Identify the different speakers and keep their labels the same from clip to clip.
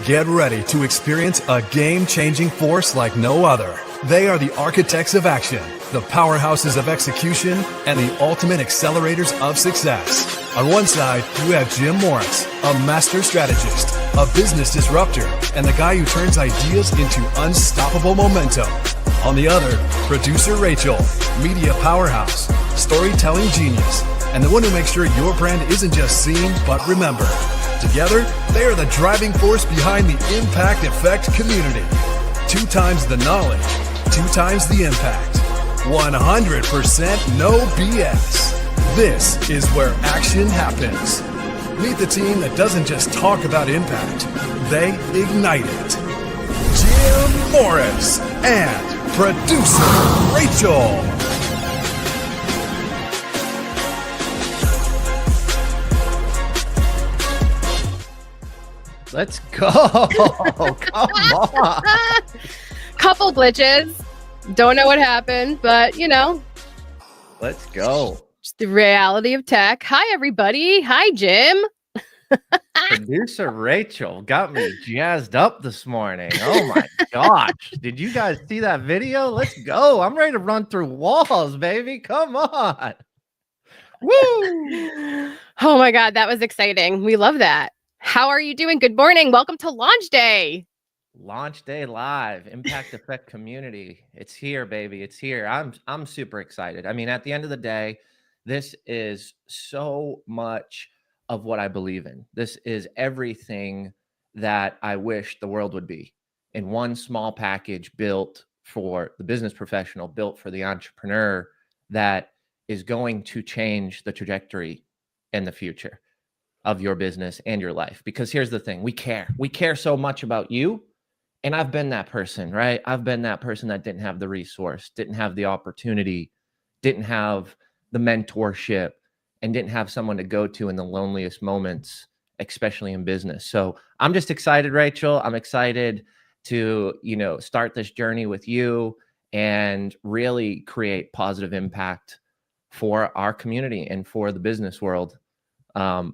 Speaker 1: Get ready to experience a game-changing force like no other. They are the architects of action, the powerhouses of execution, and the ultimate accelerators of success. On one side, you have Jim Morris, a master strategist, a business disruptor, and the guy who turns ideas into unstoppable momentum. On the other, producer Rachel, media powerhouse, storytelling genius, and the one who makes sure your brand isn't just seen, but remembered. Together, they are the driving force behind the Impact Effect community. 2 times the knowledge, 2 times the impact. 100% no BS. This is where action happens. Meet the team that doesn't just talk about impact, they ignite it. Jim Morris and producer Rachel.
Speaker 2: Let's go. Come on.
Speaker 3: Couple glitches. Don't know what happened, but
Speaker 2: Let's go.
Speaker 3: It's the reality of tech. Hi, everybody. Hi, Jim.
Speaker 2: Producer Rachel got me jazzed up this morning. Oh my gosh. Did you guys see that video? Let's go. I'm ready to run through walls, baby. Come on. Woo.
Speaker 3: Oh my God, that was exciting. We love that. How are you doing? Good morning. Welcome to Launch Day.
Speaker 2: Launch Day Live, Impact Effect community. It's here, baby. It's here. I'm super excited. I mean, at the end of the day, this is so much of what I believe in. This is everything that I wish the world would be in one small package, built for the business professional, built for the entrepreneur, that is going to change the trajectory in the future of your business and your life. Because here's the thing, we care so much about you. And I've been that person, right? I've been that person that didn't have the resource, didn't have the opportunity, didn't have the mentorship, and didn't have someone to go to in the loneliest moments, especially in business. So I'm just excited, Rachel. I'm excited to, start this journey with you and really create positive impact for our community and for the business world. I'm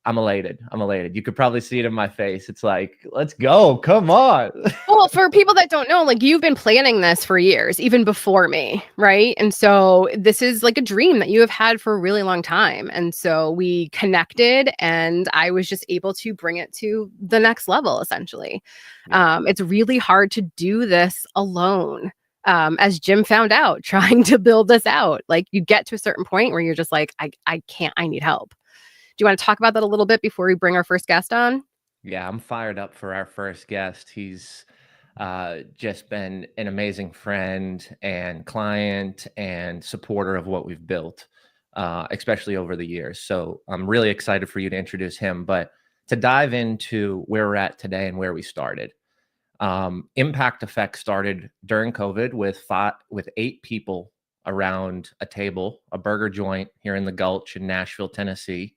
Speaker 2: elated. I'm elated. You could probably see it in my face. It's like, let's go. Come on.
Speaker 3: Well, for people that don't know, you've been planning this for years, even before me, right? And so this is like a dream that you have had for a really long time. And so we connected and I was just able to bring it to the next level, essentially.
Speaker 2: Yeah.
Speaker 3: It's really hard to do this alone. As Jim found out, trying to build this out, you get to a certain point where you're just like, I can't, I need help. Do you want to talk about that a little bit before we bring our first guest on?
Speaker 2: Yeah, I'm fired up for our first guest. He's just been an amazing friend and client and supporter of what we've built, especially over the years. So I'm really excited for you to introduce him. But to dive into where we're at today and where we started. Impact Effect started during COVID with 8 people around a table, a burger joint here in the Gulch in Nashville, Tennessee.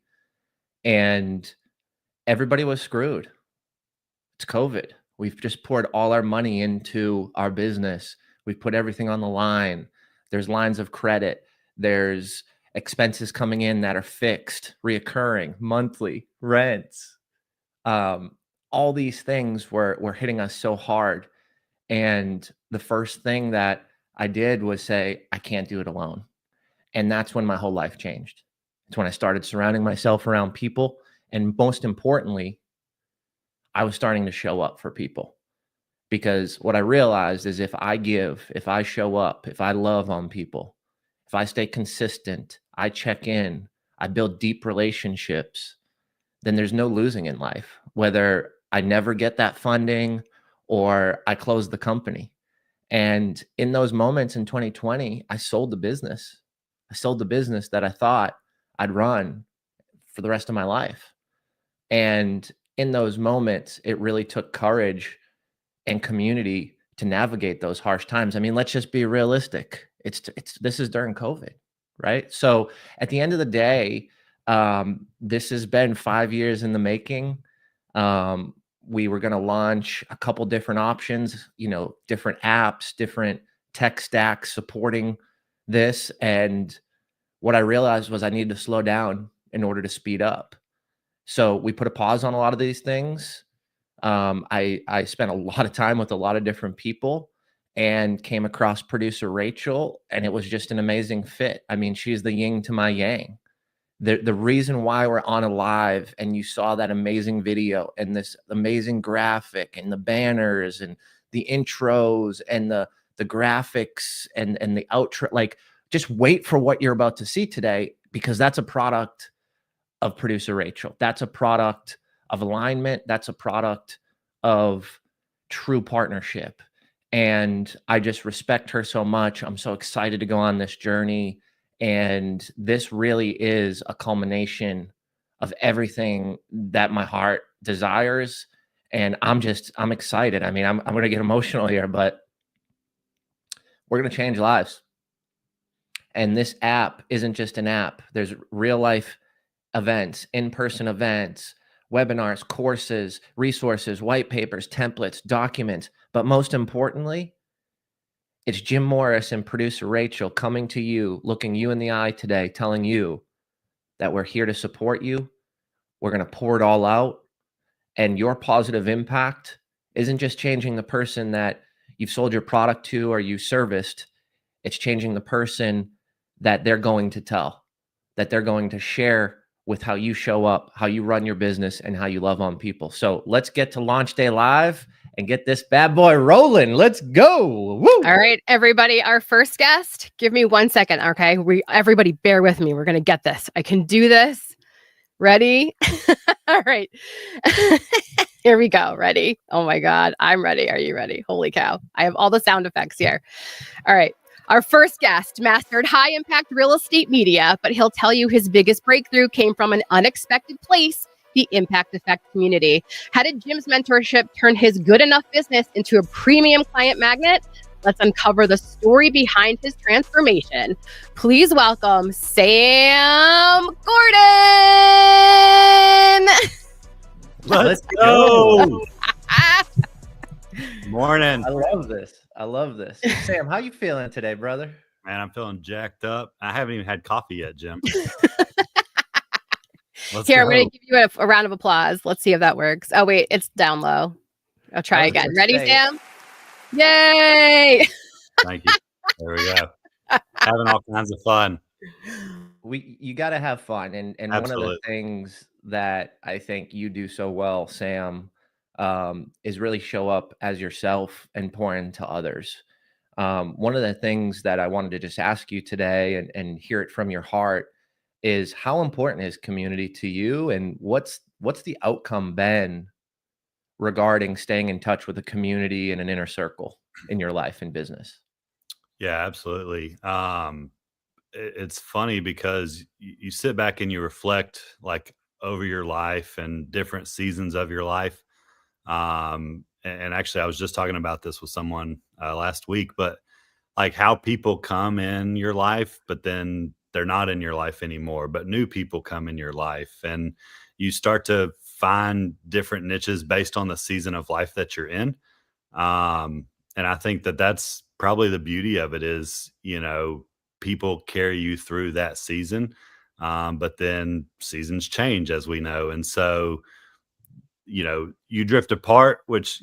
Speaker 2: And everybody was screwed. It's COVID. We've just poured all our money into our business. We've put everything on the line. There's lines of credit. There's expenses coming in that are fixed, reoccurring, monthly, rents. All these things were hitting us so hard. And the first thing that I did was say, I can't do it alone. And that's when my whole life changed. It's when I started surrounding myself around people. And most importantly, I was starting to show up for people. Because what I realized is if I give, if I show up, if I love on people, if I stay consistent, I check in, I build deep relationships, then there's no losing in life, whether I never get that funding or I close the company. And in those moments in 2020, I sold the business. I sold the business that I thought I'd run for the rest of my life. And in those moments, it really took courage and community to navigate those harsh times. I mean, let's just be realistic. This is during COVID, right? So at the end of the day, this has been 5 years in the making. We were going to launch a couple different options, different apps, different tech stacks supporting this. And what I realized was I needed to slow down in order to speed up. So we put a pause on a lot of these things. I spent a lot of time with a lot of different people and came across producer Rachel, and it was just an amazing fit. I mean, she's the yin to my yang. The reason why we're on a live and you saw that amazing video and this amazing graphic and the banners and the intros and the graphics and the outro, like, just wait for what you're about to see today, because that's a product of producer Rachel. That's a product of alignment. That's a product of true partnership. And I just respect her so much. I'm so excited to go on this journey. And this really is a culmination of everything that my heart desires. And I'm excited. I mean, I'm going to get emotional here, but we're going to change lives. And this app isn't just an app. There's real life events, in-person events, webinars, courses, resources, white papers, templates, documents. But most importantly, it's Jim Morris and producer Rachel coming to you, looking you in the eye today, telling you that we're here to support you. We're going to pour it all out. And your positive impact isn't just changing the person that you've sold your product to or you serviced. It's changing the person that they're going to tell, that they're going to share with how you show up, how you run your business, and how you love on people. So let's get to Launch Day Live and get this bad boy rolling. Let's go. Woo!
Speaker 3: All right, everybody, our first guest, give me 1 second, okay? Everybody bear with me. We're going to get this. I can do this. Ready? All right. Here we go. Ready? Oh my God. I'm ready. Are you ready? Holy cow. I have all the sound effects here. All right. Our first guest mastered high impact real estate media, but he'll tell you his biggest breakthrough came from an unexpected place, the Impact Effect community. How did Jim's mentorship turn his good enough business into a premium client magnet? Let's uncover the story behind his transformation. Please welcome Sam Gordon.
Speaker 4: Let's go. Morning.
Speaker 2: I love this. I love this. Sam, how you feeling today, brother?
Speaker 4: Man, I'm feeling jacked up. I haven't even had coffee yet, Jim.
Speaker 3: Here, I'm going to give you a round of applause. Let's see if that works. Oh, wait, it's down low. I'll try again. Ready, Sam? Yay!
Speaker 4: Thank you. There we go. Having all kinds of fun.
Speaker 2: You got to have fun. And
Speaker 4: Absolutely.
Speaker 2: One of the things that I think you do so well, Sam, is really show up as yourself and pour into others. One of the things that I wanted to just ask you today and hear it from your heart is, how important is community to you, and what's the outcome been regarding staying in touch with a community and an inner circle in your life and business?
Speaker 4: Yeah, absolutely. It's funny because you sit back and you reflect like over your life and different seasons of your life. And actually, I was just talking about this with someone last week, but like how people come in your life, but then they're not in your life anymore, but new people come in your life, and you start to find different niches based on the season of life that you're in. And I think that that's probably the beauty of it is, people carry you through that season. But then seasons change, as we know. And so, you drift apart, which,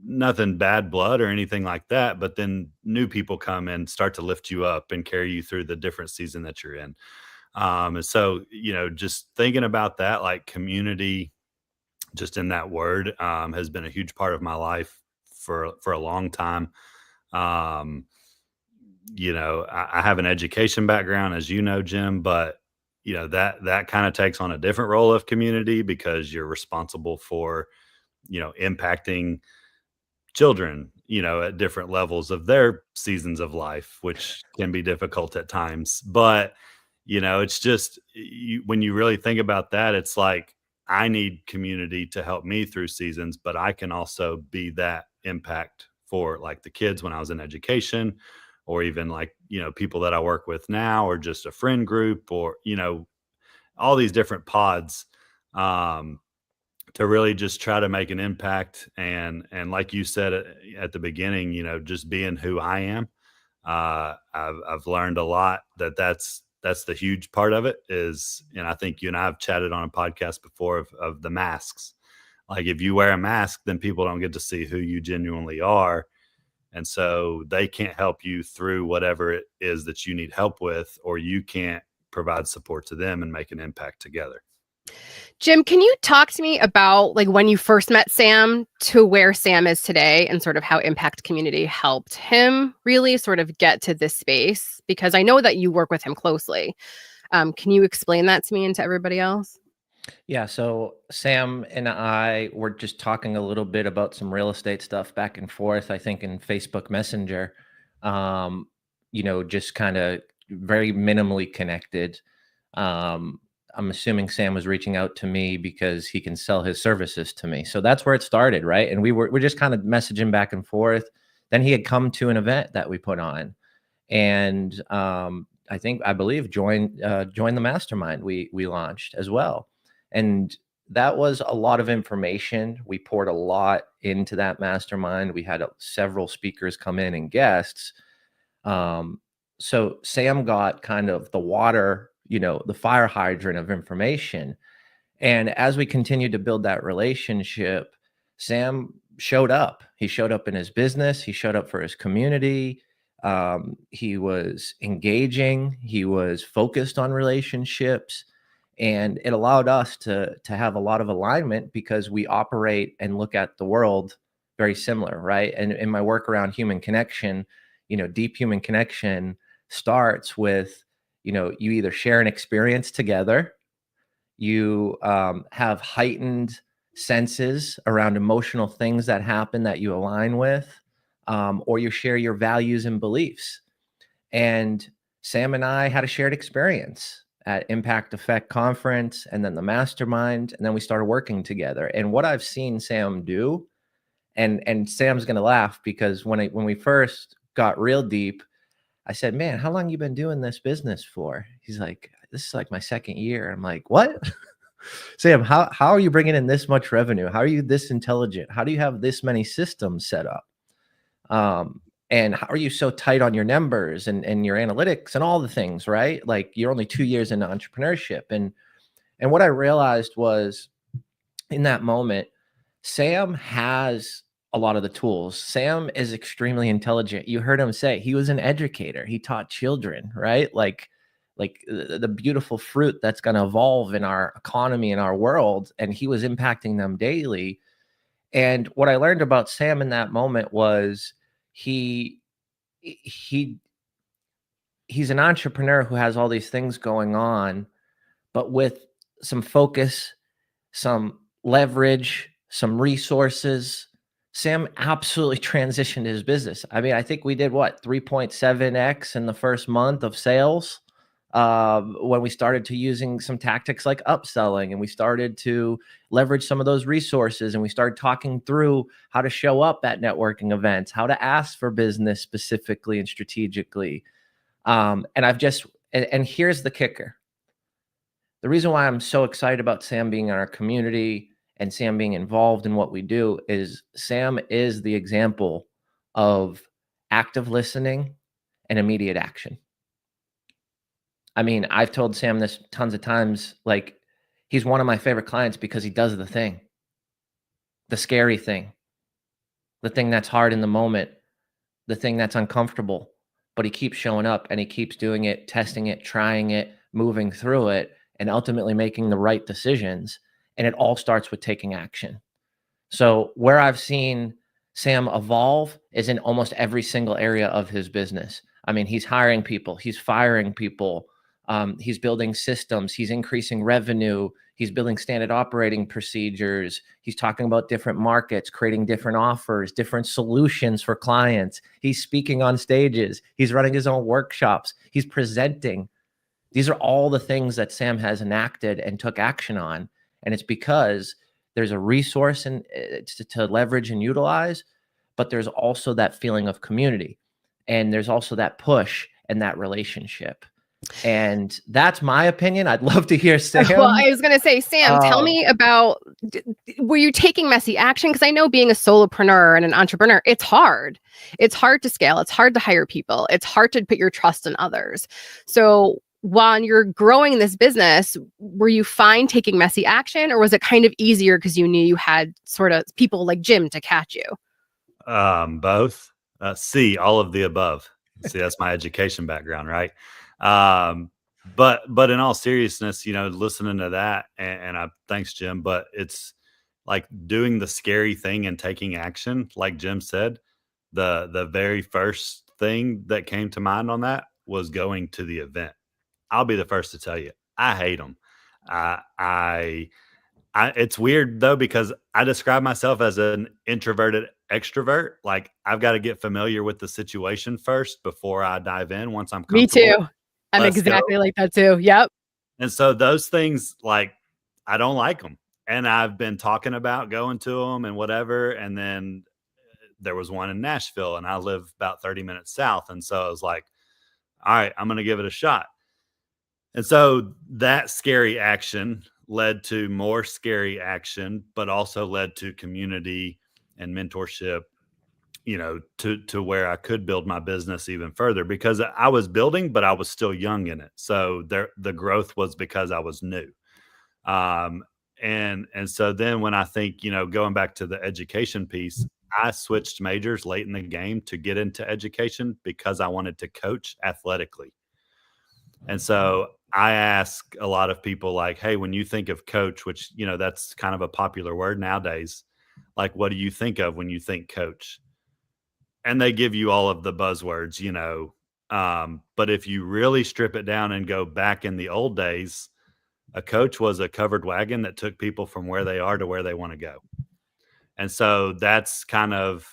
Speaker 4: nothing bad blood or anything like that, but then new people come and start to lift you up and carry you through the different season that you're in. And so, just thinking about that, like community, just in that word, has been a huge part of my life for a long time. I have an education background, as you know, Jim, but that kind of takes on a different role of community because you're responsible for, impacting children, at different levels of their seasons of life, which can be difficult at times. But, it's just when you really think about that, it's like, I need community to help me through seasons, but I can also be that impact for like the kids when I was in education, or even like, people that I work with now, or just a friend group, or, all these different pods, to really just try to make an impact. And like you said at the beginning, just being who I am. I've learned a lot that's the huge part of it is, and I think you and I have chatted on a podcast before of the masks. Like if you wear a mask, then people don't get to see who you genuinely are. And so they can't help you through whatever it is that you need help with, or you can't provide support to them and make an impact together.
Speaker 3: Jim, can you talk to me about like when you first met Sam to where Sam is today and sort of how Impact Community helped him really sort of get to this space? Because I know that you work with him closely. Can you explain that to me and to everybody else?
Speaker 2: Yeah, so Sam and I were just talking a little bit about some real estate stuff back and forth, I think in Facebook Messenger. Um, just kind of very minimally connected. I'm assuming Sam was reaching out to me because he can sell his services to me. So that's where it started, right? And we're just kind of messaging back and forth. Then he had come to an event that we put on, and I believe joined the mastermind we launched as well. And that was a lot of information. We poured a lot into that mastermind. We had several speakers come in and guests. So Sam got kind of the water, the fire hydrant of information. And as we continued to build that relationship, Sam showed up. He showed up in his business. He showed up for his community. He was engaging. He was focused on relationships. And it allowed us to have a lot of alignment because we operate and look at the world very similar, right? And in my work around human connection, deep human connection starts with, you either share an experience together, you have heightened senses around emotional things that happen that you align with, or you share your values and beliefs. And Sam and I had a shared experience at Impact Effect Conference, and then the mastermind, and then we started working together. And what I've seen Sam do, and Sam's gonna laugh because when we first got real deep, I said, "Man, how long you been doing this business for?" He's like, "This is like my second year." I'm like, "What?" Sam, how are you bringing in this much revenue? How are you this intelligent? How do you have this many systems set up? And how are you so tight on your numbers and your analytics and all the things, right? Like you're only 2 years into entrepreneurship. And what I realized was in that moment, Sam has a lot of the tools. Sam is extremely intelligent. You heard him say he was an educator. He taught children, right? Like the beautiful fruit that's going to evolve in our economy and our world. And he was impacting them daily. And what I learned about Sam in that moment was he's an entrepreneur who has all these things going on, but with some focus, some leverage, some resources, Sam absolutely transitioned his business. I mean, I think we did 3.7x in the first month of sales when we started to using some tactics like upselling, and we started to leverage some of those resources, and we started talking through how to show up at networking events, how to ask for business specifically and strategically. And here's the kicker. The reason why I'm so excited about Sam being in our community and Sam being involved in what we do is Sam is the example of active listening and immediate action. I mean, I've told Sam this tons of times, like he's one of my favorite clients because he does the thing, the scary thing, the thing that's hard in the moment, the thing that's uncomfortable, but he keeps showing up and he keeps doing it, testing it, trying it, moving through it, and ultimately making the right decisions. And it all starts with taking action. So where I've seen Sam evolve is in almost every single area of his business. I mean, he's hiring people, he's firing people, he's building systems, he's increasing revenue, he's building standard operating procedures, he's talking about different markets, creating different offers, different solutions for clients. He's speaking on stages, he's running his own workshops, he's presenting. These are all the things that Sam has enacted and took action on. And it's because there's a resource to leverage and utilize, but there's also that feeling of community. And there's also that push and that relationship. And that's my opinion. I'd love to hear Sam.
Speaker 3: Well, I was going to say, Sam, tell me about, were you taking messy action? Because I know being a solopreneur and an entrepreneur, it's hard. It's hard to scale. It's hard to hire people. It's hard to put your trust in others. So while you're growing this business, were you fine taking messy action, or was it kind of easier because you knew you had sort of people like Jim to catch you?
Speaker 4: Both. C, all of the above. See, that's my education background, right? Um, but in all seriousness, listening to that, and I thanks Jim, but it's like doing the scary thing and taking action, like Jim said. The very first thing that came to mind on that was going to the event. I'll be the first to tell you, I hate them. I it's weird though, because I describe myself as an introverted extrovert. Like, I've got to get familiar with the situation first before I dive in. Once I'm
Speaker 3: Me
Speaker 4: comfortable,
Speaker 3: too. I'm
Speaker 4: let's go.
Speaker 3: exactly like that too. Yep.
Speaker 4: And so those things, like, I don't like them. And I've been talking about going to them and whatever. And then there was one in Nashville, and I live about 30 minutes south. And so I was like, all right, I'm going to give it a shot. And so that scary action led to more scary action, but also led to community and mentorship, to where I could build my business even further, because I was building, but I was still young in it. So the growth was because I was new. And so then when I think, going back to the education piece, I switched majors late in the game to get into education because I wanted to coach athletically. And so I ask a lot of people, like, hey, when you think of coach, which, that's kind of a popular word nowadays, like, what do you think of when you think coach? And they give you all of the buzzwords, but if you really strip it down and go back in the old days, a coach was a covered wagon that took people from where they are to where they want to go. And so that's kind of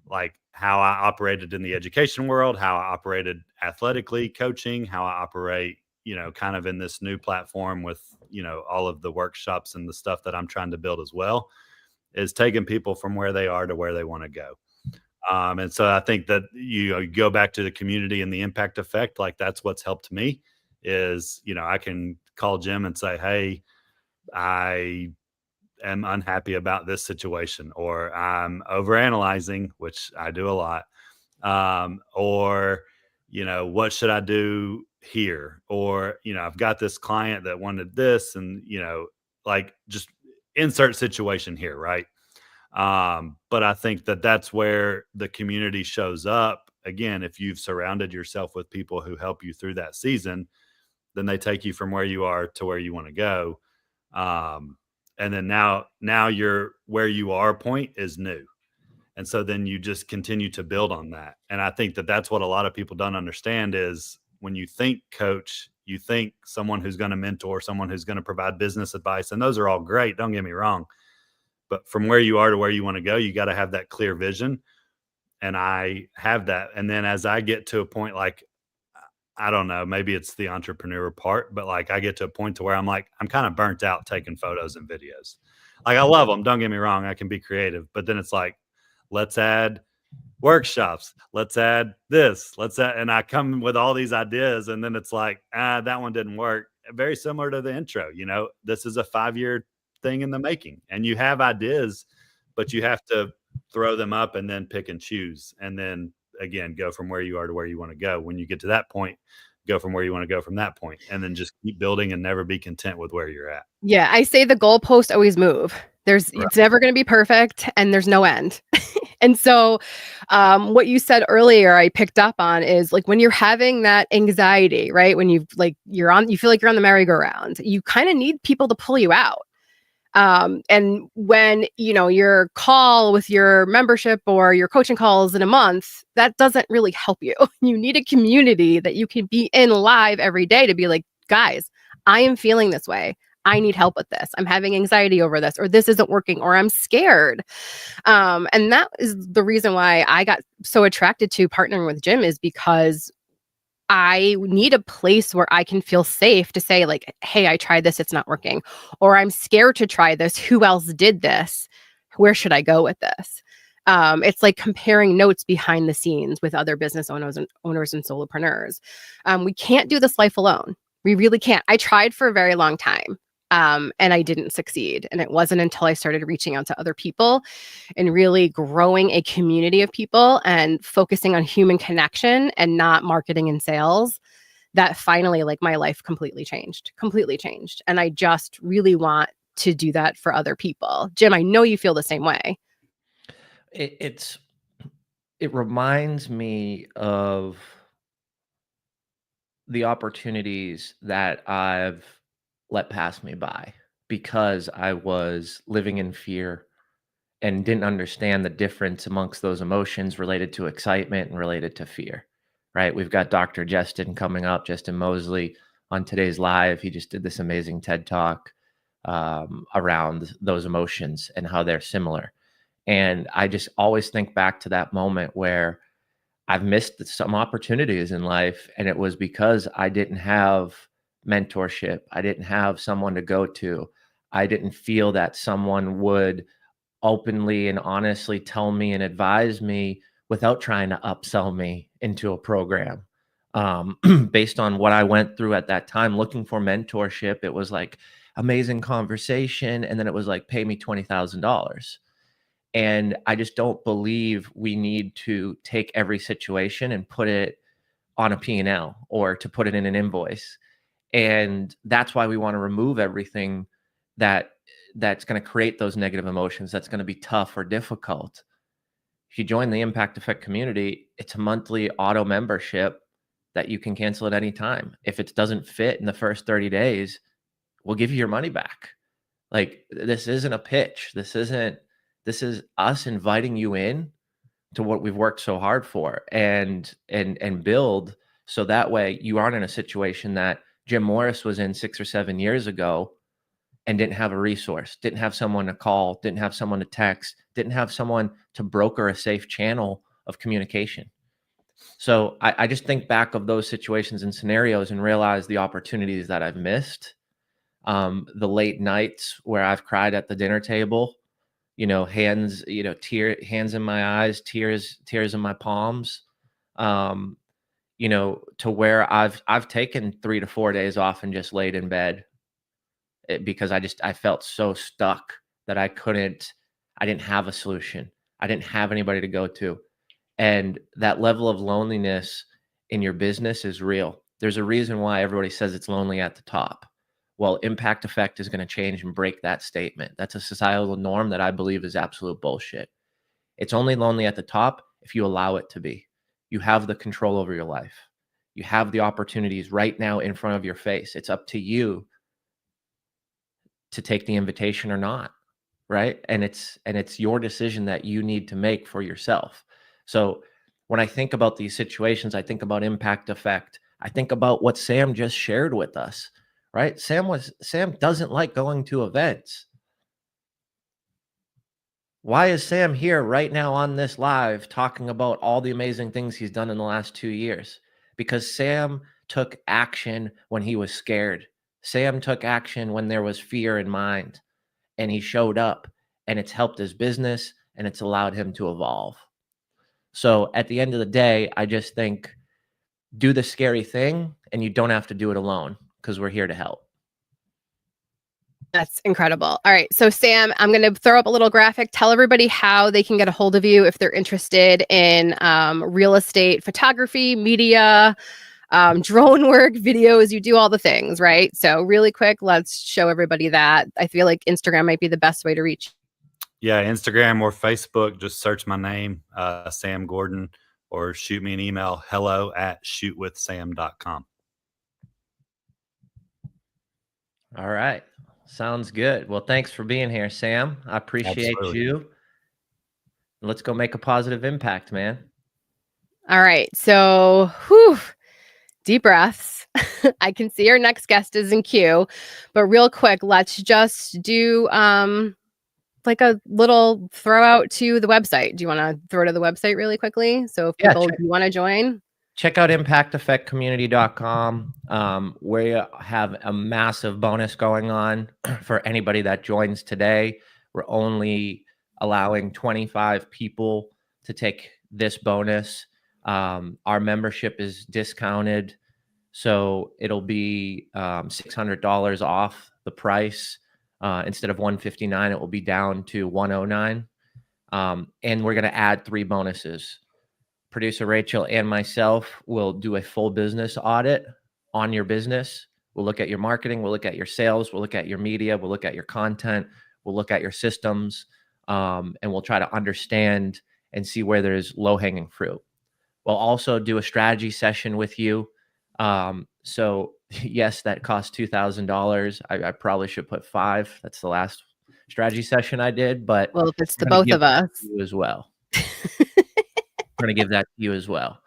Speaker 4: like how I operated in the education world, how I operated athletically coaching, how I operate, kind of in this new platform with, all of the workshops and the stuff that I'm trying to build as well, is taking people from where they are to where they want to go. And so I think that you go back to the community and the impact effect. Like, that's what's helped me is, I can call Jim and say, hey, I am unhappy about this situation, or I'm overanalyzing, which I do a lot. Or, what should I do here? Or, I've got this client that wanted this, and, like, just insert situation here. Right. But I think that that's where the community shows up. Again, if you've surrounded yourself with people who help you through that season, then they take you from where you are to where you want to go. And then now you're where you are point is new. And so then you just continue to build on that. And I think that that's what a lot of people don't understand is when you think coach, you think someone who's going to mentor, someone who's going to provide business advice. And those are all great. Don't get me wrong. But from where you are to where you want to go, you got to have that clear vision. And I have that. And then as I get to a point, like, I don't know, maybe it's the entrepreneur part, but like, I get to a point to where I'm like, I'm kind of burnt out taking photos and videos. Like, I love them. Don't get me wrong. I can be creative, but then it's like, let's add workshops. Let's add this. And I come with all these ideas, and then it's like, that one didn't work. Very similar to the intro, this is a 5-year thing in the making, and you have ideas, but you have to throw them up and then pick and choose. And then again, go from where you are to where you want to go. When you get to that point, go from where you want to go from that point, and then just keep building and never be content with where you're at.
Speaker 3: Yeah. I say the goalposts always move. It's never going to be perfect, and there's no end. And so what you said earlier, I picked up on is like when you're having that anxiety, right? When you feel like you're on the merry-go-round, you kind of need people to pull you out. And when, your call with your membership or your coaching calls in a month, that doesn't really help you. You need a community that you can be in live every day to be like, guys, I am feeling this way. I need help with this. I'm having anxiety over this, or this isn't working, or I'm scared. And that is the reason why I got so attracted to partnering with Jim, is because I need a place where I can feel safe to say, like, hey, I tried this, it's not working. Or I'm scared to try this. Who else did this? Where should I go with this? It's like comparing notes behind the scenes with other business owners and solopreneurs. We can't do this life alone. We really can't. I tried for a very long time. And I didn't succeed. And it wasn't until I started reaching out to other people and really growing a community of people and focusing on human connection and not marketing and sales that finally like my life completely changed. And I just really want to do that for other people. Jim, I know you feel the same way.
Speaker 2: It reminds me of the opportunities that I've let pass me by because I was living in fear and didn't understand the difference amongst those emotions related to excitement and related to fear, right? We've got Dr. Justin coming up, Justin Mosley, on today's live. He just did this amazing TED Talk around those emotions and how they're similar. And I just always think back to that moment where I've missed some opportunities in life, and it was because I didn't have mentorship. I didn't have someone to go to. I didn't feel that someone would openly and honestly tell me and advise me without trying to upsell me into a program. Based on what I went through at that time, looking for mentorship, it was like amazing conversation. And then it was like, pay me $20,000. And I just don't believe we need to take every situation and put it on a P&L or to put it in an invoice. And that's why we want to remove everything that's going to create those negative emotions, that's going to be tough or difficult. If you join the Impact Effect community, it's a monthly auto membership that you can cancel at any time. If it doesn't fit in the first 30 days, we'll give you your money back. Like, this isn't a pitch. This is us inviting you in to what we've worked so hard for and build, so that way you aren't in a situation that Jim Morris was in 6 or 7 years ago and didn't have a resource, didn't have someone to call, didn't have someone to text, didn't have someone to broker a safe channel of communication. So I just think back of those situations and scenarios and realize the opportunities that I've missed, the late nights where I've cried at the dinner table, hands, hands in my eyes, tears in my palms, to where I've taken 3 to 4 days off and just laid in bed because I felt so stuck that I didn't have a solution. I didn't have anybody to go to. And that level of loneliness in your business is real. There's a reason why everybody says it's lonely at the top. Well, Impact Effect is going to change and break that statement. That's a societal norm that I believe is absolute bullshit. It's only lonely at the top if you allow it to be. You have the control over your life. You have the opportunities right now in front of your face. It's up to you to take the invitation or not, right? And it's your decision that you need to make for yourself. So when I think about these situations, I think about Impact Effect. I think about what Sam just shared with us. Right? Sam doesn't like going to events. Why is Sam here right now on this live talking about all the amazing things he's done in the last 2 years? Because Sam took action when he was scared. Sam took action when there was fear in mind, and he showed up, and it's helped his business and it's allowed him to evolve. So at the end of the day, I just think do the scary thing, and you don't have to do it alone, because we're here to help.
Speaker 3: That's incredible. All right. So Sam, I'm going to throw up a little graphic. Tell everybody how they can get a hold of you if they're interested in real estate, photography, media, drone work, videos. You do all the things, right? So really quick, let's show everybody that. I feel like Instagram might be the best way to reach.
Speaker 4: Yeah, Instagram or Facebook, just search my name, Sam Gordon, or shoot me an email, hello@shootwithsam.com.
Speaker 2: All right. Sounds good. Well, thanks for being here, Sam. I appreciate
Speaker 4: Absolutely.
Speaker 2: you. Let's go make a positive impact, man.
Speaker 3: All right. So, deep breaths. I can see our next guest is in queue, but real quick, let's just do like a little throw out to the website. Do you want to throw to the website really quickly? So if people do want to join,
Speaker 2: check out impacteffectcommunity.com. We have a massive bonus going on for anybody that joins today. We're only allowing 25 people to take this bonus. Our membership is discounted, so it'll be $600 off the price. Instead of $159, it will be down to $109. And we're going to add 3 bonuses. Producer Rachel and myself will do a full business audit on your business. We'll look at your marketing. We'll look at your sales. We'll look at your media. We'll look at your content. We'll look at your systems, and we'll try to understand and see where there's low-hanging fruit. We'll also do a strategy session with you. So yes, that cost $2,000. I probably should put $5,000. That's the last strategy session I did, but
Speaker 3: Well, if it's the both of us,
Speaker 2: you as well. We're going to give that to you as well.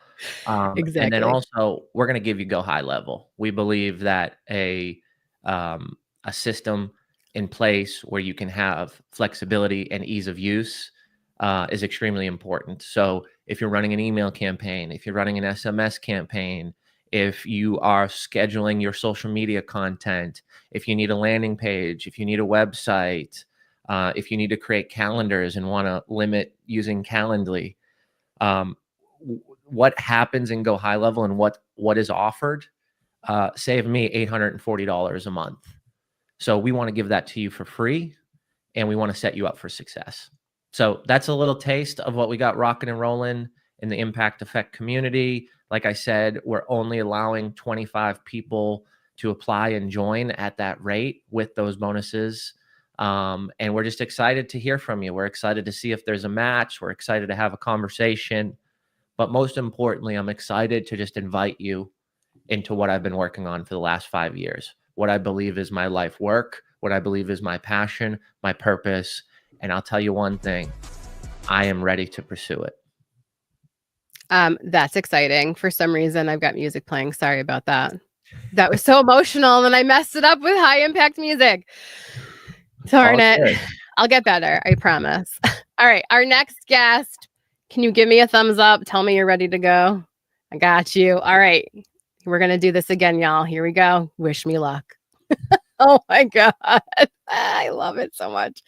Speaker 3: Exactly.
Speaker 2: And then also we're going to give you Go High Level. We believe that a system in place where you can have flexibility and ease of use is extremely important. So if you're running an email campaign, if you're running an SMS campaign, if you are scheduling your social media content, if you need a landing page, if you need a website, if you need to create calendars and want to limit using Calendly, what happens in Go High Level and what is offered saved me $840 a month. So we want to give that to you for free, and we want to set you up for success. So that's a little taste of what we got rocking and rolling in the Impact Effect community. Like I said, we're only allowing 25 people to apply and join at that rate with those bonuses. And we're just excited to hear from you. We're excited to see if there's a match. We're excited to have a conversation. But most importantly, I'm excited to just invite you into what I've been working on for the last 5 years, what I believe is my life work, what I believe is my passion, my purpose. And I'll tell you one thing, I am ready to pursue it.
Speaker 3: That's exciting. For some reason, I've got music playing. Sorry about that. That was so emotional, and I messed it up with high impact music. Darn it. I'll get better. I promise. All right. Our next guest. Can you give me a thumbs up? Tell me you're ready to go. I got you. All right. We're going to do this again, y'all. Here we go. Wish me luck. Oh my God. I love it so much.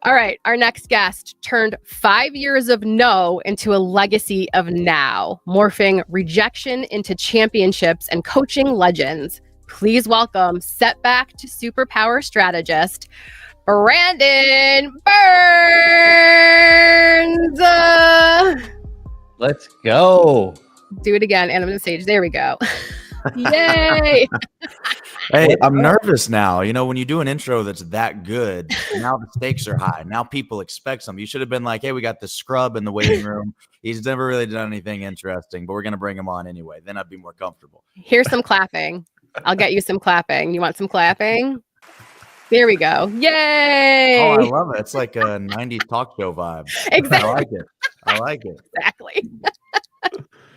Speaker 3: All right. Our next guest turned 5 years of no into a legacy of now, morphing rejection into championships and coaching legends. Please welcome setback to superpower strategist, Brandon Burns.
Speaker 2: Let's go.
Speaker 3: Do it again. And I'm on the stage. There we go. Yay.
Speaker 5: Hey, I'm nervous now. You know, when you do an intro that's that good, now the stakes are high. Now people expect something. You should have been like, hey, we got the scrub in the waiting room. He's never really done anything interesting, but we're going to bring him on anyway. Then I'd be more comfortable.
Speaker 3: Here's some clapping. I'll get you some clapping. You want some clapping? There we go. Yay.
Speaker 5: Oh, I love it. It's like a 90s talk show vibe.
Speaker 3: Exactly.
Speaker 5: I like it. I like it.
Speaker 3: Exactly.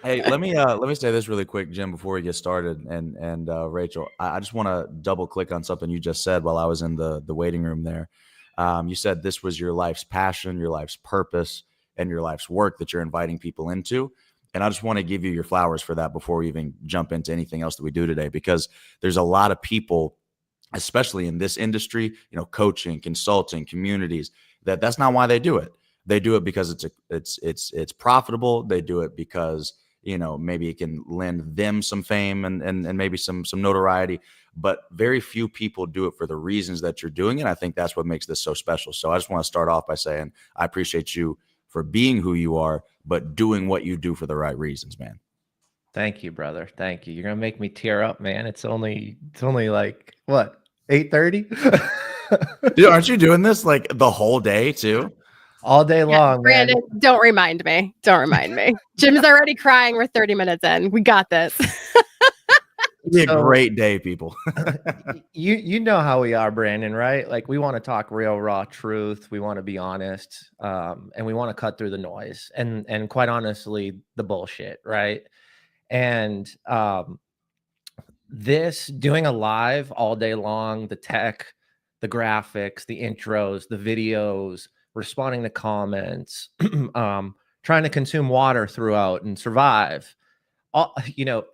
Speaker 5: Hey, let me say this really quick, Jim, before we get started. And Rachel, I just want to double click on something you just said while I was in the waiting room there. You said this was your life's passion, your life's purpose, and your life's work that you're inviting people into. And I just want to give you your flowers for that before we even jump into anything else that we do today, because there's a lot of people, especially in this industry, you know, coaching, consulting, communities, that's not why they do it. They do it because it's profitable. They do it because, you know, maybe it can lend them some fame and maybe some notoriety, but very few people do it for the reasons that you're doing it. I think that's what makes this so special. So I just want to start off by saying I appreciate you for being who you are, but doing what you do for the right reasons, man.
Speaker 2: Thank you, brother. Thank you. You're gonna make me tear up, man. It's only like what, 8:30?
Speaker 5: Dude, aren't you doing this like the whole day too?
Speaker 2: All day long,
Speaker 3: Brandon,
Speaker 2: man.
Speaker 3: don't remind me. Don't remind me. Jim's already crying. We're 30 minutes in. We got this.
Speaker 5: It'd be a great day, people.
Speaker 2: you know how we are, Brandon, right? Like, we want to talk real, raw truth. We want to be honest, and we want to cut through the noise and quite honestly, the bullshit, right? And this doing a live all day long, the tech, the graphics, the intros, the videos, responding to comments, trying to consume water throughout and survive. You know,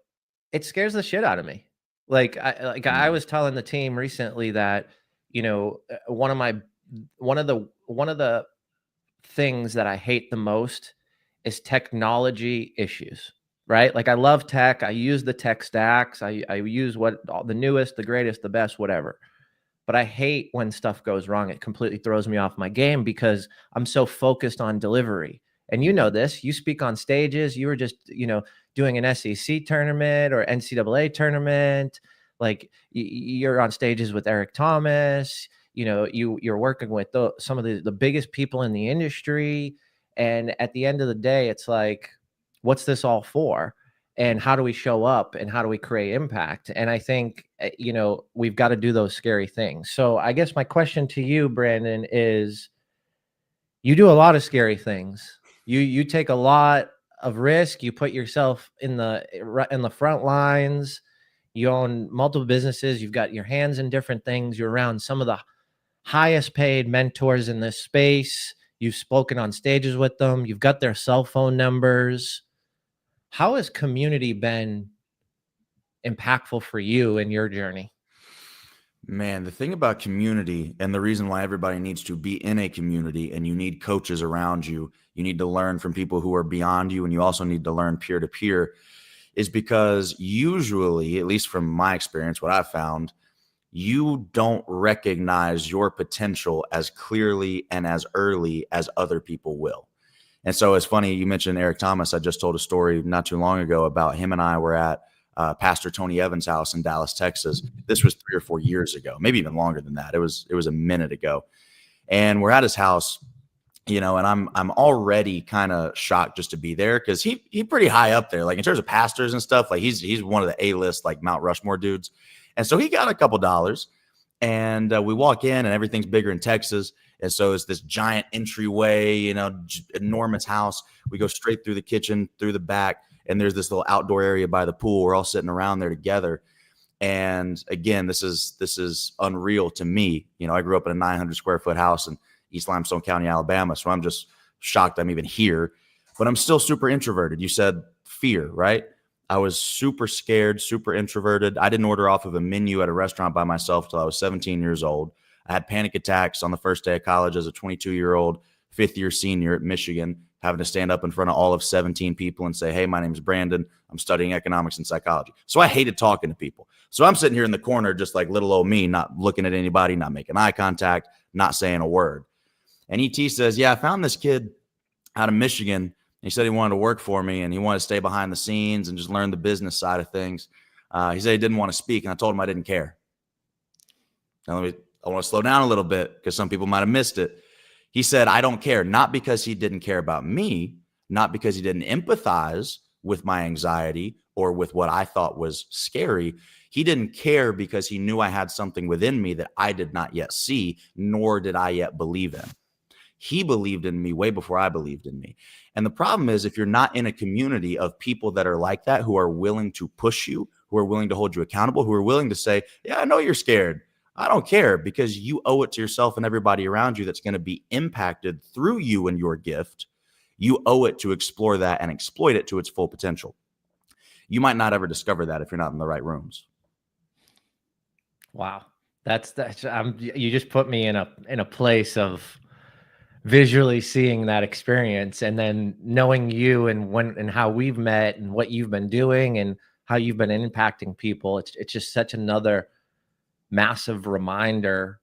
Speaker 2: it scares the shit out of me. I was telling the team recently that, you know, one of the things that I hate the most is technology issues, right? Like, I love tech. I use the tech stacks. I use the newest, the greatest, the best, whatever. But I hate when stuff goes wrong. It completely throws me off my game because I'm so focused on delivery And you know this, you speak on stages. You were just, doing an SEC tournament or NCAA tournament. Like you're on stages with Eric Thomas. You're working with some of the biggest people in the industry. And at the end of the day, it's like, what's this all for? And how do we show up and how do we create impact? And I think, we've got to do those scary things. So I guess my question to you, Brandon, is you do a lot of scary things. You take a lot of risk. You put yourself in the front lines. You own multiple businesses. You've got your hands in different things. You're around some of the highest paid mentors in this space. You've spoken on stages with them. You've got their cell phone numbers. How has community been impactful for you in your journey?
Speaker 5: Man, the thing about community, and the reason why everybody needs to be in a community, and you need coaches around you, you need to learn from people who are beyond you, and you also need to learn peer to peer, is because usually, at least from my experience, what I've found, you don't recognize your potential as clearly and as early as other people will. And so it's funny, you mentioned Eric Thomas. I just told a story not too long ago about him and I were at Pastor Tony Evans' house in Dallas, Texas. This was 3 or 4 years ago, maybe even longer than that. It was a minute ago. And we're at his house, and I'm already kind of shocked just to be there because he pretty high up there, like in terms of pastors and stuff. Like he's one of the A-list, like Mount Rushmore dudes. And so he got a couple dollars, and we walk in and everything's bigger in Texas. And so it's this giant entryway, enormous house. We go straight through the kitchen, through the back, and there's this little outdoor area by the pool. We're all sitting around there together. And again, this is unreal to me. I grew up in a 900 square foot house in East Limestone County, Alabama. So I'm just shocked I'm even here, but I'm still super introverted. You said fear, right? I was super scared, super introverted. I didn't order off of a menu at a restaurant by myself till I was 17 years old. I had panic attacks on the first day of college as a 22-year-old, fifth-year senior at Michigan, having to stand up in front of all of 17 people and say, hey, my name's Brandon. I'm studying economics and psychology. So I hated talking to people. So I'm sitting here in the corner just like little old me, not looking at anybody, not making eye contact, not saying a word. And ET says, yeah, I found this kid out of Michigan. He said he wanted to work for me and he wanted to stay behind the scenes and just learn the business side of things. He said he didn't want to speak, and I told him I didn't care. Now I want to slow down a little bit because some people might have missed it. He said, I don't care, not because he didn't care about me, not because he didn't empathize with my anxiety or with what I thought was scary. He didn't care because he knew I had something within me that I did not yet see, nor did I yet believe in. He believed in me way before I believed in me. And the problem is, if you're not in a community of people that are like that, who are willing to push you, who are willing to hold you accountable, who are willing to say, yeah, I know you're scared. I don't care, because you owe it to yourself and everybody around you that's going to be impacted through you and your gift. You owe it to explore that and exploit it to its full potential. You might not ever discover that if you're not in the right rooms.
Speaker 2: Wow. That's you just put me in a place of visually seeing that experience, and then knowing you and how we've met and what you've been doing and how you've been impacting people. It's just such another massive reminder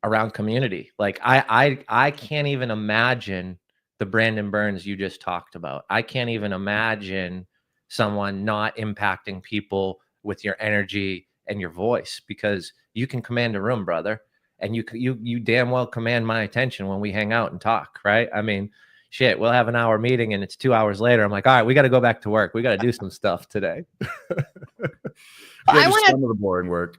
Speaker 2: around community. Like I can't even imagine the Brandon Burns you just talked about. I can't even imagine someone not impacting people with your energy and your voice, because you can command a room, brother. And you damn well command my attention when we hang out and talk, right? I mean, shit, we'll have an hour meeting and it's 2 hours later. I'm like, all right, we got to go back to work. We got to do some stuff today.
Speaker 3: I want
Speaker 5: some of the boring work.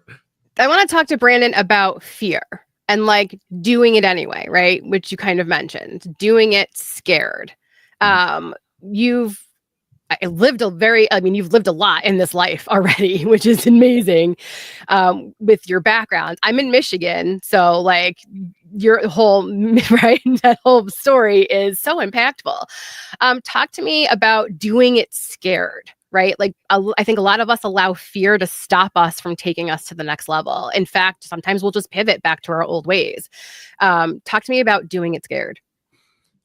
Speaker 3: I want to talk to Brandon about fear and like doing it anyway, right? Which you kind of mentioned, doing it scared. You've lived a lot in this life already, which is amazing. With your background, I'm in Michigan. So like your whole, right, that whole story is so impactful. Talk to me about doing it scared, right? Like I think a lot of us allow fear to stop us from taking us to the next level. In fact, sometimes we'll just pivot back to our old ways. Talk to me about doing it scared.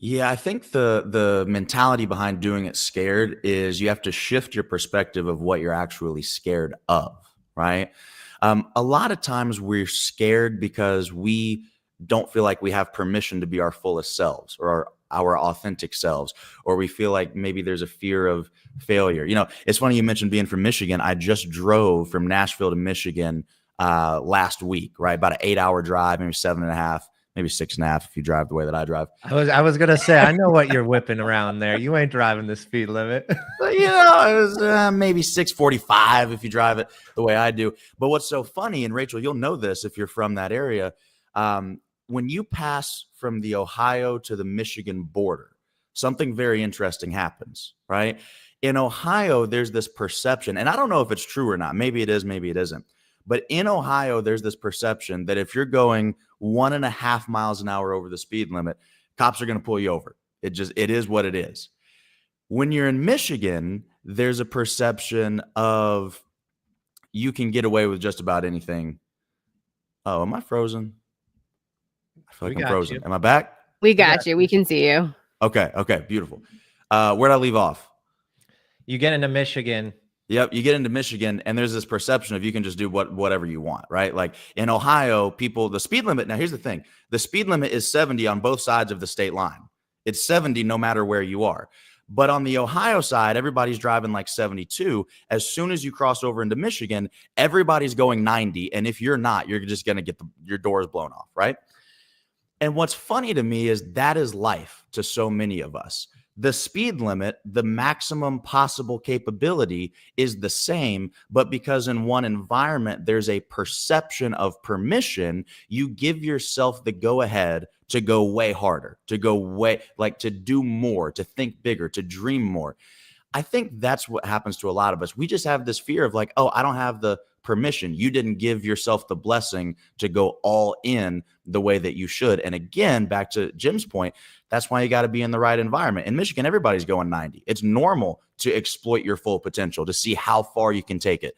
Speaker 5: Yeah, I think the mentality behind doing it scared is you have to shift your perspective of what you're actually scared of, right? A lot of times we're scared because we don't feel like we have permission to be our fullest selves, or our authentic selves, or we feel like maybe there's a fear of failure. It's funny you mentioned being from Michigan. I just drove from Nashville to Michigan last week, right? About an 8-hour drive, maybe 7.5, maybe 6.5 if you drive the way that I drive.
Speaker 2: I was gonna say, I know what you're whipping around there. You ain't driving the speed limit.
Speaker 5: But, it was maybe 6:45 if you drive it the way I do. But what's so funny, and Rachel, you'll know this if you're from that area, when you pass from the Ohio to the Michigan border, something very interesting happens, right? In Ohio, there's this perception, and I don't know if it's true or not. Maybe it is, maybe it isn't. But in Ohio, there's this perception that if you're going 1.5 miles an hour over the speed limit, cops are going to pull you over. It is what it is. When you're in Michigan, there's a perception of you can get away with just about anything. Oh, am I frozen? I feel like I'm frozen. Am I back?
Speaker 3: We got you. We can see you.
Speaker 5: Okay, beautiful. Where'd I leave off?
Speaker 2: You get into Michigan.
Speaker 5: Yep, you get into Michigan, and there's this perception of you can just do whatever you want, right? Like in Ohio, the speed limit, now here's the thing. The speed limit is 70 on both sides of the state line. It's 70 no matter where you are. But on the Ohio side, everybody's driving like 72. As soon as you cross over into Michigan, everybody's going 90. And if you're not, you're just going to get your doors blown off, right? And what's funny to me is that is life to so many of us. The speed limit, the maximum possible capability is the same, but because in one environment there's a perception of permission, you give yourself the go-ahead to go way harder, to go way, like to do more, to think bigger, to dream more. I think that's what happens to a lot of us. We just have this fear of like, oh, I don't have the permission. You didn't give yourself the blessing to go all in the way that you should. And again, back to Jim's point, that's why you got to be in the right environment. In Michigan, everybody's going 90. It's normal to exploit your full potential, to see how far you can take it.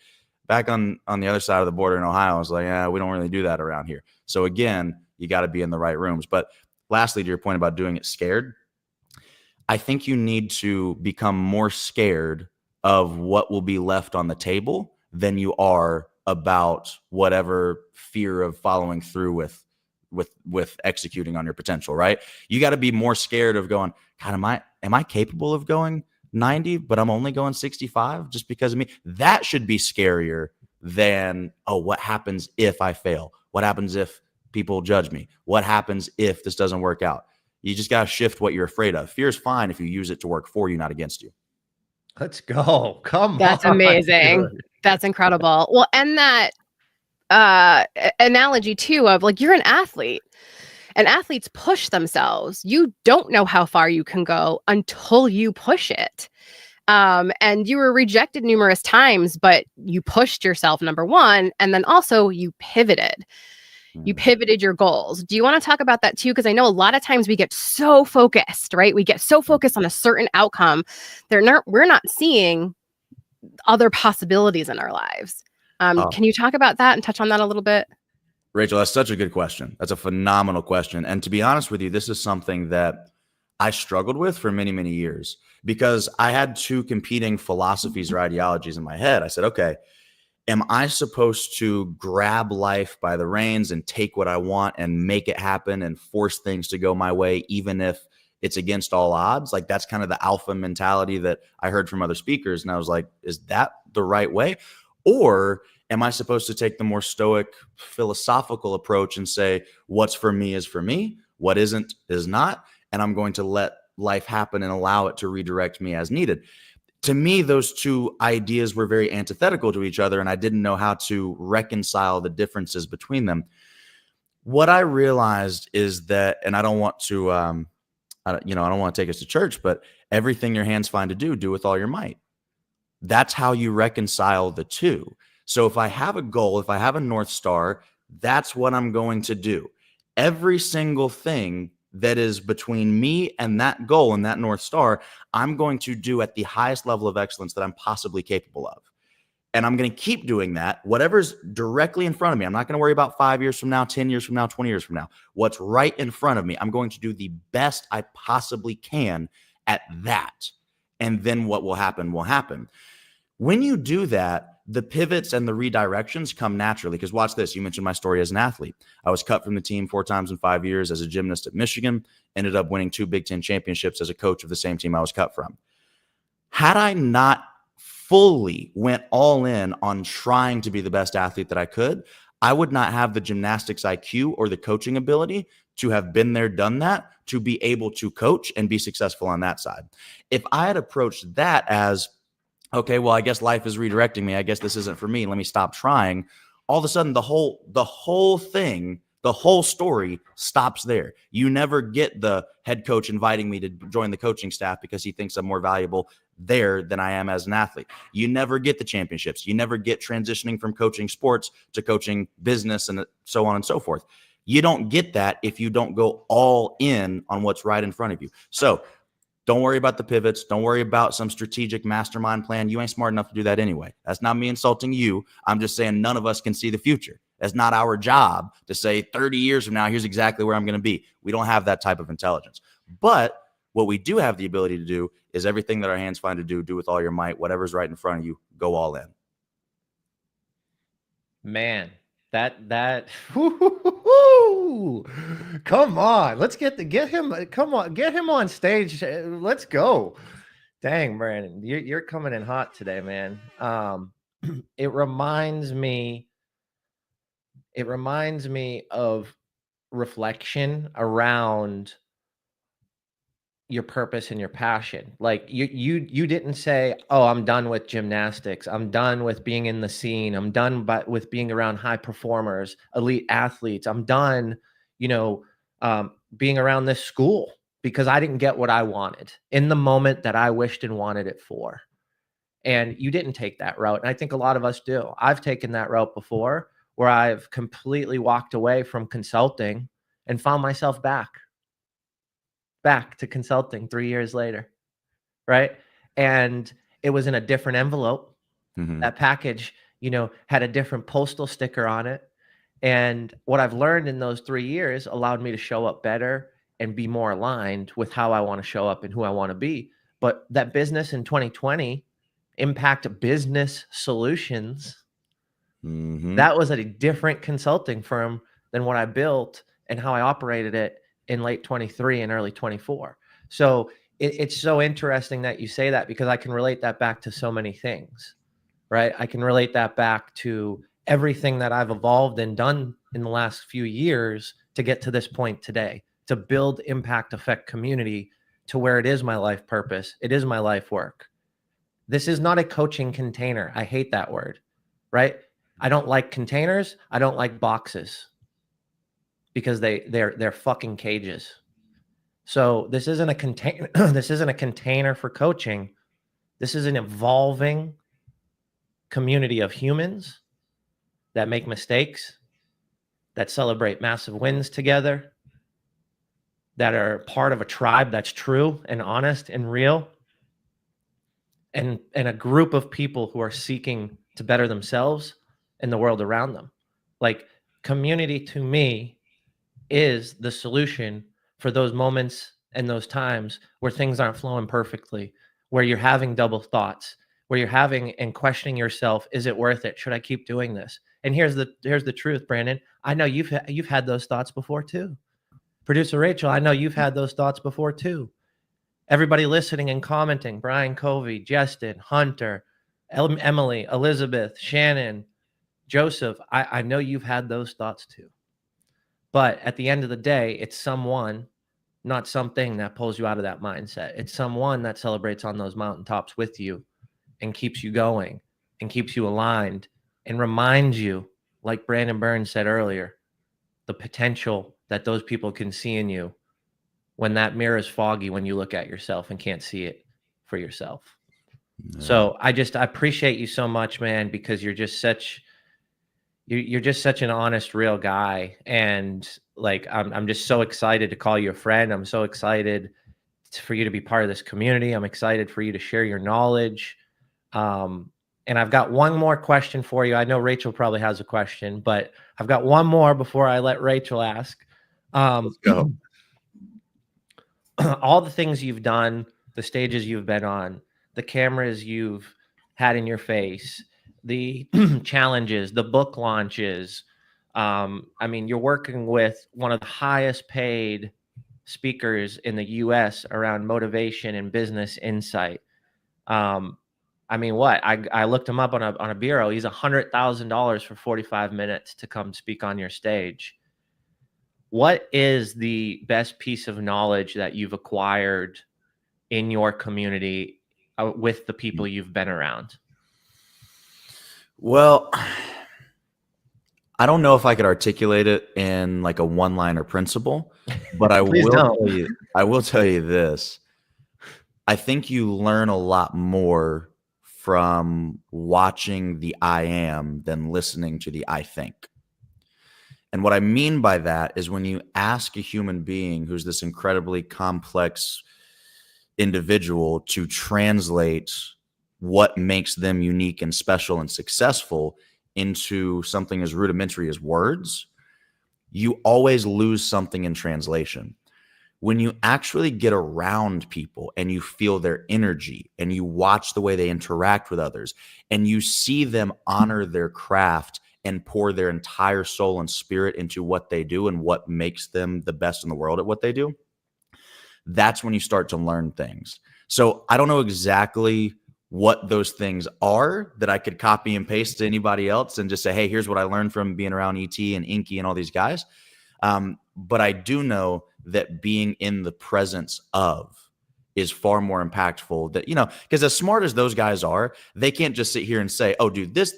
Speaker 5: Back on the other side of the border in Ohio, I was like, we don't really do that around here. So again, you got to be in the right rooms. But lastly, to your point about doing it scared, I think you need to become more scared of what will be left on the table than you are about whatever fear of following through with executing on your potential, right? You got to be more scared of going, God, am I capable of going 90, but I'm only going 65 just because of me? That should be scarier than, oh, what happens if I fail? What happens if people judge me? What happens if this doesn't work out? You just got to shift what you're afraid of. Fear is fine if you use it to work for you, not against you.
Speaker 2: Let's go. Come on.
Speaker 3: That's amazing.
Speaker 2: Dude.
Speaker 3: That's incredible. Well, and that analogy too of like, you're an athlete and athletes push themselves. You don't know how far you can go until you push it. And you were rejected numerous times, but you pushed yourself, number one, and then also you pivoted. You pivoted your goals. Do you want to talk about that too? Because I know a lot of times we get so focused, right? We get so focused on a certain outcome. We're not seeing other possibilities in our lives. Can you talk about that and touch on that a little bit?
Speaker 5: Rachel, that's such a good question. That's a phenomenal question. And to be honest with you, this is something that I struggled with for many, many years because I had two competing philosophies or ideologies in my head. I said, okay, am I supposed to grab life by the reins and take what I want and make it happen and force things to go my way, even if it's against all odds? Like, that's kind of the alpha mentality that I heard from other speakers. And I was like, is that the right way? Or am I supposed to take the more stoic philosophical approach and say, what's for me is for me, what isn't is not, and I'm going to let life happen and allow it to redirect me as needed? To me, those two ideas were very antithetical to each other, and I didn't know how to reconcile the differences between them. What I realized is that, and I don't want to, I don't want to take us to church, but everything your hands find to do with all your might. That's how you reconcile the two. So if I have a goal, if I have a North Star, that's what I'm going to do. Every single thing that is between me and that goal and that North Star, I'm going to do at the highest level of excellence that I'm possibly capable of. And I'm going to keep doing that. Whatever's directly in front of me, I'm not going to worry about 5 years from now, 10 years from now, 20 years from now. What's right in front of me, I'm going to do the best I possibly can at that. And then what will happen will happen. When you do that, the pivots and the redirections come naturally. Because watch this. You mentioned my story as an athlete. I was cut from the team 4 times in 5 years as a gymnast at Michigan, ended up winning 2 Big Ten championships as a coach of the same team I was cut from. Had I not fully went all in on trying to be the best athlete that I could, I would not have the gymnastics IQ or the coaching ability to have been there, done that, to be able to coach and be successful on that side. If I had approached that as, okay, well, I guess life is redirecting me. I guess this isn't for me. Let me stop trying. All of a sudden, the whole thing, the whole story stops there. You never get the head coach inviting me to join the coaching staff because he thinks I'm more valuable there than I am as an athlete. You never get the championships. You never get transitioning from coaching sports to coaching business and so on and so forth. You don't get that if you don't go all in on what's right in front of you. So don't worry about the pivots. Don't worry about some strategic mastermind plan. You ain't smart enough to do that anyway. That's not me insulting you. I'm just saying none of us can see the future. That's not our job to say 30 years from now, here's exactly where I'm going to be. We don't have that type of intelligence. But what we do have the ability to do is everything that our hands find to do with all your might, whatever's right in front of you, go all in.
Speaker 2: Man, that come on, let's get him. Come on, get him on stage. Let's go. Dang, Brandon, you're coming in hot today, man. It reminds me of reflection around your purpose and your passion. Like you didn't say, oh, I'm done with gymnastics. I'm done with being in the scene. I'm done with being around high performers, elite athletes. I'm done, being around this school because I didn't get what I wanted in the moment that I wished and wanted it for. And you didn't take that route. And I think a lot of us do. I've taken that route before where I've completely walked away from consulting and found myself back to consulting 3 years later, right? And it was in a different envelope. Mm-hmm. That package, had a different postal sticker on it. And what I've learned in those 3 years allowed me to show up better and be more aligned with how I want to show up and who I want to be. But that business in 2020, Impact Business Solutions, mm-hmm. that was a different consulting firm than what I built and how I operated it in late 23 and early 24. So it's so interesting that you say that because I can relate that back to so many things, right? I can relate that back to everything that I've evolved and done in the last few years to get to this point today, to build impact effect community to where it is my life purpose. It is my life work. This is not a coaching container. I hate that word, right? I don't like containers. I don't like boxes. Because they're fucking cages. So this isn't a container. This isn't a container for coaching. This is an evolving community of humans that make mistakes, that celebrate massive wins together, that are part of a tribe that's true and honest and real, and a group of people who are seeking to better themselves and the world around them. Like, community to me is the solution for those moments and those times where things aren't flowing perfectly, where you're having double thoughts, where you're having and questioning yourself, is it worth it? Should I keep doing this? And here's the truth, Brandon. I know you've had those thoughts before too. Producer Rachel, I know you've had those thoughts before too. Everybody listening and commenting, Brian Covey, Justin, Hunter, Emily, Elizabeth, Shannon, Joseph, I know you've had those thoughts too. But at the end of the day, it's someone, not something, that pulls you out of that mindset. It's someone that celebrates on those mountaintops with you and keeps you going and keeps you aligned and reminds you, like Brandon Burns said earlier, the potential that those people can see in you when that mirror is foggy, when you look at yourself and can't see it for yourself. No. So I appreciate you so much, man, because you're just such an honest, real guy. And like, I'm just so excited to call you a friend. I'm so excited for you to be part of this community. I'm excited for you to share your knowledge. And I've got one more question for you. I know Rachel probably has a question, but I've got one more before I let Rachel ask.
Speaker 4: Let's go.
Speaker 2: All the things you've done, the stages you've been on, the cameras you've had in your face, the challenges, the book launches. I mean, you're working with one of the highest paid speakers in the US around motivation and business insight. I mean, I looked him up on a bureau. He's $100,000 for 45 minutes to come speak on your stage. What is the best piece of knowledge that you've acquired in your community with the people you've been around?
Speaker 5: Well, I don't know if I could articulate it in like a one-liner principle, but I will tell you this. I think you learn a lot more from watching the I am than listening to the I think. And what I mean by that is when you ask a human being who's this incredibly complex individual to translate what makes them unique and special and successful into something as rudimentary as words, you always lose something in translation. When you actually get around people and you feel their energy and you watch the way they interact with others and you see them honor their craft and pour their entire soul and spirit into what they do and what makes them the best in the world at what they do, that's when you start to learn things. So I don't know exactly what those things are that I could copy and paste to anybody else and just say, hey, here's what I learned from being around ET and Inky and all these guys. But I do know that being in the presence of is far more impactful. That, you know, because as smart as those guys are, they can't just sit here and say, oh, do this,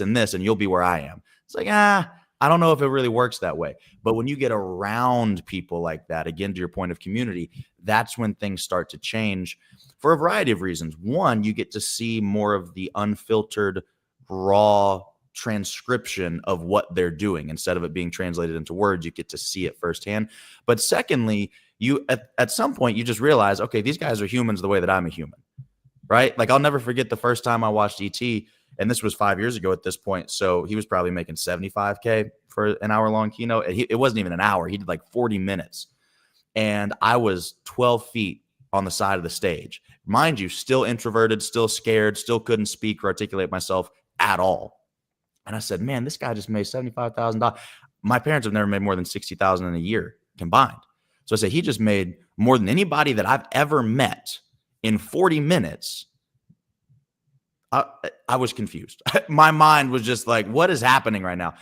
Speaker 5: and this, and you'll be where I am. It's like, I don't know if it really works that way. But when you get around people like that, again, to your point of community, that's when things start to change for a variety of reasons. One, you get to see more of the unfiltered, raw transcription of what they're doing. Instead of it being translated into words, you get to see it firsthand. But secondly, you at some point, you just realize, okay, these guys are humans the way that I'm a human, right? Like, I'll never forget the first time I watched ET, and this was 5 years ago at this point. So he was probably making $75K for an hour-long keynote. It wasn't even an hour. He did like 40 minutes. And I was 12 feet on the side of the stage. Mind you, still introverted, still scared, still couldn't speak or articulate myself at all. And I said, man, this guy just made $75,000. My parents have never made more than $60,000 in a year combined. So I said, he just made more than anybody that I've ever met in 40 minutes. I was confused. My mind was just like, what is happening right now?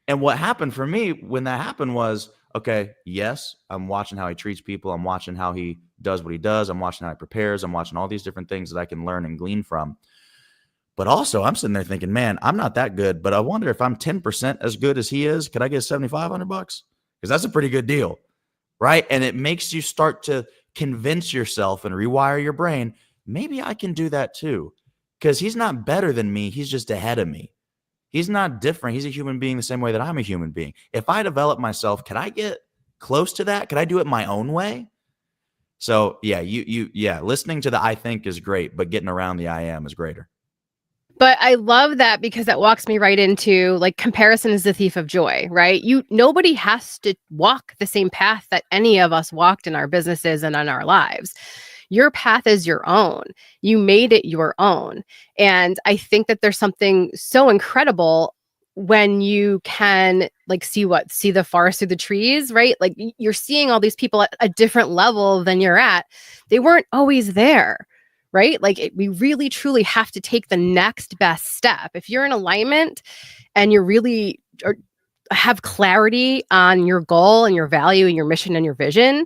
Speaker 5: And what happened for me when that happened was, okay, yes, I'm watching how he treats people. I'm watching how he does what he does. I'm watching how he prepares. I'm watching all these different things that I can learn and glean from. But also, I'm sitting there thinking, man, I'm not that good, but I wonder if I'm 10% as good as he is, could I get $7,500? Because that's a pretty good deal, right? And it makes you start to convince yourself and rewire your brain, maybe I can do that too. Because he's not better than me. He's just ahead of me. He's not different. He's a human being the same way that I'm a human being. If I develop myself, can I get close to that? Could I do it my own way? So yeah, listening to the I think is great, but getting around the I am is greater.
Speaker 3: But I love that because that walks me right into, like, comparison is the thief of joy, right? Nobody has to walk the same path that any of us walked in our businesses and in our lives. Your path is your own. You made it your own. And I think that there's something so incredible when you can, like, see the forest through the trees, right? Like, you're seeing all these people at a different level than you're at. They weren't always there, right? Like, we really truly have to take the next best step. If you're in alignment and you're really have clarity on your goal and your value and your mission and your vision,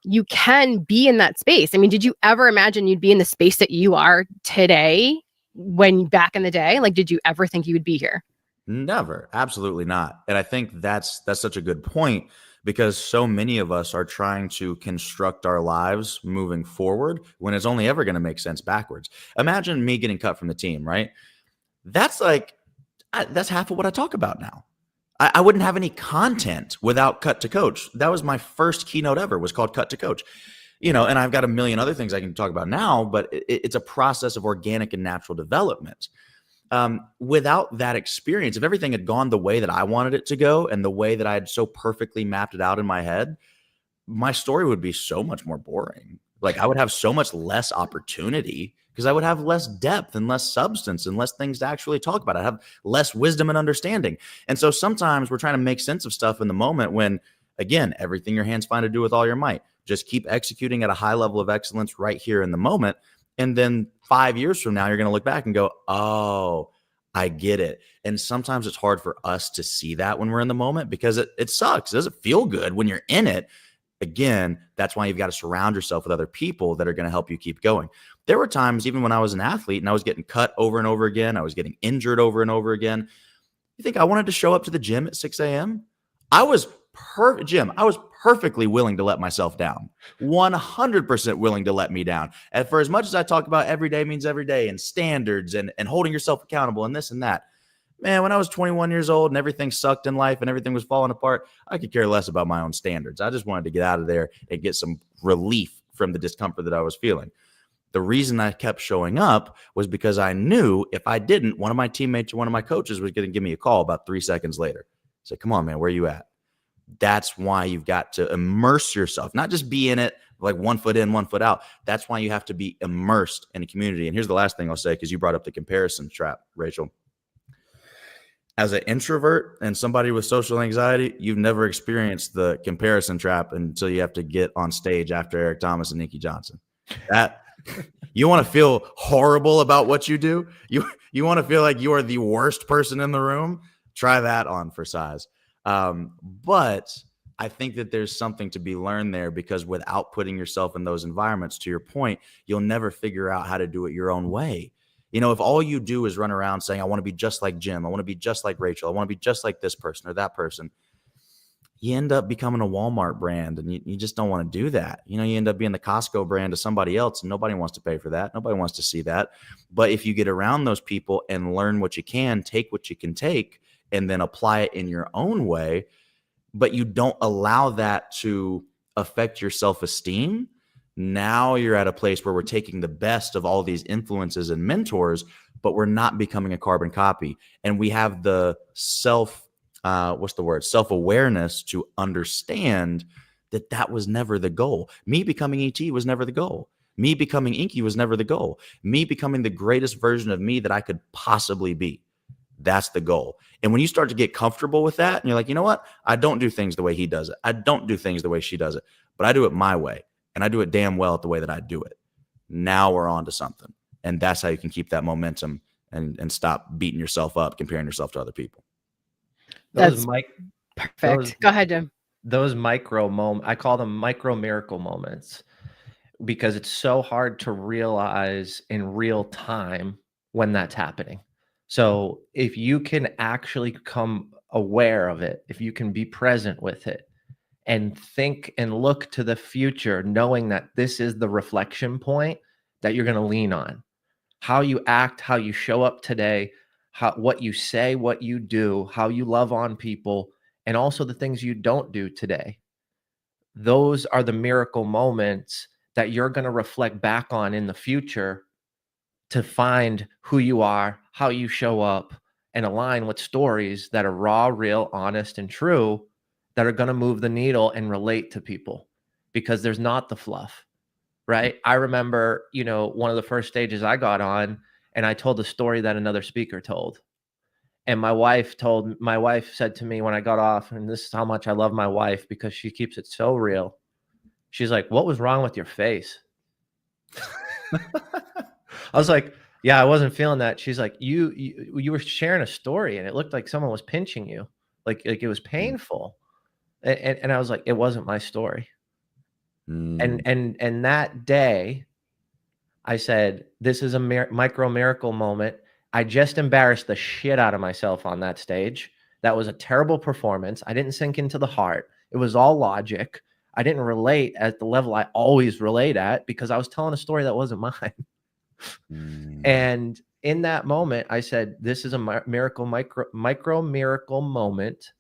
Speaker 3: you can be in that space. I mean, did you ever imagine you'd be in the space that you are today when back in the day? Like, did you ever think you would be here?
Speaker 5: Never. Absolutely not. And I think that's such a good point, because so many of us are trying to construct our lives moving forward when it's only ever going to make sense backwards. Imagine me getting cut from the team, right? That's half of what I talk about now. I wouldn't have any content without Cut to Coach. That was my first keynote ever, was called Cut to Coach. And I've got a million other things I can talk about now, but it's a process of organic and natural development. Without that experience, if everything had gone the way that I wanted it to go and the way that I had so perfectly mapped it out in my head, my story would be so much more boring. Like I would have so much less opportunity because I would have less depth and less substance and less things to actually talk about. I have less wisdom and understanding. And so sometimes we're trying to make sense of stuff in the moment when, again, everything your hands find to do with all your might. Just keep executing at a high level of excellence right here in the moment. And then 5 years from now, you're going to look back and go, oh, I get it. And sometimes it's hard for us to see that when we're in the moment because it sucks. It doesn't feel good when you're in it. Again, that's why you've got to surround yourself with other people that are going to help you keep going. There were times, even when I was an athlete and I was getting cut over and over again, I was getting injured over and over again. You think I wanted to show up to the gym at 6 a.m.? I was perfectly willing to let myself down, 100% willing to let me down. And for as much as I talk about every day means every day and standards and holding yourself accountable and this and that, man, when I was 21 years old and everything sucked in life and everything was falling apart, I could care less about my own standards. I just wanted to get out of there and get some relief from the discomfort that I was feeling. The reason I kept showing up was because I knew if I didn't, one of my teammates or one of my coaches was going to give me a call about 3 seconds later. Say, come on, man, where are you at? That's why you've got to immerse yourself, not just be in it like 1 foot in, 1 foot out. That's why you have to be immersed in a community. And here's the last thing I'll say, because you brought up the comparison trap, Rachel. As an introvert and somebody with social anxiety, you've never experienced the comparison trap until you have to get on stage after Eric Thomas and Nikki Johnson. That you want to feel horrible about what you do. You want to feel like you are the worst person in the room. Try that on for size. But I think that there's something to be learned there because without putting yourself in those environments, to your point, you'll never figure out how to do it your own way. You know, if all you do is run around saying, I want to be just like Jim, I want to be just like Rachel, I want to be just like this person or that person, you end up becoming a Walmart brand and you just don't want to do that. You know, you end up being the Costco brand of somebody else and nobody wants to pay for that. Nobody wants to see that. But if you get around those people and learn what you can, take what you can take, and then apply it in your own way, but you don't allow that to affect your self-esteem, now you're at a place where we're taking the best of all these influences and mentors, but we're not becoming a carbon copy. And we have the self-awareness to understand that that was never the goal. Me becoming ET was never the goal. Me becoming Inky was never the goal. Me becoming the greatest version of me that I could possibly be. That's the goal. And when you start to get comfortable with that and you're like, you know what? I don't do things the way he does it. I don't do things the way she does it, but I do it my way. And I do it damn well at the way that I do it. Now we're on to something. And that's how you can keep that momentum and stop beating yourself up, comparing yourself to other people.
Speaker 3: That's perfect. Go ahead, Jim.
Speaker 2: Those micro moments, I call them micro miracle moments because it's so hard to realize in real time when that's happening. So if you can actually become aware of it, if you can be present with it and think and look to the future, knowing that this is the reflection point that you're going to lean on, how you act, how you show up today, what you say, what you do, how you love on people, and also the things you don't do today. Those are the miracle moments that you're going to reflect back on in the future to find who you are, how you show up, and align with stories that are raw, real, honest, and true that are going to move the needle and relate to people because there's not the fluff, right? I remember, one of the first stages I got on and I told a story that another speaker told. And my wife said to me when I got off, and this is how much I love my wife because she keeps it so real. She's like, "What was wrong with your face?" I was like, "Yeah, I wasn't feeling that." She's like, you were sharing a story and it looked like someone was pinching you. Like it was painful. And I was like, it wasn't my story. And that day I said, this is a micro miracle moment. I just embarrassed the shit out of myself on that stage. That was a terrible performance. I didn't sink into the heart. It was all logic. I didn't relate at the level I always relate at because I was telling a story that wasn't mine. And in that moment, I said, this is a micro miracle moment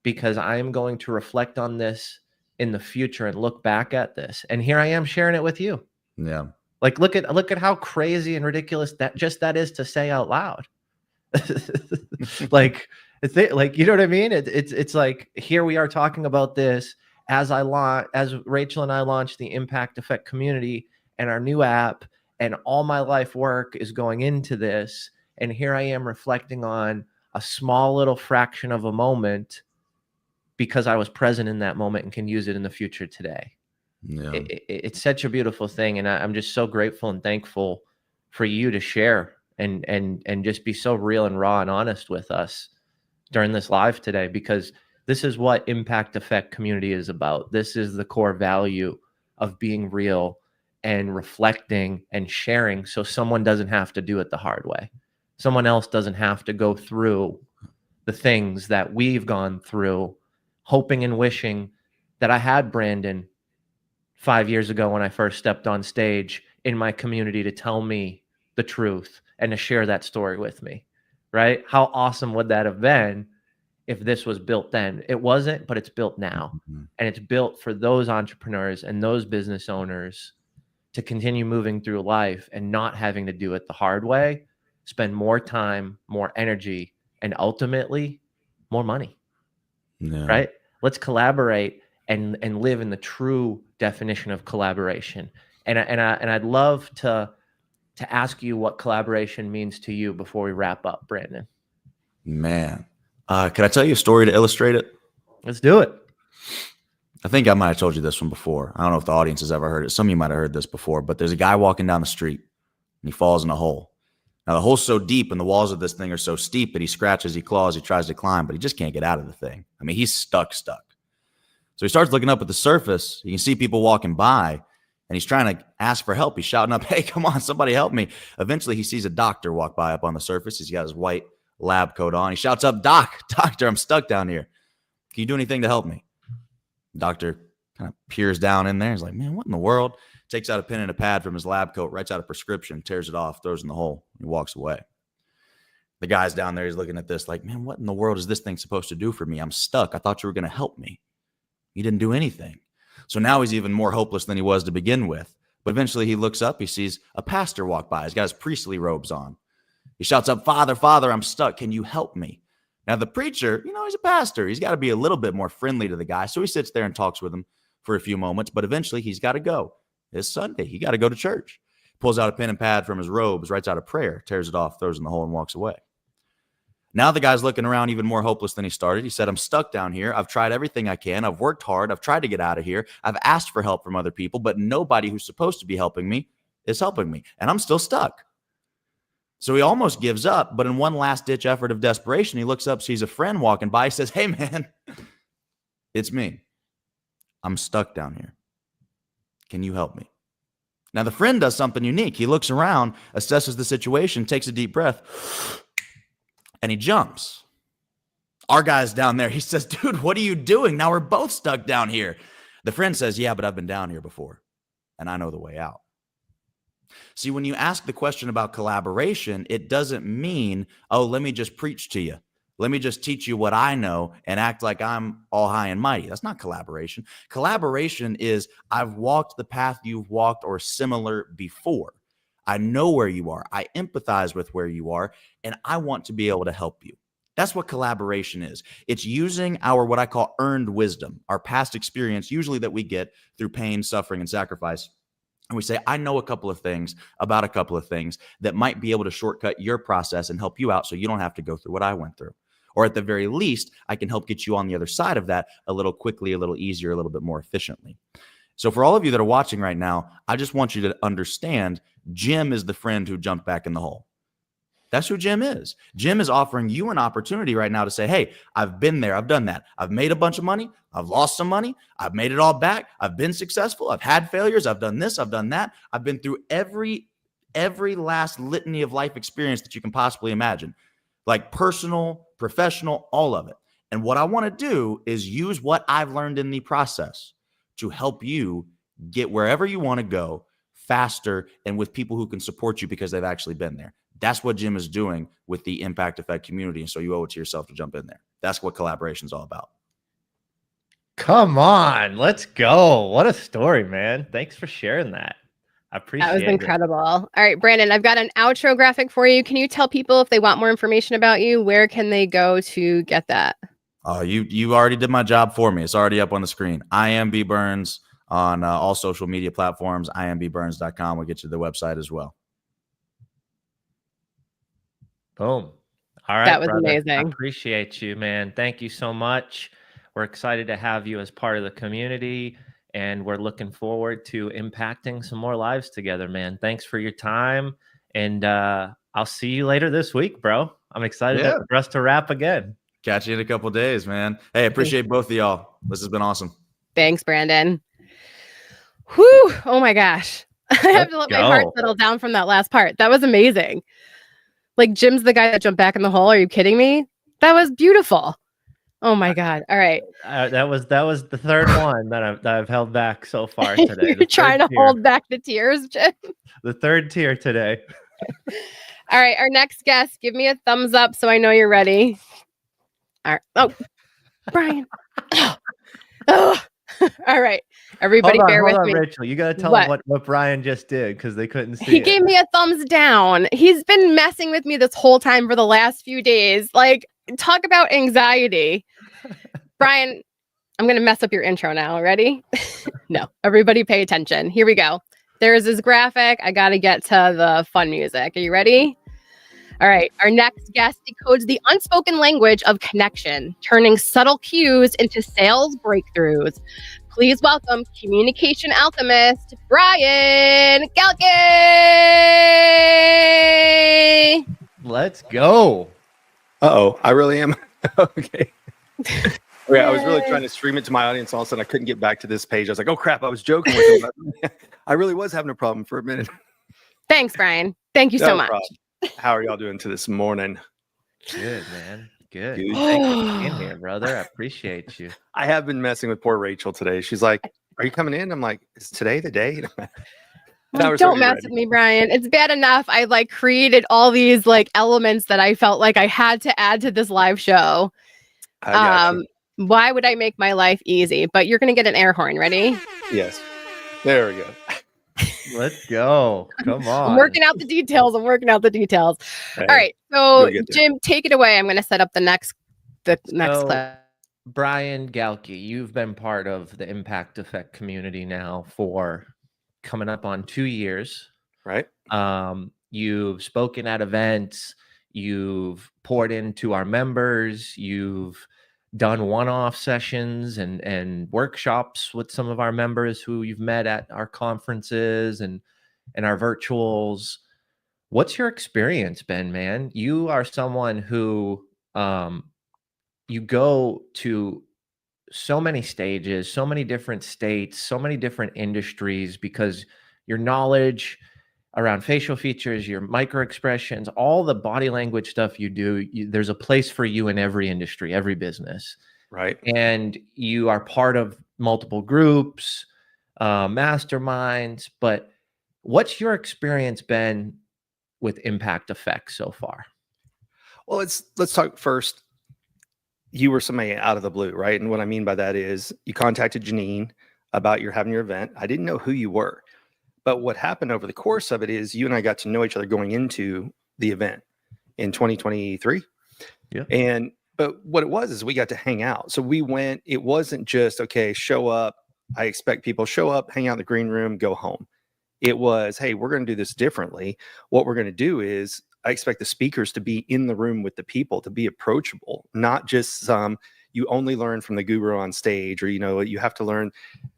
Speaker 2: because I am going to reflect on this in the future and look back at this. And here I am sharing it with you.
Speaker 5: Yeah.
Speaker 2: Like, look at how crazy and ridiculous that is to say out loud. Like, you know what I mean? It's like, here we are talking about this as Rachel and I launched the Impact Effect community and our new app, and all my life work is going into this, and here I am reflecting on a small little fraction of a moment because I was present in that moment and can use it in the future today.
Speaker 5: Yeah.
Speaker 2: It's such a beautiful thing, and I'm just so grateful and thankful for you to share and just be so real and raw and honest with us during this live today, because this is what Impact Effect community is about. This is the core value of being real and reflecting and sharing, so someone doesn't have to do it the hard way. Someone else doesn't have to go through the things that we've gone through, hoping and wishing that I had Brandon 5 years ago when I first stepped on stage in my community to tell me the truth and to share that story with me, right? How awesome would that have been if this was built then? It wasn't, but it's built now.
Speaker 5: Mhm.
Speaker 2: And it's built for those entrepreneurs and those business owners to continue moving through life and not having to do it the hard way, spend more time, more energy, and ultimately more money,
Speaker 5: Yeah.
Speaker 2: right? Let's collaborate and live in the true definition of collaboration. And I'd love to ask you what collaboration means to you before we wrap up, Brandon.
Speaker 5: Man. Can I tell you a story to illustrate it?
Speaker 2: Let's do it.
Speaker 5: I think I might have told you this one before. I don't know if the audience has ever heard it. Some of you might have heard this before, but there's a guy walking down the street and he falls in a hole. Now the hole's so deep and the walls of this thing are so steep that he scratches, he claws, he tries to climb, but he just can't get out of the thing. I mean, he's stuck. So he starts looking up at the surface. You can see people walking by and he's trying to ask for help. He's shouting up, "Hey, come on, somebody help me." Eventually he sees a doctor walk by up on the surface. He's got his white lab coat on. He shouts up, "Doctor, I'm stuck down here. Can you do anything to help me?" Doctor kind of peers down in there. He's like, "Man, what in the world?" Takes out a pen and a pad from his lab coat, writes out a prescription, tears it off, throws it in the hole. He walks away. The guy's down there. He's looking at this like, "Man, what in the world is this thing supposed to do for me? I'm stuck. I thought you were going to help me. You didn't do anything." So now he's even more hopeless than he was to begin with. But eventually he looks up. He sees a pastor walk by. He's got his priestly robes on. He shouts up, Father, I'm stuck. Can you help me?" Now the preacher, he's a pastor. He's got to be a little bit more friendly to the guy. So he sits there and talks with him for a few moments. But eventually he's got to go. It's Sunday. He got to go to church. Pulls out a pen and pad from his robes, writes out a prayer, tears it off, throws it in the hole, and walks away. Now the guy's looking around even more hopeless than he started. He said, "I'm stuck down here. I've tried everything I can. I've worked hard. I've tried to get out of here. I've asked for help from other people, but nobody who's supposed to be helping me is helping me. And I'm still stuck." So he almost gives up, but in one last-ditch effort of desperation, he looks up, sees a friend walking by. He says, "Hey, man, it's me. I'm stuck down here. Can you help me?" Now the friend does something unique. He looks around, assesses the situation, takes a deep breath, and he jumps. Our guy's down there. He says, "Dude, what are you doing? Now we're both stuck down here." The friend says, "Yeah, but I've been down here before, and I know the way out." See, when you ask the question about collaboration, it doesn't mean, "Oh, let me just preach to you. Let me just teach you what I know and act like I'm all high and mighty." That's not collaboration. Collaboration is, I've walked the path you've walked or similar before. I know where you are. I empathize with where you are, and I want to be able to help you. That's what collaboration is. It's using our, what I call earned wisdom, our past experience, usually that we get through pain, suffering, and sacrifice. And we say, "I know a couple of things about a couple of things that might be able to shortcut your process and help you out so you don't have to go through what I went through. Or at the very least, I can help get you on the other side of that a little quickly, a little easier, a little bit more efficiently." So for all of you that are watching right now, I just want you to understand Jim is the friend who jumped back in the hole. That's who Jim is. Jim is offering you an opportunity right now to say, "Hey, I've been there. I've done that. I've made a bunch of money. I've lost some money. I've made it all back. I've been successful. I've had failures. I've done this. I've done that. I've been through every last litany of life experience that you can possibly imagine, like personal, professional, all of it. And what I want to do is use what I've learned in the process to help you get wherever you want to go faster and with people who can support you because they've actually been there." That's what Jim is doing with the Impact Effect community. And so you owe it to yourself to jump in there. That's what collaboration is all about.
Speaker 2: Come on, let's go. What a story, man. Thanks for sharing that. I appreciate it.
Speaker 3: That was incredible. All right, Brandon, I've got an outro graphic for you. Can you tell people if they want more information about you, where can they go to get that?
Speaker 5: You already did my job for me. It's already up on the screen. I am B Burns on all social media platforms. IamBburns.com will get you to the website as well.
Speaker 2: Boom. All right.
Speaker 3: That was
Speaker 2: brother. I
Speaker 3: amazing.
Speaker 2: appreciate you, man. Thank you so much. We're excited to have you as part of the community, and we're looking forward to impacting some more lives together, man. Thanks for your time. And I'll see you later this week, bro. I'm excited for us to wrap again.
Speaker 5: Catch you in a couple of days, man. Hey, I appreciate both of y'all. This has been awesome.
Speaker 3: Thanks, Brandon. Whew. Oh my gosh. I have to let my heart settle down from that last part. That was amazing. Like, Jim's the guy that jumped back in the hole. Are you kidding me? That was beautiful. Oh my God. All right.
Speaker 2: That was the third one that I've held back so far today.
Speaker 3: You're trying to hold back the tears, Jim.
Speaker 2: The third tier today.
Speaker 3: All right. Our next guest, give me a thumbs up so I know you're ready. All right. Oh, Brian. Oh. All right. Everybody bear with me.
Speaker 2: Rachel, you got to tell them what Brian just did, because they couldn't see
Speaker 3: He gave me a thumbs down. He's been messing with me this whole time for the last few days. Like, talk about anxiety. Brian, I'm going to mess up your intro now. Ready? No. Everybody pay attention. Here we go. There's this graphic. I got to get to the fun music. Are you ready? All right. Our next guest decodes the unspoken language of connection, turning subtle cues into sales breakthroughs. Please welcome communication alchemist, Brian Galke.
Speaker 2: Let's go.
Speaker 6: Uh-oh, I really am. Okay. Okay, I was really trying to stream it to my audience. All of a sudden, I couldn't get back to this page. I was like, oh, crap, I was joking with him. I really was having a problem for a minute.
Speaker 3: Thanks, Brian. Thank you so much.
Speaker 6: Problem. How are y'all doing to this morning?
Speaker 2: Good, man. Good. Thanks for being here, brother. I appreciate you.
Speaker 6: I have been messing with poor Rachel today. She's like, are you coming in? I'm like, is today the day?
Speaker 3: Don't mess with me, Brian. It's bad enough. I created all these elements that I felt like I had to add to this live show. Why would I make my life easy? But you're going to get an air horn. Ready?
Speaker 6: Yes. There we go.
Speaker 2: Let's go. Come on.
Speaker 3: I'm working out the details. Hey, all right. So, Jim, take it away. I'm going to set up the next clip.
Speaker 2: Brian Galke, you've been part of the Impact Effect community now for coming up on 2 years.
Speaker 6: Right.
Speaker 2: You've spoken at events. You've poured into our members. You've done one-off sessions and workshops with some of our members who you've met at our conferences and our virtuals. What's your experience been, man? You are someone who you go to so many stages, so many different states, so many different industries, because your knowledge around facial features, your micro expressions, all the body language stuff you do, there's a place for you in every industry, every business.
Speaker 6: Right.
Speaker 2: And you are part of multiple groups, masterminds. But what's your experience been with Impact Effect so far?
Speaker 6: Well, let's talk first. You were somebody out of the blue, right? And what I mean by that is you contacted Janine about having your event. I didn't know who you were. But what happened over the course of it is you and I got to know each other going into the event in 2023.
Speaker 2: Yeah.
Speaker 6: But what it was is we got to hang out. So we went, it wasn't just, okay, show up. I expect people show up, hang out in the green room, go home. It was, hey, we're going to do this differently. What we're going to do is I expect the speakers to be in the room with the people, to be approachable, not just you only learn from the guru on stage, or, you have to learn.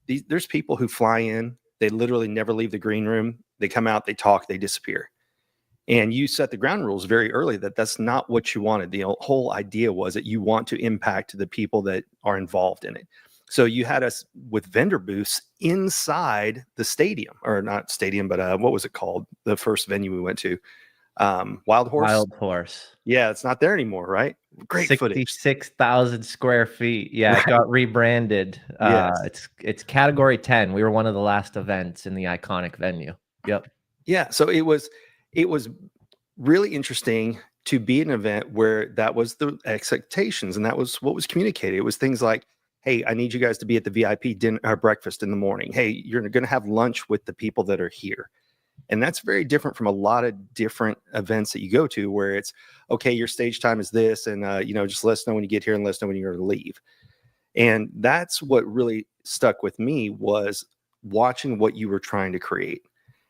Speaker 6: There's people who fly in. They literally never leave the green room. They come out, they talk, they disappear. And you set the ground rules very early that that's not what you wanted. The whole idea was that you want to impact the people that are involved in it. So you had us with vendor booths inside the stadium, or not stadium, but what was it called? The first venue we went to, Wild Horse.
Speaker 2: Wild Horse.
Speaker 6: Yeah, it's not there anymore, right? Great footage.
Speaker 2: 66,000 square feet. Yeah, right. It got rebranded. Yes. It's category 10. We were one of the last events in the iconic venue. Yep.
Speaker 6: Yeah. So it was really interesting to be an event where that was the expectations, and that was what was communicated. It was things like, hey, I need you guys to be at the VIP dinner or breakfast in the morning. Hey, you're going to have lunch with the people that are here. And that's very different from a lot of different events that you go to where it's, okay, your stage time is this. And, just let us know when you get here and let us know when you're going to leave. And that's what really stuck with me, was watching what you were trying to create.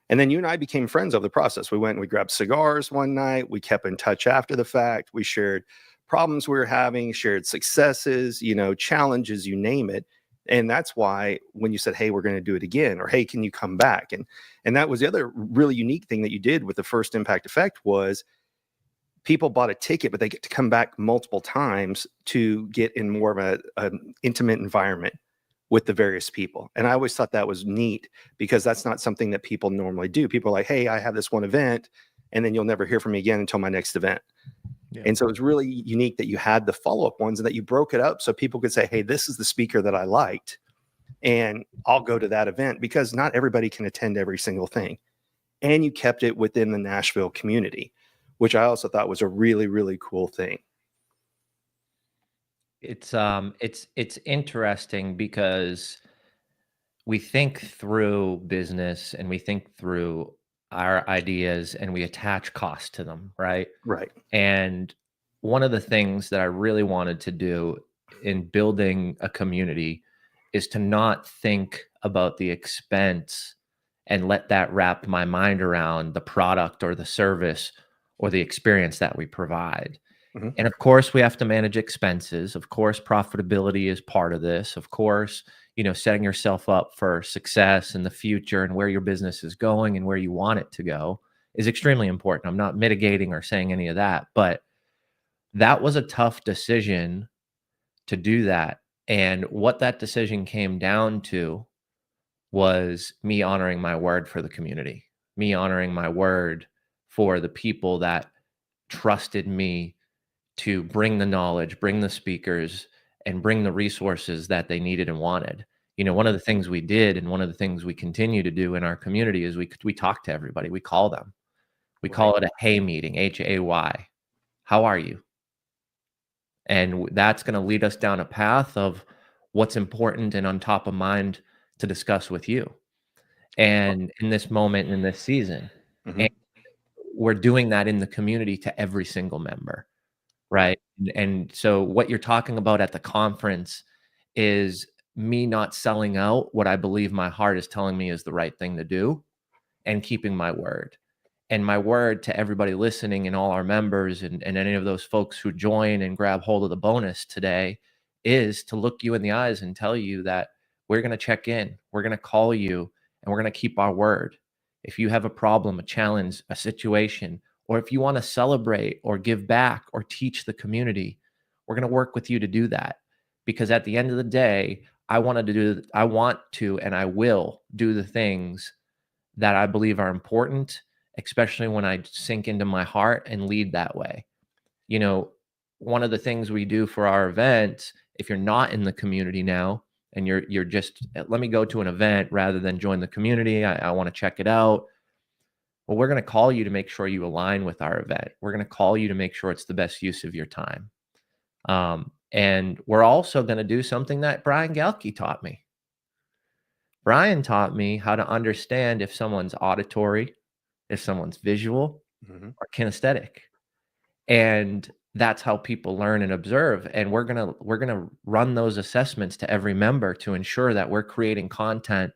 Speaker 6: And then you and I became friends over the process. We went and we grabbed cigars one night. We kept in touch after the fact. We shared problems we were having, shared successes, challenges, you name it. And that's why when you said, hey, we're going to do it again, or hey, can you come back? And that was the other really unique thing that you did with the first Impact Effect, was people bought a ticket, but they get to come back multiple times to get in more of an intimate environment with the various people. And I always thought that was neat, because that's not something that people normally do. People are like, hey, I have this one event, and then you'll never hear from me again until my next event. Yeah. And so it's really unique that you had the follow-up ones and that you broke it up so people could say, hey, this is the speaker that I liked, and I'll go to that event, because not everybody can attend every single thing. And you kept it within the Nashville community, which I also thought was a really, really cool thing.
Speaker 2: It's interesting because we think through business and we think through our ideas and we attach cost to them, right?
Speaker 6: Right.
Speaker 2: And one of the things that I really wanted to do in building a community is to not think about the expense and let that wrap my mind around the product or the service or the experience that we provide. Mm-hmm. And of course, we have to manage expenses. Of course, profitability is part of this. Of course, setting yourself up for success in the future and where your business is going and where you want it to go is extremely important. I'm not mitigating or saying any of that, but that was a tough decision to do that. And what that decision came down to was me honoring my word for the community, me honoring my word for the people that trusted me to bring the knowledge, bring the speakers, and bring the resources that they needed and wanted. One of the things we did, and one of the things we continue to do in our community, is we talk to everybody. We call them. We call it a hey meeting, Hay. How are you? And that's going to lead us down a path of what's important and on top of mind to discuss with you. And in this moment, in this season, mm-hmm. and we're doing that in the community to every single member. Right. And so what you're talking about at the conference is me not selling out what I believe my heart is telling me is the right thing to do, and keeping my word. And my word to everybody listening and all our members and any of those folks who join and grab hold of the bonus today is to look you in the eyes and tell you that we're going to check in, we're going to call you, and we're going to keep our word. If you have a problem, a challenge, a situation, or if you want to celebrate or give back or teach the community, we're going to work with you to do that. Because at the end of the day, I want to and I will do the things that I believe are important, especially when I sink into my heart and lead that way. One of the things we do for our events, if you're not in the community now and you're just, let me go to an event rather than join the community, I want to check it out. Well, we're going to call you to make sure you align with our event. We're going to call you to make sure it's the best use of your time. And we're also going to do something that Brian Galke taught me. Brian taught me how to understand if someone's auditory, if someone's visual, mm-hmm. or kinesthetic. And that's how people learn and observe. And we're going to run those assessments to every member to ensure that we're creating content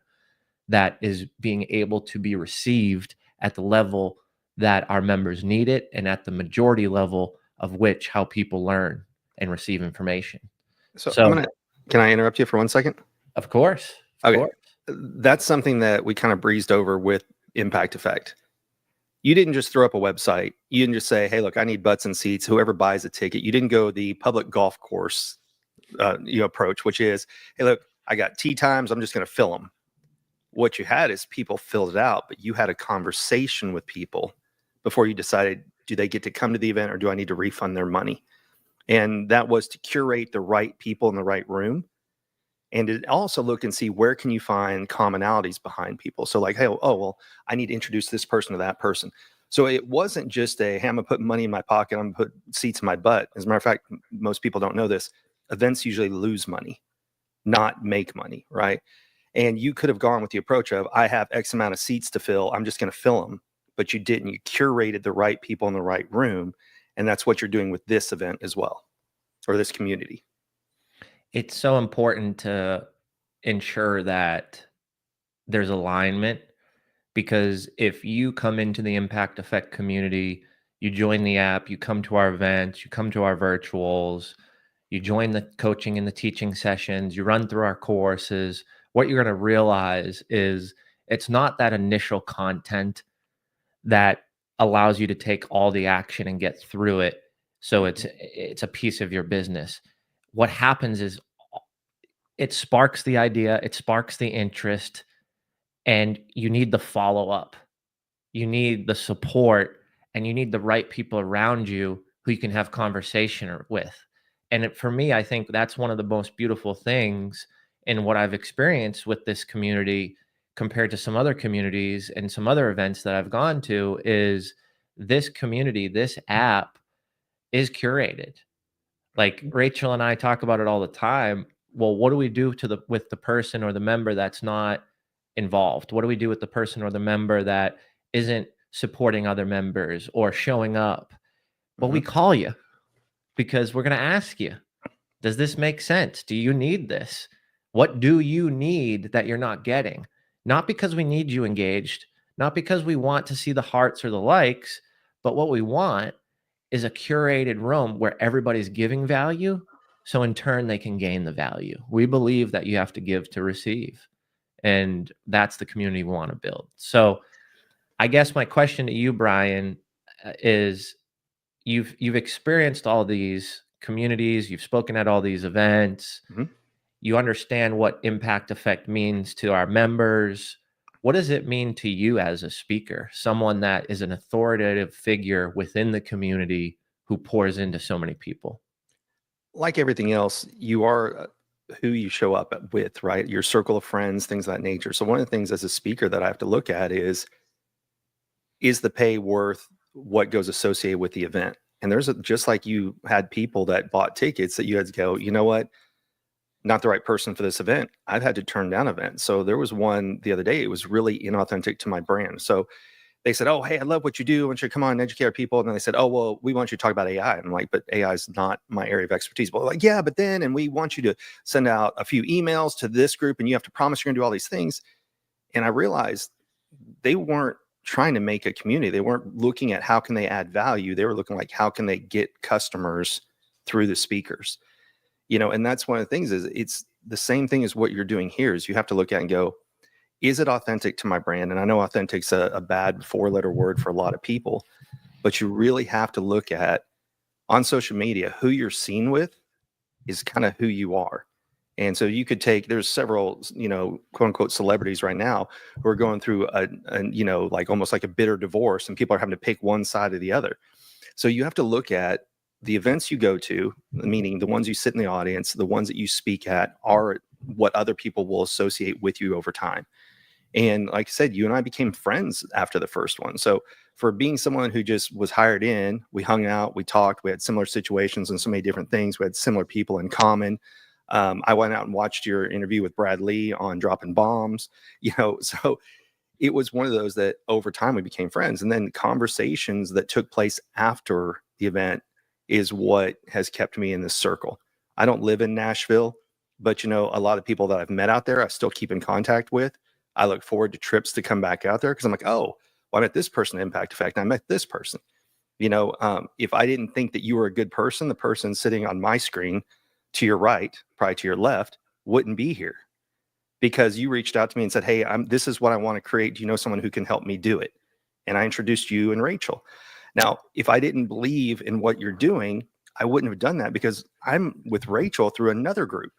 Speaker 2: that is being able to be received at the level that our members need it, and at the majority level of which how people learn and receive information.
Speaker 6: So can I interrupt you for 1 second?
Speaker 2: Of course.
Speaker 6: Okay. Of course. That's something that we kind of breezed over with Impact Effect. You didn't just throw up a website. You didn't just say, hey, look, I need butts and seats. Whoever buys a ticket. You didn't go the public golf course approach, which is, hey, look, I got tee times. I'm just going to fill them. What you had is people filled it out, but you had a conversation with people before you decided, do they get to come to the event or do I need to refund their money? And that was to curate the right people in the right room, and to also look and see where can you find commonalities behind people. So like, hey, well, I need to introduce this person to that person. So it wasn't just hey, I'm going to put money in my pocket, I'm going to put seats in my butt. As a matter of fact, most people don't know this. Events usually lose money, not make money, right? And you could have gone with the approach of, I have X amount of seats to fill, I'm just going to fill them. But you didn't. You curated the right people in the right room. And that's what you're doing with this event as well, or this community.
Speaker 2: It's so important to ensure that there's alignment, because if you come into the Impact Effect community, you join the app, you come to our events, you come to our virtuals, you join the coaching and the teaching sessions, you run through our courses, what you're going to realize is it's not that initial content that allows you to take all the action and get through it. So it's a piece of your business. What happens is it sparks the idea, it sparks the interest, and you need the follow-up. You need the support, and you need the right people around you who you can have conversation with. And for me, I think that's one of the most beautiful things in what I've experienced with this community compared to some other communities and some other events that I've gone to, is this community, this app is curated. Like Rachel and I talk about it all the time. Well, what do we do with the person or the member that's not involved? What do we do with the person or the member that isn't supporting other members or showing up? Well, we call you, because we're going to ask you, does this make sense? Do you need this? What do you need that you're not getting? Not because we need you engaged, not because we want to see the hearts or the likes, but what we want is a curated room where everybody's giving value, so in turn they can gain the value. We believe that you have to give to receive, and that's the community we want to build. So I guess my question to you, Brian, is you've experienced all these communities, you've spoken at all these events, you understand what Impact Effect means to our members. What does it mean to you as a speaker, someone that is an authoritative figure within the community who pours into so many people?
Speaker 6: Like everything else, you are who you show up with, right? Your circle of friends, things of that nature. So one of the things as a speaker that I have to look at is the pay worth what goes associated with the event? And just like you had people that bought tickets that you had to go, you know what? Not the right person for this event. I've had to turn down events. So there was one the other day, it was really inauthentic to my brand. So they said, oh, hey, I love what you do. I want you to come on and educate our people. And then they said, oh, well, we want you to talk about AI. And I'm like, but AI is not my area of expertise. But like, yeah, but then, and we want you to send out a few emails to this group and you have to promise you're gonna do all these things. And I realized they weren't trying to make a community. They weren't looking at how can they add value. They were looking like, how can they get customers through the speakers? And that's one of the things, is it's the same thing as what you're doing here, is you have to look at and go, is it authentic to my brand? And I know authentic's a bad 4-letter word for a lot of people, but you really have to look at, on social media, who you're seen with is kind of who you are. And so you could there's several, quote unquote celebrities right now who are going through like almost like a bitter divorce, and people are having to pick one side or the other. So you have to look at the events you go to, meaning the ones you sit in the audience, the ones that you speak at, are what other people will associate with you over time. And like I said, you and I became friends after the first one. So for being someone who just was hired in, we hung out, we talked, we had similar situations and so many different things. We had similar people in common. I went out and watched your interview with Brad Lee on dropping bombs, so it was one of those that over time we became friends. And then conversations that took place after the event is what has kept me in this circle. I don't live in Nashville, but a lot of people that I've met out there, I still keep in contact with. I look forward to trips to come back out there, because I'm like, oh, well, I met this person at Impact Effect, and I met this person. If I didn't think that you were a good person, the person sitting on my screen to your right, probably to your left, wouldn't be here, because you reached out to me and said, hey, this is what I want to create. Do you know someone who can help me do it? And I introduced you and Rachel. Now, if I didn't believe in what you're doing, I wouldn't have done that, because I'm with Rachel through another group.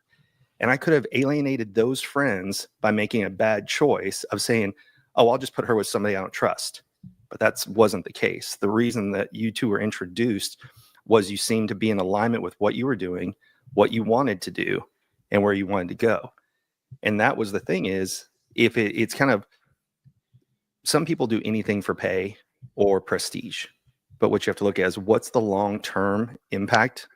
Speaker 6: And I could have alienated those friends by making a bad choice of saying, oh, I'll just put her with somebody I don't trust. But that wasn't the case. The reason that you two were introduced was you seemed to be in alignment with what you were doing, what you wanted to do, and where you wanted to go. And that was the thing, is if it's kind of, some people do anything for pay or prestige. But what you have to look at is, what's the long-term impact?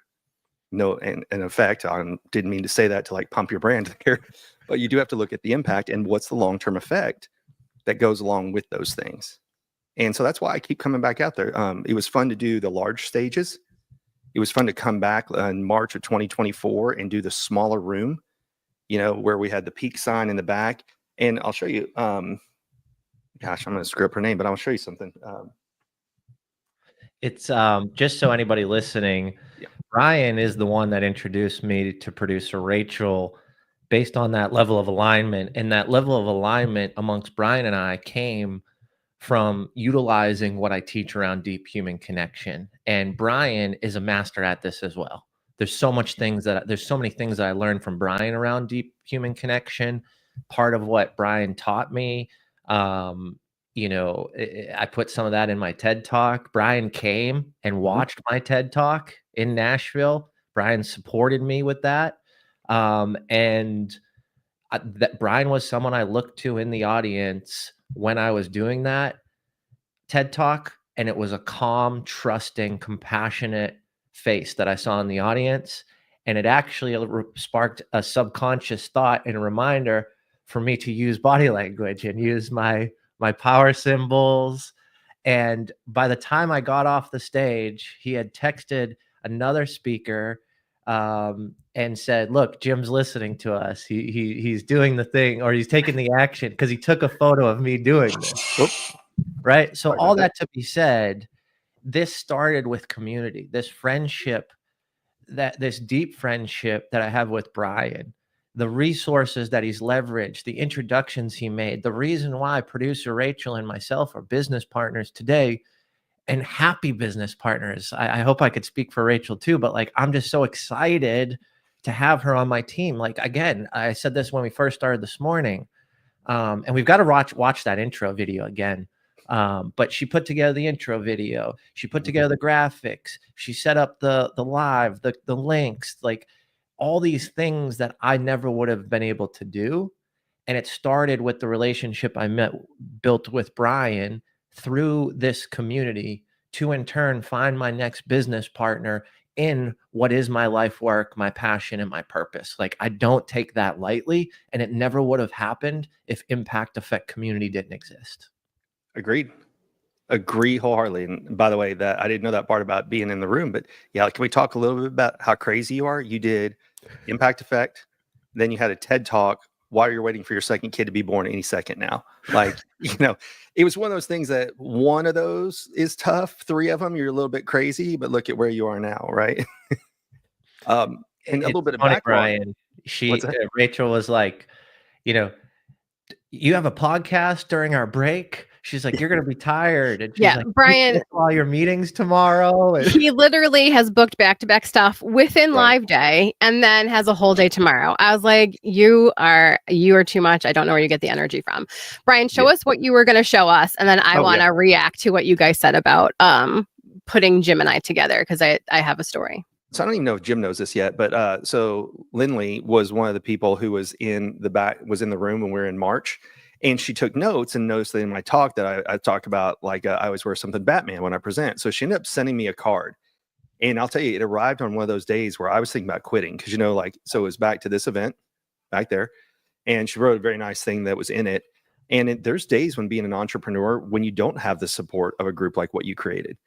Speaker 6: No, and effect on, didn't mean to say that to like pump your brand here, But you do have to look at the impact and what's the long-term effect that goes along with those things. And so that's why I keep coming back out there. It was fun to do the large stages. It was fun to come back in March of 2024 and do the smaller room, where we had the peak sign in the back. And I'll show you, gosh, I'm going to screw up her name, but I'll show you something.
Speaker 2: It's just so anybody listening,
Speaker 6: Yeah.
Speaker 2: Brian is the one that introduced me to producer Rachel based on that level of alignment. And that level of alignment amongst Brian and I came from utilizing what I teach around deep human connection. And Brian is a master at this as well. There's so many things that I learned from Brian around deep human connection. Part of what Brian taught me, I put some of that in my TED Talk. Brian came and watched my TED Talk in Nashville. Brian supported me with that. That Brian was someone I looked to in the audience when I was doing that TED Talk, and it was a calm, trusting, compassionate face that I saw in the audience. And it actually sparked a subconscious thought and a reminder for me to use body language and use my power symbols. And by the time I got off the stage, he had texted another speaker and said, "Look, Jim's listening to us. He's doing the thing, or he's taking the action," because he took a photo of me doing this.
Speaker 6: Oops.
Speaker 2: Right. So all that to be said, this started with community, this friendship, this deep friendship that I have with Brian, the resources that he's leveraged, the introductions he made, the reason why producer Rachel and myself are business partners today, and happy business partners. I hope I could speak for Rachel too, but like, I'm just so excited to have her on my team. Like, again, I said this when we first started this morning, and we've got to watch that intro video again. But she put together the intro video. She put together the graphics. She set up the live, the links, like all these things that I never would have been able to do. And it started with the relationship I built with Brian through this community to in turn find my next business partner in what is my life work, my passion, and my purpose. Like, I don't take that lightly, and it never would have happened if Impact Effect Community didn't exist.
Speaker 6: Agreed. Agree wholeheartedly. And by the way, that I didn't know that part about being in the room, but yeah, can we talk a little bit about how crazy you are? You did Impact Effect, then you had a TED Talk while you're waiting for your second kid to be born any second now. Like, it was one of those things that one of those is tough. 3 of them, you're a little bit crazy, but look at where you are now, right? And a little bit of background.
Speaker 2: Brian, Rachel was like, you have a podcast during our break. She's like, you're going to be tired. And she's like,
Speaker 3: Brian,
Speaker 2: all your meetings tomorrow. And
Speaker 3: he literally has booked back-to-back stuff within Live Day and then has a whole day tomorrow. I was like, you are too much. I don't know where you get the energy from. Brian, show us what you were going to show us. And then I want to react to what you guys said about putting Jim and I together, because I have a story.
Speaker 6: So I don't even know if Jim knows this yet, but so Lindley was one of the people who was in the room when we were in March. And she took notes and noticed that in my talk that I talk about, like, I always wear something Batman when I present. So she ended up sending me a card. And I'll tell you, it arrived on one of those days where I was thinking about quitting. Because, so it was back to this event back there. And she wrote a very nice thing that was in it. And there's days when being an entrepreneur, when you don't have the support of a group like what you created.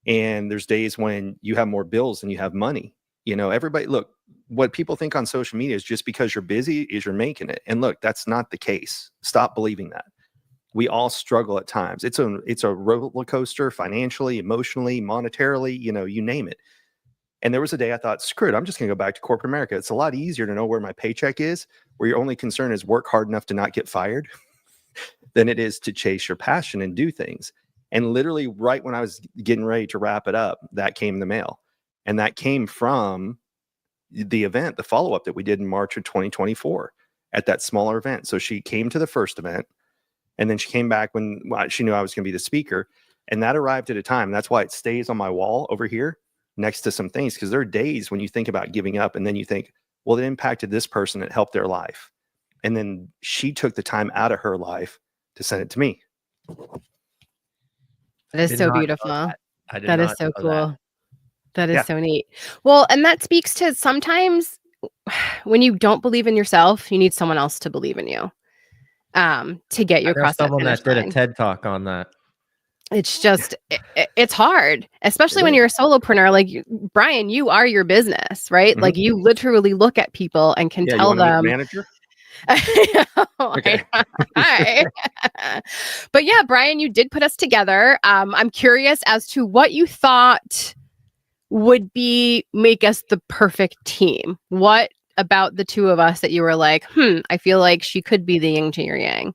Speaker 6: And there's days when you have more bills than you have money. Everybody, look, what people think on social media is just because you're busy is you're making it. And look, that's not the case. Stop believing that. We all struggle at times. It's a roller coaster financially, emotionally, monetarily, you name it. And there was a day I thought, screw it, I'm just going to go back to corporate America. It's a lot easier to know where my paycheck is, where your only concern is work hard enough to not get fired than it is to chase your passion and do things. And literally right when I was getting ready to wrap it up, that came in the mail. And that came from the event, the follow-up that we did in March of 2024 at that smaller event. So she came to the first event, and then she came back when she knew I was going to be the speaker. And that arrived at a time. That's why it stays on my wall over here next to some things, because there are days when you think about giving up and then you think, well, it impacted this person, it helped their life. And then she took the time out of her life to send it to me.
Speaker 3: That is so beautiful. That is so cool. That is
Speaker 6: Yeah.
Speaker 3: so neat. Well, and that speaks to sometimes when you don't believe in yourself, you need someone else to believe in you to get you
Speaker 2: I know
Speaker 3: across that
Speaker 2: someone
Speaker 3: finish
Speaker 2: that did
Speaker 3: line.
Speaker 2: a TED talk on that.
Speaker 3: It's just it's hard, especially
Speaker 6: It
Speaker 3: when
Speaker 6: is.
Speaker 3: you're a solopreneur. Like Brian, you are your business, right?
Speaker 6: Mhm.
Speaker 3: Like you literally look at people and can
Speaker 6: Yeah, you
Speaker 3: tell
Speaker 6: want to meet a
Speaker 3: them.
Speaker 6: manager?
Speaker 3: Okay. Hi. But yeah, Brian, you did put us together. I'm curious as to what you thought would make us the perfect team. What about the two of us that you were like, I feel like she could be the yin to your yang?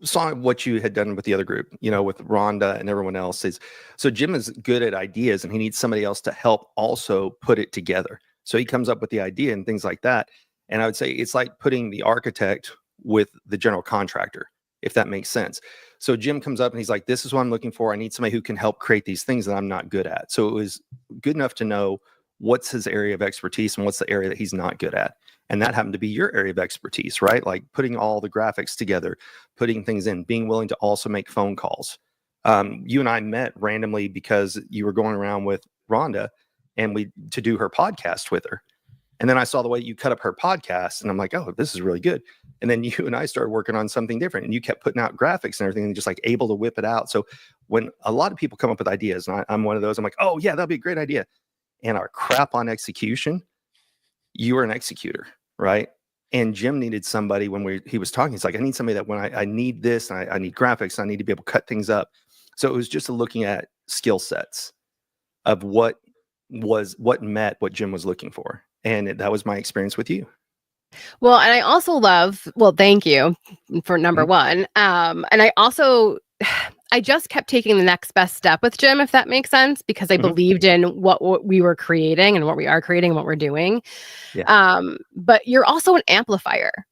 Speaker 6: Saw what you had done with the other group, with Rhonda and everyone else is, so Jim is good at ideas and he needs somebody else to help also put it together. So he comes up with the idea and things like that. And I would say it's like putting the architect with the general contractor, if that makes sense. So Jim comes up and he's like, this is what I'm looking for. I need somebody who can help create these things that I'm not good at. So it was good enough to know what's his area of expertise and what's the area that he's not good at. And that happened to be your area of expertise, right? Like putting all the graphics together, putting things in, being willing to also make phone calls. You and I met randomly because you were going around with Rhonda and to do her podcast with her. And then I saw the way you cut up her podcast and I'm like, oh, this is really good. And then you and I started working on something different and you kept putting out graphics and everything and just like able to whip it out. So when a lot of people come up with ideas, and I'm one of those, I'm like, oh yeah, that'd be a great idea. And our crap on execution, you were an executor, right? And Jim needed somebody when he was talking. He's like, I need somebody that when I need this, and I need graphics, I need to be able to cut things up. So it was just looking at skill sets of what met what Jim was looking for. And that was my experience with you.
Speaker 3: Well, and I also thank you for number one. And I just kept taking the next best step with Jim, if that makes sense, because I believed in what we were creating and what we are creating and what we're doing.
Speaker 6: Yeah.
Speaker 3: But you're also an amplifier.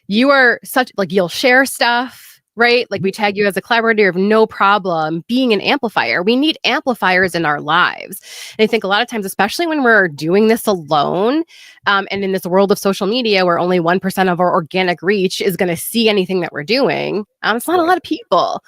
Speaker 3: You are you'll share stuff, right? Like we tag you as a collaborator, you have no problem being an amplifier. We need amplifiers in our lives. And I think a lot of times, especially when we're doing this alone, and in this world of social media where only 1% of our organic reach is going to see anything that we're doing, it's not a lot of people,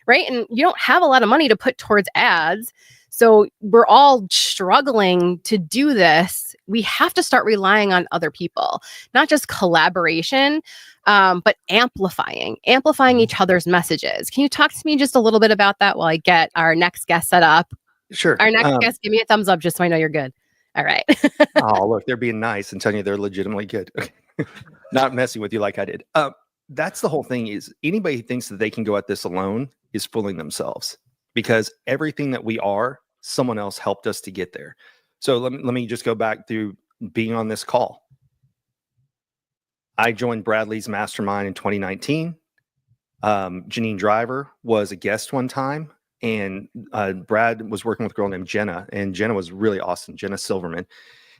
Speaker 3: right? And you don't have a lot of money to put towards ads. So we're all struggling to do this. We have to start relying on other people, not just collaboration, but amplifying each other's messages. Can you talk to me just a little bit about that while I get our next guest set up?
Speaker 6: Sure.
Speaker 3: Our next guest, give me a thumbs up just so I know you're good. All right.
Speaker 6: Oh, look, they're being nice and telling you they're legitimately good. Not messing with you like I did. That's the whole thing is anybody who thinks that they can go at this alone is fooling themselves because everything that we are, someone else helped us to get there. So let me just go back through being on this call. I joined Bradley's mastermind in 2019. Janine Driver was a guest one time, and Brad was working with a girl named Jenna, and Jenna was really awesome, Jenna Silverman.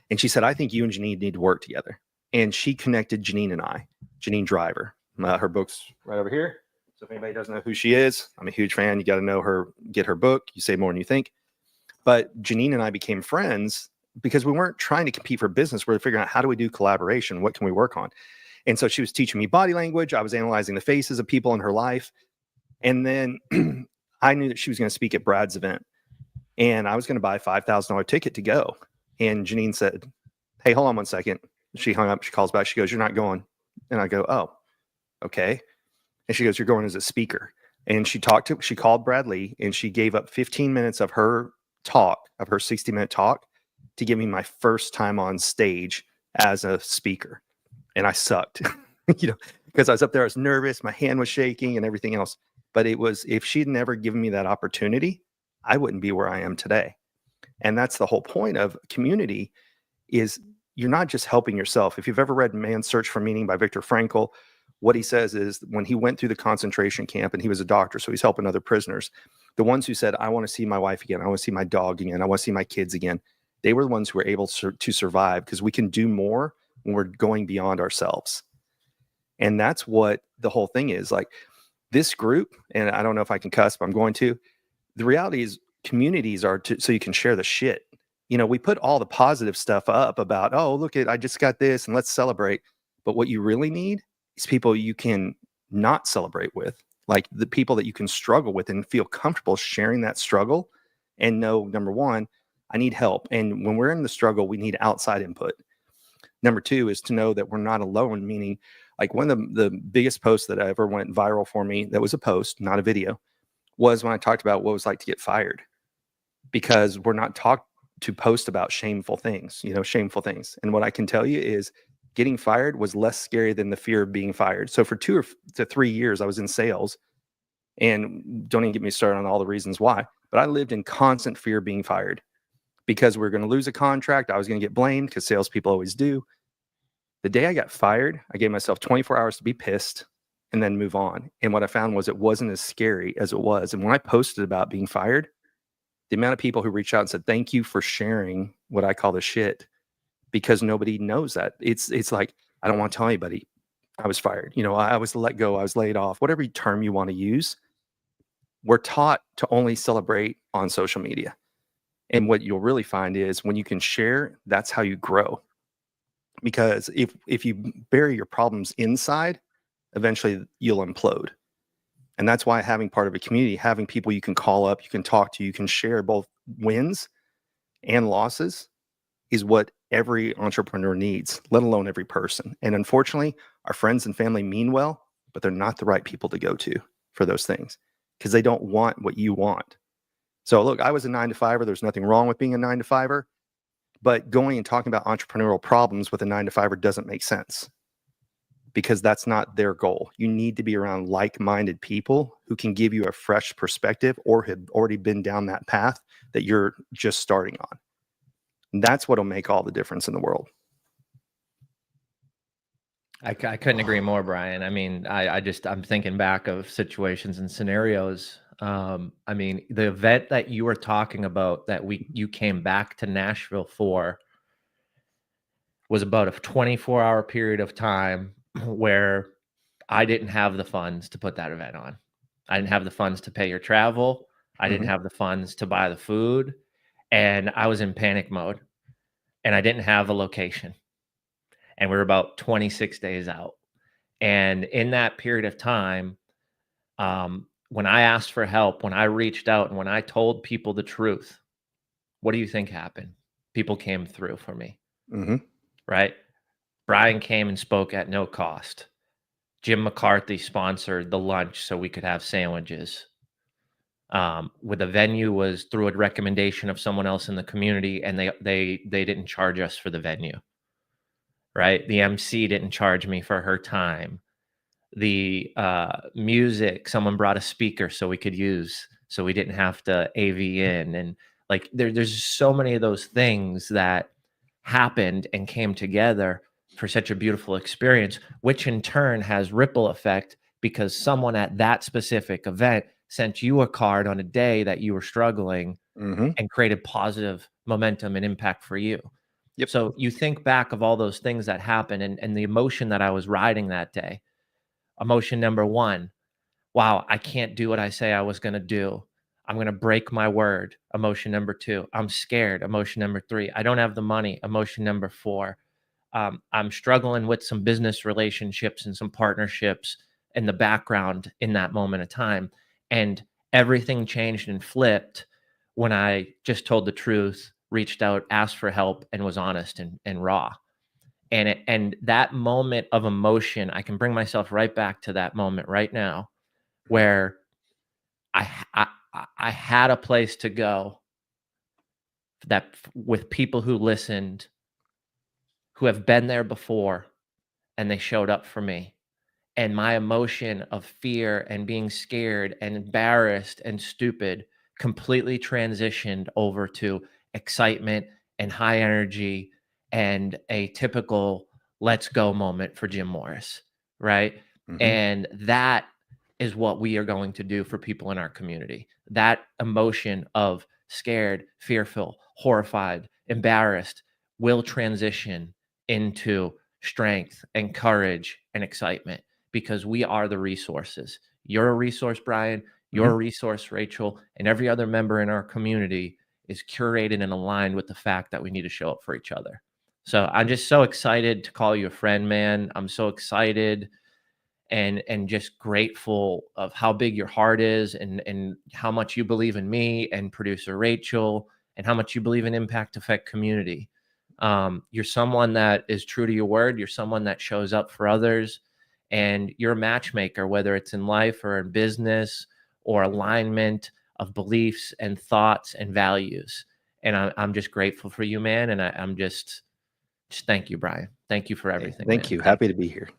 Speaker 6: And she said, I think you and Janine need to work together. And she connected Janine and I, Janine Driver. Her book's right over here. So if anybody doesn't know who she is, I'm a huge fan. You got to know her, get her book. You save more than you think. But Janine and I became friends because we weren't trying to compete for business. We were figuring out how do we do collaboration? What can we work on? And so she was teaching me body language. I was analyzing the faces of people in her life. And then I knew that she was going to speak at Brad's event. And I was going to buy a $5,000 ticket to go. And Janine said, hey, hold on one second. She hung up. She calls back. She goes, you're not going. And I go, oh, okay. And she goes, you're going as a speaker. And she called Bradley and she gave up 15 minutes of her talk, of her 60-minute talk, to give me my first time on stage as a speaker. And I sucked, because I was up there, I was nervous, my hand was shaking and everything else. But it was, if she'd never given me that opportunity, I wouldn't be where I am today. And that's the whole point of community is you're not just helping yourself. If you've ever read Man's Search for Meaning by Viktor Frankl, what he says is when he went through the concentration camp, and he was a doctor, so he's helping other prisoners, the ones who said, I want to see my wife again, I want to see my dog again, I want to see my kids again, they were the ones who were able to survive, because we can do more when we're going beyond ourselves. And that's what the whole thing is. Like this group, and I don't know if I can cuss, but I'm going to, the reality is communities are so you can share the shit. We put all the positive stuff up about, oh, look I just got this and let's celebrate. But what you really need is people you can not celebrate with, like the people that you can struggle with and feel comfortable sharing that struggle and know, number one, I need help. And when we're in the struggle, we need outside input. Number two is to know that we're not alone, meaning like one of the biggest posts that ever went viral for me, that was a post, not a video, was when I talked about what it was like to get fired, because we're not taught to post about shameful things, shameful things. And what I can tell you is getting fired was less scary than the fear of being fired. So for 2 to 3 years, I was in sales, and don't even get me started on all the reasons why, but I lived in constant fear of being fired because we were going to lose a contract. I was going to get blamed because salespeople always do. The day I got fired, I gave myself 24 hours to be pissed and then move on. And what I found was it wasn't as scary as it was. And when I posted about being fired, the amount of people who reached out and said, thank you for sharing what I call the shit, because nobody knows that. It's like, I don't want to tell anybody I was fired. I was let go. I was laid off, whatever term you want to use. We're taught to only celebrate on social media. And what you'll really find is when you can share, that's how you grow. Because if you bury your problems inside, eventually you'll implode. And that's why having part of a community, having people you can call up, you can talk to, you can share both wins and losses, is what every entrepreneur needs, let alone every person. And unfortunately, our friends and family mean well, but they're not the right people to go to for those things because they don't want what you want. So look, I was a 9-to-5er. There's nothing wrong with being a 9-to-5er, but going and talking about entrepreneurial problems with a 9-to-5er doesn't make sense because that's not their goal. You need to be around like-minded people who can give you a fresh perspective or have already been down that path that you're just starting on. And that's what'll make all the difference in the world.
Speaker 2: I couldn't agree more, Brian. I mean, I'm thinking back of situations and scenarios. I mean, the event that you were talking about that you came back to Nashville for was about a 24-hour period of time where I didn't have the funds to put that event on. I didn't have the funds to pay your travel. I didn't have the funds to buy the food. And I was in panic mode. And I didn't have a location. And we were about 26 days out. And in that period of time, when I asked for help, when I reached out, and when I told people the truth, what do you think happened? People came through for me, right? Brian came and spoke at no cost. Jim McCarthy sponsored the lunch so we could have sandwiches. With the venue was through a recommendation of someone else in the community, and they didn't charge us for the venue, right? The MC didn't charge me for her time. The music, someone brought a speaker so we could use, so we didn't have to AV in. And like there's so many of those things that happened and came together for such a beautiful experience, which in turn has ripple effect because someone at that specific event sent you a card on a day that you were struggling and created positive momentum and impact for you.
Speaker 6: Yep.
Speaker 2: So you think back of all those things that happened and the emotion that I was riding that day. Emotion number one, wow, I can't do what I say I was going to do. I'm going to break my word. Emotion number two, I'm scared. Emotion number three, I don't have the money. Emotion number four, I'm struggling with some business relationships and some partnerships in the background in that moment of time. And everything changed and flipped when I just told the truth, reached out, asked for help, and was honest and raw. And that moment of emotion, I can bring myself right back to that moment right now where I had a place to go that with people who listened, who have been there before, and they showed up for me. And my emotion of fear and being scared and embarrassed and stupid completely transitioned over to excitement and high energy and a typical let's go moment for Jim Morris, right? And that is what we are going to do for people in our community. That emotion of scared, fearful, horrified, embarrassed will transition into strength and courage and excitement because we are the resources. You're a resource, Brian. You're a resource, Rachel, and every other member in our community is curated and aligned with the fact that we need to show up for each other. So I'm just so excited to call you a friend, man. I'm so excited and just grateful of how big your heart is and how much you believe in me and producer Rachel and how much you believe in Impact Effect community. You're someone that is true to your word. You're someone that shows up for others, and you're a matchmaker, whether it's in life or in business, or alignment of beliefs and thoughts and values. And I'm just grateful for you, man. And I'm just thank you, Brian. Thank you for everything.
Speaker 6: Thank
Speaker 2: man.
Speaker 6: you. Happy to be here.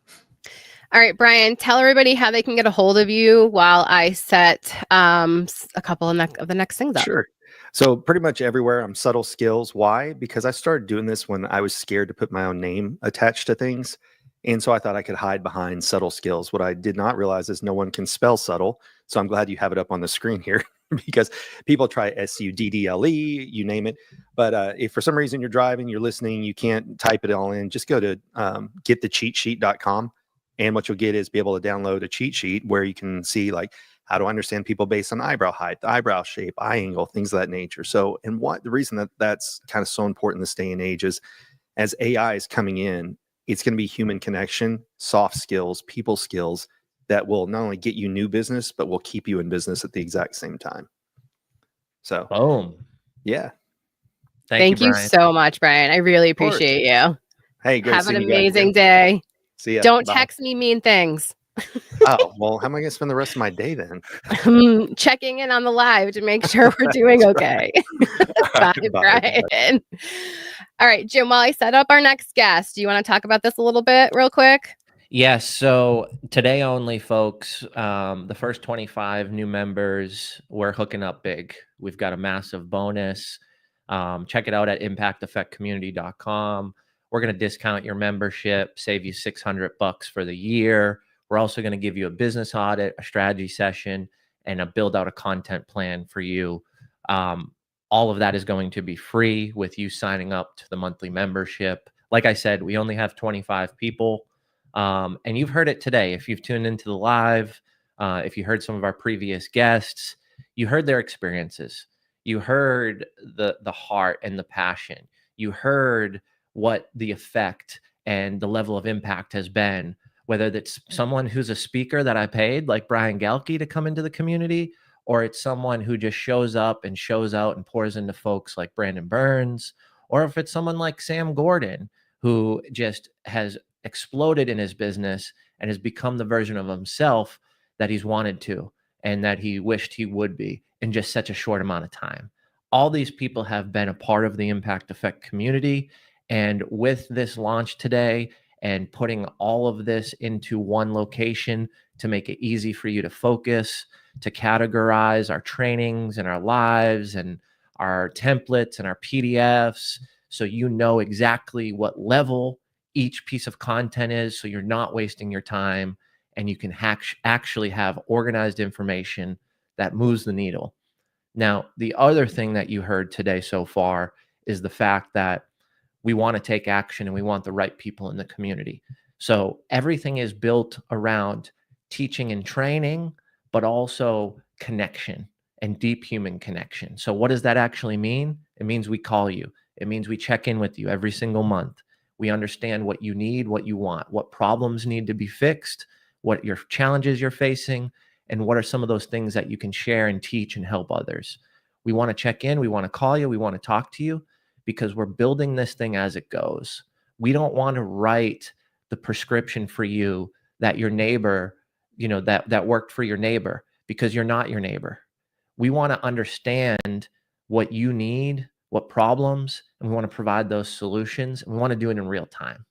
Speaker 3: All right, Brian, tell everybody how they can get a hold of you while I set a couple of the next things up.
Speaker 6: Sure. So pretty much everywhere I'm Subtle Skills. Why? Because I started doing this when I was scared to put my own name attached to things. And so I thought I could hide behind Subtle Skills. What I did not realize is no one can spell subtle. So I'm glad you have it up on the screen here because people try SUDDLE, you name it. But if for some reason you're driving, you're listening, you can't type it all in, just go to getthecheatsheet.com. And what you'll get is be able to download a cheat sheet where you can see like how to understand people based on eyebrow height, the eyebrow shape, eye angle, things of that nature. So, and what the reason that that's kind of so important this day and age is as AI is coming in, it's going to be human connection, soft skills, people skills that will not only get you new business, but will keep you in business at the exact same time. So,
Speaker 2: Boom.
Speaker 6: yeah.
Speaker 3: Thank you
Speaker 2: Brian.
Speaker 3: so much, Brian. I really appreciate you.
Speaker 6: Hey, great
Speaker 3: Have an
Speaker 6: seeing you guys
Speaker 3: amazing
Speaker 6: again.
Speaker 3: day.
Speaker 6: See ya.
Speaker 3: Don't
Speaker 6: Bye.
Speaker 3: text me mean things.
Speaker 6: Oh, well, how am I going to spend the rest of my day then?
Speaker 3: Checking in on the live to make sure we're doing okay. Bye,
Speaker 6: Bye.
Speaker 3: Brian. All right, Jim, while I set up our next guest, do you want to talk about this a little bit real quick?
Speaker 2: Yes. So today only, folks, the first 25 new members, we're hooking up big. We've got a massive bonus. Check it out at impacteffectcommunity.com. We're going to discount your membership, save you $600 for the year. We're also going to give you a business audit, a strategy session, and build out a content plan for you. All of that is going to be free with you signing up to the monthly membership. Like I said, we only have 25 people. And you've heard it today. If you've tuned into the live, if you heard some of our previous guests, you heard their experiences. You heard the heart and the passion. You heard what the effect and the level of impact has been, whether that's someone who's a speaker that I paid, like Brian Galke, to come into the community, or it's someone who just shows up and shows out and pours into folks like Brandon Burns, or if it's someone like Sam Gordon, who just has exploded in his business and has become the version of himself that he's wanted to and that he wished he would be in just such a short amount of time. All these people have been a part of the Impact Effect community. And with this launch today and putting all of this into one location to make it easy for you to focus, to categorize our trainings and our lives and our templates and our PDFs, so you know exactly what level each piece of content is, so you're not wasting your time and you can actually have organized information that moves the needle. Now, the other thing that you heard today so far is the fact that we want to take action and we want the right people in the community. So everything is built around teaching and training, but also connection and deep human connection. So what does that actually mean? It means we call you. It means we check in with you every single month. We understand what you need, what you want, what problems need to be fixed, what your challenges you're facing, and what are some of those things that you can share and teach and help others. We want to check in. We want to call you. We want to talk to you because we're building this thing as it goes. We don't want to write the prescription for you that your neighbor, that worked for your neighbor, because you're not your neighbor. We want to understand what you need, what problems, and we want to provide those solutions. And we want to do it in real time.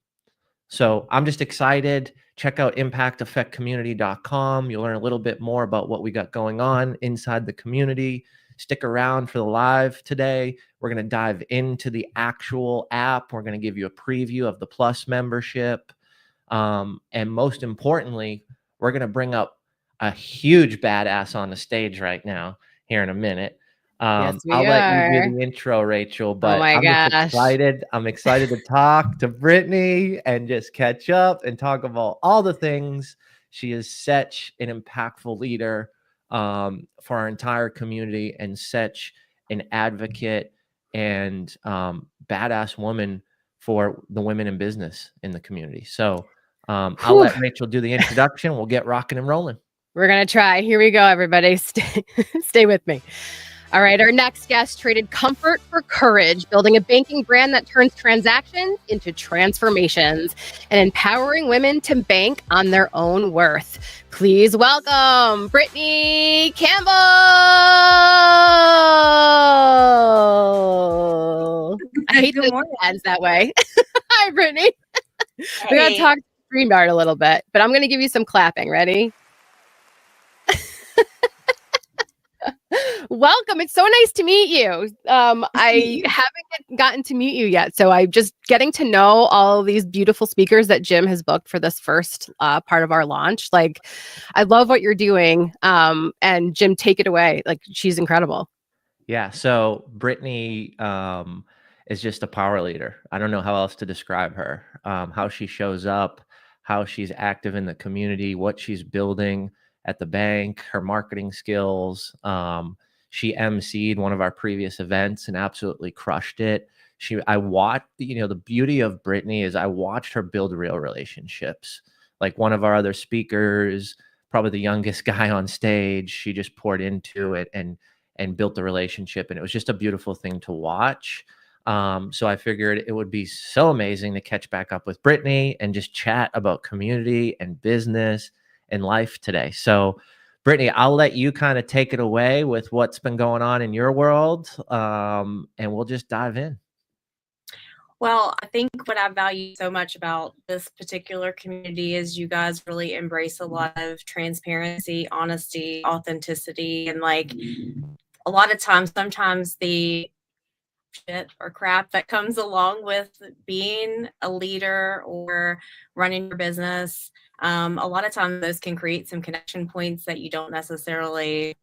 Speaker 2: So I'm just excited. Check out impacteffectcommunity.com. You'll learn a little bit more about what we got going on inside the community. Stick around for the live today. We're going to dive into the actual app. We're going to give you a preview of the Plus membership. And most importantly, we're going to bring up a huge badass on the stage right now here in a minute.
Speaker 3: Yes, we
Speaker 2: I'll let you
Speaker 3: are.
Speaker 2: do the intro, Rachel, but
Speaker 3: my
Speaker 2: I'm just
Speaker 3: gosh.
Speaker 2: excited. I'm excited to talk to Brittany and just catch up and talk about all the things. She is such an impactful leader for our entire community and such an advocate and badass woman for the women in business in the community. So I'll let Rachel do the introduction. We'll get rocking and rolling.
Speaker 3: We're going to try. Here we go, everybody. Stay with me. All right, our next guest traded comfort for courage, building a banking brand that turns transactions into transformations and empowering women to bank on their own worth. Please welcome Brittany Campbell. I hate that it ends that way. Hi, Brittany. We got to talk StreamYard a little bit, but I'm going to give you some clapping. Ready? Welcome. It's so nice to meet you. I haven't gotten to meet you yet, so I'm just getting to know all these beautiful speakers that Jim has booked for this first part of our launch. Like, I love what you're doing. And Jim, take it away. Like, she's incredible.
Speaker 2: Yeah. So Brittany is just a power leader. I don't know how else to describe her. How she shows up, how she's active in the community, what she's building at the bank, her marketing skills. She emceed one of our previous events and absolutely crushed it. I watched, the beauty of Brittany is I watched her build real relationships. Like one of our other speakers, probably the youngest guy on stage, she just poured into it and built the relationship. And it was just a beautiful thing to watch. So I figured it would be so amazing to catch back up with Brittany and just chat about community and business and life today. So Brittany, I'll let you kind of take it away with what's been going on in your world, and we'll just dive in.
Speaker 7: Well, I think what I value so much about this particular community is you guys really embrace a lot of transparency, honesty, authenticity, and like a lot of times, sometimes the shit or crap that comes along with being a leader or running your business. A lot of times those can create some connection points that you don't necessarily,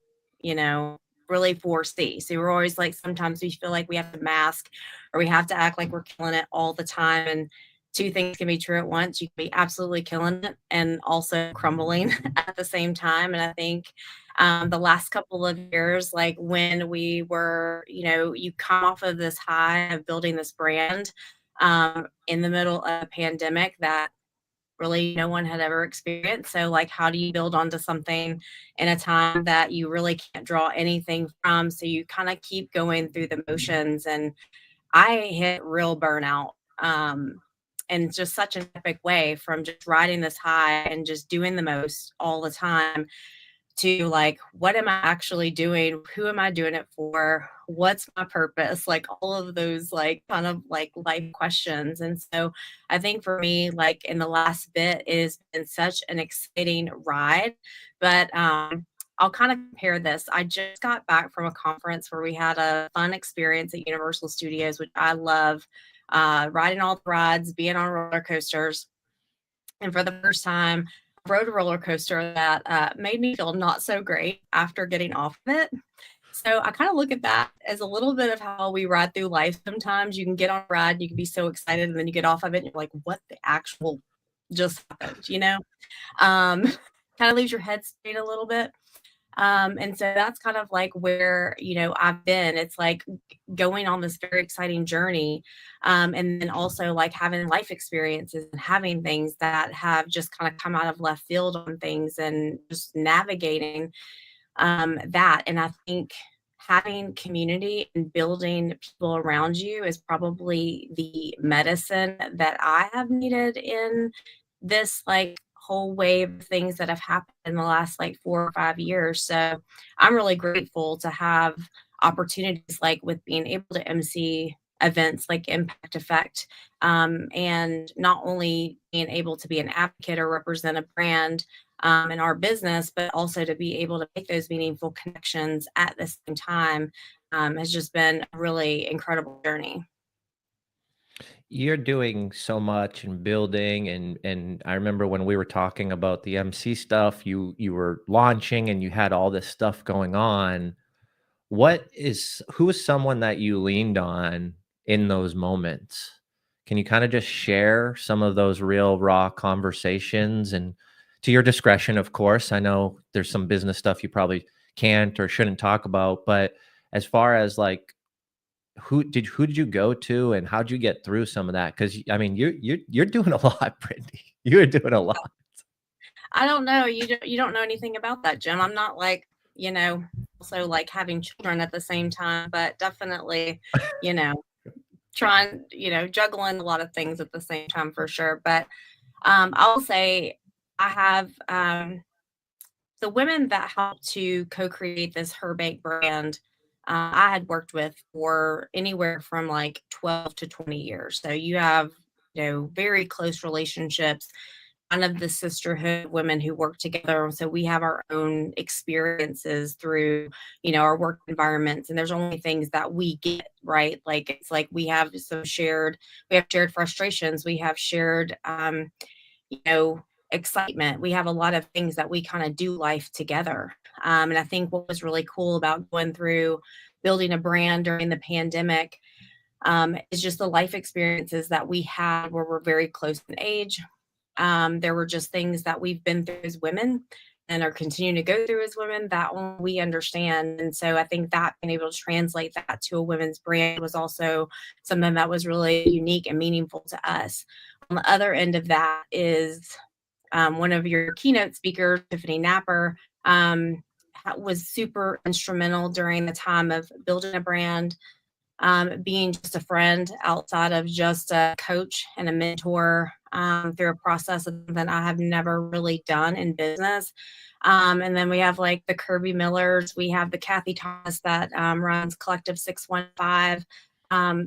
Speaker 7: really foresee. So we're always like, sometimes we feel like we have to mask or we have to act like we're killing it all the time. And two things can be true at once. You can be absolutely killing it and also crumbling at the same time. And I think the last couple of years, like when we were, you come off of this high of building this brand in the middle of a pandemic that really no one had ever experienced. So like, how do you build onto something in a time that you really can't draw anything from? So you kind of keep going through the motions. And I hit real burnout in just such an epic way, from just riding this high and just doing the most all the time to like, what am I actually doing? Who am I doing it for? What's my purpose? Like all of those like kind of like life questions. And so I think for me, like in the last bit, it has been such an exciting ride. But I'll kind of compare this. I just got back from a conference where we had a fun experience at Universal Studios, which I love, riding all the rides, being on roller coasters. And for the first time, rode a roller coaster that made me feel not so great after getting off of it. So I kind of look at that as a little bit of how we ride through life. Sometimes you can get on a ride, you can be so excited, and then you get off of it and you're like, what the actual just happened, kind of leaves your head straight a little bit. And so that's kind of like where, I've been. It's like going on this very exciting journey. And then also like having life experiences and having things that have just kind of come out of left field on things and just navigating that. And I think having community and building people around you is probably the medicine that I have needed in this like whole wave of things that have happened in the last like 4 or 5 years. So I'm really grateful to have opportunities like with being able to MC events like Impact Effect, and not only being able to be an advocate or represent a brand in our business, but also to be able to make those meaningful connections at the same time has just been a really incredible journey.
Speaker 2: You're doing so much and building, and I remember when we were talking about the MC stuff, you were launching and you had all this stuff going on. Who is someone that you leaned on in those moments? Can you kind of just share some of those real raw conversations, and to your discretion, of course? I know there's some business stuff you probably can't or shouldn't talk about, but as far as like, who did you go to and how'd you get through some of that? Because I mean, you're doing a lot, Brittany. You're doing a lot.
Speaker 7: I don't know. You don't know anything about that, Jim. I'm not like, also like having children at the same time, but definitely, you know, trying, you know, juggling a lot of things at the same time for sure. But I'll say I have the women that helped to co-create this Her Bake brand. I had worked with for anywhere from like 12 to 20 years. So you have, you know, very close relationships. One of the sisterhood women who work together. So we have our own experiences through, you know, our work environments. And there's only things that we get, right? Like it's like we have shared frustrations. We have shared, you know, excitement. We have a lot of things that we kind of do life together. And I think what was really cool about going through building a brand during the pandemic is just the life experiences that we had where we're very close in age. There were just things that we've been through as women and are continuing to go through as women that only we understand. And so I think that being able to translate that to a women's brand was also something that was really unique and meaningful to us. On the other end of that is one of your keynote speakers, Tiffany Napper, was super instrumental during the time of building a brand, being just a friend outside of just a coach and a mentor through a process that I have never really done in business. And then we have like the Kirby Millers, we have the Kathy Thomas that runs Collective 615.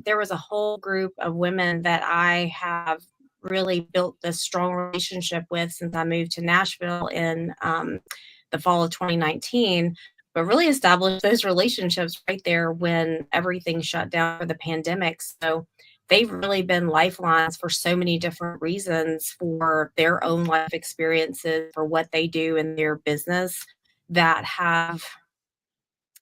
Speaker 7: There was a whole group of women that I have really built this strong relationship with since I moved to Nashville in the fall of 2019, but really established those relationships right there when everything shut down for the pandemic. So they've really been lifelines for so many different reasons for their own life experiences, for what they do in their business, that have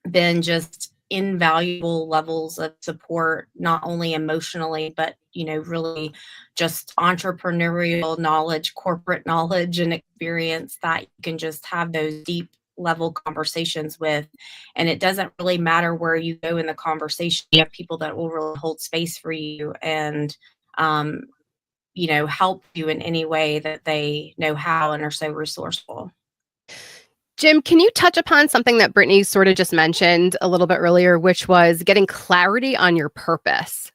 Speaker 7: been just invaluable levels of support, not only emotionally, but, you know, really just entrepreneurial knowledge, corporate knowledge and experience that you can just have those deep level conversations with. And it doesn't really matter where you go in the conversation. You have people that will really hold space for you and, you know, help you in any way that they know how and are so resourceful.
Speaker 3: Jim, can you touch upon something that Brittany sort of just mentioned a little bit earlier, which was getting clarity on your purpose,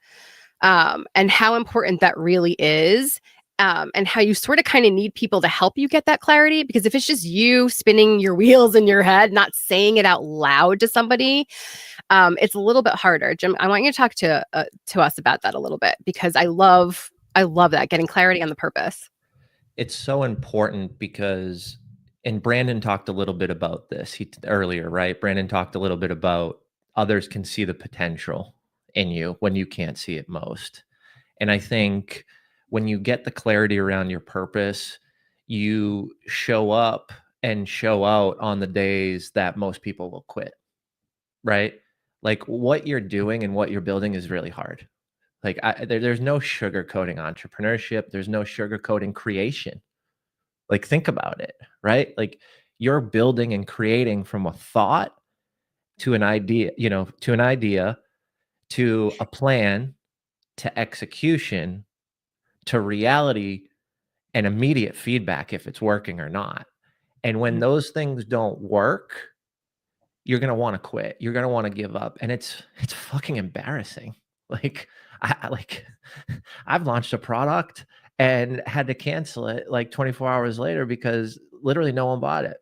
Speaker 3: and how important that really is, and how you sort of kind of need people to help you get that clarity? Because if it's just you spinning your wheels in your head, not saying it out loud to somebody, it's a little bit harder. Jim, I want you to talk to us about that a little bit, because I love that, getting clarity on the purpose.
Speaker 2: It's so important because, and Brandon talked a little bit about this earlier, right? Brandon talked a little bit about others can see the potential in you when you can't see it most. And I think when you get the clarity around your purpose, you show up and show out on the days that most people will quit, right? Like what you're doing and what you're building is really hard. Like there's no sugarcoating entrepreneurship. There's no sugarcoating creation. Like think about it, right? Like you're building and creating from a thought to an idea, you know, to an idea, to a plan, to execution, to reality, and immediate feedback if it's working or not. And when those things don't work, you're going to want to quit. You're going to want to give up. And it's fucking embarrassing. Like I've launched a product and had to cancel it like 24 hours later because literally no one bought it.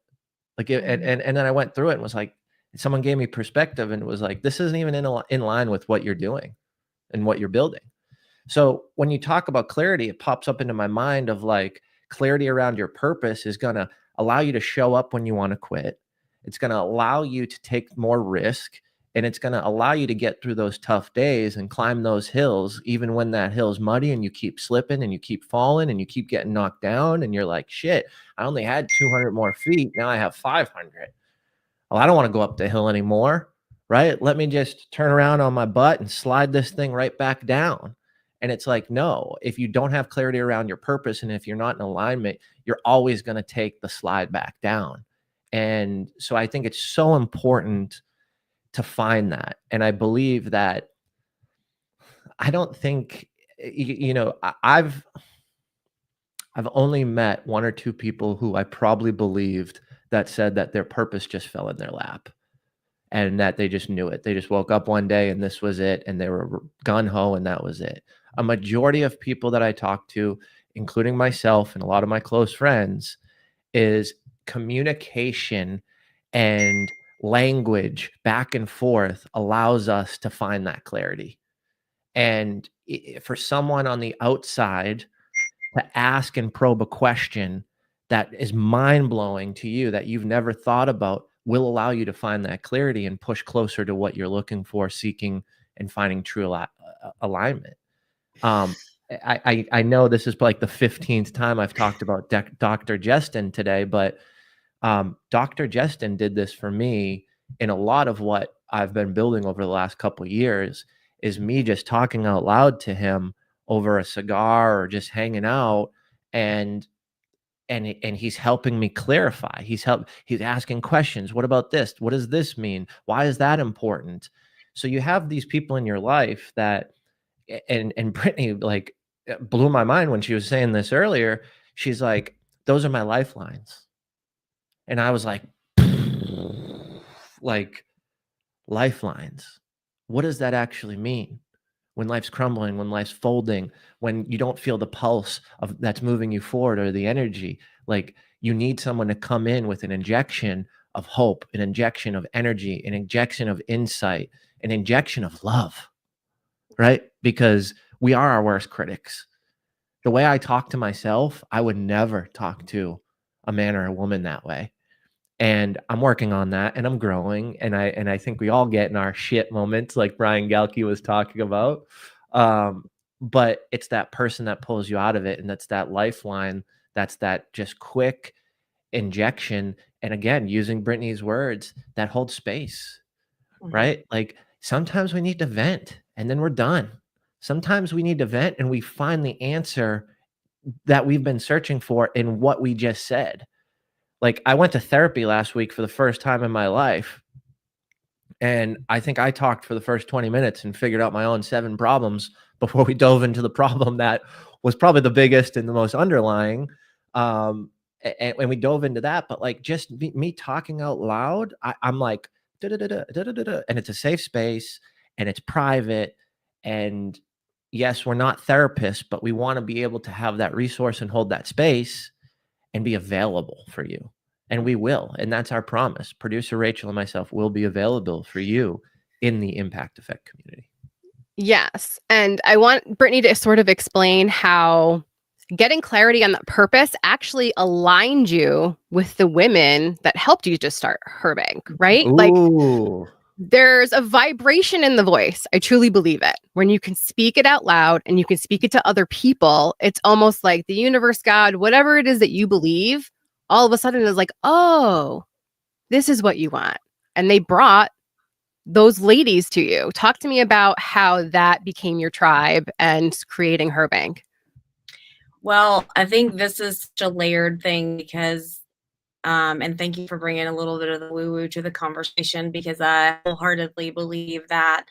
Speaker 2: Like, and then I went through it and was like, someone gave me perspective and it was like, this isn't even in line with what you're doing and what you're building. So when you talk about clarity, it pops up into my mind of like clarity around your purpose is going to allow you to show up when you want to quit. It's going to allow you to take more risk. And it's going to allow you to get through those tough days and climb those hills, even when that hill's muddy and you keep slipping and you keep falling and you keep getting knocked down. And you're like, shit, I only had 200 more feet. Now I have 500. Well, I don't want to go up the hill anymore, right? Let me just turn around on my butt and slide this thing right back down. And it's like, no, if you don't have clarity around your purpose and if you're not in alignment, you're always going to take the slide back down. And so I think it's so important to find that. And I believe that I don't think, you know, I've only met one or two people who I probably believed that said that their purpose just fell in their lap. and that they just knew it. They just woke up one day and this was it, and they were gun ho, and that was it. A majority of people that I talk to, including myself and a lot of my close friends, is communication and language back and forth allows us to find that clarity. And for someone on the outside to ask and probe a question that is mind blowing to you that you've never thought about will allow you to find that clarity and push closer to what you're looking for, seeking, and finding true alignment. I know this is like the 15th time I've talked about Dr. Jestin today, but Dr. Jestin did this for me in a lot of what I've been building over the last couple of years, is me just talking out loud to him over a cigar or just hanging out, and he's helping me clarify. He's asking questions. What about this? What does this mean? Why is that important? So you have these people in your life that, and Brittany like blew my mind when she was saying this earlier. She's like, those are my lifelines. And I was like lifelines. What does that actually mean? When life's crumbling, when life's folding, when you don't feel the pulse of that's moving you forward or the energy, like you need someone to come in with an injection of hope, an injection of energy, an injection of insight, an injection of love, right? Because we are our worst critics. The way I talk to myself, I would never talk to a man or a woman that way. And I'm working on that, and I'm growing, and I think we all get in our shit moments, like Brian Galke was talking about. But it's that person that pulls you out of it, and that's that lifeline. That's that just quick injection. And again, using Brittany's words, that holds space, right? Like sometimes we need to vent, and then we're done. Sometimes we need to vent, and we find the answer that we've been searching for in what we just said. Like I went to therapy last week for the first time in my life. And I think I talked for the first 20 minutes and figured out my own 7 problems before we dove into the problem that was probably the biggest and the most underlying. And we dove into that, but like just me talking out loud, I'm like, and it's a safe space and it's private. And yes, we're not therapists, but we want to be able to have that resource and hold that space and be available for you. And we will. And that's our promise. Producer Rachel and myself will be available for you in the Impact Effect community.
Speaker 3: Yes. And I want Brittany to sort of explain how getting clarity on that purpose actually aligned you with the women that helped you to start Herbank, right?
Speaker 2: Ooh.
Speaker 3: Like there's a vibration in the voice. I truly believe it. When you can speak it out loud and you can speak it to other people, it's almost like the universe, God, whatever it is that you believe, all of a sudden is like, oh, this is what you want. And they brought those ladies to you. Talk to me about how that became your tribe and creating Herbank.
Speaker 7: Well, I think this is such a layered thing because and thank you for bringing a little bit of the woo-woo to the conversation, because I wholeheartedly believe that,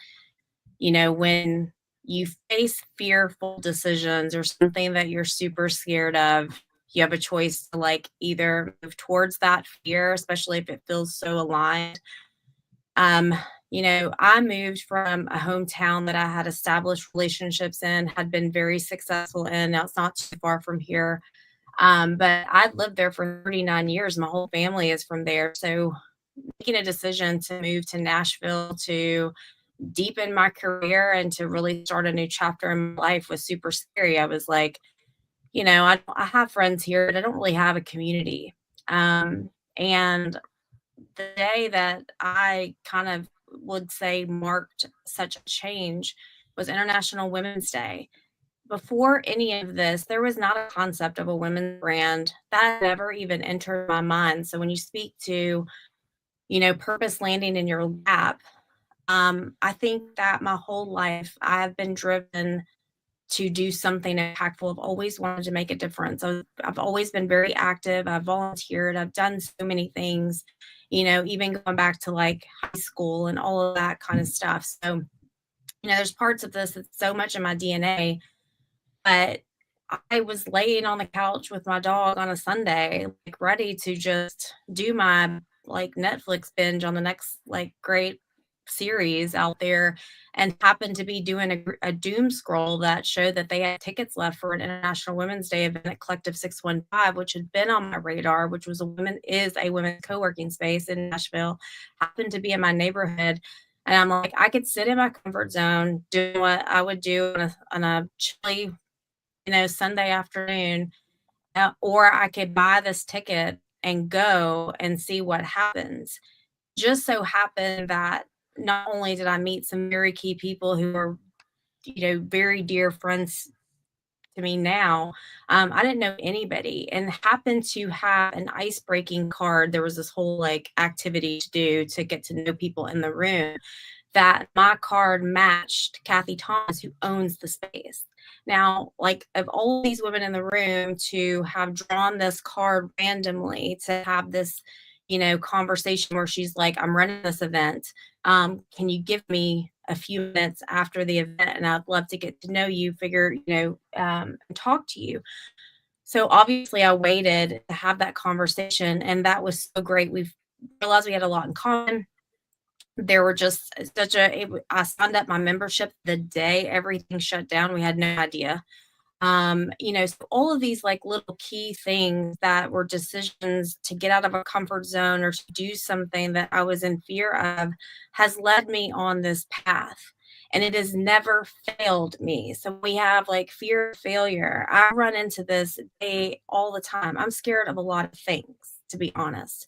Speaker 7: you know, when you face fearful decisions or something that you're super scared of, you have a choice to like either move towards that fear, especially if it feels so aligned. You know, I moved from a hometown that I had established relationships in, had been very successful in. Now it's not too far from here. But I lived there for 39 years. My whole family is from there. So making a decision to move to Nashville to deepen my career and to really start a new chapter in my life was super scary. I was like, you know, I have friends here, but I don't really have a community. And the day that I kind of would say marked such a change was International Women's Day. Before any of this, there was not a concept of a women's brand that never even entered my mind. So when you speak to, you know, purpose landing in your lap, I think that my whole life I've been driven to do something impactful. I've always wanted to make a difference. I've always been very active. I've volunteered. I've done so many things, you know, even going back to like high school and all of that kind of stuff. So, you know, there's parts of this that's so much in my DNA. But I was laying on the couch with my dog on a Sunday, like ready to just do my like Netflix binge on the next like great series out there, and happened to be doing a doom scroll that showed that they had tickets left for an International Women's Day event at Collective 615, which had been on my radar, which was a women's co-working space in Nashville, happened to be in my neighborhood. And I'm like, I could sit in my comfort zone, do what I would do on a chilly, Sunday afternoon, or I could buy this ticket and go and see what happens. Just so happened that not only did I meet some very key people who are, very dear friends to me now, I didn't know anybody, and happened to have an ice breaking card. There was this whole like activity to do to get to know people in the room, that my card matched Kathy Thomas, who owns the space. Now, like, of all these women in the room to have drawn this card randomly, to have this, conversation where she's like, I'm running this event. Can you give me a few minutes after the event? And I'd love to get to know you, and talk to you. So obviously I waited to have that conversation, and that was so great. We've realized we had a lot in common. There were just I signed up my membership the day everything shut down. We had no idea. So all of these like little key things that were decisions to get out of a comfort zone or to do something that I was in fear of has led me on this path. And it has never failed me. So we have like fear of failure. I run into this day all the time. I'm scared of a lot of things, to be honest.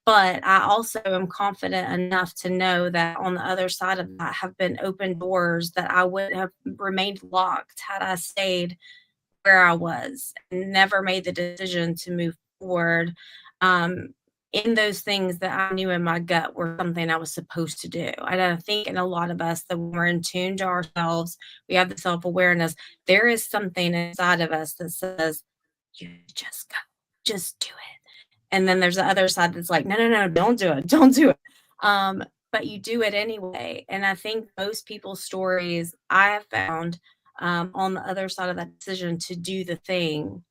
Speaker 7: But I also am confident enough to know that on the other side of that have been open doors that I would have remained locked had I stayed where I was and never made the decision to move forward in those things that I knew in my gut were something I was supposed to do. And I think in a lot of us that when we're in tune to ourselves, we have the self-awareness, there is something inside of us that says, you just go, just do it. And then there's the other side that's like, no, don't do it. Don't do it. But you do it anyway. And I think most people's stories I have found on the other side of that decision to do the thing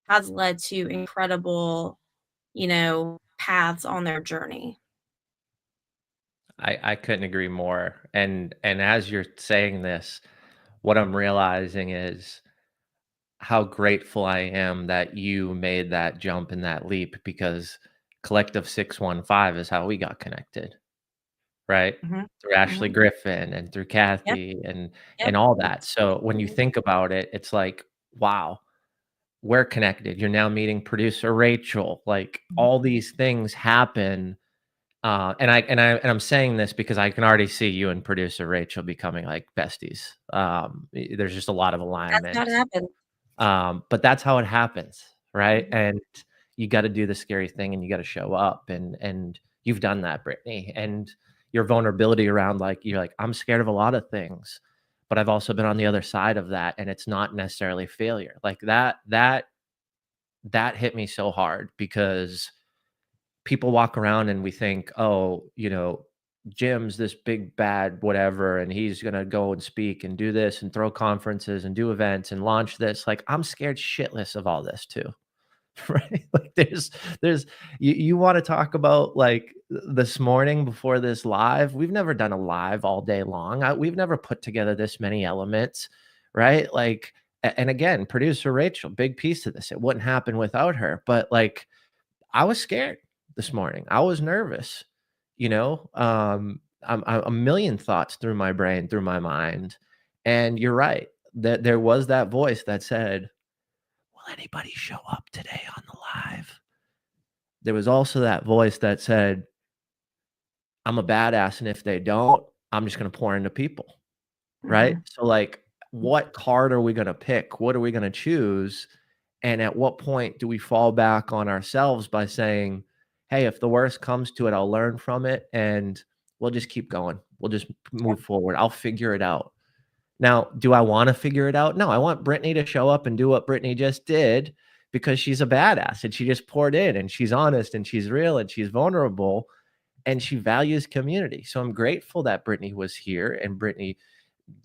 Speaker 7: has led to incredible, paths on their journey.
Speaker 2: I couldn't agree more. And as you're saying this, what I'm realizing is how grateful I am that you made that jump and that leap, because Collective 615 is how we got connected, right? Through Ashley Griffin and through Kathy and all that. So when you think about it, it's like, wow, we're connected. You're now meeting producer Rachel. Like all these things happen. And I'm saying this because I can already see you and producer Rachel becoming like besties. There's just a lot of alignment.
Speaker 7: That's not happened.
Speaker 2: But that's how it happens, right? And you got to do the scary thing, and you got to show up, and you've done that, Brittany. And your vulnerability around like, you're like, I'm scared of a lot of things, but I've also been on the other side of that, and it's not necessarily failure. Like that hit me so hard, because people walk around and we think, oh, Jim's this big bad whatever, and he's gonna go and speak and do this and throw conferences and do events and launch this. Like, I'm scared shitless of all this too. Right? Like there's you want to talk about like this morning before this live. We've never done a live all day long. We've never put together this many elements, right? Like, and again, producer Rachel, big piece of this. It wouldn't happen without her. But like, I was scared this morning. I was nervous. I'm a million thoughts through my brain, through my mind. And you're right, that there was that voice that said, will anybody show up today on the live? There was also that voice that said, I'm a badass, and if they don't, I'm just going to pour into people. Right? So like, what card are we going to pick? What are we going to choose? And at what point do we fall back on ourselves by saying, hey, if the worst comes to it, I'll learn from it and we'll just keep going. We'll just move forward. I'll figure it out. Now, do I want to figure it out? No, I want Brittany to show up and do what Brittany just did, because she's a badass and she just poured in, and she's honest and she's real and she's vulnerable and she values community. So I'm grateful that Brittany was here, and Brittany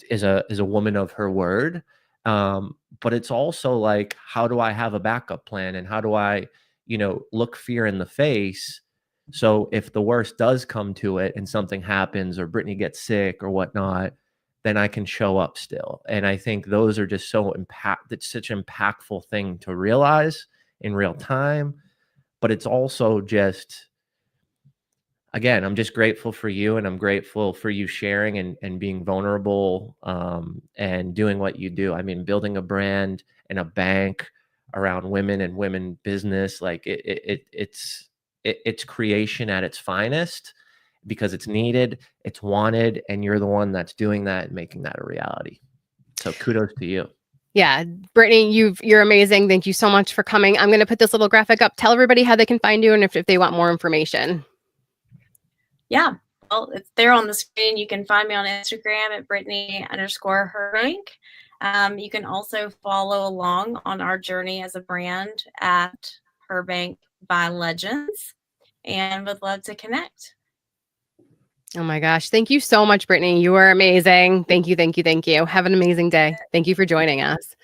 Speaker 2: is a woman of her word. But it's also like, how do I have a backup plan, and how do I, look fear in the face So if the worst does come to it and something happens or Brittany gets sick or whatnot, then I can show up still. And I think those are just it's such an impactful thing to realize in real time. But it's also just, again, I'm just grateful for you, and I'm grateful for you sharing and being vulnerable, and doing what you do. I mean, building a brand and a bank around women and women business, like it's creation at its finest, because it's needed, it's wanted, and you're the one that's doing that and making that a reality. So kudos to you.
Speaker 3: Yeah, Brittany, you're amazing. Thank you so much for coming. I'm going to put this little graphic up. Tell everybody how they can find you and if they want more information.
Speaker 7: Yeah, well, it's there on the screen. You can find me on Instagram at Brittany_Herbank. You can also follow along on our journey as a brand at Herbank by Legends, and would love to connect.
Speaker 3: Oh my gosh. Thank you so much, Brittany. You are amazing. Thank you. Thank you. Thank you. Have an amazing day. Thank you for joining us.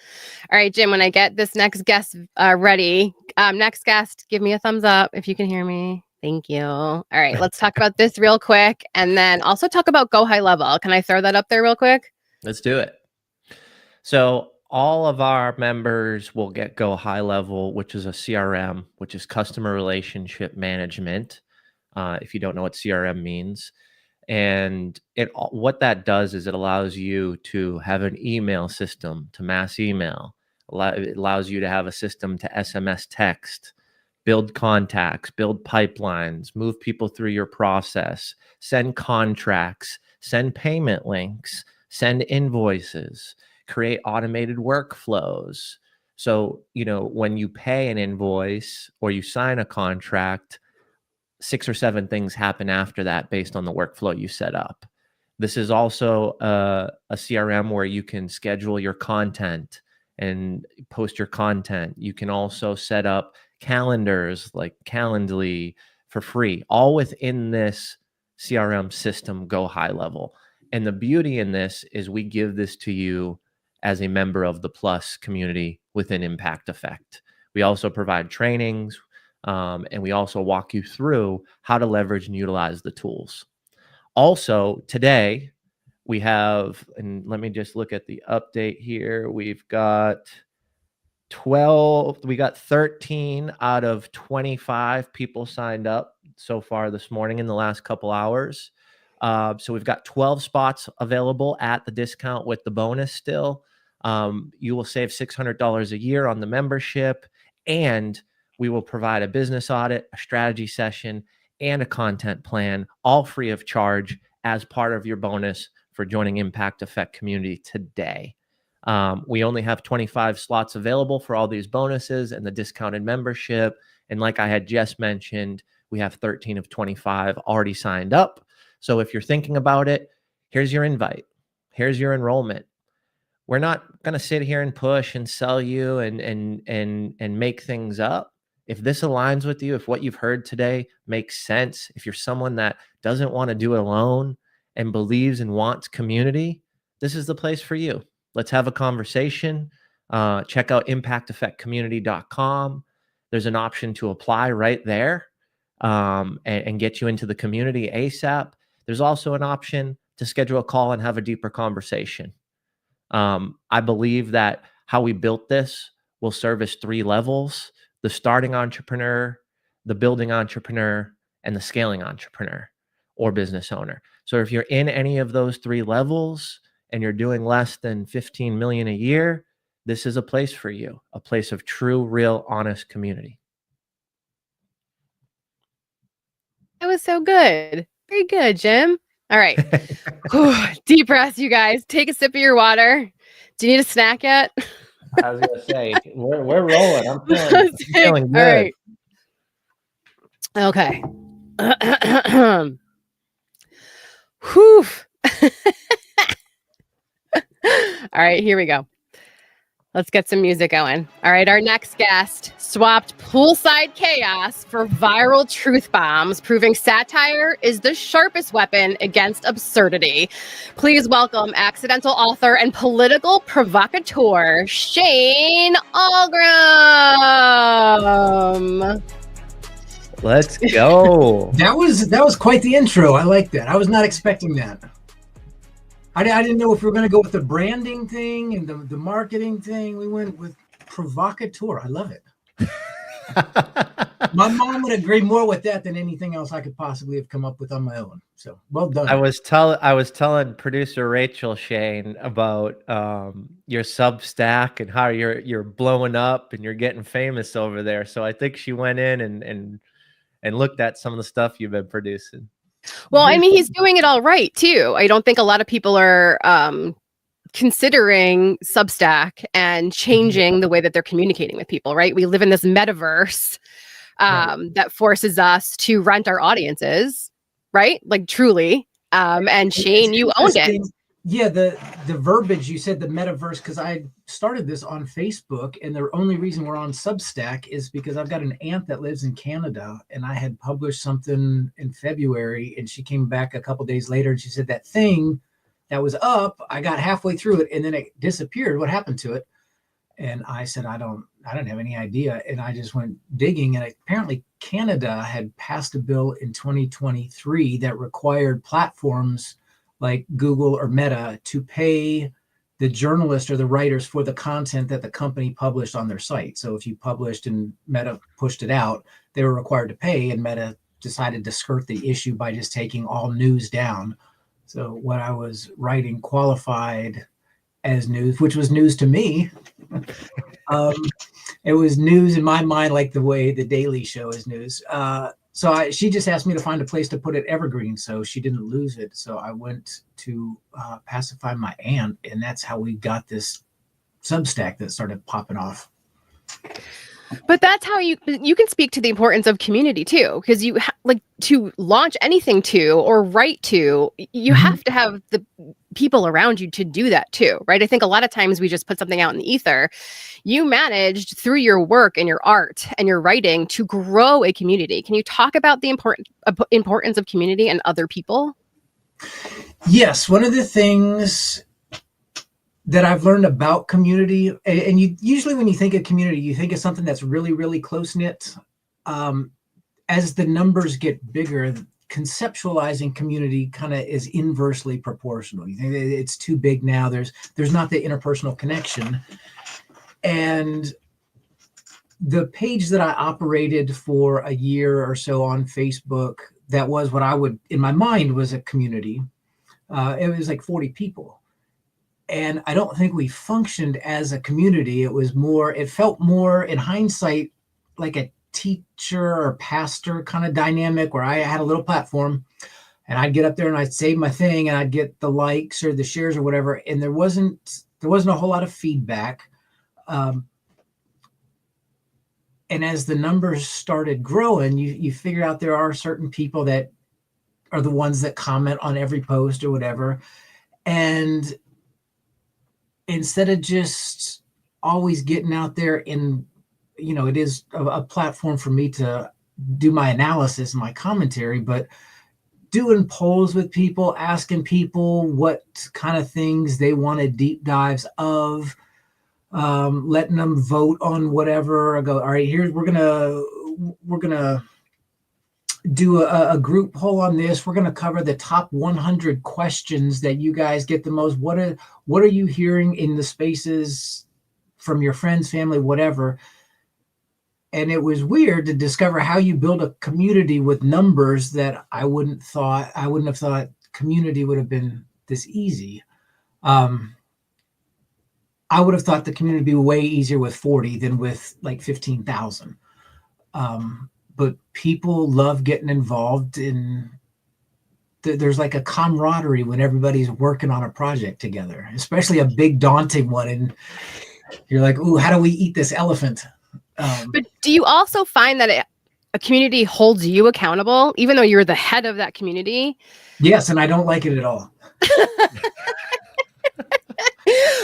Speaker 3: All right, Jim, when I get this next guest ready, next guest, give me a thumbs up if you can hear me. Thank you. All right, let's talk about this real quick, and then also talk about Go High Level. Can I throw that up there real quick?
Speaker 2: Let's do it. So all of our members will get Go High Level, which is a CRM, which is customer relationship management. If you don't know what CRM means. And what that does is it allows you to have an email system to mass email. It allows you to have a system to SMS text, build contacts, build pipelines, move people through your process, send contracts, send payment links, send invoices, create automated workflows. So, when you pay an invoice or you sign a contract, 6 or 7 things happen after that based on the workflow you set up. This is also a CRM where you can schedule your content and post your content. You can also set up calendars like Calendly for free, all within this CRM system, Go High Level. And the beauty in this is we give this to you as a member of the Plus community within Impact Effect. We also provide trainings, and we also walk you through how to leverage and utilize the tools. Also, today we have, and let me just look at the update here. We've got 13 out of 25 people signed up so far this morning in the last couple hours. So we've got 12 spots available at the discount with the bonus still. You will save $600 a year on the membership, and we will provide a business audit, a strategy session, and a content plan, all free of charge as part of your bonus for joining Impact Effect community today. We only have 25 slots available for all these bonuses and the discounted membership. And like I had just mentioned, we have 13 of 25 already signed up. So if you're thinking about it, here's your invite. Here's your enrollment. We're not going to sit here and push and sell you and make things up. If this aligns with you, if what you've heard today makes sense, if you're someone that doesn't want to do it alone and believes and wants community, this is the place for you. Let's have a conversation. Check out impacteffectcommunity.com. There's an option to apply right there, and get you into the community ASAP. There's also an option to schedule a call and have a deeper conversation. I believe that how we built this will service 3 levels: the starting entrepreneur, the building entrepreneur, and the scaling entrepreneur or business owner. So if you're in any of those 3 levels and you're doing less than 15 million a year, this is a place for you, a place of true, real, honest community.
Speaker 3: That was so good. Very good, Jim. All right. Deep breaths, you guys. Take a sip of your water. Do you need a snack yet?
Speaker 2: I was gonna say we're rolling. I'm feeling good.
Speaker 3: All right. Okay. Whew. All right, here we go. Let's get some music going. All right, our next guest swapped poolside chaos for viral truth bombs, proving satire is the sharpest weapon against absurdity. Please welcome accidental author and political provocateur, Shane Algram.
Speaker 2: Let's go.
Speaker 8: That was quite the intro. I like that. I was not expecting that. I didn't know if we were going to go with the branding thing and the marketing thing. We went with provocateur. I love it. My mom would agree more with that than anything else I could possibly have come up with on my own. So well done.
Speaker 2: I was telling producer Rachel Shane about your Substack and how you're blowing up and you're getting famous over there. So I think she went in and looked at some of the stuff you've been producing.
Speaker 3: Well, I mean, he's doing it all right too. I don't think a lot of people are considering Substack and changing the way that they're communicating with people, right? We live in this metaverse that forces us to rent our audiences, right? Like truly. And Shane, you owned it.
Speaker 8: Yeah, the verbiage, you said the metaverse, because I started this on Facebook, and the only reason we're on Substack is because I've got an aunt that lives in Canada, and I had published something in February, and she came back a couple days later, and she said that thing that was up, I got halfway through it, and then it disappeared. What happened to it? And I said, I don't have any idea. And I just went digging, and apparently Canada had passed a bill in 2023 that required platforms like Google or Meta to pay the journalist or the writers for the content that the company published on their site. So if you published and Meta pushed it out, they were required to pay, and Meta decided to skirt the issue by just taking all news down. So what I was writing qualified as news, which was news to me. It was news in my mind, like the way the Daily Show is news. So she just asked me to find a place to put it evergreen so she didn't lose it. So I went to pacify my aunt, and that's how we got this Substack that started popping off.
Speaker 3: But that's how you can speak to the importance of community too, because you like to launch anything to or write to, you have to have the people around you to do that too, right? I think a lot of times we just put something out in the ether. You managed through your work and your art and your writing to grow a community. Can you talk about the importance of community and other people?
Speaker 8: Yes, one of the things that I've learned about community, and you usually when you think of community, you think of something that's really, really close knit. As the numbers get bigger, conceptualizing community kind of is inversely proportional. You think it's too big now. There's not the interpersonal connection. And the page that I operated for a year or so on Facebook, that was what I would, in my mind, was a community. It was like 40 people. And I don't think we functioned as a community. It felt more in hindsight like a teacher or pastor kind of dynamic, where I had a little platform and I'd get up there and I'd say my thing and I'd get the likes or the shares or whatever. And there wasn't a whole lot of feedback. And as the numbers started growing, you figure out there are certain people that are the ones that comment on every post or whatever. And instead of just always getting out there in, it is a platform for me to do my analysis, my commentary, but doing polls with people, asking people what kind of things they wanted deep dives of, letting them vote on whatever. I go, all right, here's, we're gonna do a group poll on this. We're going to cover the top 100 questions that you guys get the most. What are you hearing in the spaces from your friends, family, whatever? And it was weird to discover how you build a community with numbers that I wouldn't have thought community would have been this easy. I would have thought the community would be way easier with 40 than with like 15,000. But people love getting involved in, there's like a camaraderie when everybody's working on a project together, especially a big daunting one. And you're like, ooh, how do we eat this elephant?
Speaker 3: But do you also find that a community holds you accountable, even though you're the head of that community?
Speaker 8: Yes, and I don't like it at all.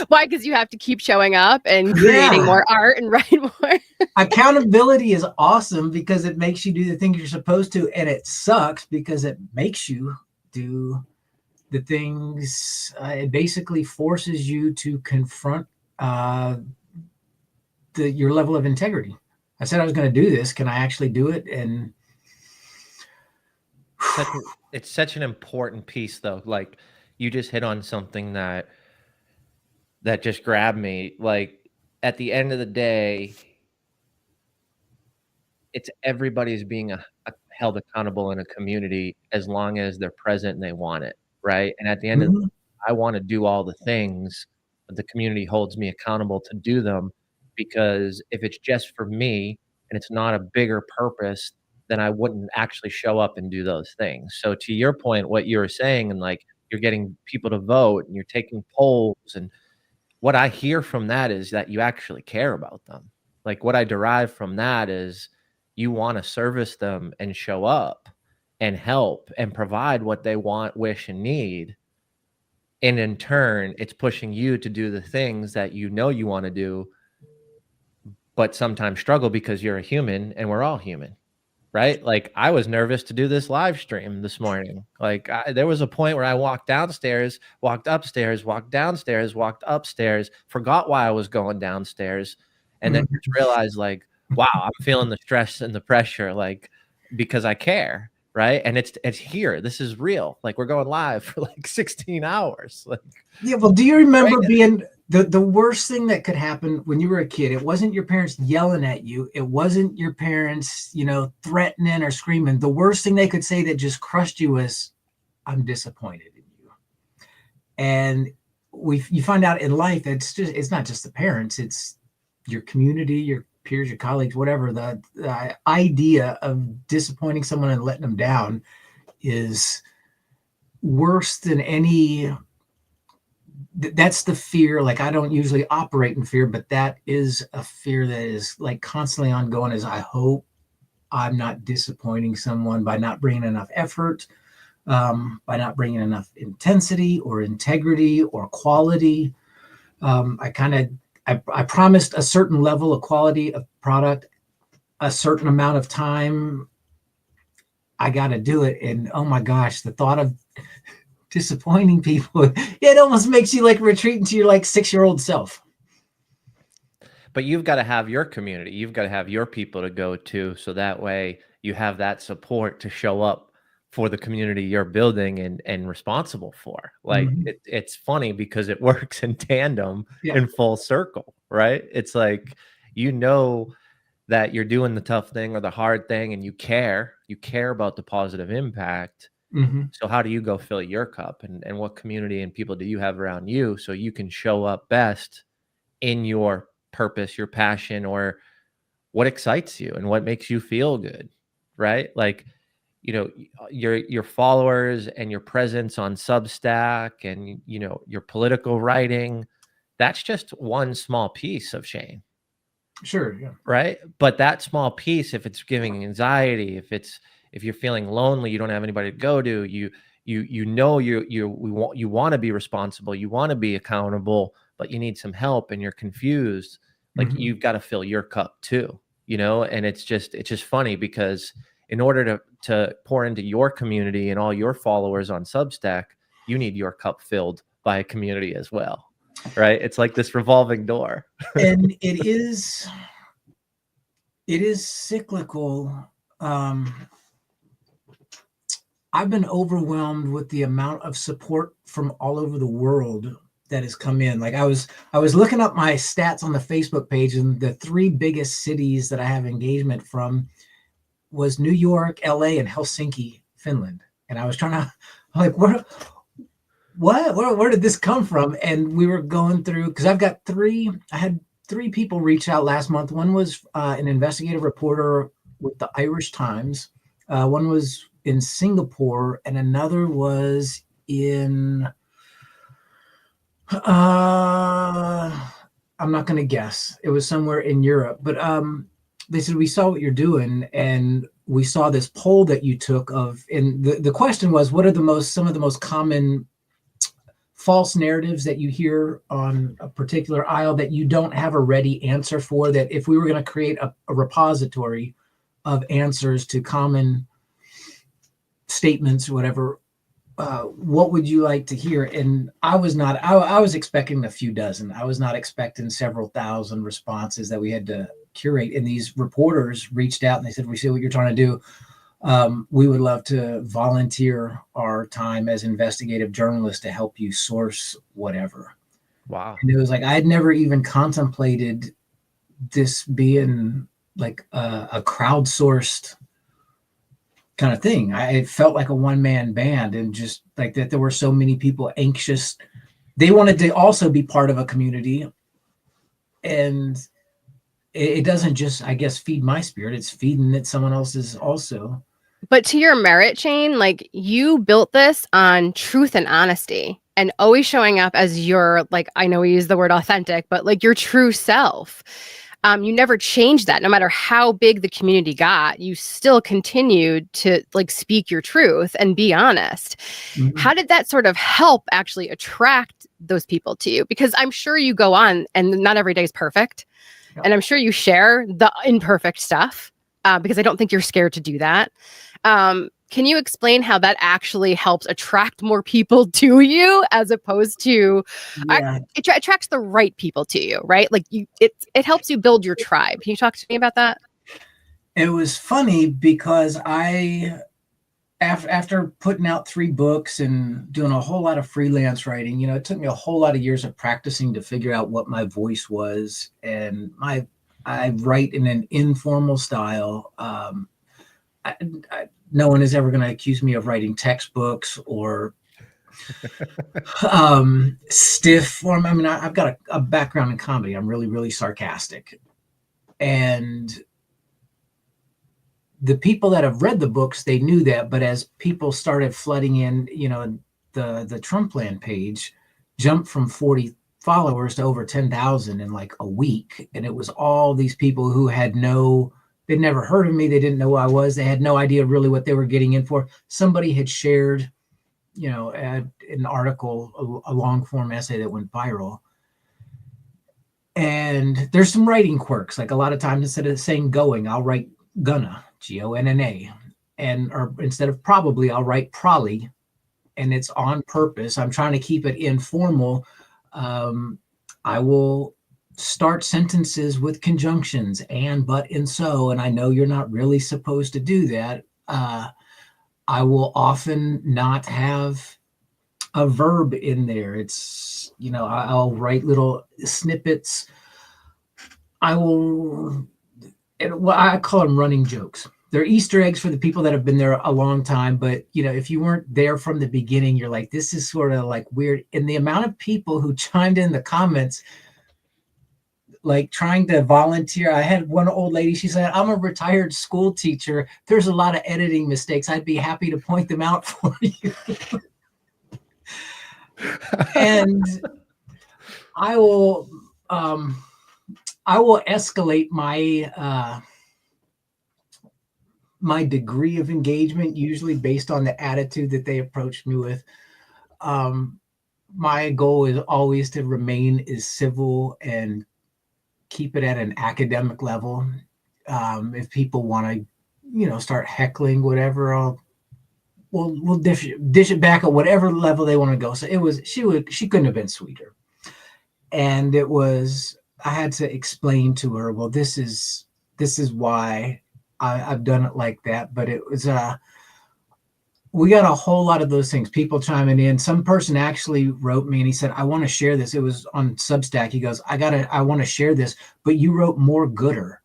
Speaker 3: Why? Because you have to keep showing up and creating more art and writing more.
Speaker 8: Accountability is awesome because it makes you do the things you're supposed to, and it sucks because it makes you do the things. It basically forces you to confront your level of integrity. I said I was going to do this. Can I actually do it? And
Speaker 2: it's such an important piece, though. Like, you just hit on something that just grabbed me. Like, at the end of the day, it's everybody's being held accountable in a community as long as they're present and they want it, right? And at the end of
Speaker 8: Mhm.
Speaker 2: I want to do all the things, but the community holds me accountable to do them, because if it's just for me and it's not a bigger purpose, then I wouldn't actually show up and do those things. So to your point, what you were saying, and like, you're getting people to vote and you're taking polls, and what I hear from that is that you actually care about them. Like, what I derive from that is you want to service them and show up and help and provide what they want, wish, and need. And in turn, it's pushing you to do the things that you know you want to do, but sometimes struggle because you're a human and we're all human, right? Like, I was nervous to do this live stream this morning. Like, there was a point where I walked downstairs, walked upstairs, walked downstairs, walked upstairs, forgot why I was going downstairs, and then just realized, like, wow, I'm feeling the stress and the pressure, like, because I care, right? And it's here. This is real. Like, we're going live for like 16 hours. Like,
Speaker 8: Yeah. Well, do you remember
Speaker 2: Right.
Speaker 8: being the worst thing that could happen when you were a kid? It wasn't your parents yelling at you. It wasn't your parents, threatening or screaming. The worst thing they could say that just crushed you was, "I'm disappointed in you." And you find out in life, it's not just the parents, it's your community, your peers, your colleagues, whatever. The idea of disappointing someone and letting them down is worse than any. That's the fear. Like, I don't usually operate in fear, but that is a fear that is like constantly ongoing. Is, I hope I'm not disappointing someone by not bringing enough effort, by not bringing enough intensity or integrity or quality. I promised a certain level of quality of product, a certain amount of time. I got to do it. And oh my gosh, the thought of disappointing people, it almost makes you like retreat into your like 6-year-old self.
Speaker 2: But you've got to have your community. You've got to have your people to go to, so that way you have that support to show up for the community you're building and responsible for. Like, it's funny because it works in tandem,
Speaker 8: Yeah.
Speaker 2: in full circle, right? It's like, that you're doing the tough thing or the hard thing, and you care about the positive impact. So how do you go fill your cup, and what community and people do you have around you so you can show up best in your purpose, your passion, or what excites you and what makes you feel good, right? Like, your followers and your presence on Substack and, your political writing, that's just one small piece of Shane.
Speaker 8: Sure. Yeah.
Speaker 2: Right. But that small piece, if it's giving anxiety, if you're feeling lonely, you don't have anybody to go to, you want to be responsible, you want to be accountable, but you need some help and you're confused. Like, you've got to fill your cup too, and it's just funny because in order to pour into your community and all your followers on Substack, you need your cup filled by a community as well. Right. It's like this revolving door.
Speaker 8: And it is cyclical. I've been overwhelmed with the amount of support from all over the world that has come in. Like, I was looking up my stats on the Facebook page, and the 3 biggest cities that I have engagement from was New York, LA, and Helsinki, Finland. And I was trying to, like, where did this come from? And we were going through, because I had 3 people reach out last month. One was an investigative reporter with the Irish Times. One was in Singapore, and another was in, I'm not going to guess. It was somewhere in Europe, but they said, we saw what you're doing, and we saw this poll that you took and the question was, what are some of the most common false narratives that you hear on a particular aisle that you don't have a ready answer for, that if we were going to create a repository of answers to common statements or whatever, what would you like to hear? And I was expecting a few dozen. I was not expecting several thousand responses that we had to curate. And these reporters reached out and they said, we see what you're trying to do. We would love to volunteer our time as investigative journalists to help you source whatever.
Speaker 2: Wow.
Speaker 8: And it was like, I had never even contemplated this being like a crowdsourced kind of thing. It felt like a one-man band, and just like that there were so many people anxious. They wanted to also be part of a community. And it doesn't just, I guess, feed my spirit. It's feeding it someone else's also.
Speaker 3: But to your merit chain, like, you built this on truth and honesty and always showing up as your, like, I know we use the word authentic, but like your true self. You never changed that. No matter how big the community got, you still continued to like speak your truth and be honest.
Speaker 8: Mhm.
Speaker 3: How did that sort of help actually attract those people to you? Because I'm sure you go on and not every day is perfect.
Speaker 8: Yeah.
Speaker 3: And I'm sure you share the imperfect stuff because I don't think you're scared to do that. Can you explain how that actually helps attract more people to you, as opposed to
Speaker 8: Yeah.
Speaker 3: it attracts the right people to you, right? Like it helps you build your tribe. Can you talk to me about that?
Speaker 8: It was funny because after putting out 3 books and doing a whole lot of freelance writing, it took me a whole lot of years of practicing to figure out what my voice was. And I write in an informal style. No one is ever going to accuse me of writing textbooks or stiff form. I mean, I've got a background in comedy. I'm really, really sarcastic. And the people that have read the books, they knew that. But as people started flooding in, the Trumpland page jumped from 40 followers to over 10,000 in like a week. And it was all these people who they'd never heard of me. They didn't know who I was. They had no idea really what they were getting in for. Somebody had shared, an article, a long form essay that went viral. And there's some writing quirks. Like a lot of times instead of saying going, I'll write gonna, Gonna. Or instead of probably, I'll write probably. And it's on purpose. I'm trying to keep it informal. I will start sentences with conjunctions and, but, and so, and I know you're not really supposed to do that. I will often not have a verb in there. It's, I'll write little snippets. I call them running jokes. They're Easter eggs for the people that have been there a long time. But, if you weren't there from the beginning, you're like, this is sort of like weird. And the amount of people who chimed in the comments, like trying to volunteer. I had one old lady, she said, I'm a retired school teacher. There's a lot of editing mistakes. I'd be happy to point them out for you. And I will escalate my degree of engagement, usually based on the attitude that they approach me with. My goal is always to remain as civil and keep it at an academic level. If people want to, start heckling, whatever, we'll dish it back at whatever level they want to go. So she couldn't have been sweeter. And I had to explain to her, well, this is why I've done it like that. But it was, we got a whole lot of those things, people chiming in. Some person actually wrote me and he said, I want to share this. It was on Substack. He goes, I want to share this, but you wrote more gooder.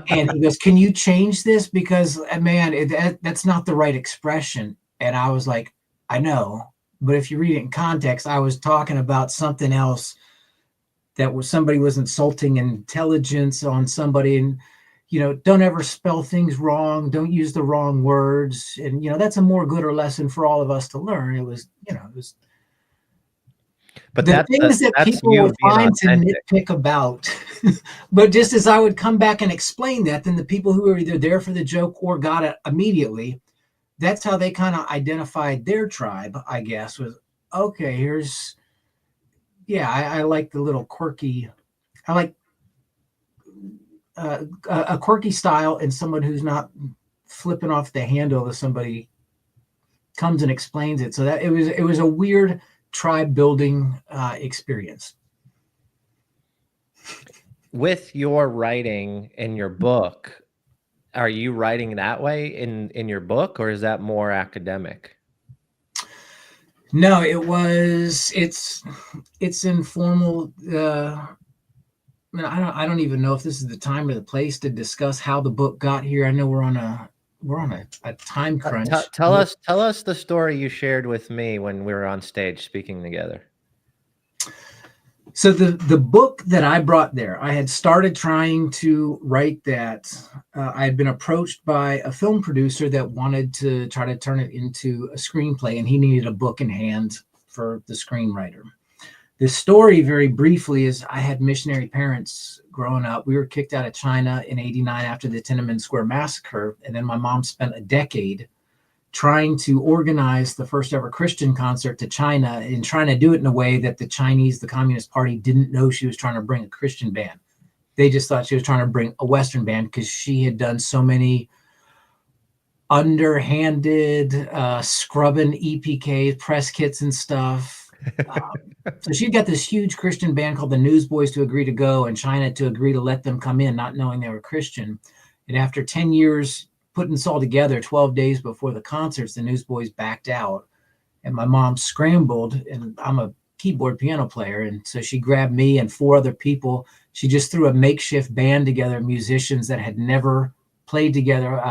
Speaker 8: And he goes, can you change this? Because man, that's not the right expression. And I was like, I know, but if you read it in context, I was talking about something else somebody was insulting intelligence on somebody, and don't ever spell things wrong. Don't use the wrong words. And, that's a more gooder lesson for all of us to learn. It was. But the things that people would find to nitpick about. But just as I would come back and explain that, then the people who were either there for the joke or got it immediately, that's how they kind of identified their tribe, I guess, was, okay, I like the little quirky, I like a quirky style and someone who's not flipping off the handle if somebody comes and explains it. So that it was a weird tribe building experience.
Speaker 2: With your writing in your book, Are you writing that way in your book, or is that more academic?
Speaker 8: No, it's informal. I don't even know if this is the time or the place to discuss how the book got here. I know we're on a time crunch.
Speaker 2: Tell us the story you shared with me when we were on stage speaking together.
Speaker 8: So the book that I brought there, I had started trying to write that. I had been approached by a film producer that wanted to try to turn it into a screenplay, and he needed a book in hand for the screenwriter. The story, very briefly, is I had missionary parents growing up. We were kicked out of China in '89 after the Tiananmen Square massacre, and then my mom spent a decade trying to organize the first ever Christian concert to China and trying to do it in a way that the Communist Party, didn't know she was trying to bring a Christian band. They just thought she was trying to bring a Western band because she had done so many underhanded scrubbing EPKs, press kits and stuff. So she got this huge Christian band called the Newsboys to agree to go, and China to agree to let them come in, not knowing they were Christian. And after 10 years putting this all together, 12 days before the concerts, the Newsboys backed out. And my mom scrambled, and I'm a keyboard piano player. And so she grabbed me and 4 other people. She just threw a makeshift band together, musicians that had never played together.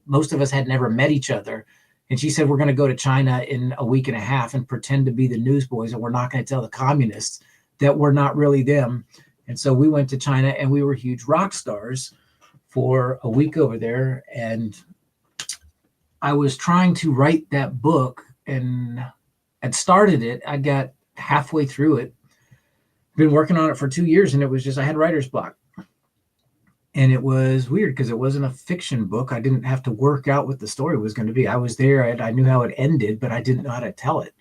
Speaker 8: Most of us had never met each other. And she said, we're going to go to China in a week and a half and pretend to be the Newsboys, and we're not going to tell the communists that we're not really them. And so we went to China, and we were huge rock stars for a week over there. And I was trying to write that book and had started it. I got halfway through it, been working on it for 2 years, and it was just, I had writer's block. And it was weird because it wasn't a fiction book. I didn't have to work out what the story was going to be. I was there. I knew how it ended, but I didn't know how to tell it.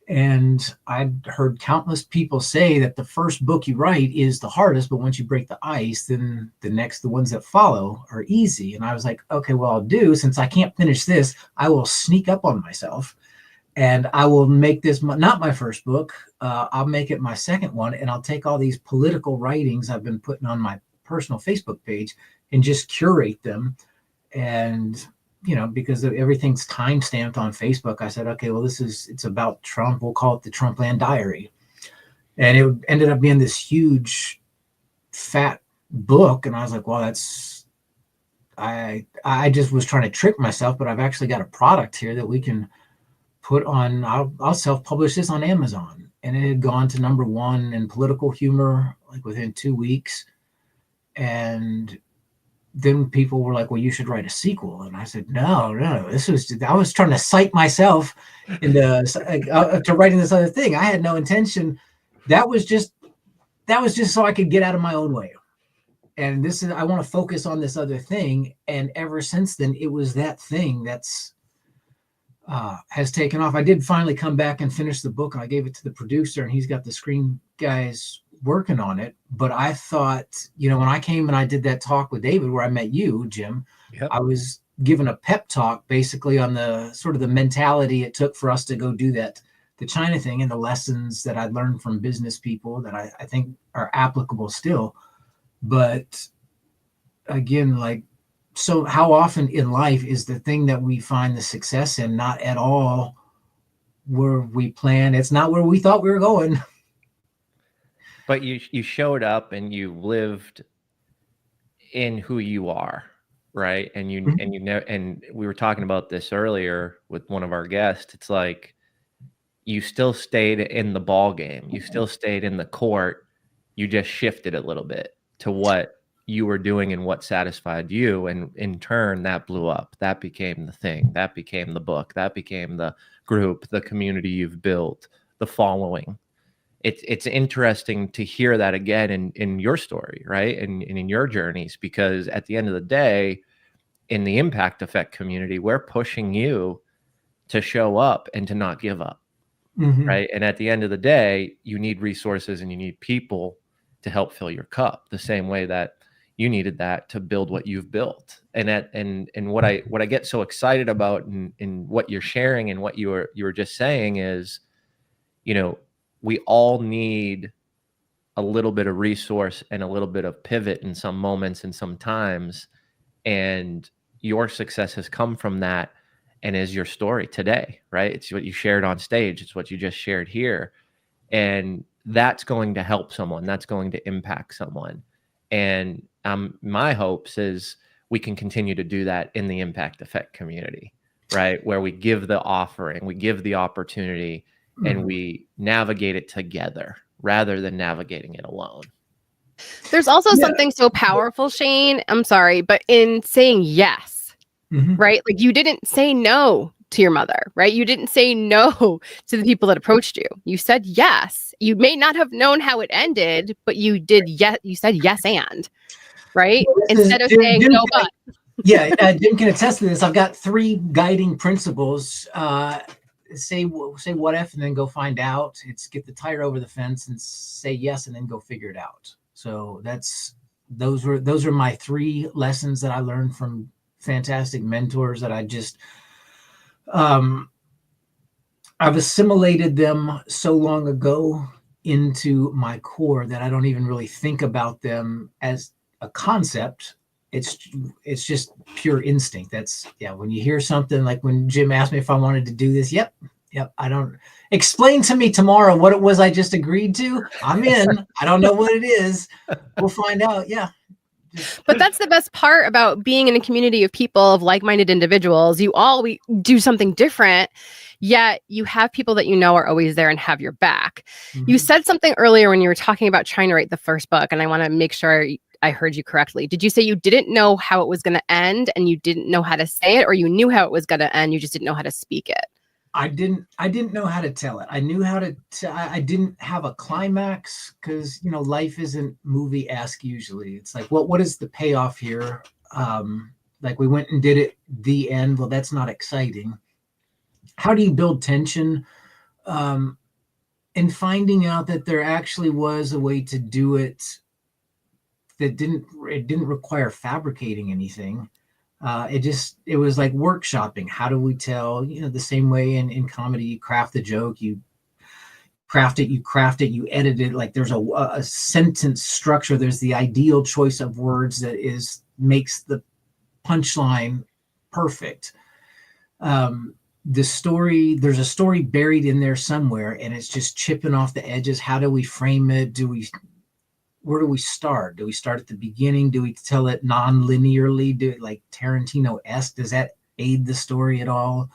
Speaker 8: And I'd heard countless people say that the first book you write is the hardest, but once you break the ice, then the ones that follow are easy. And I was like, okay, well, I'll do, since I can't finish this, I will sneak up on myself and I will make this not my first book. I'll make it my second one. And I'll take all these political writings I've been putting on my personal Facebook page and just curate them. And because everything's time stamped on Facebook, I said, okay, well, it's about Trump. We'll call it the Trumpland Diary. And it ended up being this huge fat book. And I was like, well, I just was trying to trick myself, but I've actually got a product here that we can put on. I'll self-publish this on Amazon. And it had gone to #1 in political humor, like within 2 weeks. And then people were like, well, you should write a sequel. And I said, no, I was trying to psych myself into to writing this other thing. I had no intention. That was just so I could get out of my own way. And I want to focus on this other thing. And ever since then, it was that thing that's has taken off. I did finally come back and finish the book. I gave it to the producer, and he's got the screen guys working on it. But I thought, when I came and I did that talk with David where I met you, Jim,
Speaker 2: Yep.
Speaker 8: I was given a pep talk basically on the sort of the mentality it took for us to go do that, the China thing, and the lessons that I'd learned from business people that I think are applicable still. But again, so how often in life is the thing that we find the success in not at all where we plan? It's not where we thought we were going.
Speaker 2: But you showed up and you lived in who you are, right? And and we were talking about this earlier with one of our guests. It's like you still stayed in the ball game. You still stayed in the court. You just shifted a little bit to what you were doing and what satisfied you. And in turn, that blew up. That became the thing. That became the book. That became the group, the community you've built, the following. It's interesting to hear that again in your story, right? And in your journeys, because at the end of the day, in the Impact Effect community, we're pushing you to show up and to not give up, right? And at the end of the day, you need resources and you need people to help fill your cup the same way that you needed that to build what you've built. And what I get so excited about in what you're sharing and what you were just saying is, we all need a little bit of resource and a little bit of pivot in some moments and sometimes. and your success has come from that and is your story today, right? It's what you shared on stage. It's what you just shared here. And that's going to help someone. That's going to impact someone. And my hopes is we can continue to do that in the Impact Effect community, right? Where we give the offering, we give the opportunity, and we navigate it together rather than navigating it alone.
Speaker 3: There's also something so powerful, Shane. I'm sorry, but in saying yes, right? Like you didn't say no to your mother, right? You didn't say no to the people that approached you. You said yes. You may not have known how it ended, but you did. Yes, you said yes and right instead of saying no but.
Speaker 8: Yeah, Jim can attest to this. I've got 3 guiding principles. Say what if and then go find out. It's get the tire over the fence and say yes and then go figure it out. So those are my 3 lessons that I learned from fantastic mentors that I just I've assimilated them so long ago into my core that I don't even really think about them as a concept. It's just pure instinct. That's when you hear something like when Jim asked me if I wanted to do this, yep. I don't explain to me tomorrow what it was I just agreed to. I'm in. I don't know what it is. We'll find out. Yeah.
Speaker 3: But that's the best part about being in a community of people, of like-minded individuals. We do something different, yet you have people that you know are always there and have your back. You said something earlier when you were talking about trying to write the first book, and I want to make sure I heard you correctly. Did you say you didn't know how it was going to end and you didn't know how to say it, or you knew how it was going to end, you just didn't know how to speak it?
Speaker 8: I didn't know how to tell it. I knew how to, I didn't have a climax because, life isn't movie-esque usually. It's like, what is the payoff here? Like we went and did it, the end. Well, that's not exciting. How do you build tension? And finding out that there actually was a way to do it that didn't require fabricating anything. It was like workshopping. How do we tell, the same way in comedy, you craft the joke, you craft it, you edit it. Like there's a sentence structure. There's the ideal choice of words that makes the punchline perfect. There's a story buried in there somewhere and it's just chipping off the edges. How do we frame it? Where do we start? Do we start at the beginning? Do we tell it non-linearly? Do it like Tarantino-esque? Does that aid the story at all?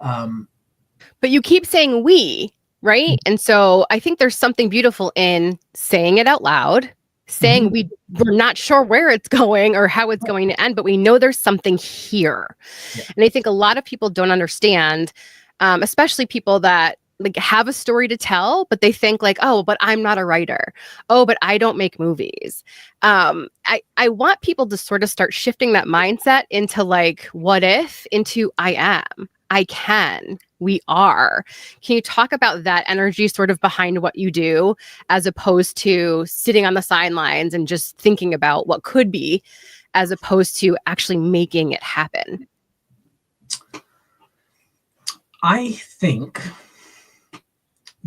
Speaker 3: But you keep saying we, right? And so I think there's something beautiful in saying it out loud, saying we're not sure where it's going or how it's going to end, but we know there's something here. Yeah. And I think a lot of people don't understand, especially people that like have a story to tell, but they think like, oh, but I'm not a writer. Oh, but I don't make movies. I want people to sort of start shifting that mindset into like, what if, into I am, I can, we are. Can you talk about that energy sort of behind what you do, as opposed to sitting on the sidelines and just thinking about what could be, as opposed to actually making it happen?
Speaker 8: I think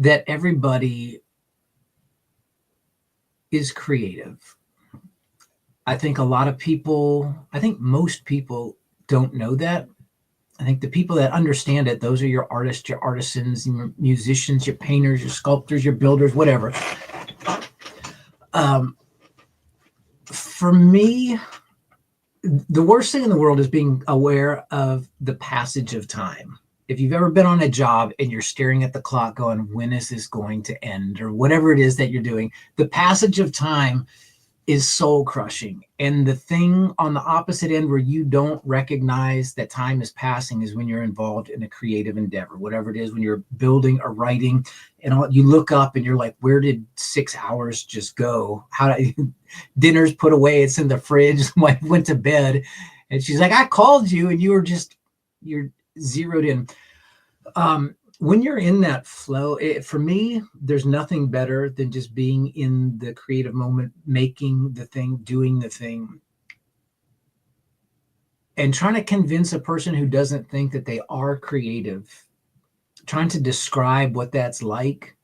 Speaker 8: that everybody is creative. I think most people don't know that. I think the people that understand it, those are your artists, your artisans, your musicians, your painters, your sculptors, your builders, whatever. For me, the worst thing in the world is being aware of the passage of time. If you've ever been on a job and you're staring at the clock going, when is this going to end? Or whatever it is that you're doing, the passage of time is soul crushing. And the thing on the opposite end where you don't recognize that time is passing is when you're involved in a creative endeavor, whatever it is, when you're building or writing and you look up and you're like, where did 6 hours just go? Dinner's put away, it's in the fridge. My wife went to bed and she's like, I called you and you're zeroed in. When you're in that flow, for me, there's nothing better than just being in the creative moment, making the thing, doing the thing, and trying to convince a person who doesn't think that they are creative, trying to describe what that's like.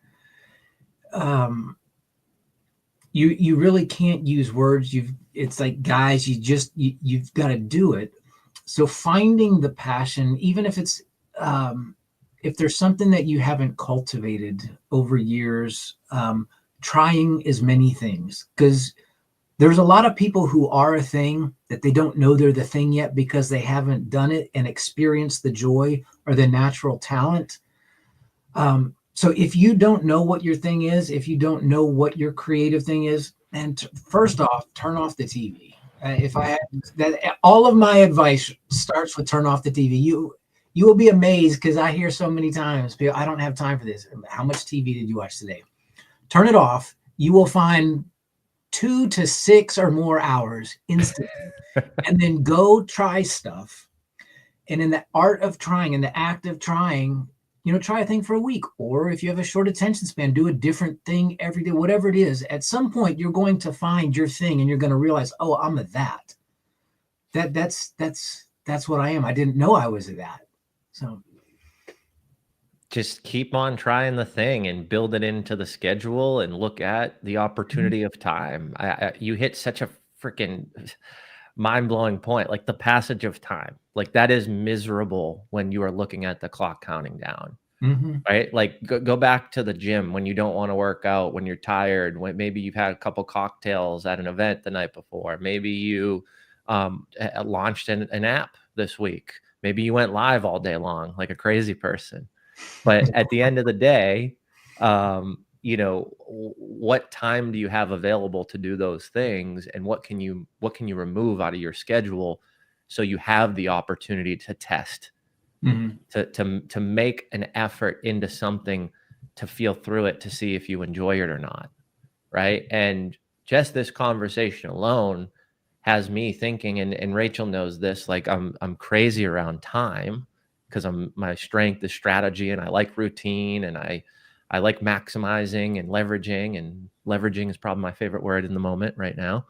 Speaker 8: you really can't use words. It's like, guys, you've got to do it. So finding the passion, even if it's if there's something that you haven't cultivated over years, trying as many things, because there's a lot of people who are a thing that they don't know they're the thing yet because they haven't done it and experienced the joy or the natural talent. So if you don't know what your thing is, if you don't know what your creative thing is, and first off, turn off the TV. If I had that, all of my advice starts with turn off the TV. You will be amazed, because I hear so many times, I don't have time for this. How much TV did you watch today? Turn it off. You will find 2 to 6 or more hours instantly, and then go try stuff. And in the art of trying, in the act of trying, try a thing for a week, or if you have a short attention span, do a different thing every day, whatever it is. At some point, you're going to find your thing, and you're going to realize, oh, I'm a that. That's what I am. I didn't know I was a that. So
Speaker 2: just keep on trying the thing and build it into the schedule and look at the opportunity of time. You hit such a freaking mind-blowing point, like the passage of time, like that is miserable when you are looking at the clock counting down. Right? Like go back to the gym when you don't want to work out, when you're tired, when maybe you've had a couple cocktails at an event the night before, maybe you launched an app this week, maybe you went live all day long like a crazy person. But at the end of the day, what time do you have available to do those things, and what can you remove out of your schedule so you have the opportunity to test, to make an effort into something, to feel through it, to see if you enjoy it or not, right? And just this conversation alone has me thinking, and Rachel knows this, like I'm crazy around time, because my strength is strategy, and I like routine, and I like maximizing and leveraging is probably my favorite word in the moment right now.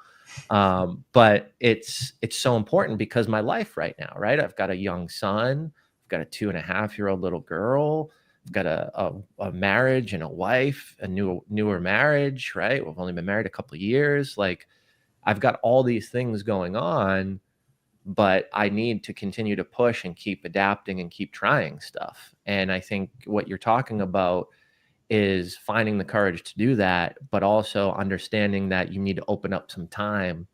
Speaker 2: But it's so important because my life right now, right? I've got a young son, I've got a 2.5-year-old little girl, I've got a marriage and a wife, a newer marriage, right? We've only been married a couple of years. Like I've got all these things going on, but I need to continue to push and keep adapting and keep trying stuff. And I think what you're talking about is finding the courage to do that, but also understanding that you need to open up some time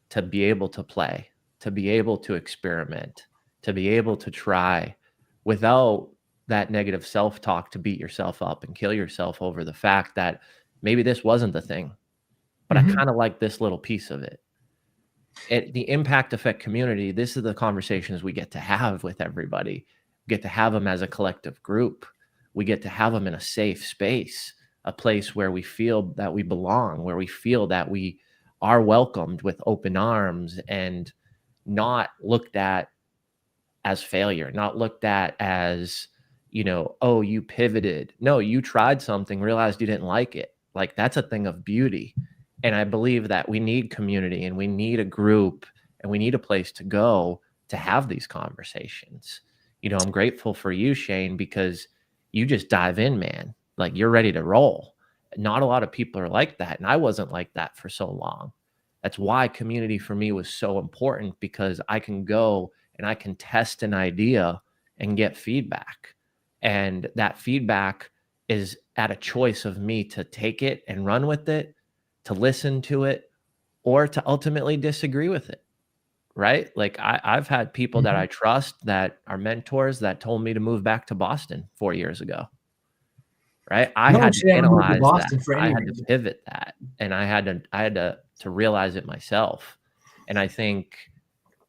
Speaker 2: to be able to play, to be able to experiment, to be able to try without that negative self-talk to beat yourself up and kill yourself over the fact that maybe this wasn't the thing, but I kind of like this little piece of it. The impact effect community, this is the conversations we get to have with everybody. We get to have them as a collective group. We get to have them in a safe space, a place where we feel that we belong, where we feel that we are welcomed with open arms and not looked at as failure, not looked at as, oh, you pivoted. No, you tried something, realized you didn't like it. Like that's a thing of beauty. And I believe that we need community, and we need a group, and we need a place to go to have these conversations. I'm grateful for you, Shane, because you just dive in, man. Like you're ready to roll. Not a lot of people are like that. And I wasn't like that for so long. That's why community for me was so important, because I can go and I can test an idea and get feedback. And that feedback is at a choice of me to take it and run with it, to listen to it, or to ultimately disagree with it. Right? Like I've had people that I trust, that are mentors, that told me to move back to Boston 4 years ago. Right? I had to analyze that. I had to pivot that, and I had to realize it myself. And I think,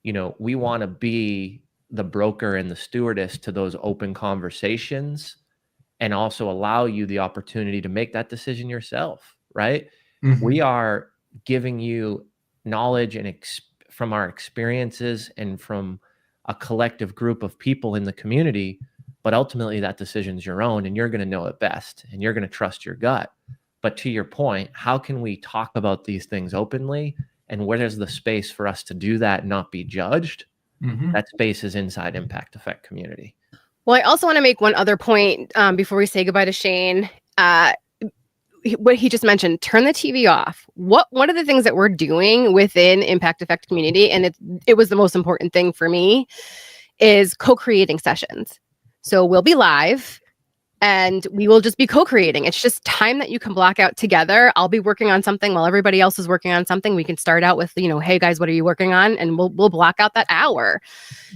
Speaker 2: we want to be the broker and the stewardess to those open conversations, and also allow you the opportunity to make that decision yourself. Right? We are giving you knowledge and from our experiences and from a collective group of people in the community, but ultimately that decision's your own, and you're going to know it best, and you're going to trust your gut. But to your point, how can we talk about these things openly, and where there's the space for us to do that and not be judged? That space is inside Impact Effect Community.
Speaker 3: Well, I also want to make one other point before we say goodbye to Shane. what he just mentioned, turn the TV off. One of the things that we're doing within Impact Effect Community, and it was the most important thing for me, is co-creating sessions. So we'll be live and we will just be co-creating. It's just time that you can block out together. I'll be working on something while everybody else is working on something. We can start out with, hey guys, what are you working on? And we'll block out that hour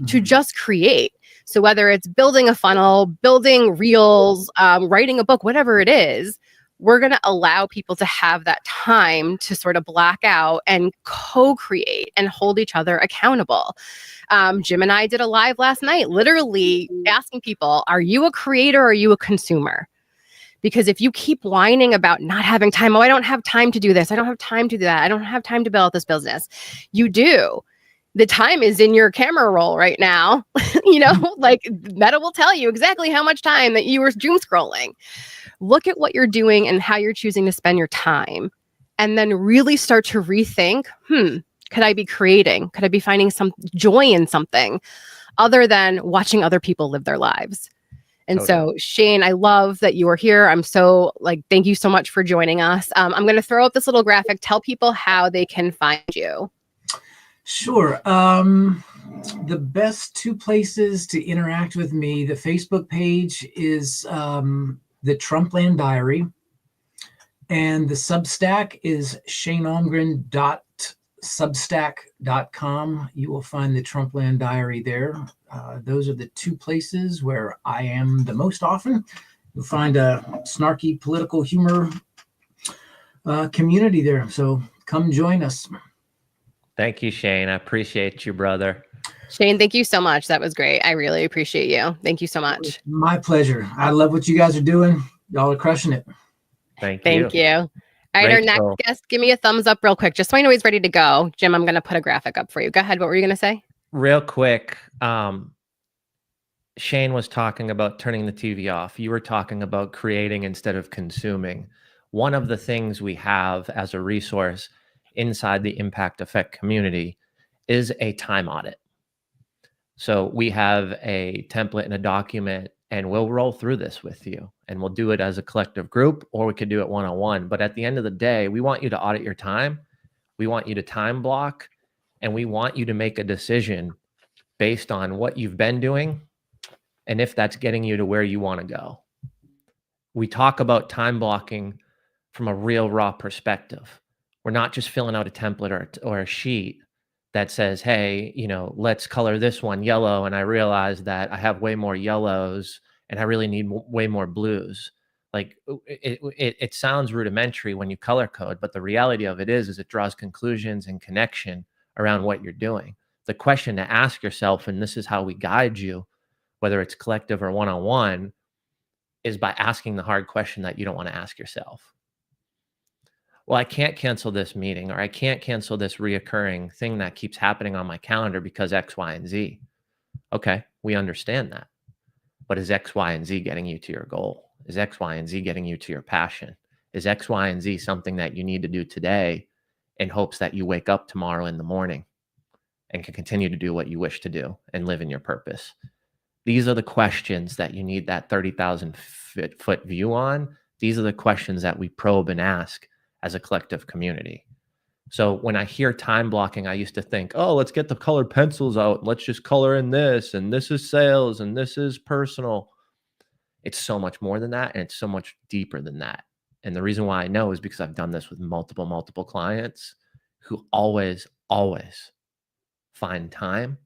Speaker 3: to just create. So whether it's building a funnel, building reels, writing a book, whatever it is, we're going to allow people to have that time to sort of block out and co-create and hold each other accountable. Jim and I did a live last night, literally asking people, are you a creator or are you a consumer? Because if you keep whining about not having time, I don't have time to do this, I don't have time to do that, I don't have time to build this business. You do. The time is in your camera roll right now. Like Meta will tell you exactly how much time that you were doom scrolling. Look at what you're doing and how you're choosing to spend your time. And then really start to rethink, could I be creating? Could I be finding some joy in something other than watching other people live their lives? And so, Shane, I love that you are here. I'm so thank you so much for joining us. I'm going to throw up this little graphic. Tell people how they can find you.
Speaker 8: Sure. The best two places to interact with me, the Facebook page is the Trumpland Diary, and the Substack is shanealmgren.substack.com. You will find the Trumpland Diary there. Those are the two places where I am the most often. You'll find a snarky political humor community there. So come join us.
Speaker 2: Thank you, Shane. I appreciate you, brother.
Speaker 3: Shane, thank you so much. That was great. I really appreciate you. Thank you so much.
Speaker 8: My pleasure. I love what you guys are doing. Y'all are crushing it.
Speaker 2: Thank
Speaker 3: you. All right, Rachel. Our next guest, give me a thumbs up real quick, just so I know he's ready to go. Jim, I'm going to put a graphic up for you. Go ahead. What were you going to say?
Speaker 2: Real quick. Shane was talking about turning the TV off. You were talking about creating instead of consuming. One of the things we have as a resource inside the Impact Effect community is a time audit. So we have a template and a document, and we'll roll through this with you, and we'll do it as a collective group, or we could do it one-on-one. But at the end of the day, we want you to audit your time. We want you to time block, and we want you to make a decision based on what you've been doing and if that's getting you to where you want to go. We talk about time blocking from a real raw perspective. We're not just filling out a template or a sheet that says, hey, let's color this one yellow. And I realize that I have way more yellows and I really need way more blues. It sounds rudimentary when you color code, but the reality of it is it draws conclusions and connection around what you're doing. The question to ask yourself, and this is how we guide you, whether it's collective or one-on-one, is by asking the hard question that you don't want to ask yourself. Well, I can't cancel this meeting, or I can't cancel this reoccurring thing that keeps happening on my calendar because X, Y, and Z. Okay, we understand that. But is X, Y, and Z getting you to your goal? Is X, Y, and Z getting you to your passion? Is X, Y, and Z something that you need to do today in hopes that you wake up tomorrow in the morning and can continue to do what you wish to do and live in your purpose? These are the questions that you need that 30,000 foot view on. These are the questions that we probe and ask as a collective community. So when I hear time blocking, I used to think, oh, let's get the colored pencils out. Let's just color in this, and this is sales, and this is personal. It's so much more than that, and it's so much deeper than that. And the reason why I know is because I've done this with multiple clients who always find time.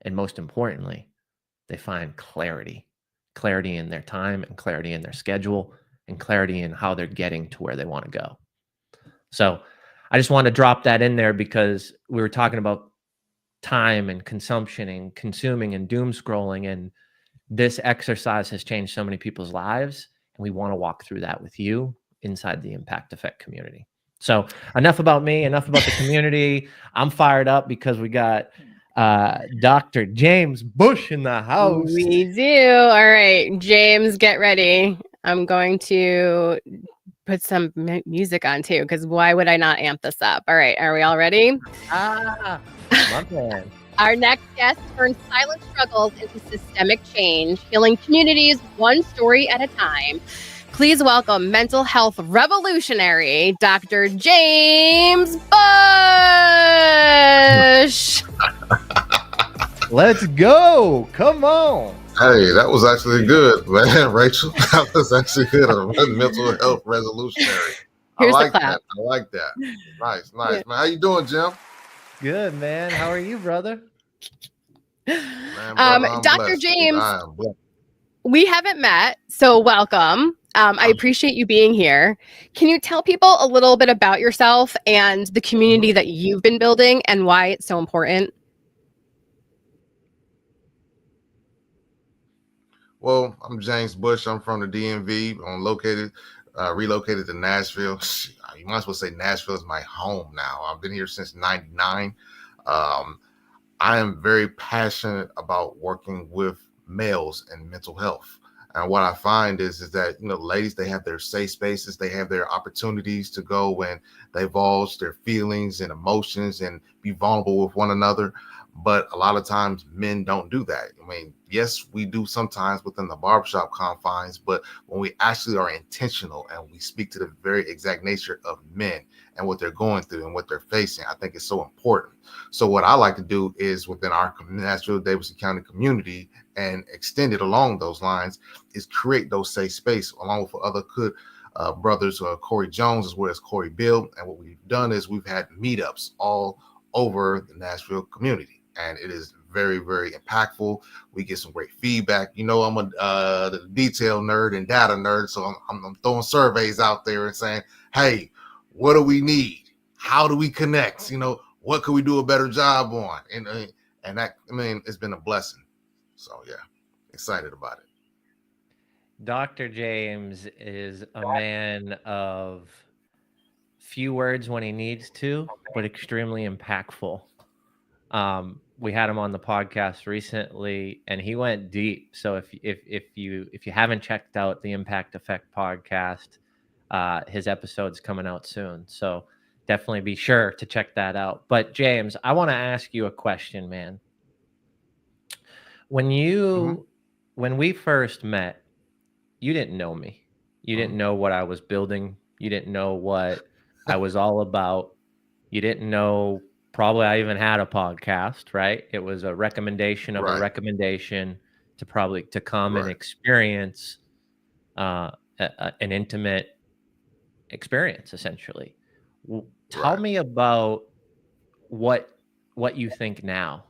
Speaker 2: And most importantly, they find clarity in their time, and clarity in their schedule, and clarity in how they're getting to where they want to go. So I just want to drop that in there because we were talking about time and consumption and consuming and doom scrolling, and this exercise has changed so many people's lives, and we want to walk through that with you inside the Impact Effect community. So enough about me, enough about the community. I'm fired up because we got Dr. James Bush in the house.
Speaker 3: We do. All right, James, get ready. I'm going to put some music on too, because why would I not amp this up? All right, are we all ready?
Speaker 2: My man.
Speaker 3: Our next guest turns silent struggles into systemic change, healing communities one story at a time. Please welcome mental health revolutionary, Dr. James Bush.
Speaker 9: Let's go. Come on.
Speaker 10: Hey, that was actually good, man, Rachel. That was actually good. A mental health revolutionary.
Speaker 3: Here's
Speaker 10: I
Speaker 3: the
Speaker 10: like
Speaker 3: clap.
Speaker 10: that. I like that. Nice,
Speaker 3: Yeah.
Speaker 10: man. How you doing, Jim?
Speaker 9: Good, man. How are you, brother?
Speaker 10: Man, brother, I'm
Speaker 3: Dr.
Speaker 10: blessed.
Speaker 3: James,
Speaker 10: I am blessed.
Speaker 3: we haven't met, so welcome. I appreciate you being here. Can you tell people a little bit about yourself and the community that you've been building and why it's so important?
Speaker 10: Well, I'm James Bush. I'm from the DMV. I'm relocated to Nashville. You might as well say Nashville is my home now. I've been here since '99. I am very passionate about working with males and mental health. And what I find is that, ladies, they have their safe spaces. They have their opportunities to go and divulge their feelings and emotions and be vulnerable with one another. But a lot of times men don't do that. I mean, yes, we do sometimes within the barbershop confines, but when we actually are intentional and we speak to the very exact nature of men and what they're going through and what they're facing, I think it's so important. So what I like to do is within our Nashville-Davidson County community and extend it along those lines is create those safe space along with other good brothers, Corey Jones as well as Corey Bill. And what we've done is we've had meetups all over the Nashville community. And it is very, very impactful. We get some great feedback. I'm a detail nerd and data nerd, so I'm throwing surveys out there and saying, hey, what do we need? How do we connect? What could we do a better job on? And that, it's been a blessing. So yeah, excited about it.
Speaker 2: Dr. James is a man of few words when he needs to, but extremely impactful. We had him on the podcast recently and he went deep. So if you haven't checked out the Impact Effect podcast, his episode's coming out soon. So definitely be sure to check that out. But James, I want to ask you a question, man. When we first met, you didn't know me. You didn't know what I was building. You didn't know what I was all about. You didn't know probably I even had a podcast, right? It was a recommendation of a recommendation to come and experience an intimate experience, essentially. Tell me about what you think now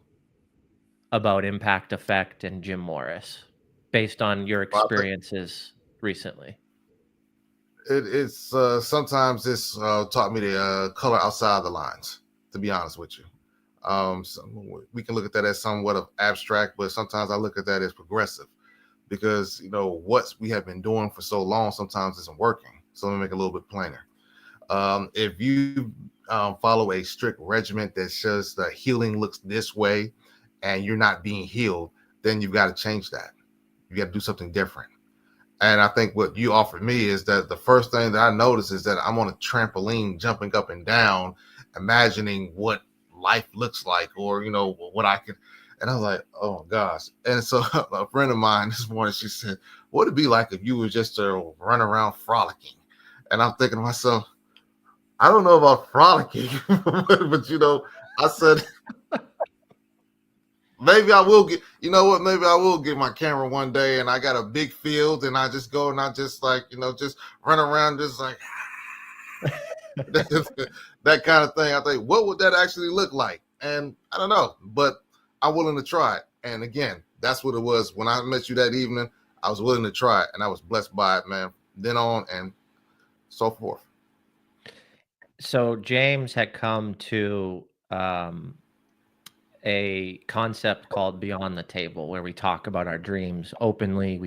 Speaker 2: about Impact Effect and Jim Morris based on your experiences recently.
Speaker 10: It's sometimes it's taught me to color outside the lines, to be honest with you. So we can look at that as somewhat of abstract, but sometimes I look at that as progressive because, what we have been doing for so long sometimes isn't working. So let me make it a little bit plainer. If you follow a strict regimen that says the healing looks this way and you're not being healed, then you've got to change that. You got to do something different. And I think what you offered me is that the first thing that I noticed is that I'm on a trampoline jumping up and down, imagining what life looks like or, what I could. And I was like, oh, gosh. And so a friend of mine this morning, she said, what would it be like if you were just to run around frolicking? And I'm thinking to myself, I don't know about frolicking, but, I said, maybe I will get, maybe I will get my camera one day and I got a big field and I just go and I just just run around just like that kind of thing. I think, what would that actually look like? And I don't know, but I'm willing to try it. And again, that's what it was. When I met you that evening, I was willing to try it and I was blessed by it, man. Then on and so forth.
Speaker 2: So James had come to a concept called Beyond the Table, where we talk about our dreams openly.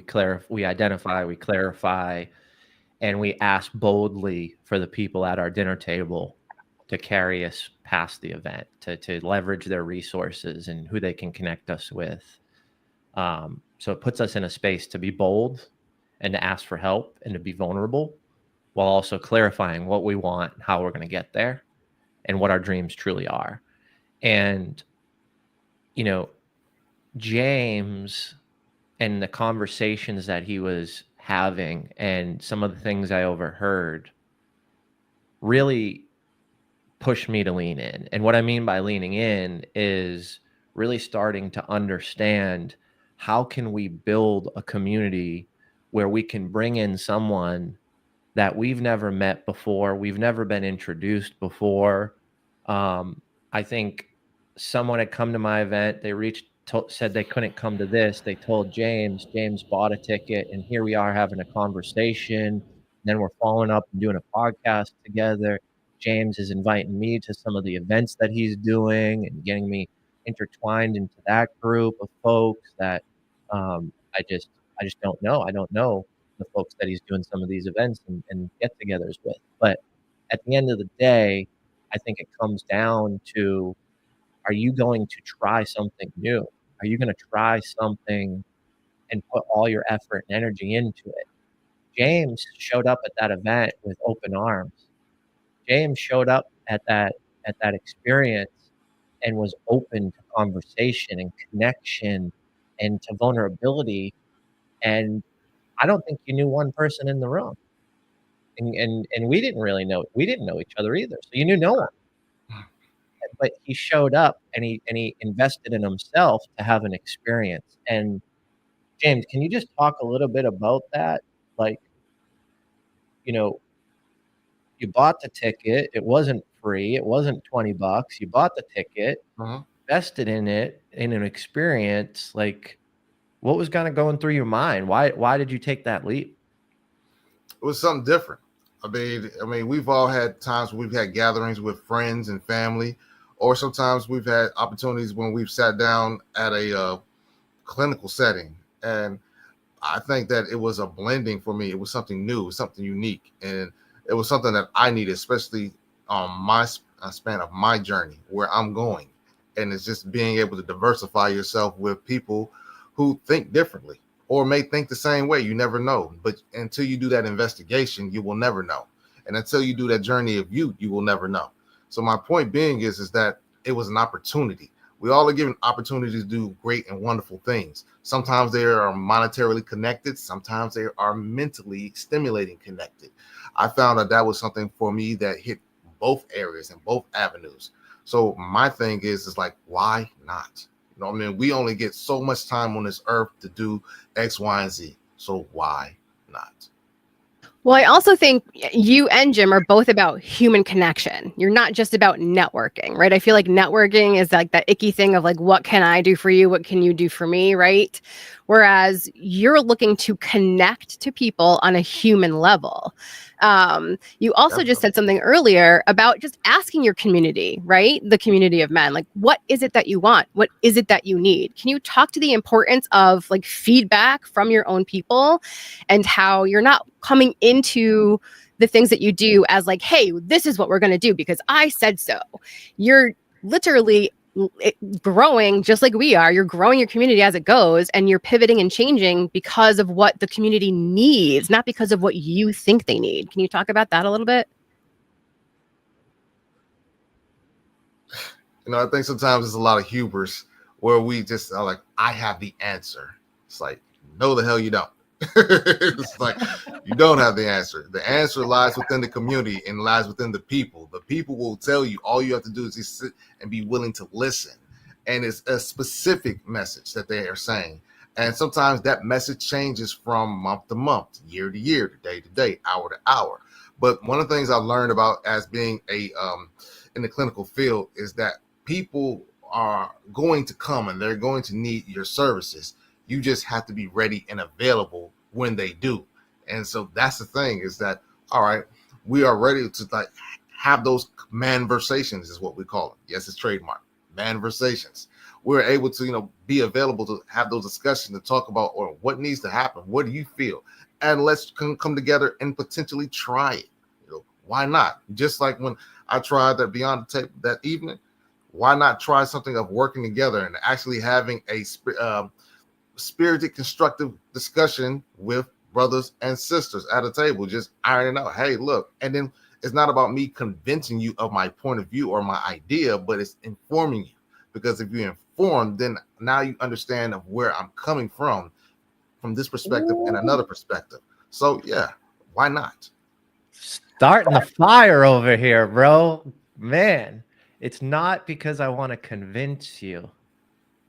Speaker 2: We identify, we clarify, and we ask boldly for the people at our dinner table to carry us past the event, to leverage their resources and who they can connect us with. So it puts us in a space to be bold and to ask for help and to be vulnerable, while also clarifying what we want, how we're going to get there, and what our dreams truly are. And James and the conversations that he was having and some of the things I overheard really pushed me to lean in. And what I mean by leaning in is really starting to understand, how can we build a community where we can bring in someone that we've never met before, we've never been introduced before. I think someone had come to my event, they said they couldn't come to this. They told James bought a ticket, and here we are having a conversation. And then we're following up and doing a podcast together. James is inviting me to some of the events that he's doing and getting me intertwined into that group of folks that I just don't know. I don't know the folks that he's doing some of these events and get-togethers with. But at the end of the day, I think it comes down to, are you going to try something new? Are you going to try something and put all your effort and energy into it? James showed up at that event with open arms. James showed up at that experience and was open to conversation and connection and to vulnerability. And I don't think you knew one person in the room. And we didn't really know. We didn't know each other either. So you knew no one. But he showed up and he invested in himself to have an experience. And James, can you just talk a little bit about that? Like, you bought the ticket. It wasn't free. It wasn't $20. You bought the ticket, invested in it, in an experience. Like, what was kind of going through your mind? Why did you take that leap?
Speaker 10: It was something different. I mean, we've all had times when we've had gatherings with friends and family, or sometimes we've had opportunities when we've sat down at a clinical setting. And I think that it was a blending for me. It was something new, something unique. And it was something that I needed, especially on my span of my journey, where I'm going. And it's just being able to diversify yourself with people who think differently or may think the same way. You never know. But until you do that investigation, you will never know. And until you do that journey of you will never know. So my point being is that it was an opportunity. We all are given opportunities to do great and wonderful things. Sometimes they are monetarily connected. Sometimes they are mentally stimulating connected. I found that was something for me that hit both areas and both avenues. So my thing is like, why not? I mean, we only get so much time on this earth to do X, Y, and Z. So why not?
Speaker 3: Well, I also think you and Jim are both about human connection. You're not just about networking, right? I feel like networking is like that icky thing of like, what can I do for you? What can you do for me, right? Whereas you're looking to connect to people on a human level. You also just said something earlier about just asking your community, right? The community of men, like, what is it that you want? What is it that you need? Can you talk to the importance of like feedback from your own people and how you're not coming into the things that you do as like, hey, this is what we're going to do because I said so. You're literally growing just like we are. You're growing your community as it goes, and you're pivoting and changing because of what the community needs, not because of what you think they need. Can you talk about that a little bit?
Speaker 10: I think sometimes there's a lot of hubris where we just are like, I have the answer. It's like, no, the hell you don't. It's like, you don't have the answer. The answer lies within the community and lies within the people. The people will tell you. All you have to do is just sit and be willing to listen. And it's a specific message that they are saying. And sometimes that message changes from month to month, year to year, day to day, hour to hour. But one of the things I learned about as being in the clinical field is that people are going to come and they're going to need your services. You just have to be ready and available when they do. And so that's the thing, is that, all right, we are ready to like have those manversations is what we call them. Yes, it's trademark, manversations. We're able to, be available to have those discussions to talk about, or what needs to happen. What do you feel? And let's come together and potentially try it. Why not? Just like when I tried that Beyond the Tape that evening, why not try something of working together and actually having a spirited, constructive discussion with brothers and sisters at a table, just ironing out, hey, look. And then it's not about me convincing you of my point of view or my idea, but it's informing you. Because if you're informed, then now you understand of where I'm coming from this perspective and another perspective. So yeah, why not?
Speaker 9: Starting the fire over here, bro. Man, it's not because I want to convince you.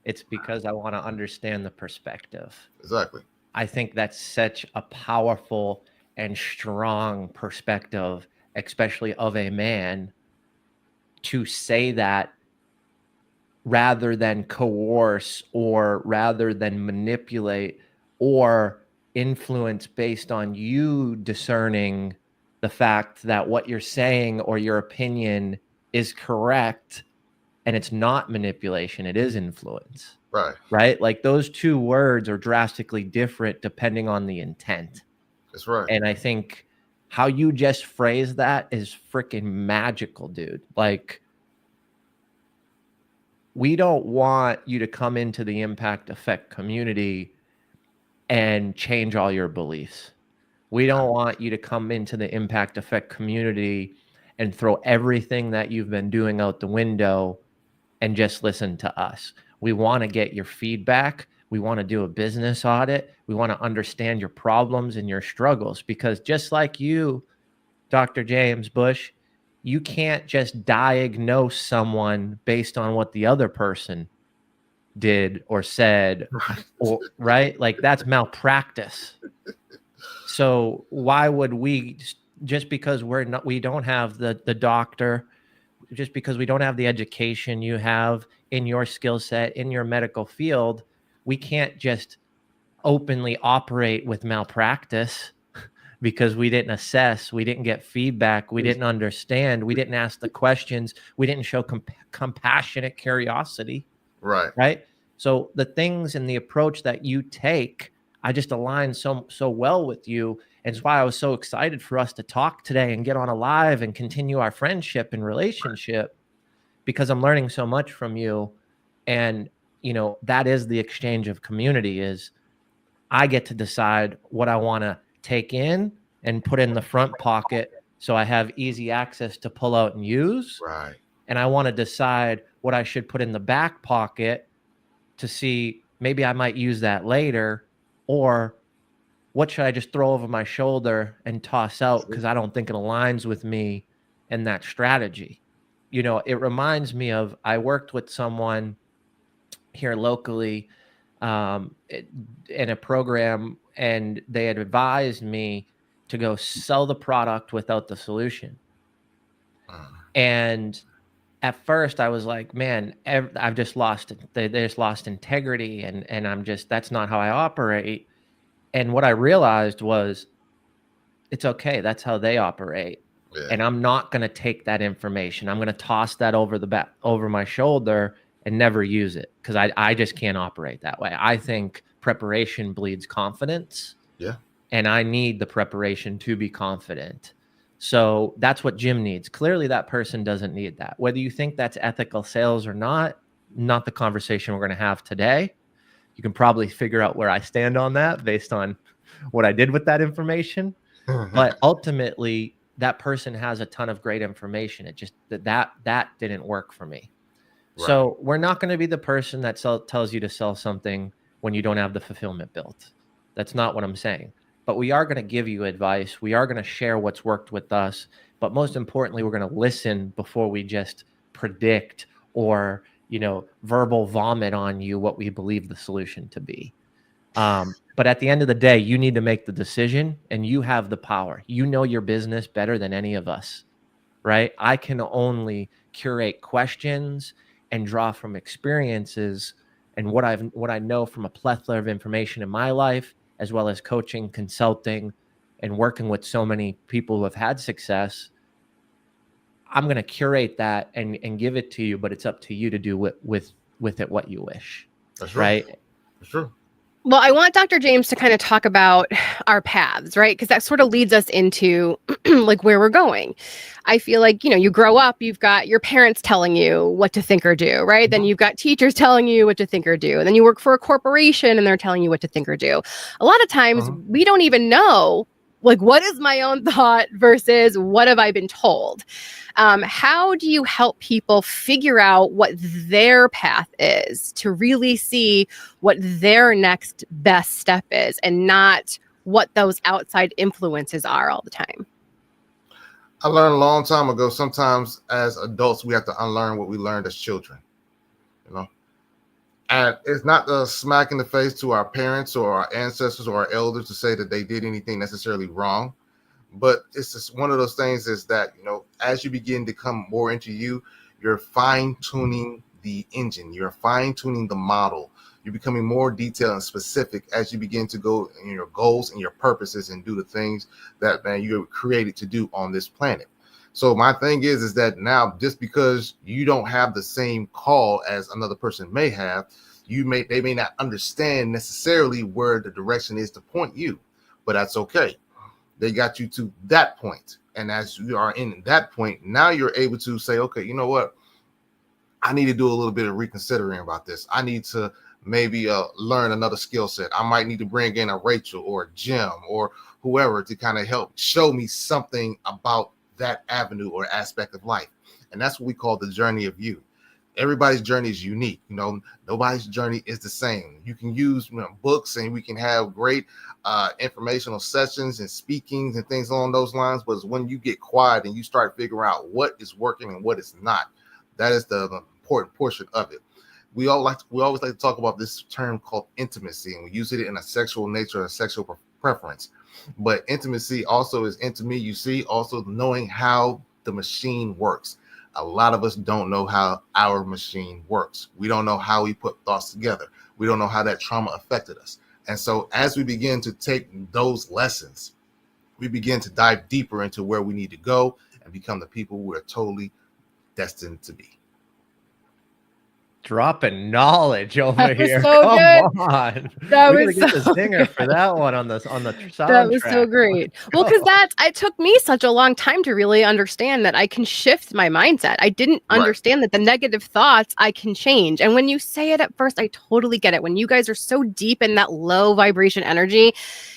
Speaker 9: It's because I want to understand the perspective.
Speaker 10: Exactly.
Speaker 9: I think that's such a powerful and strong perspective, especially of a man, to say that rather than coerce or rather than manipulate or influence based on you discerning the fact that what you're saying or your opinion is correct and it's not manipulation, it is influence. Right? Like those two words are drastically different depending on the intent.
Speaker 10: That's right.
Speaker 9: And I think how you just phrase that is freaking magical, dude. Like, we don't want you to come into the Impact Effect community and change all your beliefs. We don't want you to come into the Impact Effect community and throw everything that you've been doing out the window and just listen to us. We want to get your feedback. We want to do a business audit. We want to understand your problems and your struggles, because just like you, Dr. James Bush, you can't just diagnose someone based on what the other person did or said, or right? Like that's malpractice. So why would we, just because we don't have the doctor, just because we don't have the education you have in your skill set, in your medical field, we can't just openly operate with malpractice because we didn't assess, we didn't get feedback, we didn't understand, we didn't ask the questions, we didn't show compassionate curiosity. Right. So the things and the approach that you take, I just align so well with you. And it's why I was so excited for us to talk today and get on a live and continue our friendship and relationship, because I'm learning so much from you. And, you know, that is the exchange of community, is I get to decide what I want to take in and put in the front pocket so I have easy access to pull out and use. And I want to decide what I should put in the back pocket to see maybe I might use that later, or what should I just throw over my shoulder and toss out because I don't think it aligns with me and that strategy. You know, it reminds me of, I worked with someone here locally in a program, and they had advised me to go sell the product without the solution. And at first I was like, man, I've just lost it. They just lost integrity, and I'm just, that's not how I operate. And what I realized was, it's okay. That's how they operate. And I'm not going to take that information. I'm going to toss that over my shoulder and never use it, because I just can't operate that way. I think preparation bleeds confidence. And I need the preparation to be confident. So that's what Jim needs. Clearly that person doesn't need that. Whether you think that's ethical sales or not the conversation we're going to have today. You can probably figure out where I stand on that based on what I did with that information. But ultimately, that person has a ton of great information. It just that didn't work for me. So we're not going to be the person that tells you to sell something when you don't have the fulfillment built. That's not what I'm saying. But we are going to give you advice. We are going to share what's worked with us. But most importantly, we're going to listen before we just predict or, you know, verbal vomit on you what we believe the solution to be. But at the end of the day, you need to make the decision, and you have the power. You know your business better than any of us, right? I can only curate questions and draw from experiences and what I know from a plethora of information in my life, as well as coaching, consulting, and working with so many people who have had success. I'm going to curate that and give it to you, but it's up to you to do with it what you wish.
Speaker 10: That's
Speaker 9: right.
Speaker 10: That's true.
Speaker 3: Well, I want Dr. James to kind of talk about our paths, right? Because that sort of leads us into like where we're going. I feel like, you know, you grow up, you've got your parents telling you what to think or do, right? Then you've got teachers telling you what to think or do. And then you work for a corporation and they're telling you what to think or do. A lot of times we don't even know, like, what is my own thought versus what have I been told? How do you help people figure out what their path is to really see what their next best step is, and not what those outside influences are all the time?
Speaker 10: I learned a long time ago, sometimes as adults, we have to unlearn what we learned as children, you know? And it's not the smack in the face to our parents or our ancestors or our elders to say that they did anything necessarily wrong. But it's just one of those things is that, you know, as you begin to come more into you, you're fine tuning the engine, you're fine tuning the model. You're becoming more detailed and specific as you begin to go in your goals and your purposes and do the things that, man, you're created to do on this planet. So my thing is that now, just because you don't have the same call as another person may have, they may not understand necessarily where the direction is to point you, but that's okay. They got you to that point. And as you are in that point, now you're able to say, okay, you know what? I need to do a little bit of reconsidering about this. I need to maybe learn another skill set. I might need to bring in a Rachel or a Jim or whoever to kind of help show me something about that avenue or aspect of life. And that's what we call the journey of you. Everybody's journey is unique. You know, nobody's journey is the same. You can use, you know, books, and we can have great informational sessions and speakings and things along those lines. But it's when you get quiet and you start figuring out what is working and what is not, that is the important portion of it. We always like to talk about this term called intimacy, and we use it in a sexual nature, a sexual preference. But intimacy also is intimate. You see, also knowing how the machine works. A lot of us don't know how our machine works. We don't know how we put thoughts together. We don't know how that trauma affected us. And so as we begin to take those lessons, we begin to dive deeper into where we need to go and become the people we're totally destined to be.
Speaker 9: Dropping knowledge over
Speaker 3: That was
Speaker 9: here.
Speaker 3: so
Speaker 9: Come
Speaker 3: good.
Speaker 9: on.
Speaker 3: That
Speaker 9: We're
Speaker 3: was
Speaker 9: gonna get
Speaker 3: so
Speaker 9: the zinger for that one on the soundtrack.
Speaker 3: That was so great. Well, because it took me such a long time to really understand that I can shift my mindset. I didn't understand that the negative thoughts I can change. And when you say it at first, I totally get it. When you guys are so deep in that low vibration energy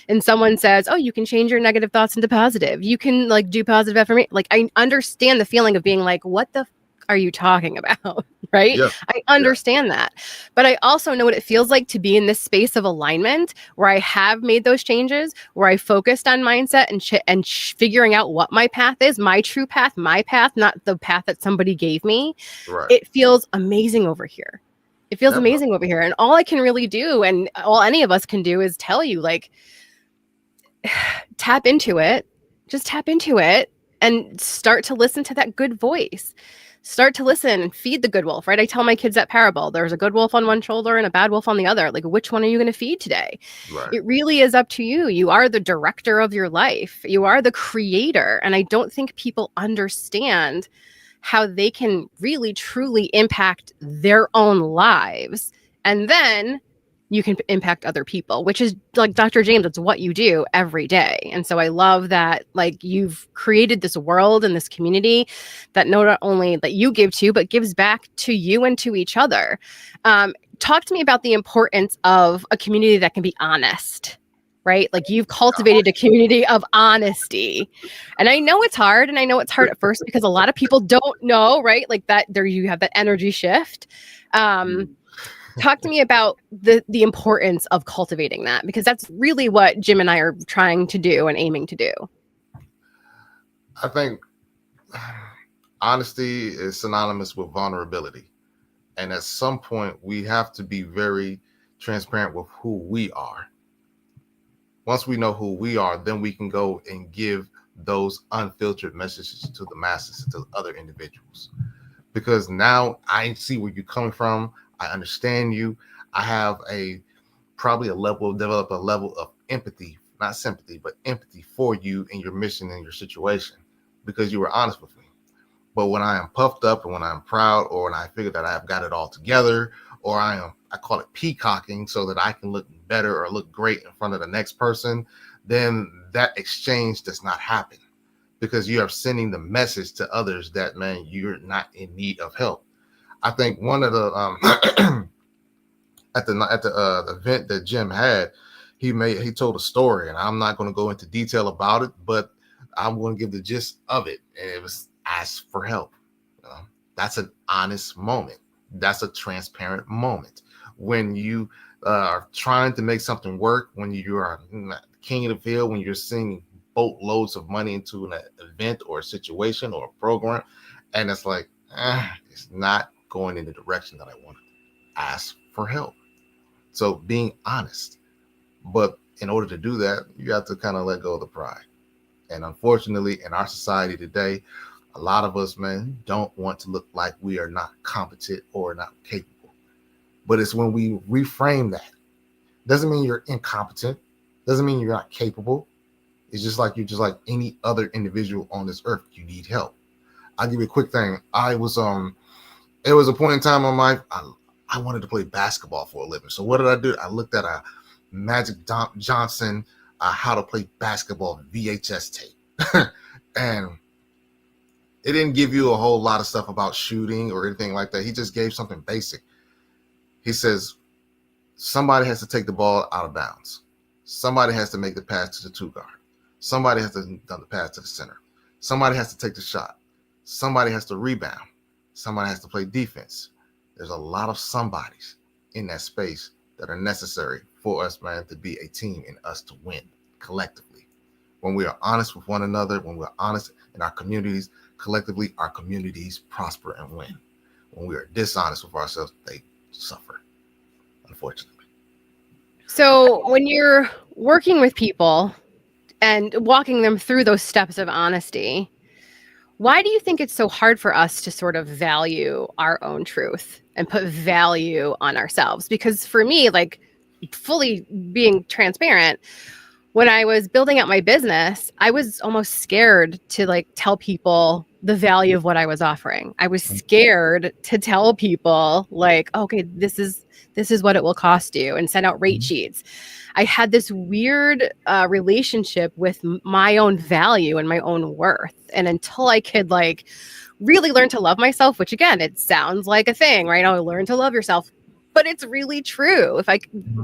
Speaker 3: and someone says, oh, you can change your negative thoughts into positive. You can like do positive affirmation. Like I understand the feeling of being like, what the are you talking about? Right?
Speaker 10: Yeah.
Speaker 3: I understand that. But I also know what it feels like to be in this space of alignment where I have made those changes, where I focused on mindset and figuring out what my path is, my true path, my path, not the path that somebody gave me.
Speaker 10: Right.
Speaker 3: It feels amazing over here. It feels amazing over here. And all I can really do, and all any of us can do, is tell you, like, tap into it. Just tap into it and start to listen to that good voice. Start to listen and feed the good wolf, right? I tell my kids that parable. There's a good wolf on one shoulder and a bad wolf on the other. Like, which one are you going to feed today?
Speaker 10: Right.
Speaker 3: It really is up to you. You are the director of your life. You are the creator. And I don't think people understand how they can really, truly impact their own lives. And then you can impact other people, which is like Dr. James, it's what you do every day. And so I love that, like, you've created this world and this community that not only that you give to, but gives back to you and to each other. Talk to me about the importance of a community that can be honest, right? Like, you've cultivated a community of honesty. And I know it's hard. And I know it's hard at first because a lot of people don't know, right? Like that there you have that energy shift. Talk to me about the importance of cultivating that, because that's really what Jim and I are trying to do and aiming to do.
Speaker 10: I think honesty is synonymous with vulnerability. And at some point, we have to be very transparent with who we are. Once we know who we are, then we can go and give those unfiltered messages to the masses, to other individuals. Because now I see where you're coming from. I understand you. I have develop a level of empathy, not sympathy, but empathy for you and your mission and your situation, because you were honest with me. But when I am puffed up and when I'm proud, or when I figure that I've got it all together, or I call it peacocking so that I can look better or look great in front of the next person, then that exchange does not happen, because you are sending the message to others that, man, you're not in need of help. I think one of the at the event that Jim had, he told a story, and I'm not going to go into detail about it, but I'm going to give the gist of it. And it was ask for help. That's an honest moment. That's a transparent moment. When you are trying to make something work, when you are king of the field when you're seeing boatloads of money into an event or a situation or a program, and it's like, it's not going in the direction that I want to ask for help. So being honest. But in order to do that, you have to kind of let go of the pride. And unfortunately, in our society today, a lot of us, man, don't want to look like we are not competent or not capable. But it's when we reframe that. Doesn't mean you're incompetent. Doesn't mean you're not capable. It's just like you're just like any other individual on this earth. You need help. I'll give you a quick thing. It was a point in time in my life, I wanted to play basketball for a living. So what did I do? I looked at a Magic Johnson how to play basketball VHS tape. And it didn't give you a whole lot of stuff about shooting or anything like that. He just gave something basic. He says, somebody has to take the ball out of bounds. Somebody has to make the pass to the two guard. Somebody has to do the pass to the center. Somebody has to take the shot. Somebody has to rebound. Somebody has to play defense. There's a lot of somebodies in that space that are necessary for us, man, to be a team and us to win collectively. When we are honest with one another, when we're honest in our communities, collectively, our communities prosper and win. When we are dishonest with ourselves, they suffer, unfortunately.
Speaker 3: So when you're working with people and walking them through those steps of honesty, why do you think it's so hard for us to sort of value our own truth and put value on ourselves? Because for me, like, fully being transparent, when I was building out my business, I was almost scared to like tell people the value of what I was offering. I was scared to tell people like, okay, this is what it will cost you, and send out rate sheets. I had this weird relationship with my own value and my own worth. And until I could like really learn to love myself, which again, it sounds like a thing, right? Oh, learn to love yourself. But it's really true.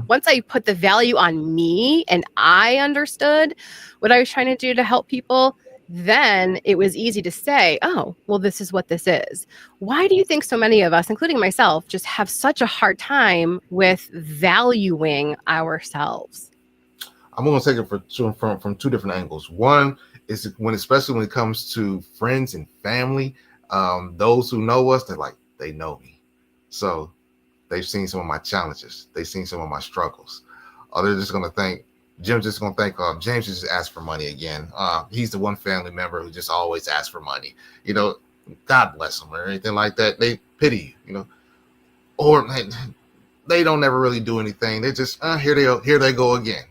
Speaker 3: Once I put the value on me and I understood what I was trying to do to help people, then it was easy to say, oh, well, this is what this is. Why do you think so many of us, including myself, just have such a hard time with valuing ourselves?
Speaker 10: I'm going to take it from two different angles. One is especially when it comes to friends and family, those who know us, they know me. So they've seen some of my challenges. They've seen some of my struggles. Or they're just going to think, James just asked for money again. He's the one family member who just always asks for money. You know, God bless them or anything like that. They pity you, or they don't ever really do anything. They just, here they go again.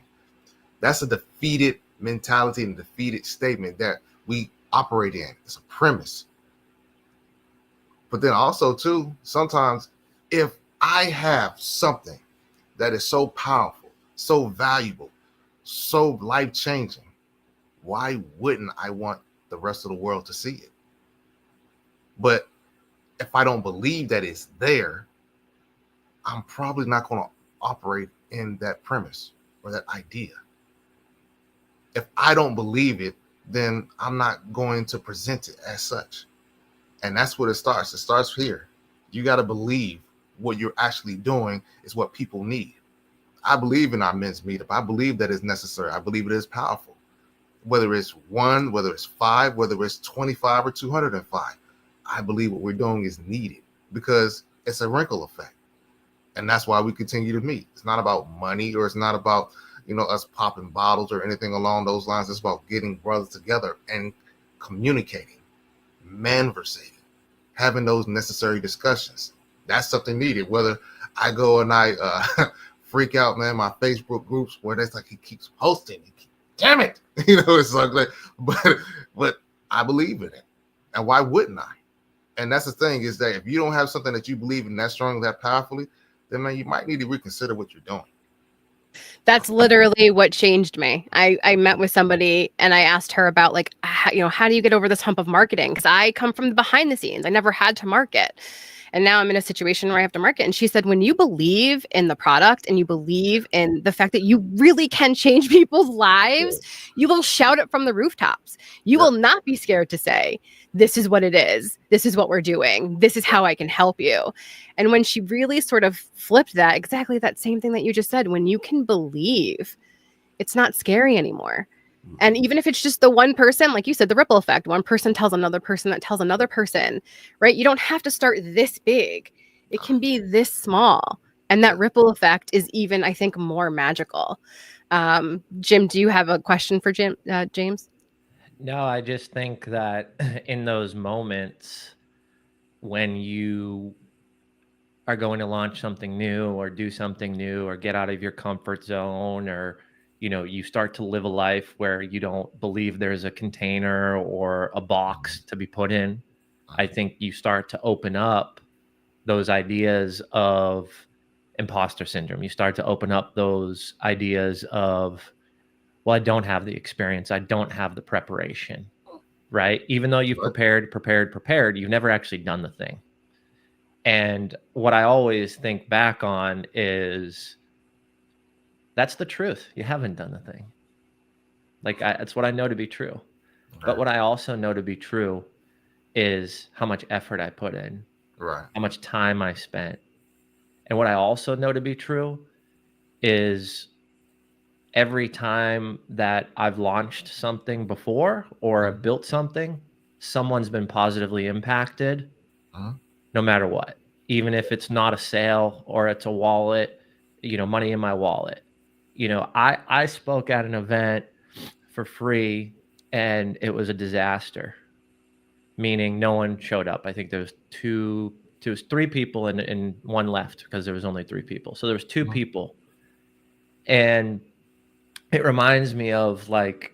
Speaker 10: That's a defeated mentality and defeated statement that we operate in. It's a premise. But then also too, sometimes if I have something that is so powerful, so valuable, so life-changing, why wouldn't I want the rest of the world to see it? But if I don't believe that it's there, I'm probably not going to operate in that premise or that idea. If I don't believe it, then I'm not going to present it as such. And that's what it starts. It starts here. You got to believe what you're actually doing is what people need. I believe in our men's meetup. I believe that it's necessary. I believe it is powerful. Whether it's 1, whether it's 5, whether it's 25 or 205, I believe what we're doing is needed because it's a wrinkle effect. And that's why we continue to meet. It's not about money, or it's not about, us popping bottles or anything along those lines. It's about getting brothers together and communicating, manversating, having those necessary discussions. That's something needed. Whether I go and I freak out, man, my Facebook groups where it's like he keeps posting. Damn it. It's like, but I believe in it. And why wouldn't I? And that's the thing, is that if you don't have something that you believe in that strongly, that powerfully, then man, you might need to reconsider what you're doing.
Speaker 3: That's literally what changed me. I met with somebody and I asked her about how do you get over this hump of marketing? Because I come from the behind the scenes. I never had to market. And now I'm in a situation where I have to market. And she said, when you believe in the product and you believe in the fact that you really can change people's lives, you will shout it from the rooftops. You will not be scared to say, this is what it is. This is what we're doing. This is how I can help you. And when she really sort of flipped that, exactly that same thing that you just said, when you can believe it's not scary anymore. And even if it's just the one person, like you said, the ripple effect, one person tells another person that tells another person, right? You don't have to start this big. It can be this small. And that ripple effect is even, I think, more magical. Jim, do you have a question for James?
Speaker 9: No, I just think that in those moments when you are going to launch something new or do something new or get out of your comfort zone, or you start to live a life where you don't believe there's a container or a box to be put in, I think you start to open up those ideas of imposter syndrome. You start to open up those ideas of, well, I don't have the experience. I don't have the preparation, right? Even though you've prepared, you've never actually done the thing. And what I always think back on is, that's the truth. You haven't done the thing. Like, that's what I know to be true. But what I also know to be true is how much effort I put in,
Speaker 10: Right.
Speaker 9: how much time I spent. And what I also know to be true is every time that I've launched something before or I've built something, someone's been positively impacted, no matter what. Even if it's not a sale or it's a wallet, money in my wallet. I spoke at an event for free and it was a disaster, meaning no one showed up. I think there was three people and one left because there was only 3 people. So there was 2 people. And it reminds me of, like,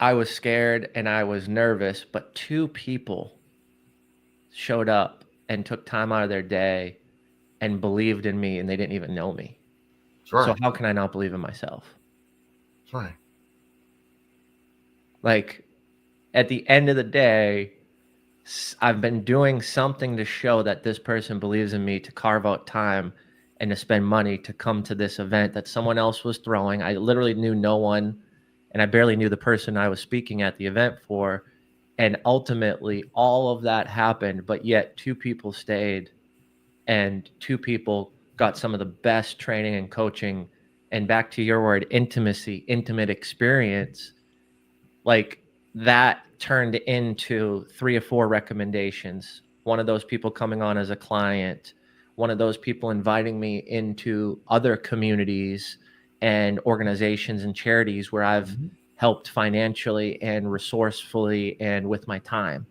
Speaker 9: I was scared and I was nervous, but 2 people showed up and took time out of their day and believed in me, and they didn't even know me.
Speaker 10: That's right.
Speaker 9: So how can I not believe in myself?
Speaker 10: That's right.
Speaker 9: Like, at the end of the day, I've been doing something to show that this person believes in me, to carve out time and to spend money to come to this event that someone else was throwing. I literally knew no one, and I barely knew the person I was speaking at the event for. And ultimately, all of that happened, but yet 2 people stayed, and 2 people got some of the best training and coaching. And back to your word, intimacy, intimate experience, like, that turned into 3 or 4 recommendations. One of those people coming on as a client, one of those people inviting me into other communities and organizations and charities where I've helped financially and resourcefully and with my time.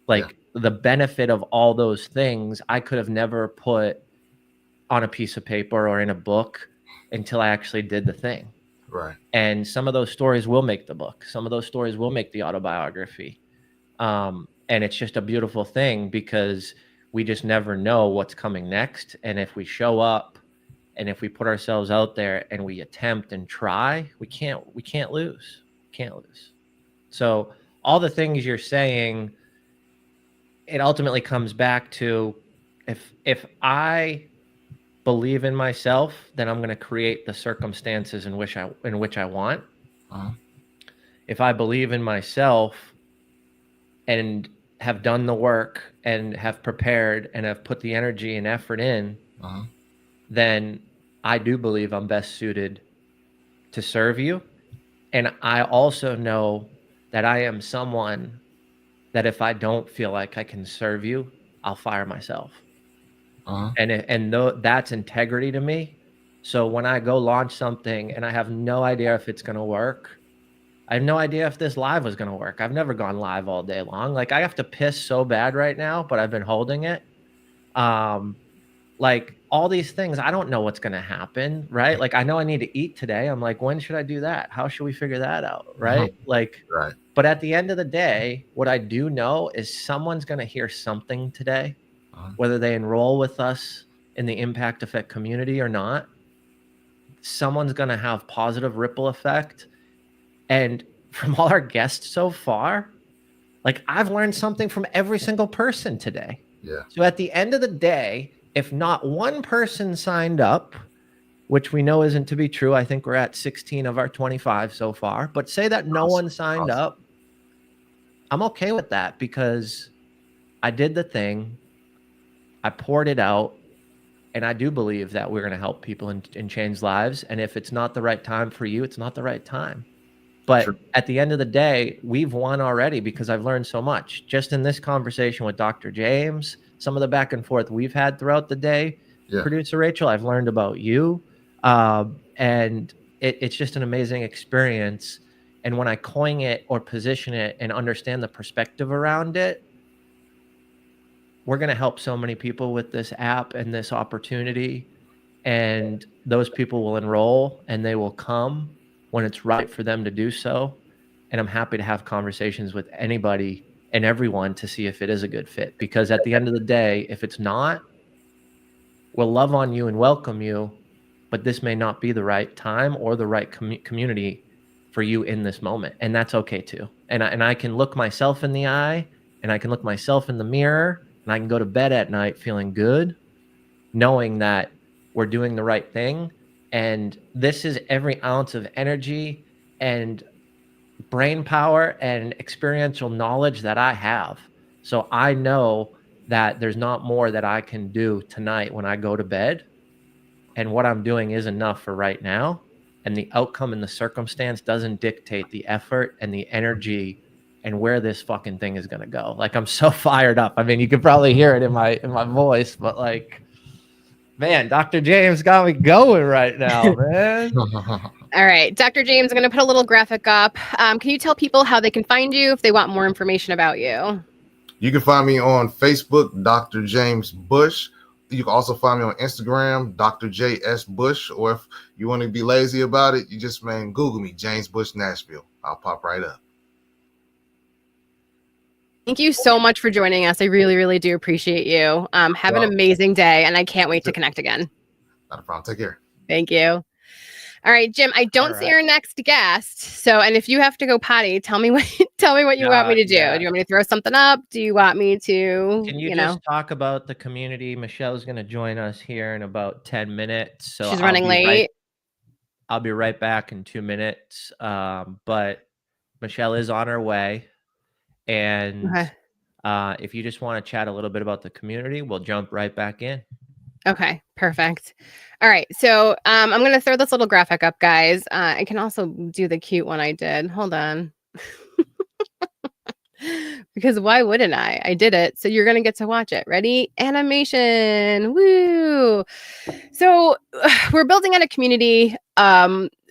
Speaker 9: Like, the benefit of all those things, I could have never put on a piece of paper or in a book until I actually did the thing.
Speaker 10: Right.
Speaker 9: And some of those stories will make the book. Some of those stories will make the autobiography. And it's just a beautiful thing because we just never know what's coming next. And if we show up and if we put ourselves out there and we attempt and try, we can't lose. Can't lose. So all the things you're saying, it ultimately comes back to, if I believe in myself, then I'm going to create the circumstances in which I want. If I believe in myself and have done the work and have prepared and have put the energy and effort in, then I do believe I'm best suited to serve you. And I also know that I am someone that if I don't feel like I can serve you, I'll fire myself. That's integrity to me. So when I go launch something and I have no idea if it's going to work, I have no idea if this live was going to work. I've never gone live all day long. Like, I have to piss so bad right now, but I've been holding it. Like, all these things, I don't know what's going to happen, right? Like, I know I need to eat today. I'm like, when should I do that? How should we figure that out, right?
Speaker 10: Right.
Speaker 9: But at the end of the day, what I do know is someone's going to hear something today, whether they enroll with us in the Impact Effect community or not. Someone's going to have positive ripple effect. And from all our guests so far, like, I've learned something from every single person today.
Speaker 10: Yeah.
Speaker 9: So at the end of the day, if not one person signed up, which we know isn't to be true, I think we're at 16 of our 25 so far, but say that no one signed up, I'm okay with that because I did the thing, I poured it out, And I do believe that we're going to help people and change lives. And if it's not the right time for you, it's not the right time. But at the end of the day, we've won already because I've learned so much. Just in this conversation with Dr. James, some of the back and forth we've had throughout the day, Producer Rachel, I've learned about you. And it's just an amazing experience. And when I coin it or position it and understand the perspective around it, we're going to help so many people with this app and this opportunity. And those people will enroll and they will come when it's right for them to do so. And I'm happy to have conversations with anybody and everyone to see if it is a good fit. Because at the end of the day, if it's not, we'll love on you and welcome you, but this may not be the right time or the right community for you in this moment. And that's okay too. And I can look myself in the eye and I can look myself in the mirror and I can go to bed at night feeling good, knowing that we're doing the right thing. And this is every ounce of energy and brain power and experiential knowledge that I have. So I know that there's not more that I can do tonight when I go to bed. And what I'm doing is enough for right now. And the outcome and the circumstance doesn't dictate the effort and the energy and where this fucking thing is going to go. Like, I'm so fired up. I mean, you could probably hear it in my voice, but like, man, Dr. James got me going right now, man.
Speaker 3: All right, Dr. James, I'm going to put a little graphic up. Can you tell people how they can find you if they want more information about you?
Speaker 10: You can find me on Facebook, Dr. James Bush. You can also find me on Instagram, Dr. J.S. Bush. Or if you want to be lazy about it, you just, Google me, James Bush Nashville. I'll pop right up.
Speaker 3: Thank you so much for joining us. I really, really do appreciate you. Have an amazing day, and I can't wait to connect again.
Speaker 10: Not a problem. Take care.
Speaker 3: Thank you. All right, Jim, I don't see our next guest. So, and if you have to go potty, tell me what you want me to do. Do you want me to throw something up? Do you want me to,
Speaker 9: Can you just talk about the community? Michelle's going to join us here in about 10 minutes. So
Speaker 3: she's running late.
Speaker 9: I'll be right back in 2 minutes. But Michelle is on her way. And if you just want to chat a little bit about the community, we'll jump right back in.
Speaker 3: Okay, perfect. All right, so I'm going to throw this little graphic up, guys. I can also do the cute one I did. Hold on. Because why wouldn't I? I did it, so you're going to get to watch it. Ready? Animation. Woo! So we're building out a community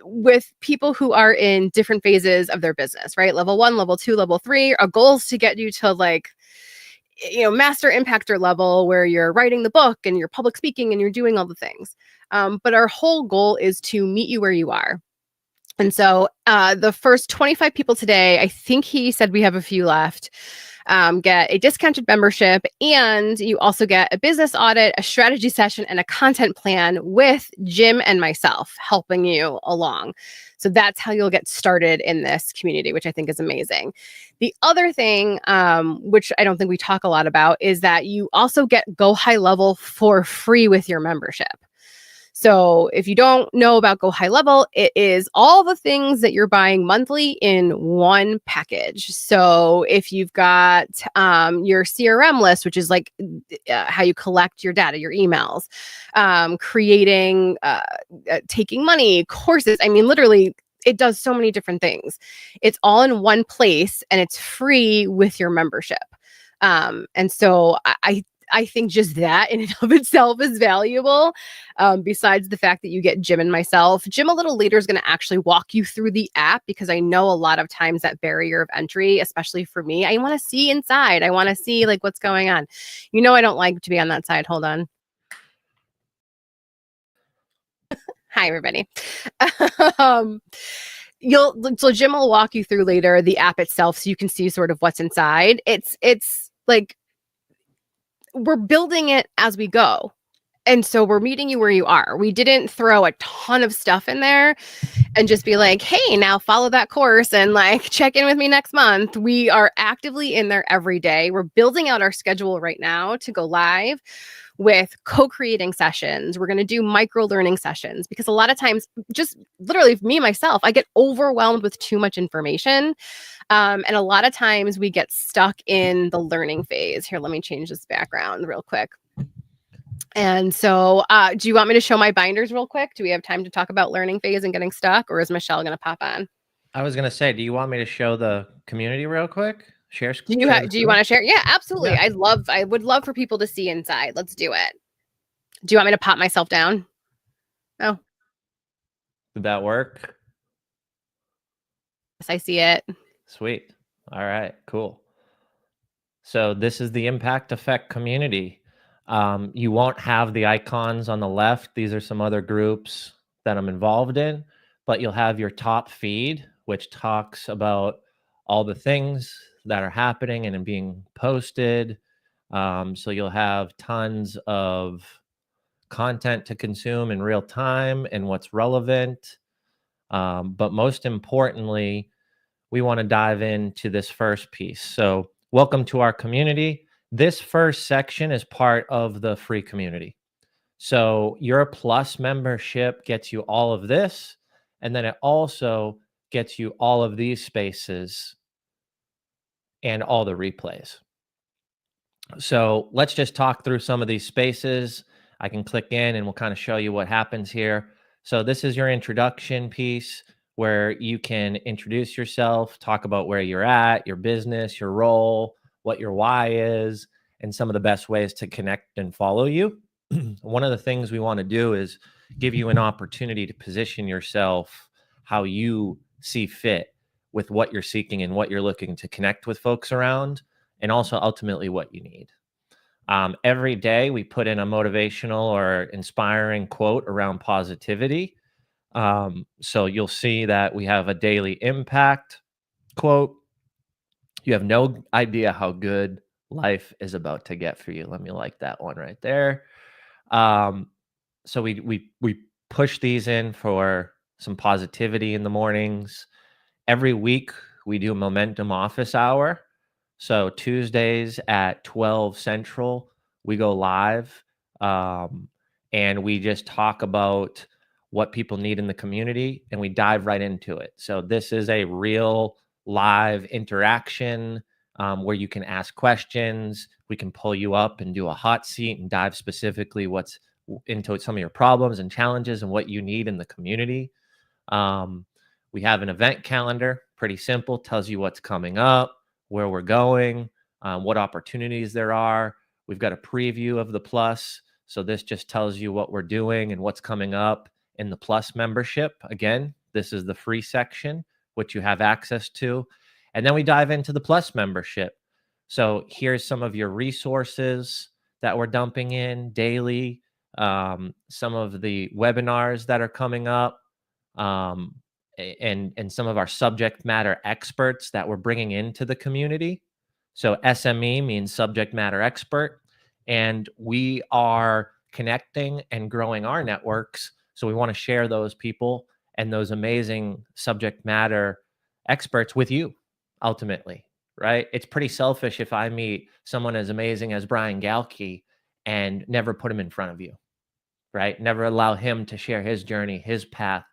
Speaker 3: with people who are in different phases of their business, right? Level 1, level 2, level 3. Our goal is to get you to master impactor level where you're writing the book and you're public speaking and you're doing all the things. But our whole goal is to meet you where you are. And so the first 25 people today, I think he said we have a few left, get a discounted membership, and you also get a business audit, a strategy session, and a content plan with Jim and myself helping you along. So that's how you'll get started in this community, which I think is amazing. The other thing, which I don't think we talk a lot about, is that you also get Go High Level for free with your membership. So if you don't know about Go High Level, it is all the things that you're buying monthly in one package. So if you've got your CRM list, which is like how you collect your data, your emails, creating, taking money, courses, I mean, literally, it does so many different things. It's all in one place and it's free with your membership. And so I think just that in and of itself is valuable. Besides the fact that you get Jim and myself. Jim a little later is going to actually walk you through the app, because I know a lot of times that barrier of entry, especially for me, I want to see inside. I want to see what's going on. I don't like to be on that side. Hold on. Hi, everybody. So Jim will walk you through later the app itself so you can see sort of what's inside. It's like we're building it as we go. And so we're meeting you where you are. We didn't throw a ton of stuff in there and just be like, hey, now follow that course and check in with me next month. We are actively in there every day. We're building out our schedule right now to go live with co-creating sessions. We're going to do micro learning sessions, because a lot of times, just literally me, myself, I get overwhelmed with too much information. And a lot of times we get stuck in the learning phase. Here, let me change this background real quick. And so, do you want me to show my binders real quick? Do we have time to talk about learning phase and getting stuck, or is Michelle going to pop on?
Speaker 9: I was going to say, do you want me to show the community real quick? Share
Speaker 3: Do you want to share? Yeah, absolutely.
Speaker 9: Yeah.
Speaker 3: I would love for people to see inside. Let's do it. Do you want me to pop myself down? Oh,
Speaker 9: Did that work?
Speaker 3: yes, I see it.
Speaker 9: Sweet. All right, cool. So this is the Impact Effect community. You won't have the icons on the left. These are some other groups that I'm involved in, but you'll have your top feed, which talks about all the things that are happening and being posted. So you'll have tons of content to consume in real time and what's relevant. But most importantly, we want to dive into this first piece. So welcome to our community. This first section is part of the free community. So your Plus membership gets you all of this, and then it also gets you all of these spaces and all the replays. So let's just talk through some of these spaces. I can click in and we'll kind of show you what happens here. So this is your introduction piece where you can introduce yourself, talk about where you're at, your business, your role, what your why is, and some of the best ways to connect and follow you. One of the things we want to do is give you an opportunity to position yourself how you see fit with what you're seeking and what you're looking to connect with folks around, and also ultimately what you need. Every day we put in a motivational or inspiring quote around positivity. So you'll see that we have a daily impact quote. You have no idea how good life is about to get for you. Let me like that one right there. So we push these in for some positivity in the mornings. Every week we do a momentum office hour. So Tuesdays at 12 Central, we go live, and we just talk about what people need in the community, and we dive right into it. So this is a real live interaction where you can ask questions. We can pull you up and do a hot seat and dive specifically what's into some of your problems and challenges and what you need in the community. We have an event calendar, pretty simple, tells you what's coming up, where we're going, what opportunities there are. We've got a preview of the Plus. So this just tells you what we're doing and what's coming up in the Plus membership. Again, this is the free section, which you have access to. And then we dive into the Plus membership. So here's some of your resources that we're dumping in daily, some of the webinars that are coming up, and some of our subject matter experts that we're bringing into the community. So SME means subject matter expert, and we are connecting and growing our networks. So we want to share those people and those amazing subject matter experts with you ultimately, right? It's pretty selfish if I meet someone as amazing as Brian Galkey and never put him in front of you, right? Never allow him to share his journey, his path,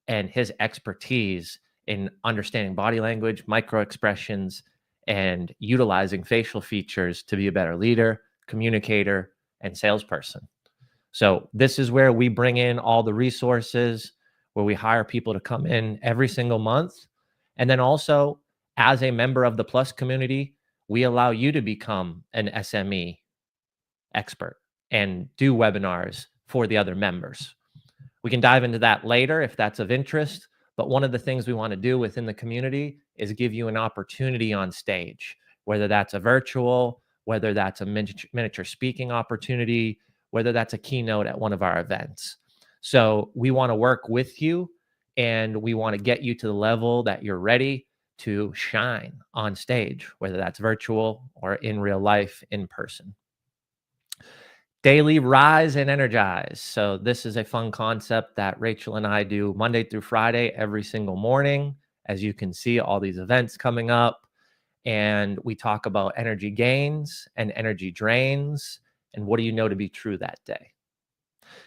Speaker 9: and his expertise in understanding body language, micro expressions, and utilizing facial features to be a better leader, communicator, and salesperson. So this is where we bring in all the resources, where we hire people to come in every single month. And then also, as a member of the Plus community, we allow you to become an SME expert and do webinars for the other members. We can dive into that later if that's of interest. But one of the things we want to do within the community is give you an opportunity on stage, whether that's a virtual, whether that's a miniature speaking opportunity, whether that's a keynote at one of our events. So we want to work with you, and we want to get you to the level that you're ready to shine on stage, whether that's virtual or in real life, in person. Daily Rise and Energize. So this is a fun concept that Rachel and I do Monday through Friday every single morning. As you can see, all these events coming up, and we talk about energy gains and energy drains and what do you know to be true that day.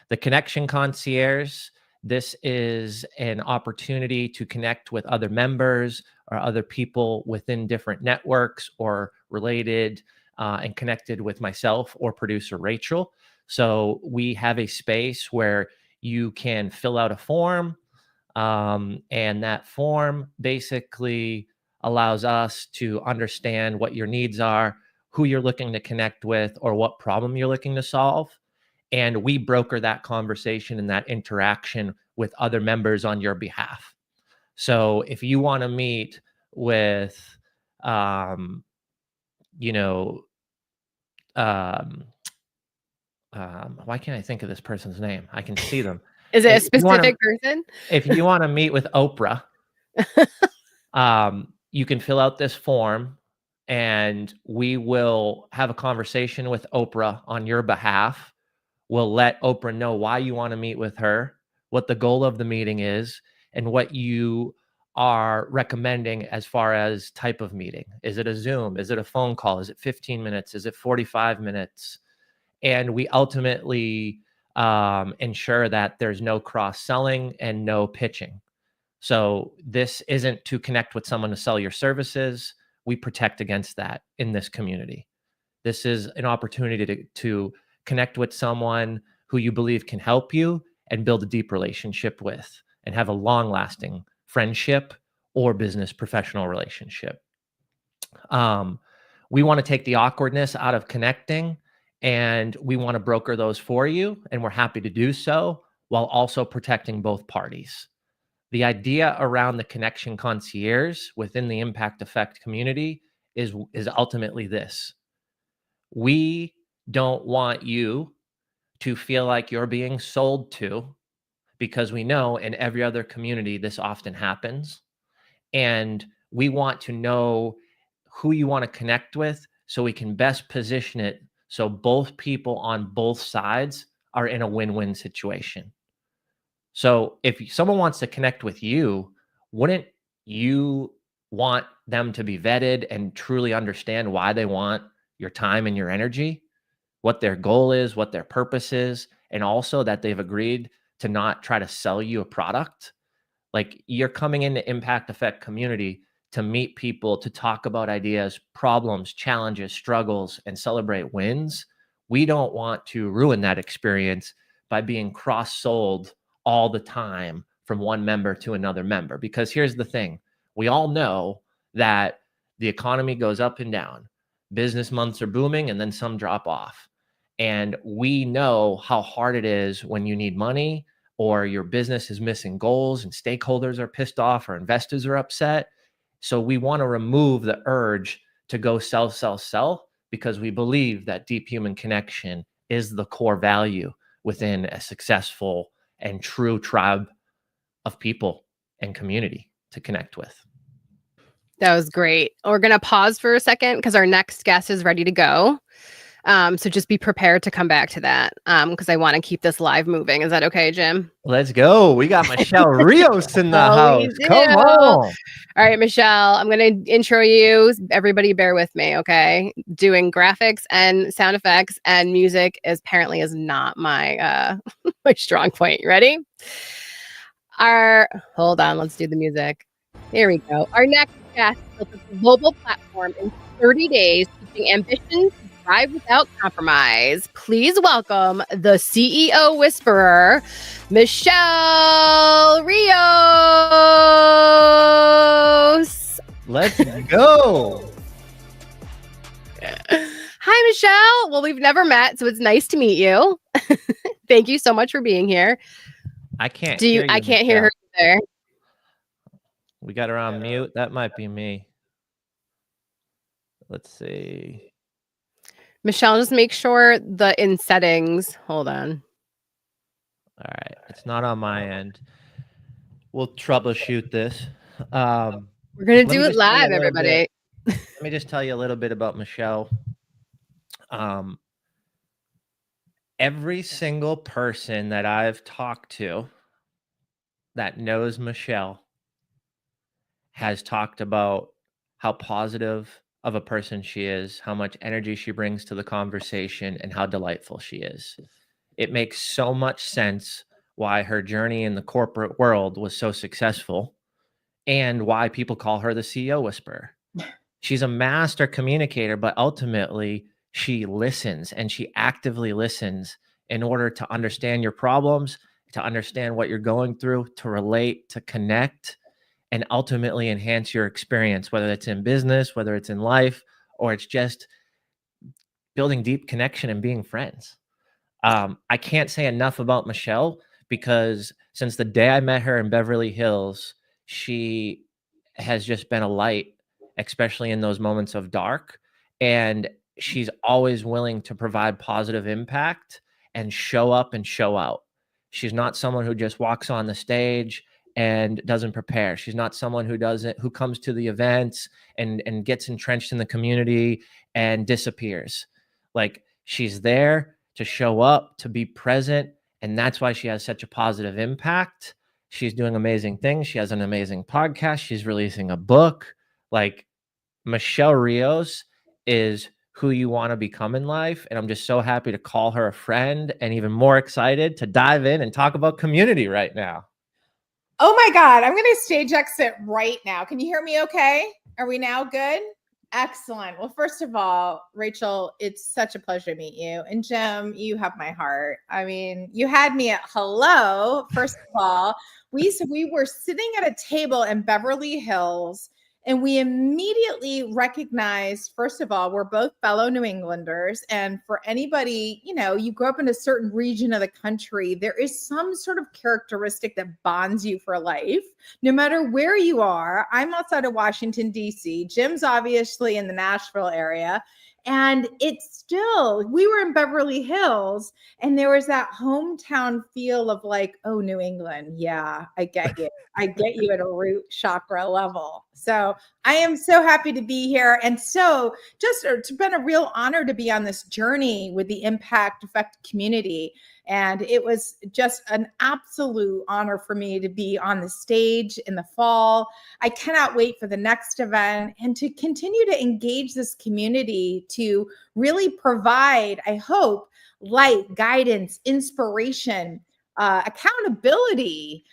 Speaker 9: The Connection Concierge. This is an opportunity to connect with other members or other people within different networks or related and connected with myself or producer Rachel. So we have a space where you can fill out a form, and that form basically allows us to understand what your needs are, who you're looking to connect with, or what problem you're looking to solve. And we broker that conversation and that interaction with other members on your behalf. So if you want to meet with, you know, why can't I think of this person's name? I can see them.
Speaker 3: Is it a
Speaker 9: If you wanna-
Speaker 3: specific person?
Speaker 9: If you want to meet with Oprah, you can fill out this form and we will have a conversation with Oprah on your behalf. We'll let Oprah know why you want to meet with her, what the goal of the meeting is, and what you are recommending as far as type of meeting. Is it a Zoom? Is it a phone call? Is it 15 minutes? Is it 45 minutes? And we ultimately ensure that there's no cross-selling and no pitching. So this isn't to connect with someone to sell your services. We protect against that in this community. This is an opportunity to connect with someone who you believe can help you and build a deep relationship with and have a long-lasting friendship or business professional relationship. We want to take the awkwardness out of connecting, and we want to broker those for you, and we're happy to do so while also protecting both parties. The idea around the connection concierge within the Impact Effect community is ultimately this. We don't want you to feel like you're being sold to, because we know in every other community this often happens. And we want to know who you want to connect with so we can best position it so both people on both sides are in a win-win situation. So if someone wants to connect with you, wouldn't you want them to be vetted and truly understand why they want your time and your energy, what their goal is, what their purpose is, and also that they've agreed to not try to sell you a product? Like, you're coming into Impact Effect community to meet people, to talk about ideas, problems, challenges, struggles, and celebrate wins. We don't want to ruin that experience by being cross-sold all the time from one member to another member. Because here's the thing. We all know that the economy goes up and down. Business months are booming and then some drop off. And we know how hard it is when you need money or your business is missing goals and stakeholders are pissed off or investors are upset. So we want to remove the urge to go sell, because we believe that deep human connection is the core value within a successful and true tribe of people and community to connect with.
Speaker 3: That was great. We're going to pause for a second because our next guest is ready to go. So just be prepared to come back to that because I want to keep this live moving. Is that okay, Jim?
Speaker 9: Let's go. We got Michelle Rios in the house. Come on.
Speaker 3: All right, Michelle, I'm going to intro you. Everybody bear with me, okay? Doing graphics and sound effects and music is not my my strong point. You ready? Hold on, let's do the music. Here we go. Our next guest built a global platform in 30 days, teaching ambition to thrive without compromise. Please welcome the CEO Whisperer, Michelle Rios.
Speaker 9: Let's go.
Speaker 3: Hi, Michelle. Well, we've never met, so it's nice to meet you. Thank you so much for being here.
Speaker 9: I can't
Speaker 3: I can't hear her either.
Speaker 9: We got her on mute. That might be me. Let's see.
Speaker 3: Michelle, just make sure in settings. Hold on.
Speaker 9: All right. It's not on my end. We'll troubleshoot this.
Speaker 3: We're going to do it live, everybody.
Speaker 9: Let me just tell you a little bit about Michelle. Every single person that I've talked to that knows Michelle has talked about how positive of a person she is, how much energy she brings to the conversation, and how delightful she is. It makes so much sense why her journey in the corporate world was so successful and why people call her the CEO Whisperer. She's a master communicator, but ultimately she listens, and she actively listens in order to understand your problems, to understand what you're going through, to relate, to connect, and ultimately enhance your experience, whether it's in business, whether it's in life, or it's just building deep connection and being friends. I can't say enough about Michelle, because since the day I met her in Beverly Hills, she has just been a light, especially in those moments of dark. And she's always willing to provide positive impact and show up and show out. She's not someone who just walks on the stage and doesn't prepare. She's not someone who comes to the events and gets entrenched in the community and disappears. Like, she's there to show up, to be present, and that's why she has such a positive impact. She's doing amazing things. She has an amazing podcast. She's releasing a book. Like, Michelle Rios is who you want to become in life. And I'm just so happy to call her a friend, and even more excited to dive in and talk about community right now.
Speaker 11: Oh my God, I'm going to stage exit right now. Can you hear me okay? Are we now good? Excellent. Well, first of all, Rachel, it's such a pleasure to meet you. And Jim, you have my heart. I mean, you had me at hello. First of all, we were sitting at a table in Beverly Hills, and we immediately recognized, first of all, we're both fellow New Englanders. And for anybody, you grow up in a certain region of the country, there is some sort of characteristic that bonds you for life, no matter where you are. I'm outside of Washington, D.C. Jim's obviously in the Nashville area. And we were in Beverly Hills, and there was that hometown feel of like, oh, New England. Yeah, I get you. I get you at a root chakra level. So I am so happy to be here. And so it's been a real honor to be on this journey with the Impact Effect community. And it was just an absolute honor for me to be on the stage in the fall. I cannot wait for the next event and to continue to engage this community to really provide, I hope, light, guidance, inspiration, accountability,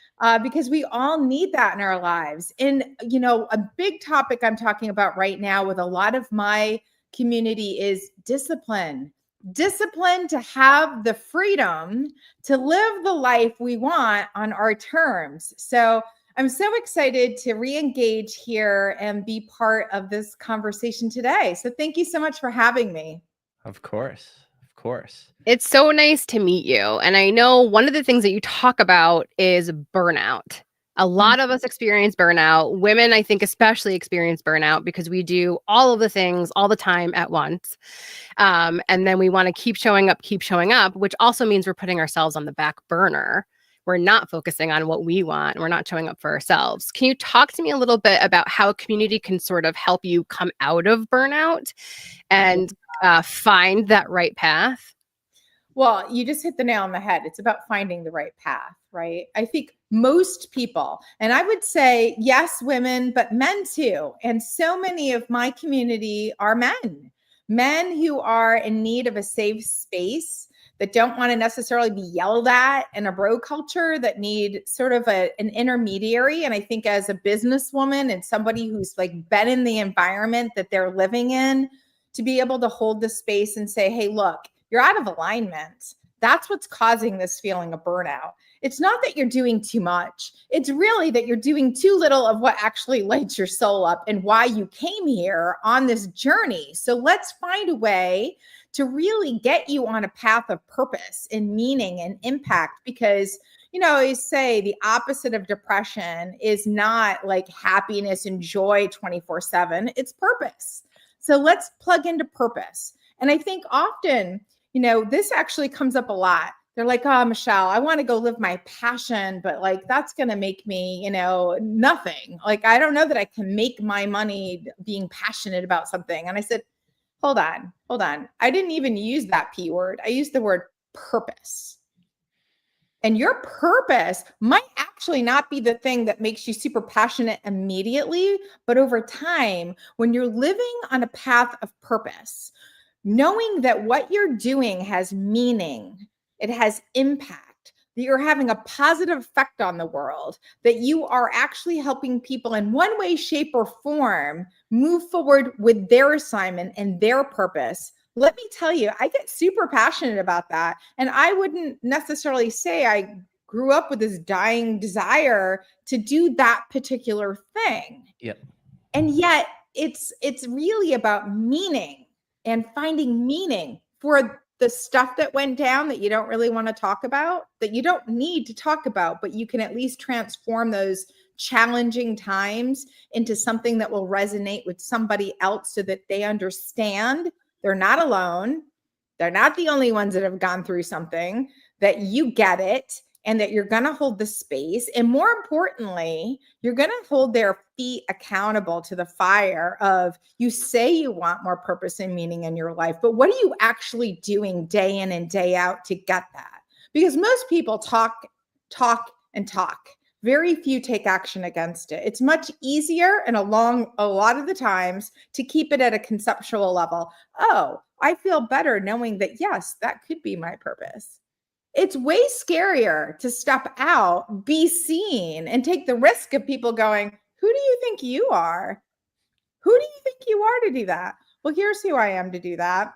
Speaker 11: because we all need that in our lives. And, a big topic I'm talking about right now with a lot of my community is discipline. Discipline to have the freedom to live the life we want on our terms. So I'm so excited to re-engage here and be part of this conversation today. So thank you so much for having me.
Speaker 9: Of course. Of course.
Speaker 3: It's so nice to meet you. And I know one of the things that you talk about is burnout. A lot of us experience burnout. Women, I think, especially experience burnout because we do all of the things all the time at once. And then we want to keep showing up, which also means we're putting ourselves on the back burner. We're not focusing on what we want. We're not showing up for ourselves. Can you talk to me a little bit about how a community can sort of help you come out of burnout and find that right path?
Speaker 11: Well, you just hit the nail on the head. It's about finding the right path, right? I think most people, and I would say, yes, women, but men too. And so many of my community are men who are in need of a safe space, that don't want to necessarily be yelled at in a bro culture, that need sort of an intermediary. And I think as a businesswoman and somebody who's like been in the environment that they're living in, to be able to hold the space and say, hey, look, you're out of alignment. That's what's causing this feeling of burnout. It's not that you're doing too much. It's really that you're doing too little of what actually lights your soul up and why you came here on this journey. So let's find a way to really get you on a path of purpose and meaning and impact, because I say the opposite of depression is not like happiness and joy 24/7. It's purpose. So let's plug into purpose. And I think often, this actually comes up a lot. They're like, oh, Michelle, I want to go live my passion, but like, that's going to make me, nothing. Like, I don't know that I can make my money being passionate about something. And I said, hold on. I didn't even use that P word. I used the word purpose. And your purpose might actually not be the thing that makes you super passionate immediately, but over time, when you're living on a path of purpose, knowing that what you're doing has meaning, it has impact, that you're having a positive effect on the world, that you are actually helping people in one way, shape, or form move forward with their assignment and their purpose, let me tell you, I get super passionate about that. And I wouldn't necessarily say I grew up with this dying desire to do that particular thing.
Speaker 9: Yep.
Speaker 11: And yet it's really about meaning and finding meaning for the stuff that went down that you don't really want to talk about, that you don't need to talk about, but you can at least transform those challenging times into something that will resonate with somebody else so that they understand they're not alone. They're not the only ones that have gone through something, that you get it, and that you're going to hold the space. And more importantly, you're going to hold their feet accountable to the fire of, you say you want more purpose and meaning in your life, but what are you actually doing day in and day out to get that? Because most people talk. Very few take action against it. It's much easier and a lot of the times to keep it at a conceptual level. Oh, I feel better knowing that, yes, that could be my purpose. It's way scarier to step out, be seen, and take the risk of people going, who do you think you are? Who do you think you are to do that? Well, here's who I am to do that.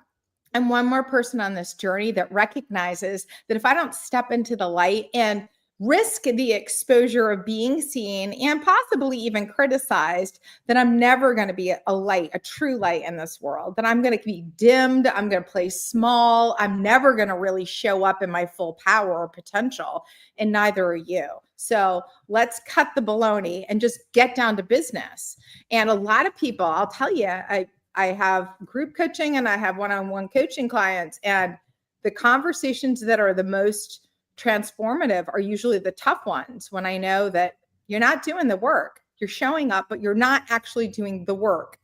Speaker 11: I'm one more person on this journey that recognizes that if I don't step into the light and risk the exposure of being seen and possibly even criticized, then I'm never going to be a light, a true light in this world, that I'm going to be dimmed. I'm going to play small. I'm never going to really show up in my full power or potential, and neither are you. So let's cut the baloney and just get down to business. And a lot of people, I'll tell you, I have group coaching and I have one-on-one coaching clients, and the conversations that are the most transformative are usually the tough ones, when I know that you're not doing the work. You're showing up, but you're not actually doing the work.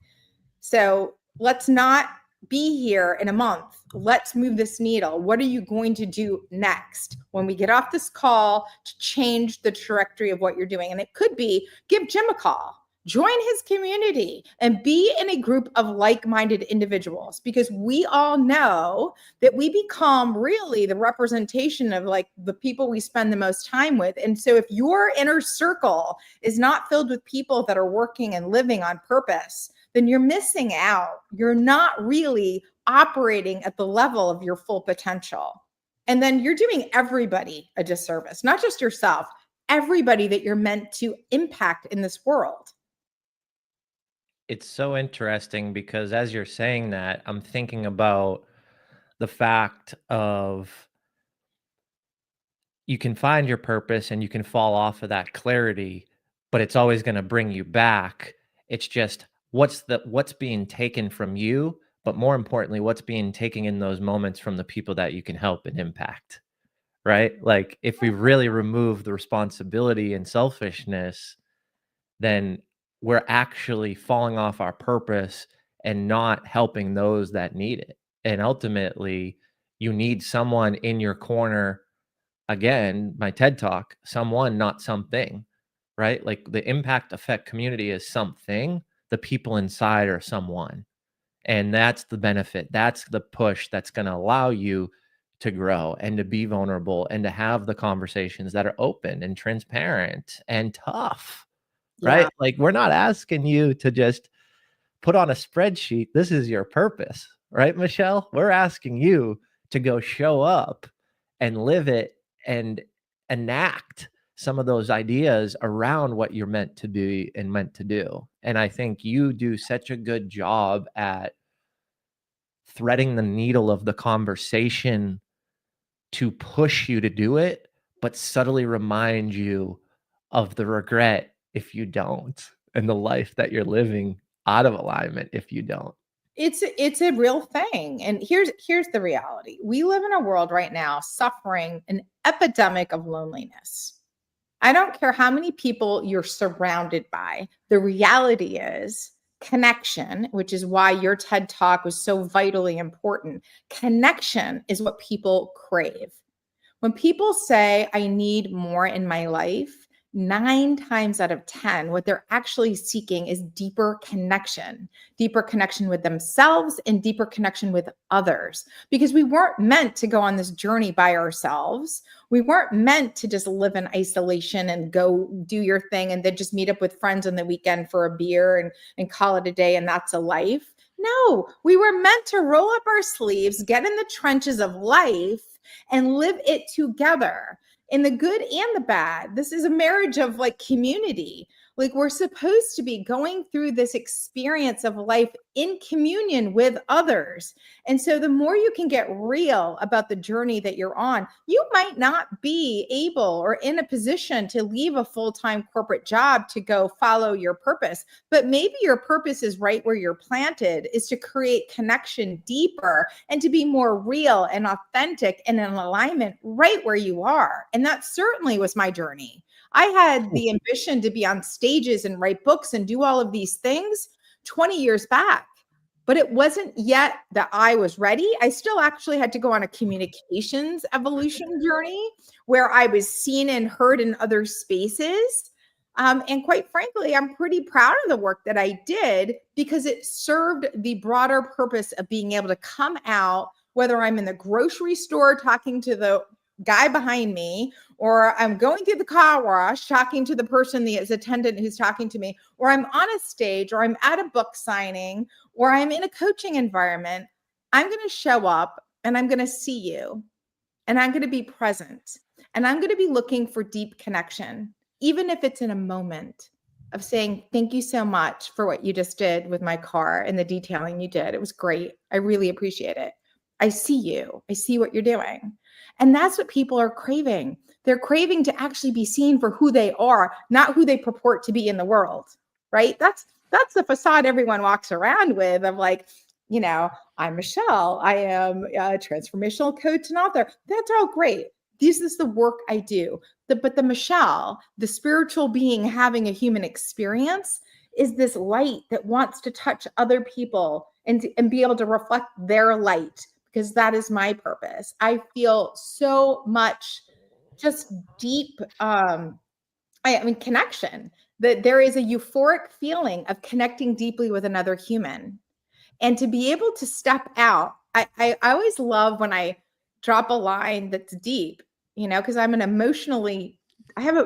Speaker 11: So let's not be here in a month. Let's move this needle. What are you going to do next when we get off this call to change the trajectory of what you're doing? And it could be, give Jim a call. Join his community and be in a group of like-minded individuals, because we all know that we become really the representation of like the people we spend the most time with. And so if your inner circle is not filled with people that are working and living on purpose, then you're missing out. You're not really operating at the level of your full potential. And then you're doing everybody a disservice, not just yourself, everybody that you're meant to impact in this world.
Speaker 9: It's so interesting because as you're saying that, I'm thinking about the fact of you can find your purpose and you can fall off of that clarity, but it's always going to bring you back. It's just what's being taken from you, but more importantly, what's being taken in those moments from the people that you can help and impact, right? Like if we really remove the responsibility and selfishness, then we're actually falling off our purpose and not helping those that need it. And ultimately, you need someone in your corner. Again, my TED Talk, someone, not something, right? Like the impact effect community is something, the people inside are someone. And that's the benefit. That's the push that's going to allow you to grow and to be vulnerable and to have the conversations that are open and transparent and tough. Right?
Speaker 11: Yeah.
Speaker 9: Like we're not asking you to just put on a spreadsheet. This is your purpose, right, Michelle? We're asking you to go show up and live it and enact some of those ideas around what you're meant to be and meant to do. And I think you do such a good job at threading the needle of the conversation to push you to do it, but subtly remind you of the regret if you don't, and the life that you're living out of alignment if you don't.
Speaker 11: It's a real thing. And here's the reality. We live in a world right now suffering an epidemic of loneliness. I don't care how many people you're surrounded by. The reality is connection, which is why your TED Talk was so vitally important. Connection is what people crave. When people say, I need more in my life, 9 times out of 10, what they're actually seeking is deeper connection with themselves and deeper connection with others, because we weren't meant to go on this journey by ourselves. We weren't meant to just live in isolation and go do your thing and then just meet up with friends on the weekend for a beer and call it a day. And that's a life. No, we were meant to roll up our sleeves, get in the trenches of life and live it together. In the good and the bad. This is a marriage of like community. Like we're supposed to be going through this experience of life in communion with others. And so the more you can get real about the journey that you're on, you might not be able or in a position to leave a full-time corporate job to go follow your purpose. But maybe your purpose is right where you're planted, is to create connection deeper and to be more real and authentic and in alignment right where you are. And that certainly was my journey. I had the ambition to be on stages and write books and do all of these things 20 years back, but it wasn't yet that I was ready. I still actually had to go on a communications evolution journey where I was seen and heard in other spaces. And quite frankly, I'm pretty proud of the work that I did because it served the broader purpose of being able to come out, whether I'm in the grocery store talking to the guy behind me, or I'm going through the car wash talking to the person, the attendant who's talking to me, or I'm on a stage, or I'm at a book signing, or I'm in a coaching environment. I'm going to show up and I'm going to see you and I'm going to be present and I'm going to be looking for deep connection, even if it's in a moment of saying, thank you so much for what you just did with my car and the detailing you did. It was great. I really appreciate it. I see you. I see what you're doing. And that's what people are craving. They're craving to actually be seen for who they are, not who they purport to be in the world, right? That's the facade everyone walks around with of like, you know, I'm Michelle. I am a transformational coach and author. That's all great. This is the work I do. But the Michelle, the spiritual being having a human experience, is this light that wants to touch other people and be able to reflect their light, because that is my purpose. I feel so much just deep, connection, that there is a euphoric feeling of connecting deeply with another human. And to be able to step out, I always love when I drop a line that's deep, you know, because I'm an emotionally, I have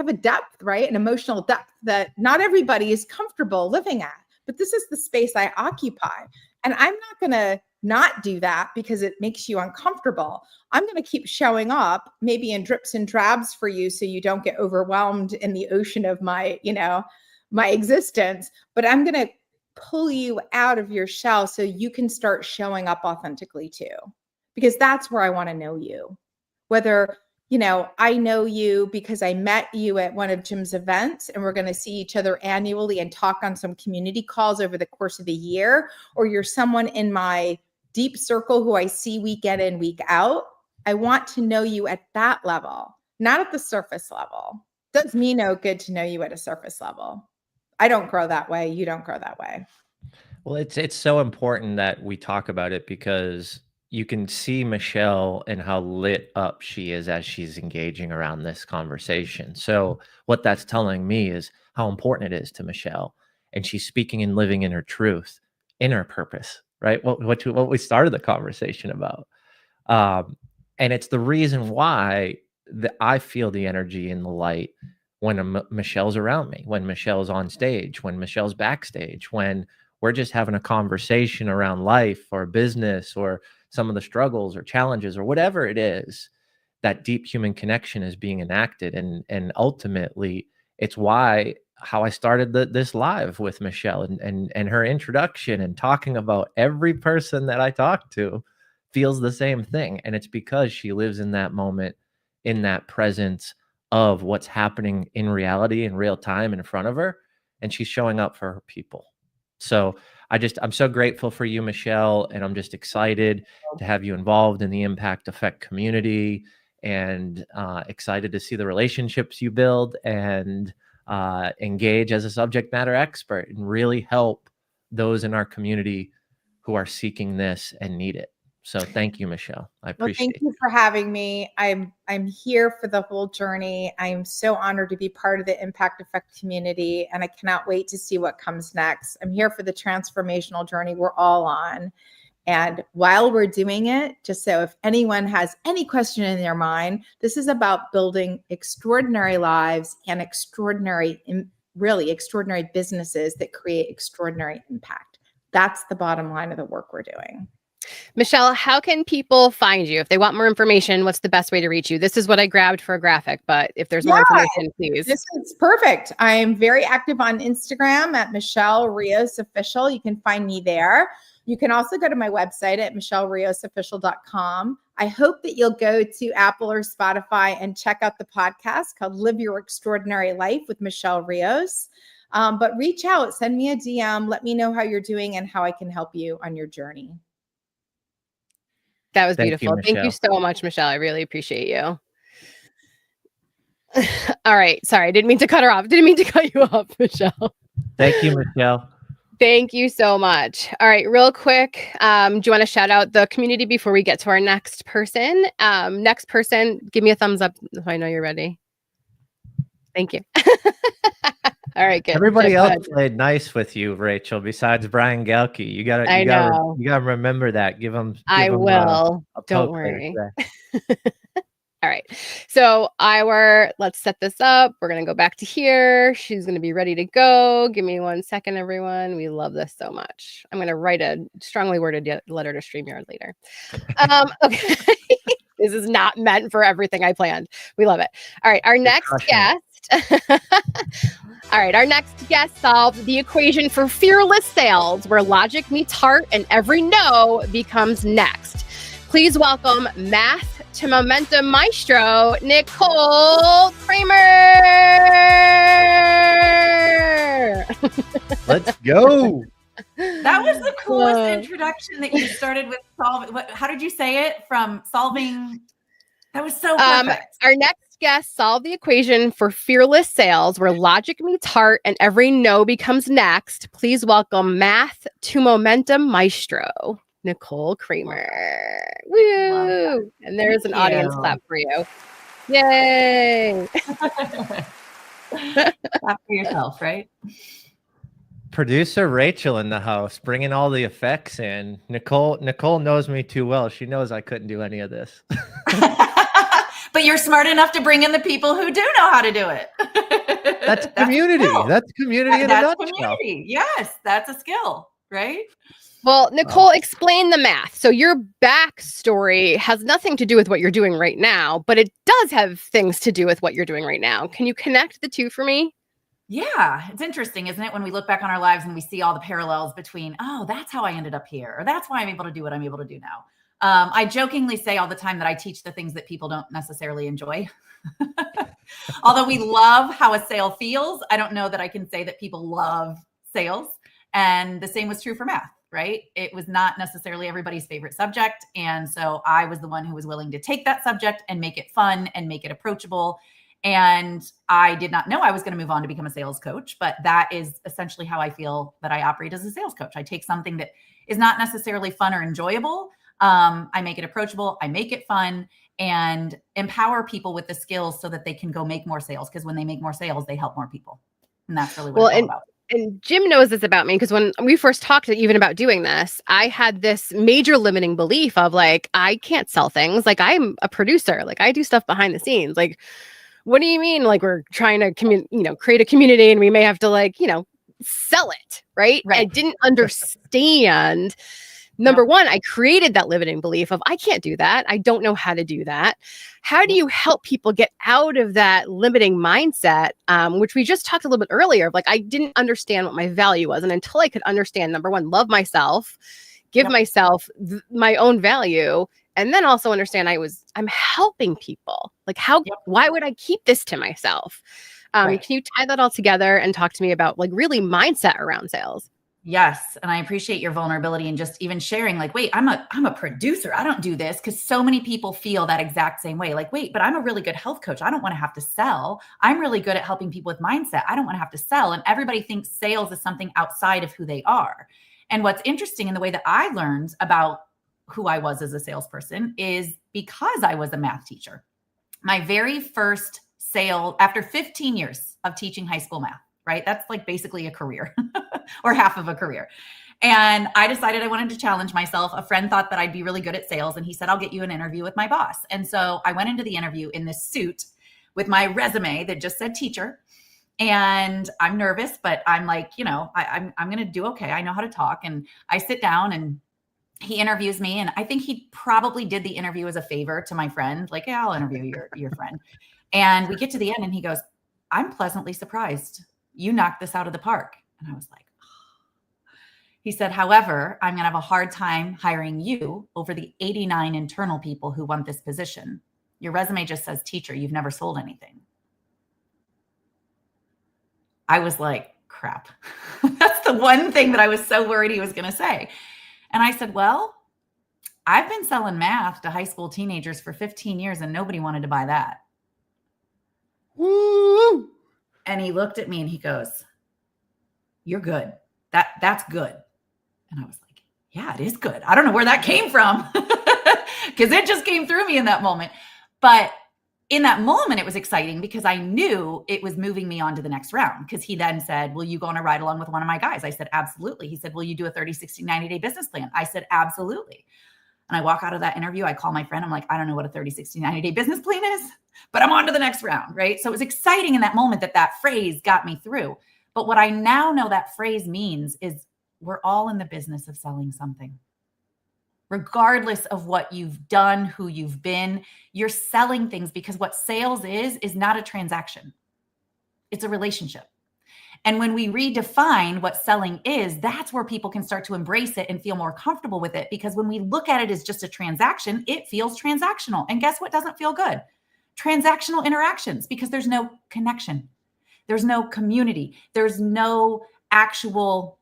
Speaker 11: a depth, right? An emotional depth that not everybody is comfortable living at, but this is the space I occupy. And I'm not going to not do that because it makes you uncomfortable. I'm going to keep showing up, maybe in drips and drabs for you, so you don't get overwhelmed in the ocean of my, you know, my existence. But I'm going to pull you out of your shell so you can start showing up authentically too, because that's where I want to know you. Whether, you know, I know you because I met you at one of Jim's events and we're going to see each other annually and talk on some community calls over the course of the year, or you're someone in my deep circle who I see week in and week out. I want to know you at that level, not at the surface level. Does me no good to know you at a surface level. I don't grow that way. You don't grow that way.
Speaker 2: Well, it's so important that we talk about it, because you can see Michelle and how lit up she is as she's engaging around this conversation. So what that's telling me is how important it is to Michelle, and she's speaking and living in her truth, in her purpose, right? What we started the conversation about. And it's the reason why I feel the energy and the light when Michelle's around me, when Michelle's on stage, when Michelle's backstage, when we're just having a conversation around life or business or some of the struggles or challenges or whatever it is. That deep human connection is being enacted. And ultimately, it's how I started this live with Michelle and her introduction and talking about every person that I talk to feels the same thing. And it's because she lives in that moment, in that presence of what's happening in reality in real time in front of her. And she's showing up for her people. So I'm so grateful for you, Michelle. And I'm just excited to have you involved in the Impact Effect community, and excited to see the relationships you build and engage as a subject matter expert and really help those in our community who are seeking this and need it.
Speaker 9: So thank you, Michelle. I
Speaker 11: Well,
Speaker 9: appreciate
Speaker 11: thank you for having me. I'm here for the whole journey. I'm so honored to be part of the Impact Effect community, and I cannot wait to see what comes next. I'm here for the transformational journey we're all on. And while we're doing it, just so if anyone has any question in their mind, this is about building extraordinary lives and really extraordinary businesses that create extraordinary impact. That's the bottom line of the work we're doing.
Speaker 3: Michelle, how can people find you? If they want more information, what's the best way to reach you? This is what I grabbed for a graphic, but if there's more information, please.
Speaker 11: This is perfect. I am very active on Instagram at Michelle Rios Official. You can find me there. You can also go to my website at michelleriosofficial.com. I hope that you'll go to Apple or Spotify and check out the podcast called Live Your Extraordinary Life with Michelle Rios. But reach out, send me a DM, let me know how you're doing and how I can help you on your journey.
Speaker 3: That was
Speaker 9: Thank you,
Speaker 3: beautiful. Thank you so much, Michelle. I really appreciate you. All right. Sorry, I didn't mean to cut her off. Didn't mean to cut you off, Michelle.
Speaker 9: Thank you, Michelle.
Speaker 3: Thank you so much. All right, real quick. Do you want to shout out the community before we get to our next person? Next person, give me a thumbs up so I know you're ready. Thank you. All right, good.
Speaker 9: Everybody
Speaker 3: Good,
Speaker 9: else
Speaker 3: good.
Speaker 9: played nice with you, Rachel, besides Brian Gelke. You gotta remember that. Give him.
Speaker 3: I will. Don't worry. All right. So let's set this up. We're going to go back to here. She's going to be ready to go. Give me 1 second, everyone. We love this so much. I'm going to write a strongly worded letter to StreamYard later. Okay. This is not meant for everything I planned. We love it. All right. Our next guest. All right. Our next guest solved the equation for fearless sales, where logic meets heart and every no becomes next. Please welcome Math to Momentum Maestro, Nicole Kramer.
Speaker 9: Let's go.
Speaker 12: That was the coolest introduction that you started with. How did you say it? From solving. That was so perfect.
Speaker 3: Our next guest solved the equation for fearless sales, where logic meets heart and every no becomes next. Please welcome Math to Momentum Maestro, Nicole Kramer. Woo! And there's an audience clap for you. Yay!
Speaker 12: Clap for yourself, right?
Speaker 9: Producer Rachel in the house, bringing all the effects in. Nicole knows me too well. She knows I couldn't do any of this.
Speaker 12: But you're smart enough to bring in the people who do know how to do it.
Speaker 9: That's community. That's community in a nutshell.
Speaker 12: Community. Yes, that's a skill, right?
Speaker 3: Well, Nicole, explain the math. So your backstory has nothing to do with what you're doing right now, but it does have things to do with what you're doing right now. Can you connect the two for me?
Speaker 12: Yeah, it's interesting, isn't it? When we look back on our lives and we see all the parallels between, oh, that's how I ended up here, or that's why I'm able to do what I'm able to do now. I jokingly say all the time that I teach the things that people don't necessarily enjoy. Although we love how a sale feels, I don't know that I can say that people love sales. And the same was true for math, right? It was not necessarily everybody's favorite subject. And so I was the one who was willing to take that subject and make it fun and make it approachable. And I did not know I was going to move on to become a sales coach, but that is essentially how I feel that I operate as a sales coach. I take something that is not necessarily fun or enjoyable. I make it approachable. I make it fun and empower people with the skills so that they can go make more sales. Because when they make more sales, they help more people. And that's really what it's all about.
Speaker 3: And Jim knows this about me, because when we first talked even about doing this, I had this major limiting belief of like, I can't sell things. Like, I'm a producer. Like, I do stuff behind the scenes. Like, what do you mean? Like, we're trying to create a community and we may have to sell it. Right. I didn't understand. Number one, I created that limiting belief of I can't do that. I don't know how to do that. How do you help people get out of that limiting mindset, which we just talked a little bit earlier of like, I didn't understand what my value was. And until I could understand, number one, love myself, give myself my own value, and then also understand I'm helping people. Like why would I keep this to myself? Can you tie that all together and talk to me about like really mindset around sales?
Speaker 12: Yes. And I appreciate your vulnerability and just even sharing like, wait, I'm a producer. I don't do this, because so many people feel that exact same way. Like, wait, but I'm a really good health coach. I don't want to have to sell. I'm really good at helping people with mindset. I don't want to have to sell. And everybody thinks sales is something outside of who they are. And what's interesting in the way that I learned about who I was as a salesperson is because I was a math teacher. My very first sale after 15 years of teaching high school math, right? That's like basically a career or half of a career. And I decided I wanted to challenge myself. A friend thought that I'd be really good at sales, and he said, I'll get you an interview with my boss. And so I went into the interview in this suit with my resume that just said teacher. And I'm nervous, but I'm like, I'm going to do okay. I know how to talk. And I sit down and he interviews me. And I think he probably did the interview as a favor to my friend. Like, yeah, I'll interview your friend. And we get to the end and he goes, I'm pleasantly surprised. You knocked this out of the park. And I was like, he said, however, I'm going to have a hard time hiring you over the 89 internal people who want this position. Your resume just says teacher. You've never sold anything. I was like, crap. That's the one thing that I was so worried he was going to say. And I said, well, I've been selling math to high school teenagers for 15 years and nobody wanted to buy that. Woo! And he looked at me and he goes, you're good. That's good. And I was like, yeah, it is good. I don't know where that came from because it just came through me in that moment. But in that moment, it was exciting because I knew it was moving me on to the next round. Because he then said, will you go on a ride along with one of my guys? I said, absolutely. He said, will you do a 30, 60, 90-day business plan? I said, absolutely. And I walk out of that interview. I call my friend. I'm like, I don't know what a 30, 60, 90-day business plan is, but I'm on to the next round, right? So it was exciting in that moment that phrase got me through. But what I now know that phrase means is we're all in the business of selling something. Regardless of what you've done, who you've been, you're selling things because what sales is not a transaction. It's a relationship. And when we redefine what selling is, that's where people can start to embrace it and feel more comfortable with it. Because when we look at it as just a transaction, it feels transactional. And guess what doesn't feel good? Transactional interactions, because there's no connection. There's no community. There's no actual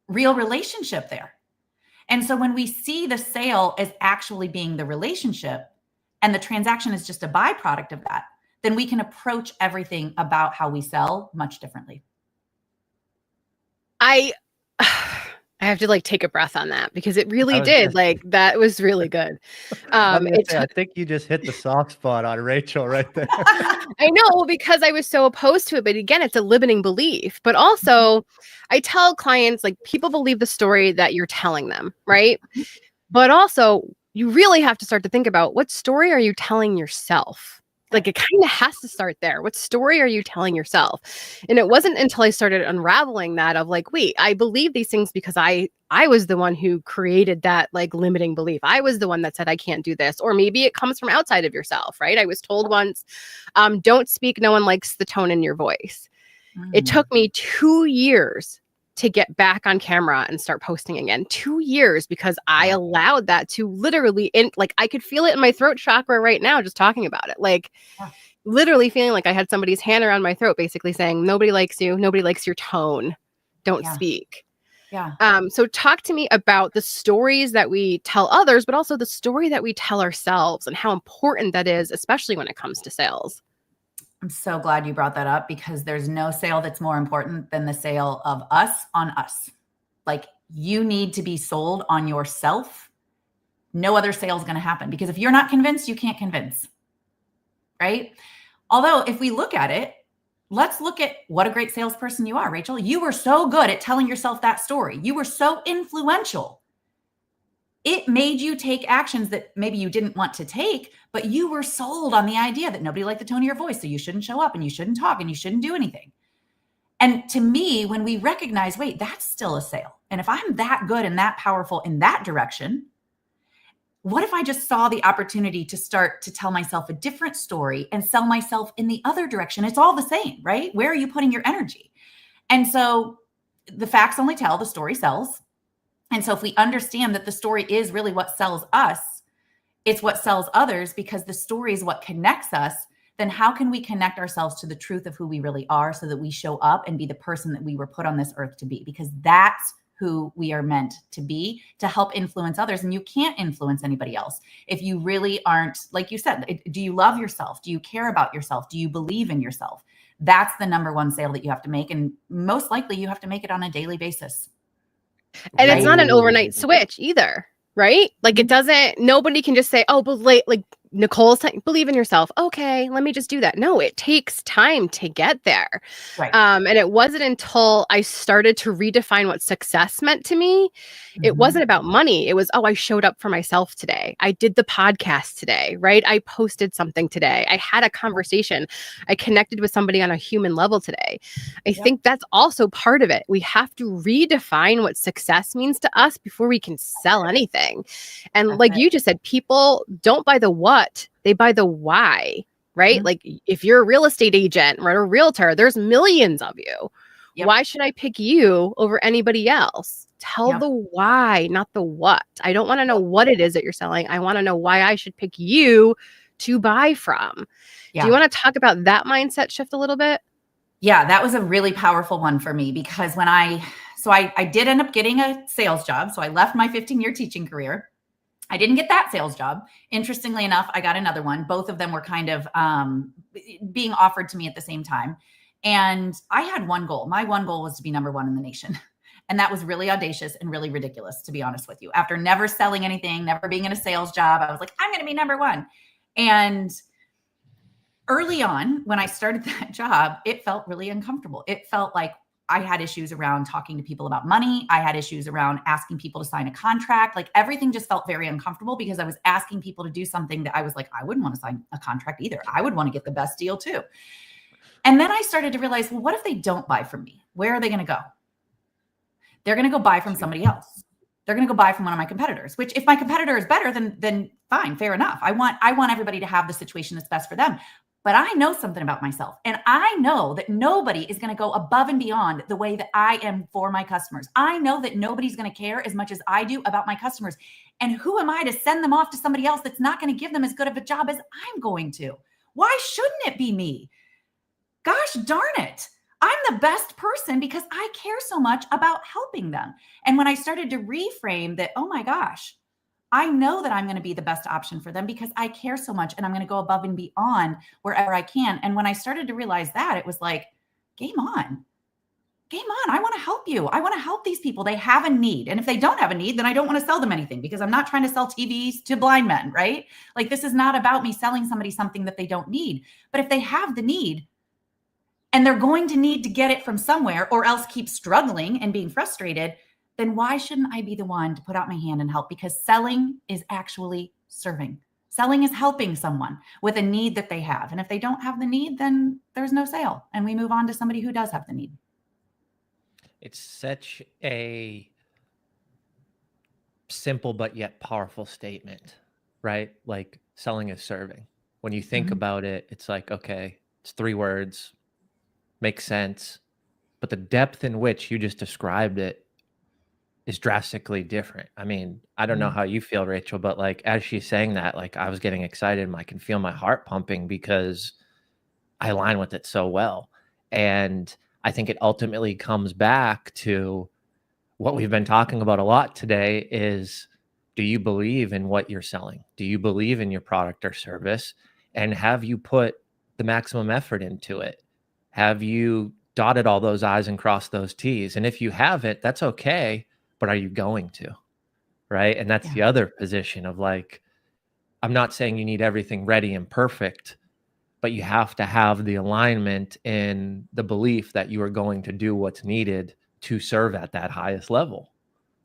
Speaker 12: real relationship there. And so when we see the sale as actually being the relationship and the transaction is just a byproduct of that, then we can approach everything about how we sell much differently.
Speaker 3: I have to take a breath on that because it really did. That was really good.
Speaker 9: I think you just hit the soft spot on Rachel right there.
Speaker 3: I know, because I was so opposed to it. But again, it's a limiting belief. But also, I tell clients, people believe the story that you're telling them, right? But also, you really have to start to think about what story are you telling yourself? It kind of has to start there. What story are you telling yourself? And it wasn't until I started unraveling that of wait, I believe these things because I was the one who created that limiting belief. I was the one that said, I can't do this. Or maybe it comes from outside of yourself, right? I was told once, don't speak. No one likes the tone in your voice. It took me 2 years to get back on camera and start posting again. 2 years because I allowed that to literally, I could feel it in my throat chakra right now, just talking about it. Literally feeling like I had somebody's hand around my throat, basically saying, nobody likes you. Nobody likes your tone. Don't speak.
Speaker 12: Yeah.
Speaker 3: So talk to me about the stories that we tell others, but also the story that we tell ourselves and how important that is, especially when it comes to sales.
Speaker 12: I'm so glad you brought that up because there's no sale that's more important than the sale of us on us. You need to be sold on yourself. No other sale is going to happen because if you're not convinced, you can't convince, right? Although if we look at it, let's look at what a great salesperson you are, Rachel. You were so good at telling yourself that story. You were so influential. It made you take actions that maybe you didn't want to take, but you were sold on the idea that nobody liked the tone of your voice, so you shouldn't show up and you shouldn't talk and you shouldn't do anything. And to me, when we recognize, wait, that's still a sale. And if I'm that good and that powerful in that direction, what if I just saw the opportunity to start to tell myself a different story and sell myself in the other direction? It's all the same, right? Where are you putting your energy? And so the facts only tell, the story sells. And so if we understand that the story is really what sells us, it's what sells others because the story is what connects us, then how can we connect ourselves to the truth of who we really are so that we show up and be the person that we were put on this earth to be? Because that's who we are meant to be, to help influence others. And you can't influence anybody else if you really aren't, like you said, do you love yourself? Do you care about yourself? Do you believe in yourself? That's the number one sale that you have to make. And most likely you have to make it on a daily basis.
Speaker 3: And it's not an overnight switch either, right? Like it doesn't, nobody can just say, oh, but like Nicole's saying, believe in yourself. Okay, let me just do that. No, it takes time to get there.
Speaker 12: Right.
Speaker 3: And it wasn't until I started to redefine what success meant to me. It wasn't about money. It was, oh, I showed up for myself today. I did the podcast today, right? I posted something today. I had a conversation. I connected with somebody on a human level today. I think that's also part of it. We have to redefine what success means to us before we can sell anything. And like you just said, people don't buy the what, they buy the why, right? Like if you're a real estate agent or a realtor, there's millions of you. Why should I pick you over anybody else? Tell the why, not the what. I don't want to know what it is that you're selling. I want to know why I should pick you to buy from. Do you want to talk about that mindset shift a little bit?
Speaker 12: Yeah, that was a really powerful one for me because when I did end up getting a sales job. So I left my 15-year teaching career. I didn't get that sales job. Interestingly enough, I got another one. Both of them were kind of being offered to me at the same time. And I had one goal. My one goal was to be number one in the nation. And that was really audacious and really ridiculous, to be honest with you. After never selling anything, never being in a sales job, I was like, I'm going to be number one. And early on, when I started that job, it felt really uncomfortable. It felt like I had issues around talking to people about money. I had issues around asking people to sign a contract. Like everything just felt very uncomfortable because I was asking people to do something that I was like, I wouldn't want to sign a contract either. I would want to get the best deal too. And then I started to realize, well, what if they don't buy from me? Where are they going to go? They're going to go buy from somebody else. They're going to go buy from one of my competitors, which if my competitor is better, then fine, fair enough. I want everybody to have the situation that's best for them. But I know something about myself, and I know that nobody is going to go above and beyond the way that I am for my customers. I know that nobody's going to care as much as I do about my customers. And who am I to send them off to somebody else that's not going to give them as good of a job as I'm going to? Why shouldn't it be me? Gosh darn it. I'm the best person because I care so much about helping them. And when I started to reframe that, oh my gosh, I know that I'm going to be the best option for them because I care so much and I'm going to go above and beyond wherever I can. And when I started to realize that, it was like, game on. Game on. I want to help you. I want to help these people. They have a need. And if they don't have a need, then I don't want to sell them anything because I'm not trying to sell TVs to blind men, right? Like this is not about me selling somebody something that they don't need. But if they have the need and they're going to need to get it from somewhere or else keep struggling and being frustrated, then why shouldn't I be the one to put out my hand and help? Because selling is actually serving. Selling is helping someone with a need that they have. And if they don't have the need, then there's no sale. And we move on to somebody who does have the need.
Speaker 9: It's such a simple but yet powerful statement, right? Like selling is serving. When you think about it, it's like, okay, it's 3 words, makes sense. But the depth in which you just described it is drastically different. I mean, I don't know how you feel, Rachel, but like as she's saying that, like I was getting excited and I can feel my heart pumping because I align with it so well. And I think it ultimately comes back to what we've been talking about a lot today is, do you believe in what you're selling? Do you believe in your product or service? And have you put the maximum effort into it? Have you dotted all those I's and crossed those T's? And if you haven't, that's okay. But are you going to? Right. And that's the other position of like, I'm not saying you need everything ready and perfect, but you have to have the alignment in the belief that you are going to do what's needed to serve at that highest level.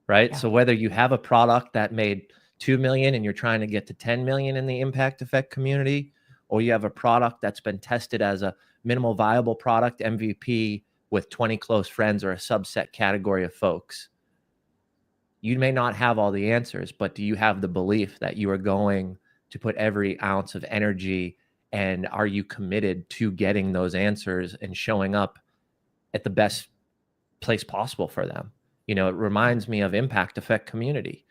Speaker 9: Right. Yeah. So whether you have a product that made 2 million and you're trying to get to 10 million in the impact effect community, or you have a product that's been tested as a minimal viable product MVP with 20 close friends or a subset category of folks, you may not have all the answers, but do you have the belief that you are going to put every ounce of energy, and are you committed to getting those answers and showing up at the best place possible for them? You know, it reminds me of impact effect community.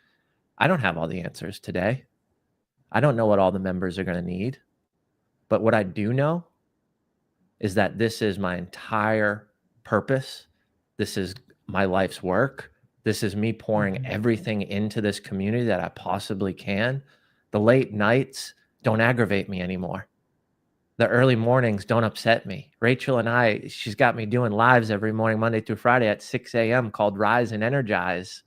Speaker 9: I don't have all the answers today. I don't know what all the members are going to need, but what I do know is that this is my entire purpose. This is my life's work. This is me pouring everything into this community that I possibly can. The late nights don't aggravate me anymore. The early mornings don't upset me. Rachel and I, she's got me doing lives every morning, Monday through Friday at 6 a.m. called Rise and Energize.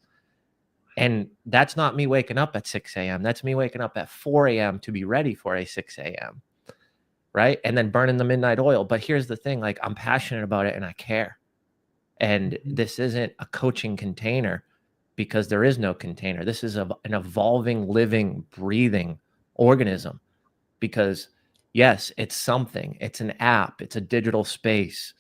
Speaker 9: And that's not me waking up at 6 a.m. That's me waking up at 4 a.m. to be ready for a 6 a.m. Right. And then burning the midnight oil. But here's the thing, like, I'm passionate about it and I care. And this isn't a coaching container, because there is no container. This is an evolving, living, breathing organism. Because yes, it's something, it's an app, it's a digital space,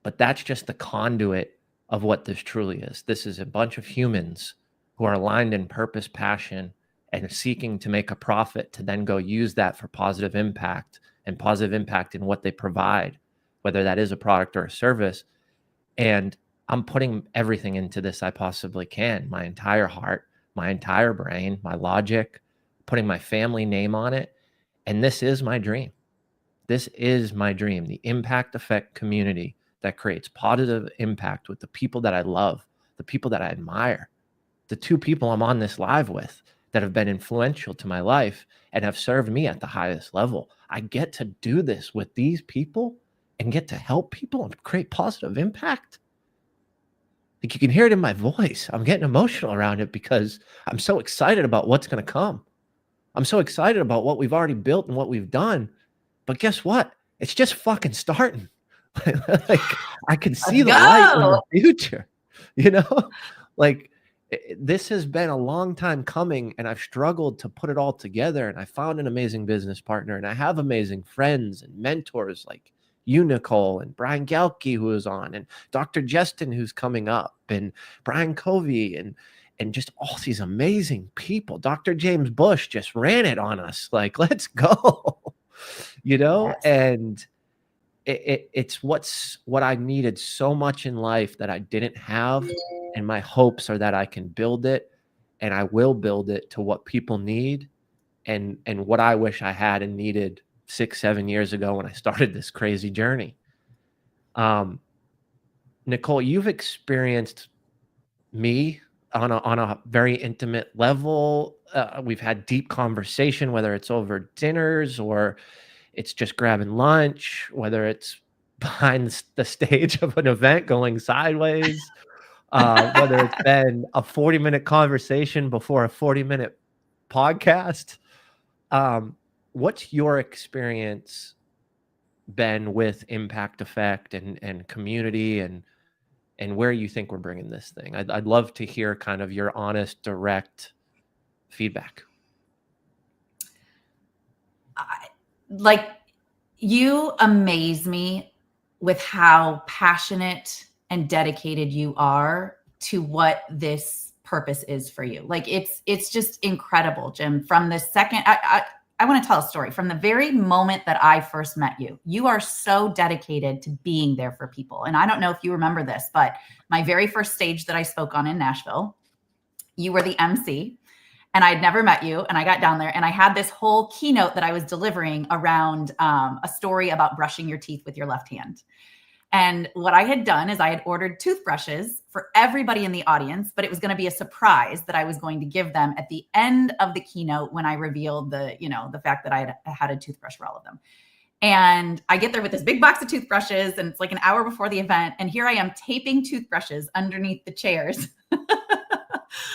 Speaker 9: but that's just the conduit of what this truly is. This is a bunch of humans who are aligned in purpose, passion, and seeking to make a profit to then go use that for positive impact, and positive impact in what they provide, whether that is a product or a service. And I'm putting everything into this I possibly can, my entire heart, my entire brain, my logic, putting my family name on it. And this is my dream. This is my dream, the impact effect community that creates positive impact with the people that I love, the people that I admire, the two people I'm on this live with that have been influential to my life and have served me at the highest level. I get to do this with these people and get to help people and create positive impact. Like, you can hear it in my voice. I'm getting emotional around it because I'm so excited about what's going to come. I'm so excited about what we've already built and what we've done. But guess what? It's just fucking starting. Like, I can see the light in the future, you know? Like, this has been a long time coming, and I've struggled to put it all together. And I found an amazing business partner, and I have amazing friends and mentors like you, Nicole, and Brian Galke, who is on, and Dr. Justin, who's coming up, and Brian Covey, and just all these amazing people. Dr. James Bush just ran it on us. Like, let's go, you know? Yes. And it's what I needed so much in life that I didn't have. And my hopes are that I can build it, and I will build it to what people need and what I wish I had and needed 6-7 years ago when I started this crazy journey. Nicole, you've experienced me on a very intimate level. We've had deep conversation, whether it's over dinners or it's just grabbing lunch, whether it's behind the stage of an event going sideways, whether it's been a 40-minute conversation before a 40-minute podcast. What's your experience been with Impact Effect and community, and where you think we're bringing this thing? I'd love to hear kind of your honest, direct feedback.
Speaker 12: Like, you amaze me with how passionate and dedicated you are to what this purpose is for you. Like, it's just incredible, Jim. From the second, I want to tell a story. From the very moment that I first met you, you are so dedicated to being there for people. And I don't know if you remember this, but my very first stage that I spoke on in Nashville, you were the MC. And I'd never met you. And I got down there and I had this whole keynote that I was delivering around a story about brushing your teeth with your left hand. And what I had done is I had ordered toothbrushes for everybody in the audience, but it was going to be a surprise that I was going to give them at the end of the keynote when I revealed the fact that I had a toothbrush for all of them. And I get there with this big box of toothbrushes, and it's like an hour before the event. And here I am taping toothbrushes underneath the chairs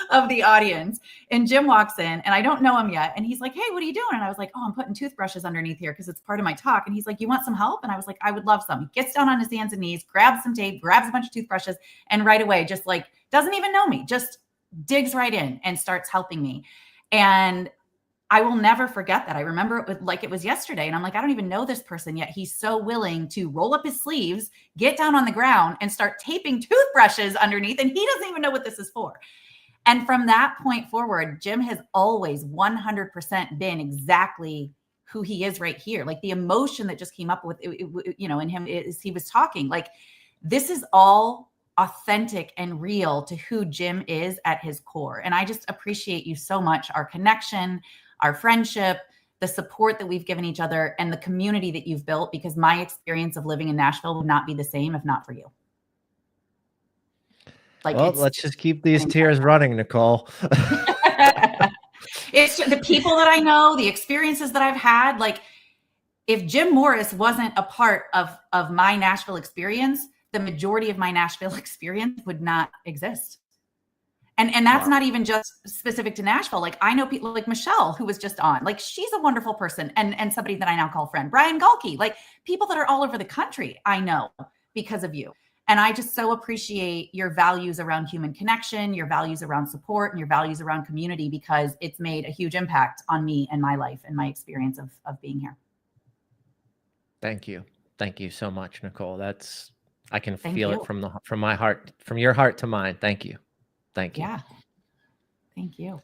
Speaker 12: of the audience. And Jim walks in, and I don't know him yet. And he's like, "Hey, what are you doing?" And I was like, "Oh, I'm putting toothbrushes underneath here because it's part of my talk." And he's like, "You want some help?" And I was like, "I would love some." He gets down on his hands and knees, grabs some tape, grabs a bunch of toothbrushes, and right away, just like, doesn't even know me, just digs right in and starts helping me. And I will never forget that. I remember it like it was yesterday. And I'm like, I don't even know this person yet. He's so willing to roll up his sleeves, get down on the ground, and start taping toothbrushes underneath. And he doesn't even know what this is for. And from that point forward, Jim has always 100% been exactly who he is right here. Like, the emotion that just came up with, in him is he was talking. Like, this is all authentic and real to who Jim is at his core. And I just appreciate you so much, our connection, our friendship, the support that we've given each other, and the community that you've built, because my experience of living in Nashville would not be the same if not for you. Like,
Speaker 9: well, let's just keep these tears running, Nicole.
Speaker 12: It's the people that I know, the experiences that I've had. Like, if Jim Morris wasn't a part of my Nashville experience, the majority of my Nashville experience would not exist. And that's not even just specific to Nashville. Like I know people like Michelle, who was just on, like she's a wonderful person and somebody that I now call friend. Brian Galkey, like people that are all over the country, I know because of you. And I just so appreciate your values around human connection, your values around support, and your values around community, because it's made a huge impact on me and my life and my experience of being here.
Speaker 9: Thank you. Thank you so much, Nicole. I can
Speaker 12: Thank
Speaker 9: feel
Speaker 12: you.
Speaker 9: it from my heart, from your heart to mine. Thank you. Thank you.
Speaker 12: Yeah. Thank you.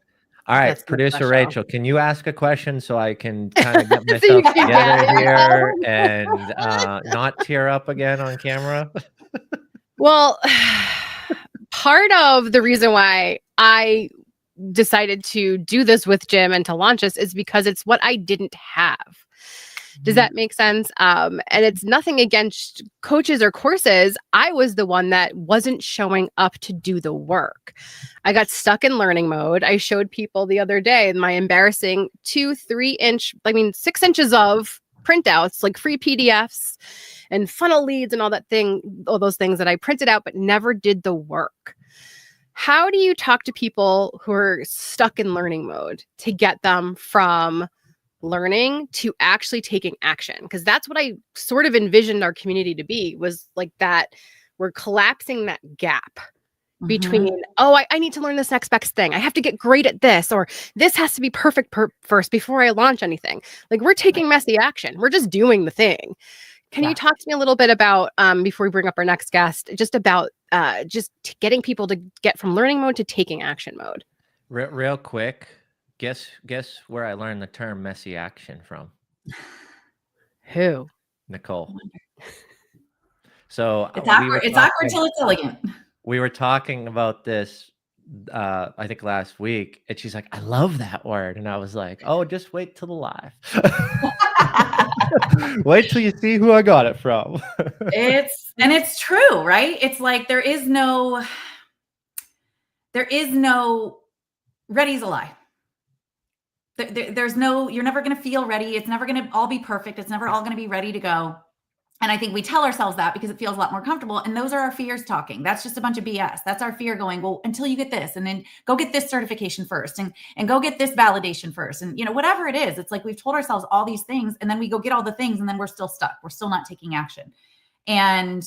Speaker 9: All right,
Speaker 3: That's so
Speaker 9: producer
Speaker 3: special.
Speaker 9: Rachel, can you ask a question so I can kind of get
Speaker 3: So you
Speaker 9: myself
Speaker 3: can
Speaker 9: together
Speaker 3: get it.
Speaker 9: here and not tear up again on camera?
Speaker 3: Well, part of the reason why I decided to do this with Jim and to launch this is because it's what I didn't have. Does that make sense? And it's nothing against coaches or courses. I was the one that wasn't showing up to do the work. I got stuck in learning mode. I showed people the other day my embarrassing 6 inches of printouts, like free PDFs and funnel leads and all those things that I printed out, but never did the work. How do you talk to people who are stuck in learning mode to get them from learning to actually taking action? Because that's what I sort of envisioned our community to be, was like that we're collapsing that gap between, I need to learn this next best thing. I have to get great at this, or this has to be perfect first before I launch anything. Like we're taking messy action. We're just doing the thing. Can you talk to me a little bit about, before we bring up our next guest, just about getting people to get from learning mode to taking action mode?
Speaker 9: Real quick, guess where I learned the term messy action from?
Speaker 3: Who?
Speaker 9: Nicole. So
Speaker 12: It's awkward till it's elegant.
Speaker 9: We were talking about this, I think last week, and she's like, I love that word. And I was like, oh, just wait till the live. Wait till you see who I got it from.
Speaker 12: It's true, right? It's like there is no ready's a lie. There's no, you're never going to feel ready. It's never going to all be perfect. It's never all going to be ready to go. And I think we tell ourselves that because it feels a lot more comfortable. And those are our fears talking. That's just a bunch of BS. That's our fear going, well, until you get this, and then go get this certification first, and go get this validation first. And, whatever it is, it's like we've told ourselves all these things, and then we go get all the things, and then we're still stuck. We're still not taking action. And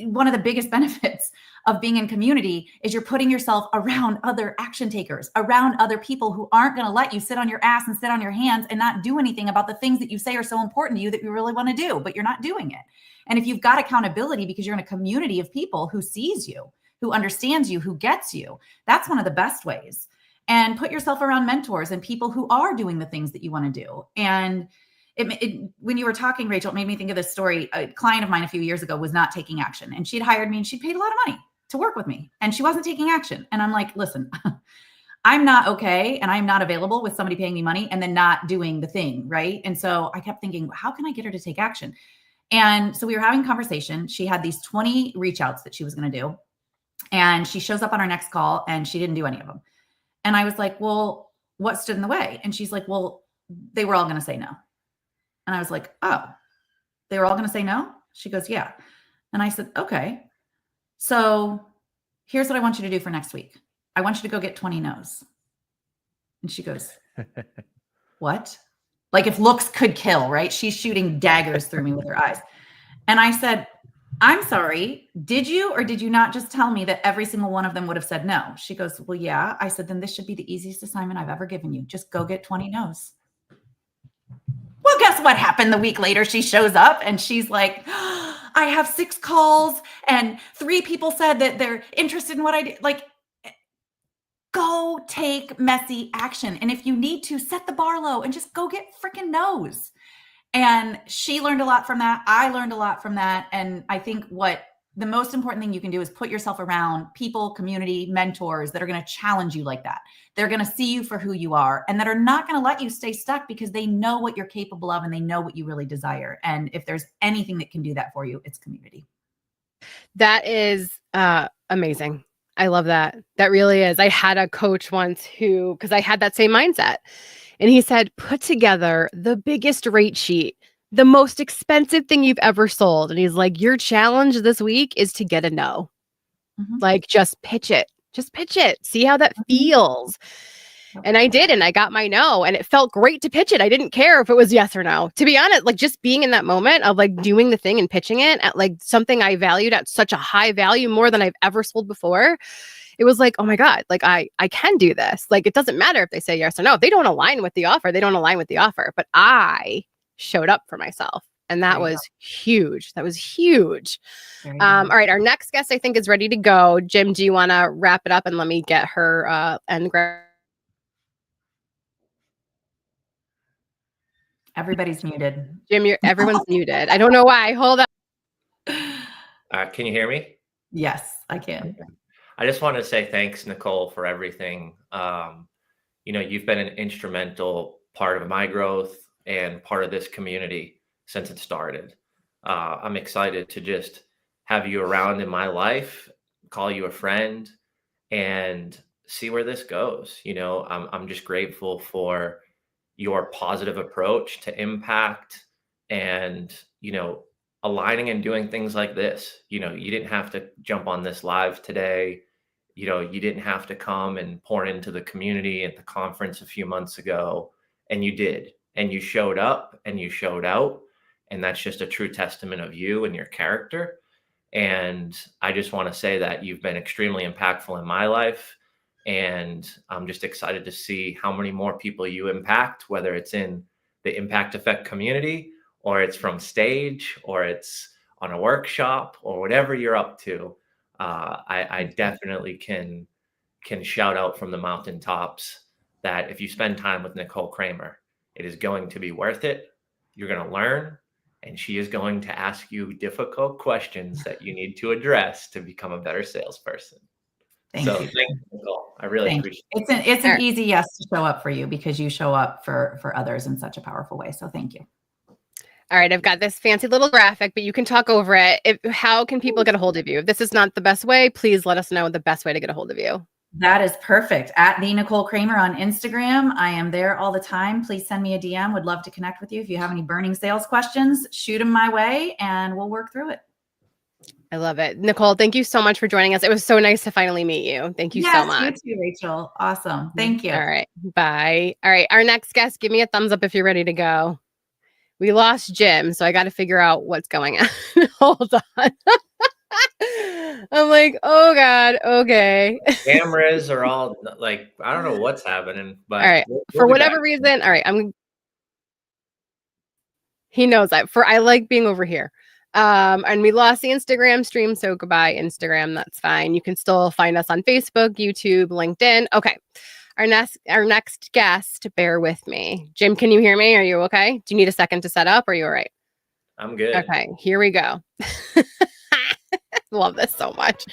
Speaker 12: one of the biggest benefits of being in community is you're putting yourself around other action takers, around other people who aren't going to let you sit on your ass and sit on your hands and not do anything about the things that you say are so important to you that you really want to do, but you're not doing it. And if you've got accountability because you're in a community of people who sees you, who understands you, who gets you, that's one of the best ways. And put yourself around mentors and people who are doing the things that you want to do. And when you were talking, Rachel, it made me think of this story. A client of mine a few years ago was not taking action, and she'd hired me and she'd paid a lot of money to work with me, and she wasn't taking action. And I'm like, listen, I'm not okay. And I'm not available with somebody paying me money and then not doing the thing. Right. And so I kept thinking, how can I get her to take action? And so we were having a conversation. She had these 20 reach outs that she was going to do. And she shows up on our next call and she didn't do any of them. And I was like, well, what stood in the way? And she's like, well, they were all going to say no. And I was like, oh, they were all going to say no? She goes, yeah. And I said, okay. So here's what I want you to do for next week. I want you to go get 20 no's. And she goes, what? Like if looks could kill, right? She's shooting daggers through me with her eyes. And I said, I'm sorry, did you or did you not just tell me that every single one of them would have said no? She goes, well, yeah. I said, then this should be the easiest assignment I've ever given you. Just go get 20 no's. Well, guess what happened the week later? She shows up and she's like, I have 6 calls and 3 people said that they're interested in what I do. Like, go take messy action. And if you need to, set the bar low and just go get freaking no's. And she learned a lot from that. I learned a lot from that. And I think what the most important thing you can do is put yourself around people, community, mentors that are going to challenge you like that. They're going to see you for who you are and that are not going to let you stay stuck because they know what you're capable of and they know what you really desire. And if there's anything that can do that for you, it's community.
Speaker 3: That is amazing. I love that. That really is. I had a coach once because I had that same mindset. And he said, put together the biggest rate sheet, the most expensive thing you've ever sold. And he's like, your challenge this week is to get a no. Like, just pitch it. Just pitch it. See how that feels. And I did, and I got my no, and it felt great to pitch it. I didn't care if it was yes or no. To be honest, like just being in that moment of like doing the thing and pitching it at like something I valued at such a high value, more than I've ever sold before. It was like, oh my God, like I can do this. Like, it doesn't matter if they say yes or no. If they don't align with the offer, they don't align with the offer. But I showed up for myself. And that was huge. That was huge. All right. Our next guest, I think, is ready to go. Jim, do you want to wrap it up and let me get her end grab?
Speaker 12: Everybody's muted.
Speaker 3: Jim, everyone's muted. I don't know why. Hold on.
Speaker 2: Can you hear me?
Speaker 12: Yes, I can.
Speaker 2: I just want to say thanks, Nicole, for everything. You've been an instrumental part of my growth and part of this community since it started. I'm excited to just have you around in my life, call you a friend, and see where this goes. I'm just grateful for your positive approach to impact and, aligning and doing things like this. You didn't have to jump on this live today. You didn't have to come and pour into the community at the conference a few months ago, and you did, and you showed up and you showed out. And that's just a true testament of you and your character. And I just want to say that you've been extremely impactful in my life. And I'm just excited to see how many more people you impact, whether it's in the Impact Effect community, or it's from stage, or it's on a workshop, or whatever you're up to. I definitely can shout out from the mountaintops that if you spend time with Nicole Kramer, it is going to be worth it. You're going to learn, and she is going to ask you difficult questions that you need to address to become a better salesperson.
Speaker 12: Thank you.
Speaker 2: Thank you, Nicole. I really appreciate it.
Speaker 12: It's an easy yes to show up for you, because you show up for others in such a powerful way. So thank you.
Speaker 3: All right, I've got this fancy little graphic, but you can talk over it. How can people get a hold of you? If this is not the best way, please let us know the best way to get a hold of you.
Speaker 12: That is perfect. At the Nicole Kramer on Instagram. I am there all the time. Please send me a DM. Would love to connect with you. If you have any burning sales questions, shoot them my way and we'll work through it.
Speaker 3: I love it. Nicole, thank you so much for joining us. It was so nice to finally meet you. Thank you so much.
Speaker 12: You too, Rachel. Awesome. Thank you.
Speaker 3: All right. Bye. All right. Our next guest, give me a thumbs up if you're ready to go. We lost Jim, so I got to figure out what's going on. Hold on. I'm like, oh God, okay.
Speaker 2: Cameras are all like, I don't know what's happening, but
Speaker 3: all right. For whatever reason, all right. He knows that. I like being over here. And we lost the Instagram stream, so goodbye, Instagram. That's fine. You can still find us on Facebook, YouTube, LinkedIn. Okay. Our next guest, bear with me. Jim, can you hear me? Are you okay? Do you need a second to set up? Or are you all right?
Speaker 2: I'm good.
Speaker 3: Okay, here we go. Love this so much.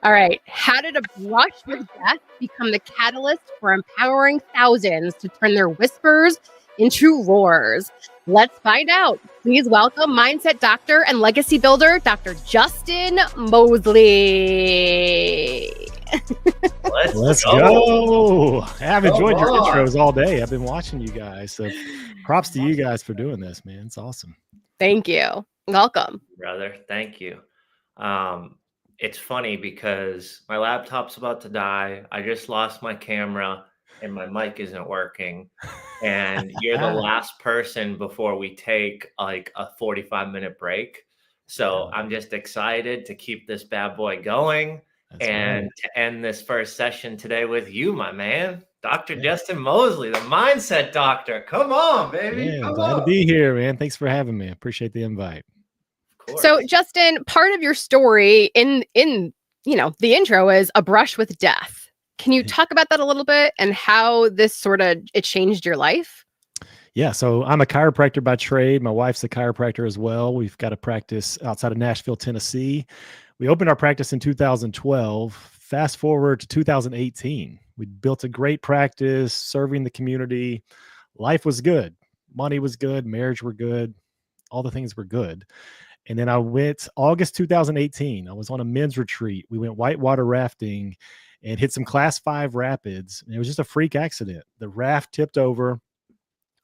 Speaker 3: All right. How did a brush with death become the catalyst for empowering thousands to turn their whispers into roars? Let's find out. Please welcome mindset doctor and legacy builder, Dr. Justin Mosley.
Speaker 13: Let's go. I've enjoyed your intros all day. I've been watching you guys. So props to you guys for doing this, man. It's awesome.
Speaker 3: Thank you. Welcome.
Speaker 2: Brother. Thank you. It's funny because my laptop's about to die. I just lost my camera and my mic isn't working. And you're the last person before we take like a 45-minute break. So I'm just excited to keep this bad boy going. That's and right. To end this first session today with you, my man, Dr. Justin Mosley, the mindset doctor. Come on, baby.
Speaker 13: Yeah, glad to be here, man. Thanks for having me. I appreciate the invite.
Speaker 3: So, Justin, part of your story in the intro is a brush with death. Can you talk about that a little bit and how this it changed your life?
Speaker 13: Yeah, so I'm a chiropractor by trade. My wife's a chiropractor as well. We've got a practice outside of Nashville, Tennessee. We opened our practice in 2012. Fast forward to 2018. We built a great practice, serving the community. Life was good. Money was good. Marriage were good. All the things were good. And then I went August 2018. I was on a men's retreat. We went whitewater rafting and hit some class 5 rapids. And it was just a freak accident. The raft tipped over.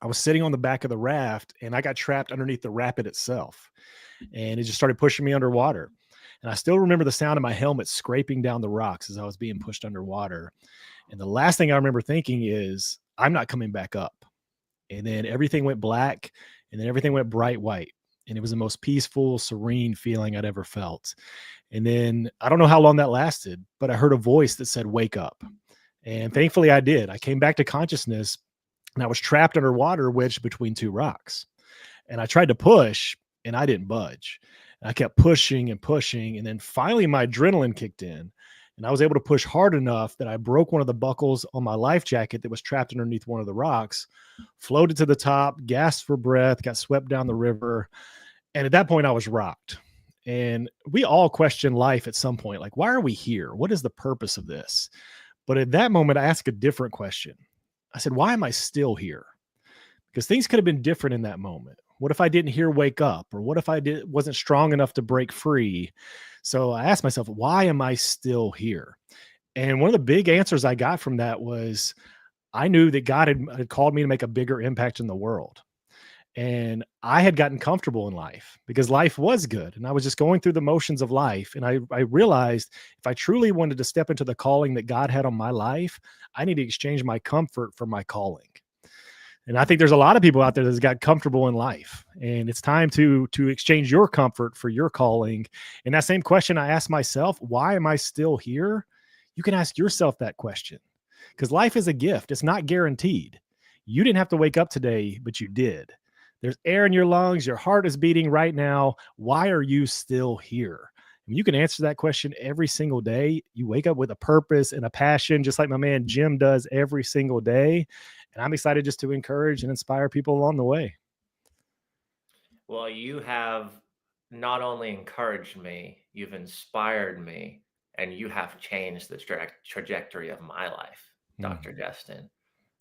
Speaker 13: I was sitting on the back of the raft and I got trapped underneath the rapid itself. And it just started pushing me underwater. And I still remember the sound of my helmet scraping down the rocks as I was being pushed underwater. And the last thing I remember thinking is, I'm not coming back up. And then everything went black, and then everything went bright white. And it was the most peaceful, serene feeling I'd ever felt. And then I don't know how long that lasted, but I heard a voice that said, wake up. And thankfully I did. I came back to consciousness, and I was trapped underwater, wedged between two rocks. And I tried to push, and I didn't budge. And I kept pushing and pushing. And then finally my adrenaline kicked in, and I was able to push hard enough that I broke one of the buckles on my life jacket that was trapped underneath one of the rocks, floated to the top, gasped for breath, got swept down the river. And at that point I was rocked. And we all question life at some point. Like, why are we here? What is the purpose of this? But at that moment, I asked a different question. I said, why am I still here? Because things could have been different in that moment. What if I didn't hear wake up? Or what if I wasn't strong enough to break free? So I asked myself, why am I still here? And one of the big answers I got from that was, I knew that God had called me to make a bigger impact in the world. And I had gotten comfortable in life because life was good. And I was just going through the motions of life. And I realized if I truly wanted to step into the calling that God had on my life, I need to exchange my comfort for my calling. And I think there's a lot of people out there that's got comfortable in life, and it's time to exchange your comfort for your calling. And that same question I asked myself, why am I still here? You can ask yourself that question, because life is a gift. It's not guaranteed. You didn't have to wake up today, but you did. There's air in your lungs. Your heart is beating right now. Why are you still here? And you can answer that question every single day. You wake up with a purpose and a passion, just like my man Jim does every single day. And I'm excited just to encourage and inspire people along the way.
Speaker 9: Well, you have not only encouraged me, you've inspired me, and you have changed the trajectory of my life, Dr. Justin.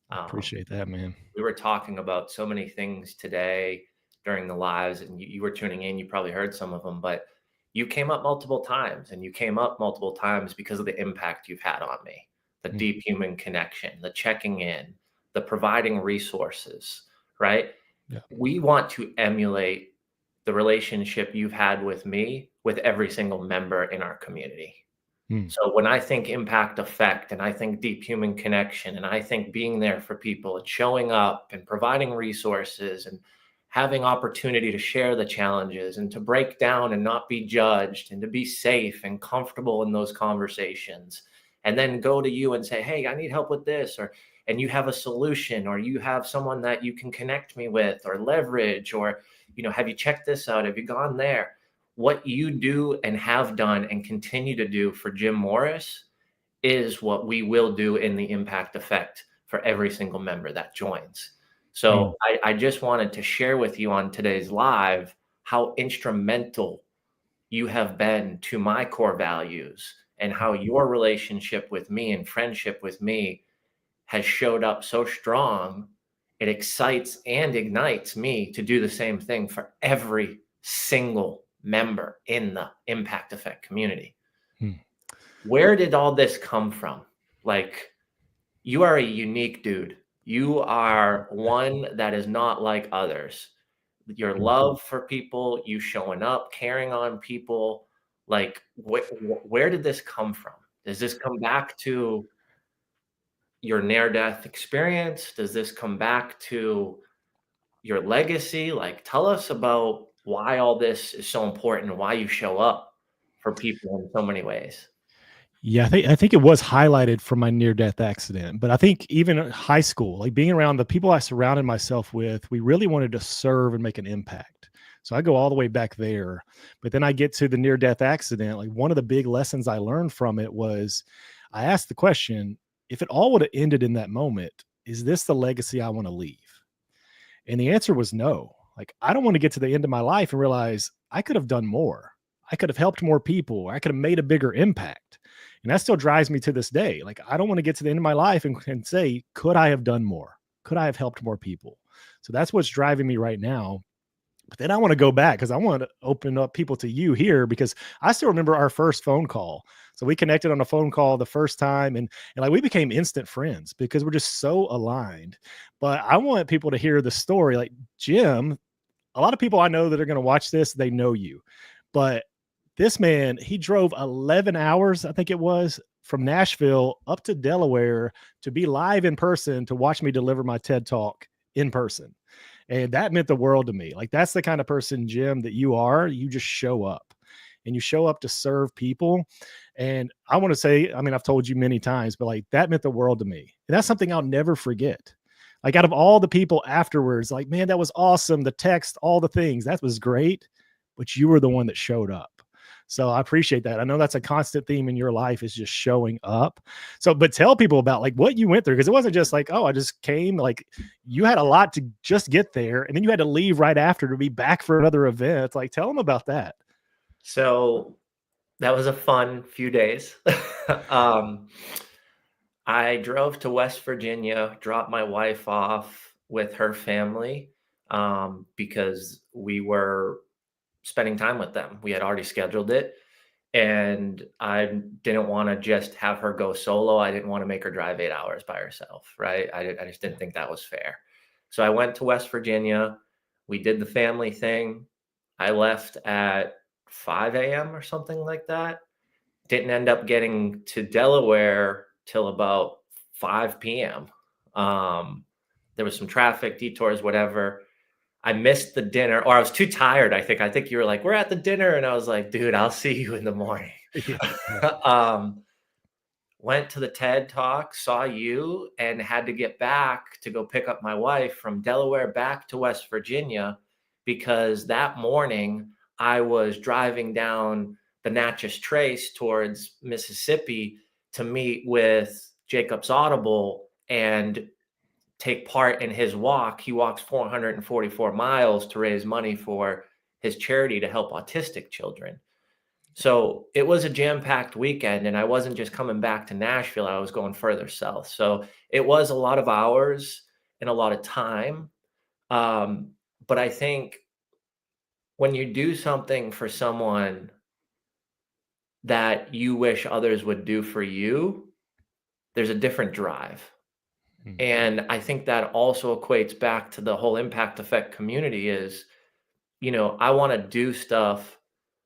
Speaker 13: I appreciate that, man.
Speaker 9: We were talking about so many things today during the lives, and you were tuning in. You probably heard some of them, but you came up multiple times, and you came up multiple times because of the impact you've had on me, the deep human connection, the checking in, the providing resources, right?
Speaker 13: Yeah.
Speaker 9: We want to emulate the relationship you've had with me, with every single member in our community. So when I think impact effect, and I think deep human connection, and I think being there for people and showing up and providing resources and having opportunity to share the challenges and to break down and not be judged and to be safe and comfortable in those conversations, and then go to you and say, hey, I need help with this, and you have a solution, or you have someone that you can connect me with or leverage, or, have you checked this out? Have you gone there? What you do and have done and continue to do for Jim Morris is what we will do in the impact effect for every single member that joins. So I just wanted to share with you on today's live how instrumental you have been to my core values, and how your relationship with me and friendship with me has showed up so strong. It excites and ignites me to do the same thing for every single member in the impact effect community. Where did all this come from? Like, you are a unique dude. You are one that is not like others. Your love for people, you showing up, caring on people, like where did this come from? Does this come back to your near-death experience? Does this come back to your legacy? Like, tell us about why all this is so important and why you show up for people in so many ways.
Speaker 13: Yeah, I think it was highlighted from my near-death accident, but I think even in high school, like being around the people I surrounded myself with, we really wanted to serve and make an impact. So I go all the way back there, but then I get to the near-death accident. Like, one of the big lessons I learned from it was, I asked the question, if it all would have ended in that moment, is this the legacy I want to leave? And the answer was no. Like, I don't want to get to the end of my life and realize I could have done more. I could have helped more people. I could have made a bigger impact. And that still drives me to this day. Like, I don't want to get to the end of my life and say, could I have done more? Could I have helped more people? So that's what's driving me right now. But then I want to go back, because I want to open up people to you here, because I still remember our first phone call. So we connected on a phone call the first time, and like, we became instant friends because we're just so aligned. But I want people to hear the story. Like, Jim, a lot of people I know that are going to watch this, they know you, but This man, he drove 11 hours, I think it was, from Nashville up to Delaware to be live in person to watch me deliver my TED Talk in person. And that meant the world to me. Like, that's the kind of person, Jim, that you are. You just show up and you show up to serve people. And I want to say, I mean, I've told you many times, but like, that meant the world to me. And that's something I'll never forget. Like, out of all the people afterwards, like, man, that was awesome. The text, all the things, that was great. But you were the one that showed up. So I appreciate that. I know that's a constant theme in your life, is just showing up. So, but tell people about like what you went through, because it wasn't just like, oh, I just came. Like, you had a lot to just get there, and then you had to leave right after to be back for another event. Like, tell them about that.
Speaker 9: So that was a fun few days. I drove to West Virginia, dropped my wife off with her family because we were spending time with them. We had already scheduled it, and I didn't want to just have her go solo. I didn't want to make her drive 8 hours by herself, right? I just didn't think that was fair. So I went to West Virginia. We did the family thing. I left at 5 a.m. or something like that. Didn't end up getting to Delaware till about 5 p.m. There was some traffic, detours, whatever. I missed the dinner, or I was too tired. I think you were like, we're at the dinner. And I was like, dude, I'll see you in the morning. Went to the TED Talk, saw you, and had to get back to go pick up my wife from Delaware back to West Virginia, because that morning I was driving down the Natchez Trace towards Mississippi to meet with Jacob's Audible and take part in his walk. He walks 444 miles to raise money for his charity to help autistic children. So it was a jam-packed weekend, and I wasn't just coming back to Nashville. I was going further south. So it was a lot of hours and a lot of time. But I think when you do something for someone that you wish others would do for you, there's a different drive. And I think that also equates back to the whole impact effect community is, I want to do stuff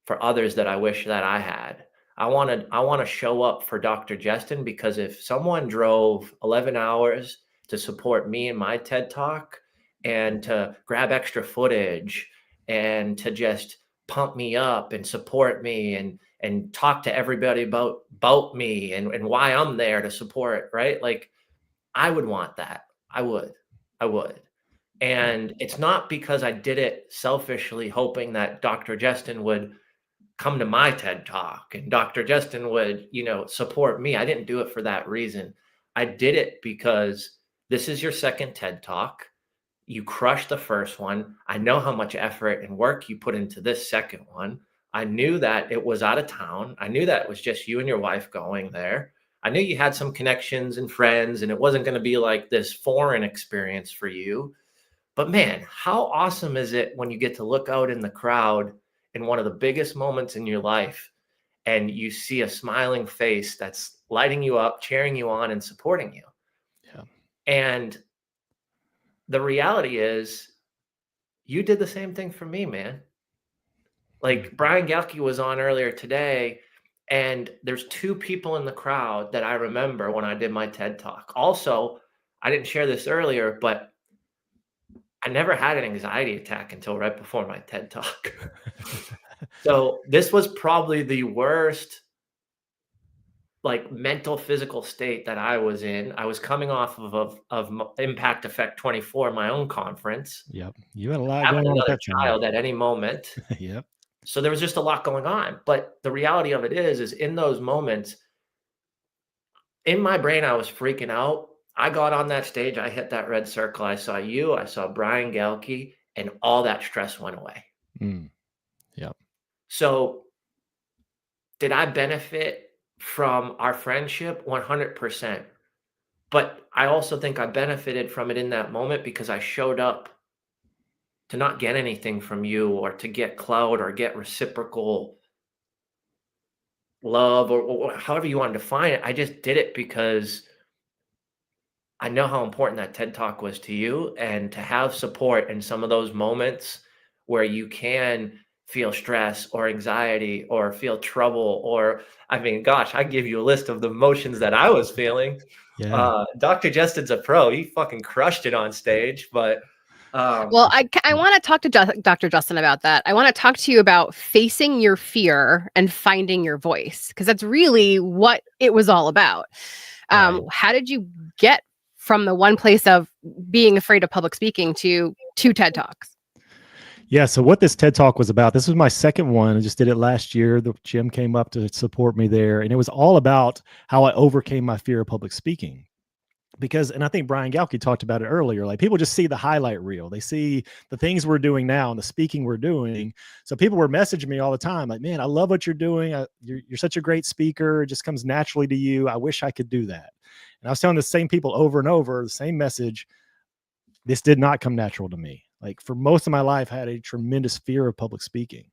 Speaker 9: for others that I wish that I had. I want to show up for Dr. Justin, because if someone drove 11 hours to support me in my TED Talk and to grab extra footage and to just pump me up and support me and talk to everybody about me and why I'm there to support, right? Like, I would want that. I would. And it's not because I did it selfishly, hoping that Dr. Justin would come to my TED Talk and Dr. Justin would, support me. I didn't do it for that reason. I did it because this is your second TED Talk. You crushed the first one. I know how much effort and work you put into this second one. I knew that it was out of town. I knew that it was just you and your wife going there. I knew you had some connections and friends, and it wasn't going to be like this foreign experience for you. But man, how awesome is it when you get to look out in the crowd in one of the biggest moments in your life, and you see a smiling face that's lighting you up, cheering you on, and supporting you.
Speaker 13: Yeah.
Speaker 9: And the reality is, you did the same thing for me, man. Like, Brian Gelke was on earlier today, and there's two people in the crowd that I remember when I did my TED Talk. Also, I didn't share this earlier, but I never had an anxiety attack until right before my TED Talk. So this was probably the worst, like, mental, physical state that I was in. I was coming off of Impact Effect 24, my own conference.
Speaker 13: Yep. You had a lot
Speaker 9: Having
Speaker 13: going on.
Speaker 9: another child at any moment.
Speaker 13: Yep.
Speaker 9: So there was just a lot going on. But the reality of it is in those moments, in my brain, I was freaking out. I got on that stage. I hit that red circle. I saw you. I saw Brian Gelke, and all that stress went away.
Speaker 13: Yep.
Speaker 9: So did I benefit from our friendship? 100%. But I also think I benefited from it in that moment because I showed up to not get anything from you or to get clout or get reciprocal love or however you want to define it. I just did it because I know how important that TED Talk was to you, and to have support in some of those moments where you can feel stress or anxiety or feel trouble, or I mean, gosh, I give you a list of the emotions that I was feeling.
Speaker 13: Yeah.
Speaker 9: Dr. Justin's a pro. He fucking crushed it on stage, but
Speaker 3: Well, I want to talk to Dr. Justin about that. I want to talk to you about facing your fear and finding your voice, because that's really what it was all about. How did you get from the one place of being afraid of public speaking to TED Talks?
Speaker 13: Yeah. So what this TED Talk was about, this was my second one. I just did it last year. The Jim came up to support me there. And it was all about how I overcame my fear of public speaking. Because, and I think Brian Galke talked about it earlier, like people just see the highlight reel. They see the things we're doing now and the speaking we're doing. So people were messaging me all the time, like, man, I love what you're doing. You're such a great speaker. It just comes naturally to you. I wish I could do that. And I was telling the same people over and over, the same message. This did not come natural to me. Like for most of my life, I had a tremendous fear of public speaking.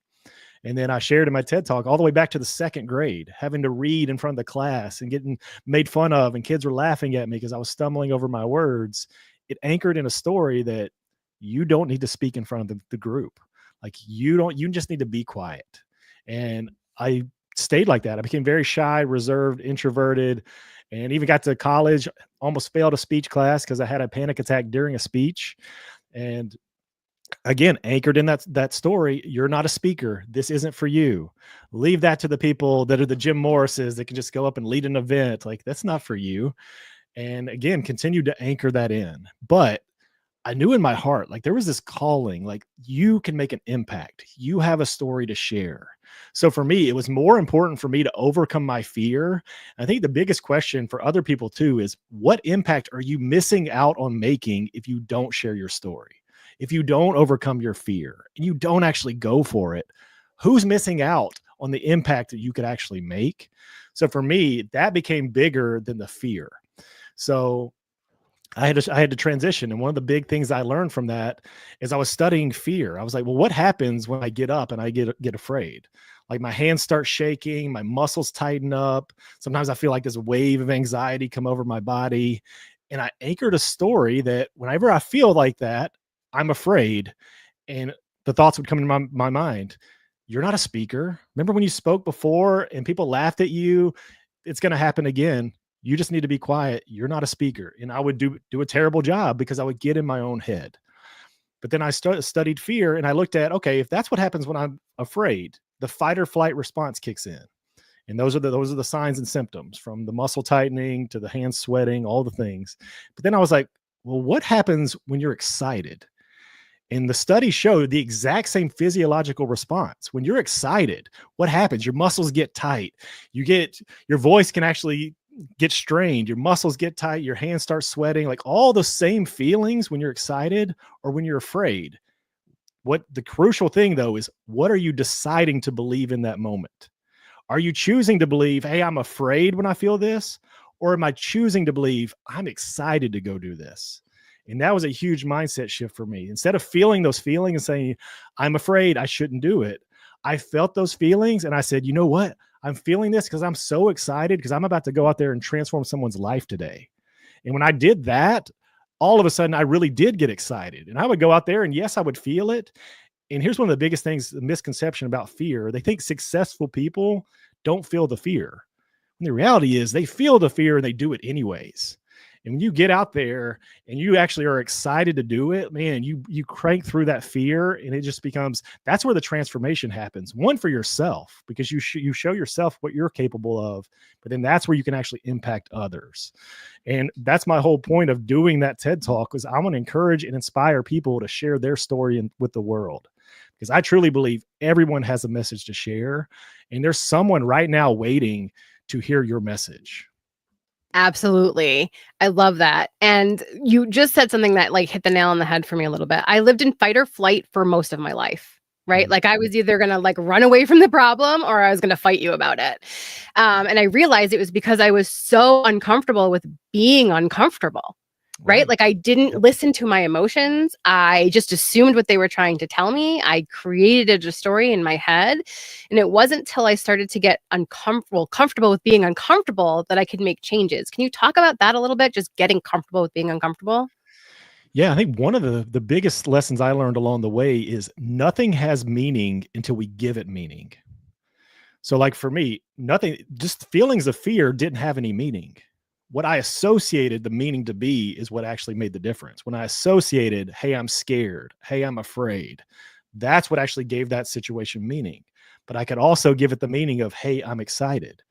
Speaker 13: And then I shared in my TED Talk all the way back to the second grade, having to read in front of the class and getting made fun of, and kids were laughing at me because I was stumbling over my words. It anchored in a story that you don't need to speak in front of the group. Like you just need to be quiet. And I stayed like that. I became very shy, reserved, introverted, and even got to college, almost failed a speech class because I had a panic attack during a speech. And again, anchored in that story, you're not a speaker. This isn't for you. Leave that to the people that are the Jim Morrises that can just go up and lead an event. Like that's not for you. And again, continue to anchor that in. But I knew in my heart, like there was this calling, like you can make an impact. You have a story to share. So for me, it was more important for me to overcome my fear. I think the biggest question for other people too is, what impact are you missing out on making if you don't share your story? If you don't overcome your fear and you don't actually go for it, who's missing out on the impact that you could actually make? So for me, that became bigger than the fear. So I had to transition. And one of the big things I learned from that is I was studying fear. I was like, well, what happens when I get up and I get afraid? Like my hands start shaking, my muscles tighten up. Sometimes I feel like this wave of anxiety come over my body. And I anchored a story that whenever I feel like that, I'm afraid. And the thoughts would come into my mind. You're not a speaker. Remember when you spoke before and people laughed at you? It's going to happen again. You just need to be quiet. You're not a speaker. And I would do a terrible job because I would get in my own head. But then I studied fear and I looked at, okay, if that's what happens when I'm afraid, the fight or flight response kicks in. And those are the signs and symptoms, from the muscle tightening to the hands sweating, all the things. But then I was like, well, what happens when you're excited? And the study showed the exact same physiological response. When you're excited, what happens? Your muscles get tight. Your voice can actually get strained. Your muscles get tight. Your hands start sweating. Like all the same feelings when you're excited or when you're afraid. What the crucial thing though is, what are you deciding to believe in that moment? Are you choosing to believe, hey, I'm afraid when I feel this? Or am I choosing to believe I'm excited to go do this? And that was a huge mindset shift for me. Instead of feeling those feelings and saying, I'm afraid, I shouldn't do it, I felt those feelings and I said, you know what? I'm feeling this because I'm so excited because I'm about to go out there and transform someone's life today. And when I did that, all of a sudden I really did get excited. And I would go out there and yes, I would feel it. And here's one of the biggest things, the misconception about fear. They think successful people don't feel the fear. And the reality is they feel the fear and they do it anyways. And when you get out there and you actually are excited to do it, man, you crank through that fear and it just becomes, that's where the transformation happens. One, for yourself, because you show yourself what you're capable of, but then that's where you can actually impact others. And that's my whole point of doing that TED Talk, is I want to encourage and inspire people to share their story with the world. Because I truly believe everyone has a message to share. And there's someone right now waiting to hear your message.
Speaker 3: Absolutely. I love that. And you just said something that like hit the nail on the head for me a little bit. I lived in fight or flight for most of my life, right? Like I was either going to like run away from the problem or I was going to fight you about it. And I realized it was because I was so uncomfortable with being uncomfortable, right? Like I didn't listen to my emotions. I just assumed what they were trying to tell me. I created a story in my head. And it wasn't until I started to get comfortable with being uncomfortable that I could make changes. Can you talk about that a little bit? Just getting comfortable with being uncomfortable?
Speaker 13: Yeah, I think one of the biggest lessons I learned along the way is nothing has meaning until we give it meaning. So like for me, nothing, just feelings of fear didn't have any meaning. What I associated the meaning to be is what actually made the difference. When I associated, hey, I'm scared, hey, I'm afraid, that's what actually gave that situation meaning. But I could also give it the meaning of, hey, I'm excited.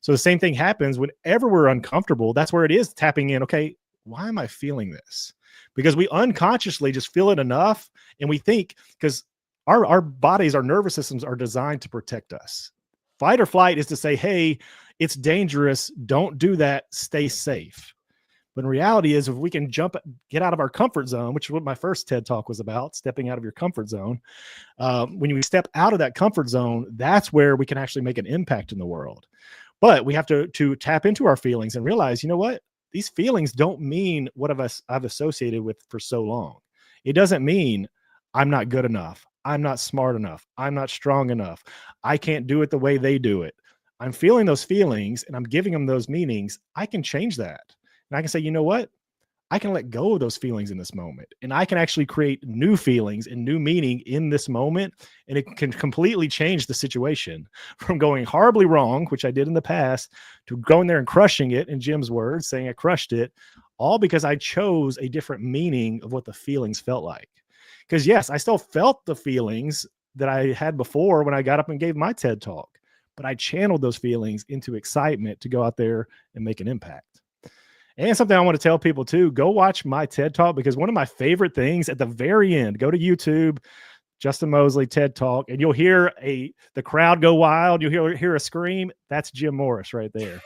Speaker 13: So the same thing happens whenever we're uncomfortable. That's where it is tapping in. Okay, why am I feeling this? Because we unconsciously just feel it enough. And we think, because our bodies, our nervous systems are designed to protect us. Fight or flight is to say, hey, it's dangerous. Don't do that. Stay safe. But in reality is if we can get out of our comfort zone, which is what my first TED Talk was about, stepping out of your comfort zone. When you step out of that comfort zone, that's where we can actually make an impact in the world. But we have to tap into our feelings and realize, you know what? These feelings don't mean what I've associated with for so long. It doesn't mean I'm not good enough. I'm not smart enough. I'm not strong enough. I can't do it the way they do it. I'm feeling those feelings and I'm giving them those meanings. I can change that. And I can say, you know what? I can let go of those feelings in this moment. And I can actually create new feelings and new meaning in this moment. And it can completely change the situation from going horribly wrong, which I did in the past, to going there and crushing it, in Jim's words, saying I crushed it, all because I chose a different meaning of what the feelings felt like. Because yes, I still felt the feelings that I had before when I got up and gave my TED Talk, but I channeled those feelings into excitement to go out there and make an impact. And something I want to tell people too, go watch my TED Talk, because one of my favorite things at the very end, go to YouTube, Justin Mosley TED Talk, and you'll hear the crowd go wild. You'll hear a scream. That's Jim Morris right there.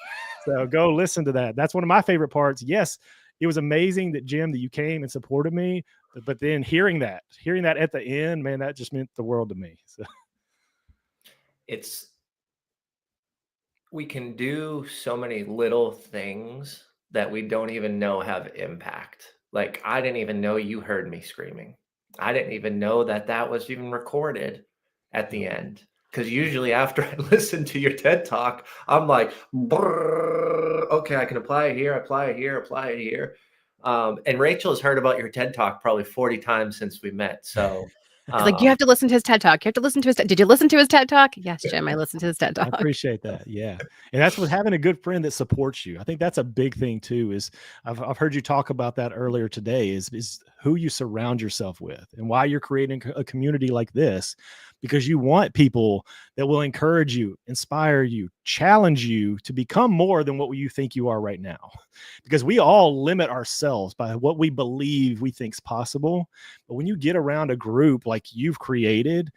Speaker 13: So go listen to that. That's one of my favorite parts. Yes, it was amazing that Jim, that you came and supported me, but then hearing that at the end, man, that just meant the world to me. So
Speaker 2: we can do so many little things that we don't even know have impact. Like, I didn't even know you heard me screaming. I didn't even know that was even recorded at the end. Because usually after I listen to your TED Talk, I'm like, okay, I can apply it here, apply it here, apply it here. And Rachel has heard about your TED Talk probably 40 times since we met. So
Speaker 3: it's like, you have to listen to his TED Talk. You have to listen to his. Did you listen to his TED Talk? Yes, Jim, I listened to his TED Talk.
Speaker 13: I appreciate that. Yeah. And that's what having a good friend that supports you. I think that's a big thing too, is I've heard you talk about that earlier today, is who you surround yourself with and why you're creating a community like this, because you want people that will encourage you, inspire you, challenge you to become more than what you think you are right now. Because we all limit ourselves by what we believe we think is possible. But when you get around a group like you've created,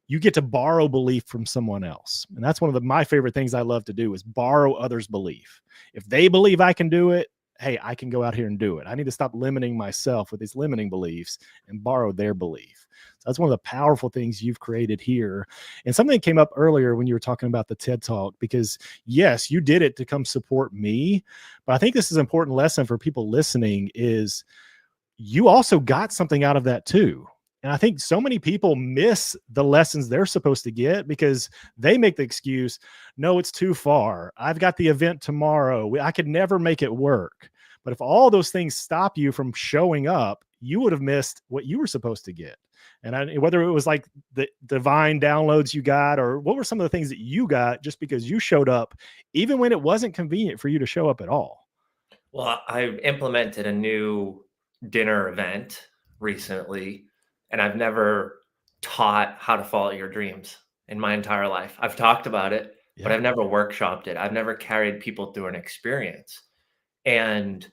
Speaker 13: you get to borrow belief from someone else. And that's one of my favorite things I love to do, is borrow others' belief. If they believe I can do it, hey, I can go out here and do it. I need to stop limiting myself with these limiting beliefs and borrow their belief. So that's one of the powerful things you've created here. And something that came up earlier when you were talking about the TED Talk, because yes, you did it to come support me. But I think this is an important lesson for people listening, is you also got something out of that too. And I think so many people miss the lessons they're supposed to get because they make the excuse, no, it's too far. I've got the event tomorrow. I could never make it work. But if all those things stop you from showing up, you would have missed what you were supposed to get. And whether it was like the divine downloads you got, or what were some of the things that you got just because you showed up, even when it wasn't convenient for you to show up at all.
Speaker 2: Well, I implemented a new dinner event recently, and I've never taught how to follow your dreams in my entire life. I've talked about it, but I've never workshopped it. I've never carried people through an experience. And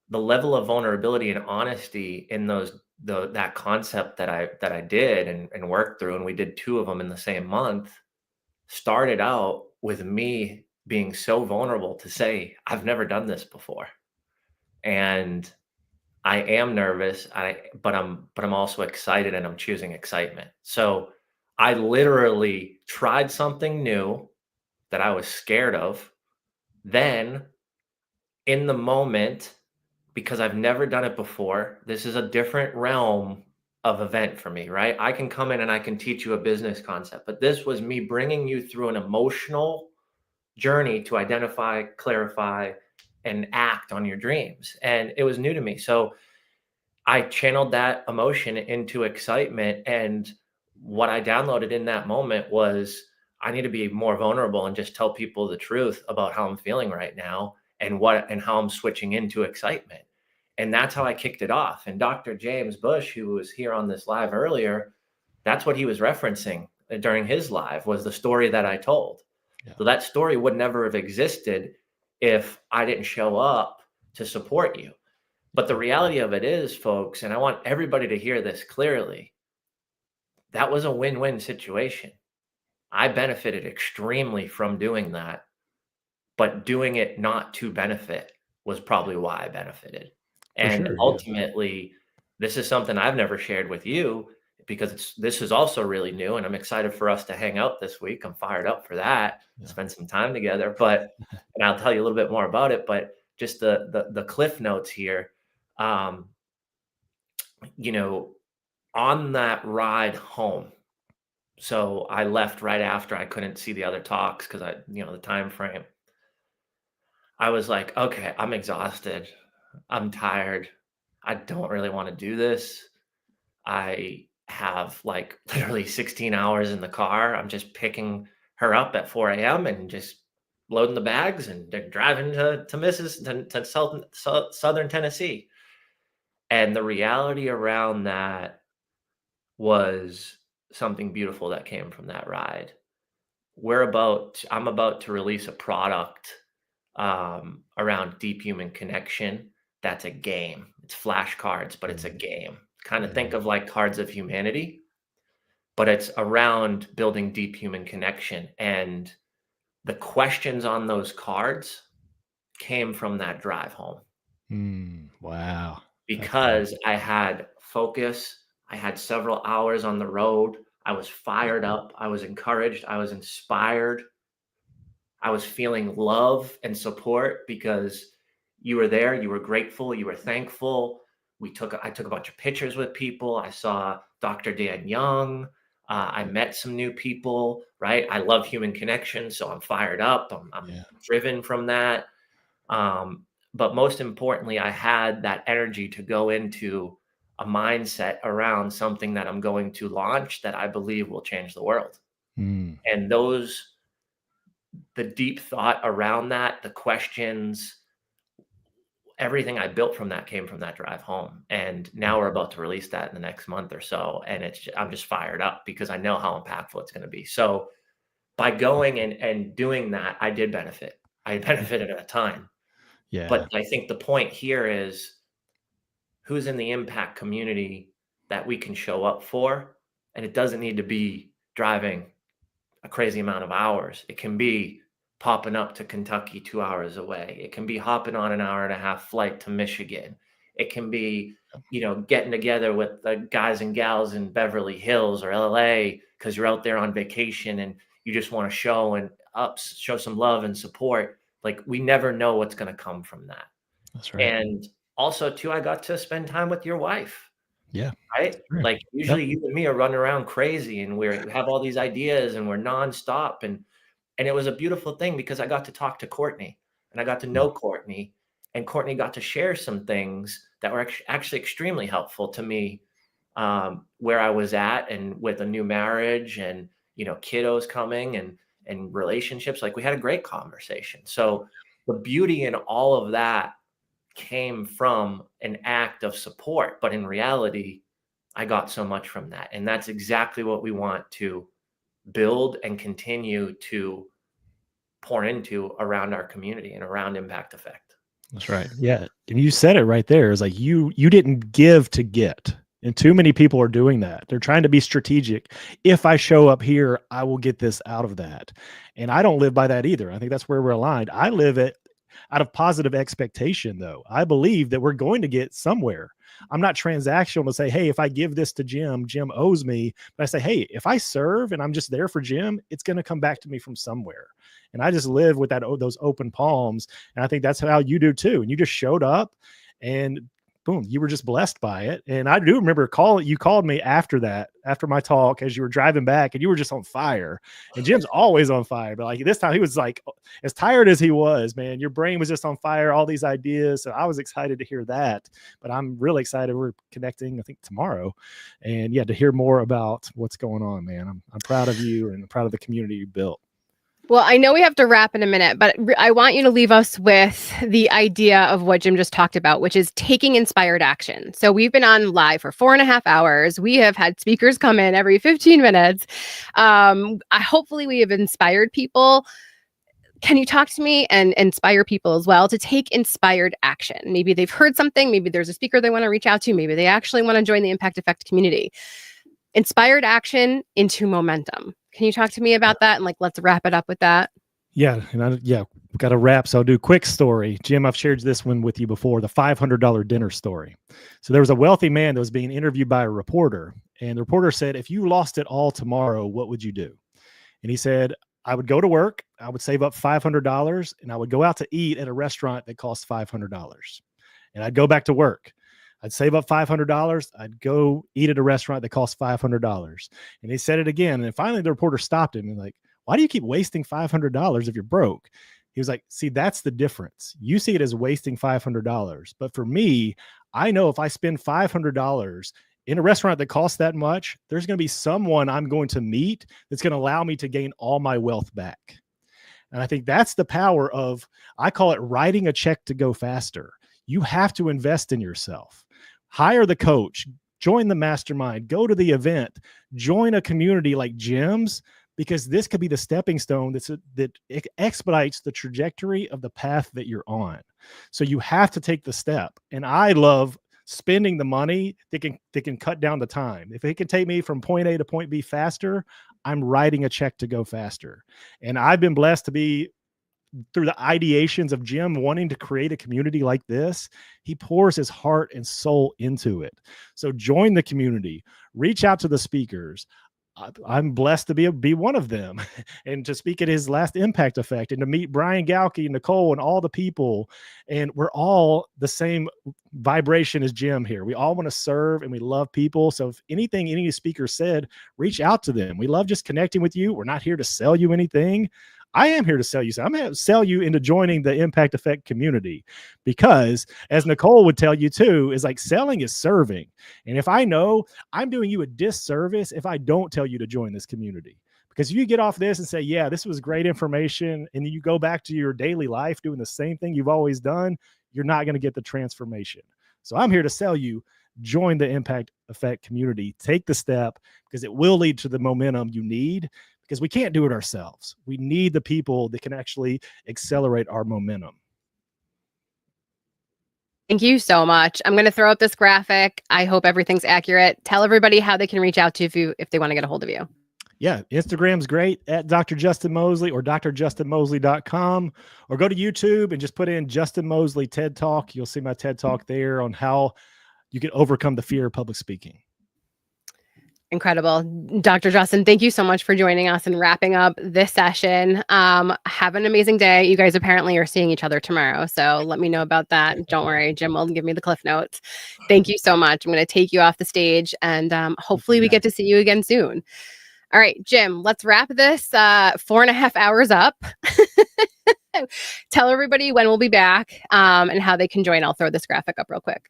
Speaker 2: the level of vulnerability and honesty in that concept that I did and worked through, and we did 2 of them in the same month, started out with me being so vulnerable to say, I've never done this before. And I am nervous, but I'm also excited, and I'm choosing excitement. So I literally tried something new that I was scared of. Then in the moment, because I've never done it before, this is a different realm of event for me, right? I can come in and I can teach you a business concept, but this was me bringing you through an emotional journey to identify, clarify, and act on your dreams. And it was new to me. So
Speaker 9: I channeled that emotion into excitement. And what I downloaded in that moment was I need to be more vulnerable and just tell people the truth about how I'm feeling right now and how I'm switching into excitement. And that's how I kicked it off. And Dr. James Bush, who was here on this live earlier, that's what he was referencing during his live, was the story that I told.
Speaker 13: Yeah.
Speaker 9: So that story would never have existed if I didn't show up to support you. But the reality of it is, folks, and I want everybody to hear this clearly, that was a win-win situation. I benefited extremely from doing that, but doing it not to benefit was probably why I benefited. And
Speaker 13: sure, yeah.
Speaker 9: ultimately, this is something I've never shared with you because this is also really new, and I'm excited for us to hang out this week. I'm fired up for that, spend some time together. But and I'll tell you a little bit more about it. But just the cliff notes here. You know, on that ride home. So I left right after. I couldn't see the other talks because the time frame. I was like, okay, I'm exhausted. I'm tired. I don't really want to do this. I have like literally 16 hours in the car. I'm just picking her up at 4 a.m. and just loading the bags and driving to Southern Tennessee. And the reality around that was something beautiful that came from that ride. I'm about to release a product around deep human connection. That's a game. It's flashcards, but it's a game. Kind of think of like Cards of Humanity, but it's around building deep human connection. And the questions on those cards came from that drive home.
Speaker 13: Wow.
Speaker 9: Because I had focus. I had several hours on the road. I was fired up. I was encouraged. I was inspired. I was feeling love and support because you were there. You were grateful. You were thankful. I took a bunch of pictures with people. I saw Dr. Dan Young. I met some new people, right? I love human connection, so I'm fired up. I'm driven from that. But most importantly, I had that energy to go into a mindset around something that I'm going to launch that I believe will change the world. And the deep thought around that, the questions, everything I built from that came from that drive home. And now we're about to release that in the next month or so. And I'm just fired up because I know how impactful it's going to be. So by going and doing that, I did benefit. I benefited at a time.
Speaker 13: Yeah.
Speaker 9: But I think the point here is who's in the impact community that we can show up for. And it doesn't need to be driving a crazy amount of hours. It can be popping up to Kentucky 2 hours away. It can be hopping on an 1.5-hour flight to Michigan. It can be, getting together with the guys and gals in Beverly Hills or LA because you're out there on vacation and you just want to show some love and support. Like, we never know what's going to come from that.
Speaker 13: That's right.
Speaker 9: And also, too, I got to spend time with your wife.
Speaker 13: Yeah.
Speaker 9: Right? Like, usually you and me are running around crazy and we have all these ideas and we're nonstop. And it was a beautiful thing because I got to talk to Courtney and I got to know Courtney, and Courtney got to share some things that were actually extremely helpful to me where I was at and with a new marriage and, kiddos coming and relationships. Like, we had a great conversation. So the beauty in all of that came from an act of support, but in reality, I got so much from that. And that's exactly what we want to build and continue to pour into around our community and around Impact Effect.
Speaker 13: That's right. Yeah. And you said it right there. It's like you didn't give to get. And too many people are doing that. They're trying to be strategic. If I show up here, I will get this out of that. And I don't live by that either. I think that's where we're aligned. I live out of positive expectation, though. I believe that we're going to get somewhere. I'm not transactional to say, hey, if I give this to Jim, Jim owes me. But I say, hey, if I serve and I'm just there for Jim, it's going to come back to me from somewhere. And I just live with those open palms. And I think that's how you do too. And you just showed up and boom, you were just blessed by it. And I do remember you called me after that after my talk as you were driving back, and you were just on fire. And Jim's always on fire, but like this time he was like as tired as he was, man. Your brain was just on fire, all these ideas. So I was excited to hear that. But I'm really excited. We're connecting, I think, tomorrow. And yeah, to hear more about what's going on, man. I'm proud of you and I'm proud of the community you built.
Speaker 3: Well, I know we have to wrap in a minute, but I want you to leave us with the idea of what Jim just talked about, which is taking inspired action. So we've been on live for 4.5 hours. We have had speakers come in every 15 minutes. Hopefully we have inspired people. Can you talk to me and inspire people as well to take inspired action? Maybe they've heard something. Maybe there's a speaker they want to reach out to. Maybe they actually want to join the Impact Effect community. Inspired action into momentum. Can you talk to me about that? And like, let's wrap it up with that.
Speaker 13: Yeah. And we've got a wrap. So I'll do a quick story. Jim, I've shared this one with you before, the $500 dinner story. So there was a wealthy man that was being interviewed by a reporter. And the reporter said, if you lost it all tomorrow, what would you do? And he said, I would go to work. I would save up $500 and I would go out to eat at a restaurant that costs $500. And I'd go back to work. I'd save up $500. I'd go eat at a restaurant that costs $500. And he said it again. And finally the reporter stopped him and like, why do you keep wasting $500 if you're broke? He was like, see, that's the difference. You see it as wasting $500. But for me, I know if I spend $500 in a restaurant that costs that much, there's going to be someone I'm going to meet that's going to allow me to gain all my wealth back. And I think that's the power of, I call it writing a check to go faster. You have to invest in yourself. Hire the coach, join the mastermind, go to the event, join a community like Jim's, because this could be the stepping stone that expedites the trajectory of the path that you're on. So you have to take the step. And I love spending the money that can cut down the time. If it can take me from point A to point B faster, I'm writing a check to go faster. And I've been blessed to be through the ideations of Jim wanting to create a community like this. He pours his heart and soul into it. So join the community, reach out to the speakers. I'm blessed to be one of them and to speak at his last Impact Effect and to meet Brian Galkey, Nicole, and all the people. And we're all the same vibration as Jim here. We all want to serve and we love people. So if anything any speaker said, reach out to them. We love just connecting with you. We're not here to sell you anything. I am here to sell you. So I'm going to sell you into joining the Impact Effect community, because as Nicole would tell you too, is like selling is serving. And if I know I'm doing you a disservice if I don't tell you to join this community, because if you get off this and say, yeah, this was great information, and you go back to your daily life doing the same thing you've always done, you're not going to get the transformation. So I'm here to sell you, join the Impact Effect community, take the step, because it will lead to the momentum you need. Because we can't do it ourselves. We need the people that can actually accelerate our momentum.
Speaker 3: Thank you so much. I'm going to throw up this graphic. I hope everything's accurate. Tell everybody how they can reach out to you if they want to get a hold of you.
Speaker 13: Yeah, Instagram's great at Dr. Justin Mosley or drjustinmosley.com, or go to YouTube and just put in Justin Mosley TED Talk. You'll see my TED Talk there on how you can overcome the fear of public speaking.
Speaker 3: Incredible. Dr. Justin, thank you so much for joining us and wrapping up this session. Have an amazing day. You guys apparently are seeing each other tomorrow, so let me know about that. Don't worry, Jim will give me the cliff notes. Thank you so much. I'm going to take you off the stage, and hopefully we get to see you again soon. All right, Jim, let's wrap this 4.5 hours up. Tell everybody when we'll be back and how they can join. I'll throw this graphic up real quick.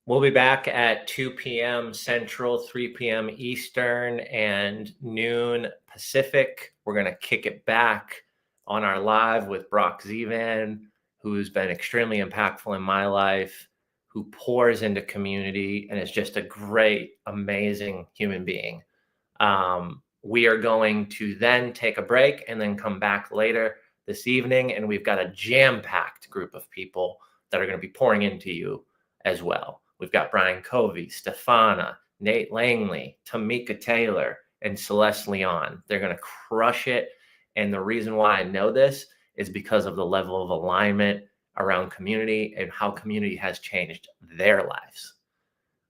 Speaker 2: We'll be back at 2 p.m. Central, 3 p.m. Eastern, and noon Pacific. We're going to kick it back on our live with Brock Zivan, who's been extremely impactful in my life, who pours into community and is just a great, amazing human being. We are going to then take a break and then come back later this evening, and we've got a jam-packed group of people that are going to be pouring into you as well. We've got Brian Covey, Stefana, Nate Langley, Tamika Taylor, and Celeste Leon. They're going to crush it. And the reason why I know this is because of the level of alignment around community and how community has changed their lives.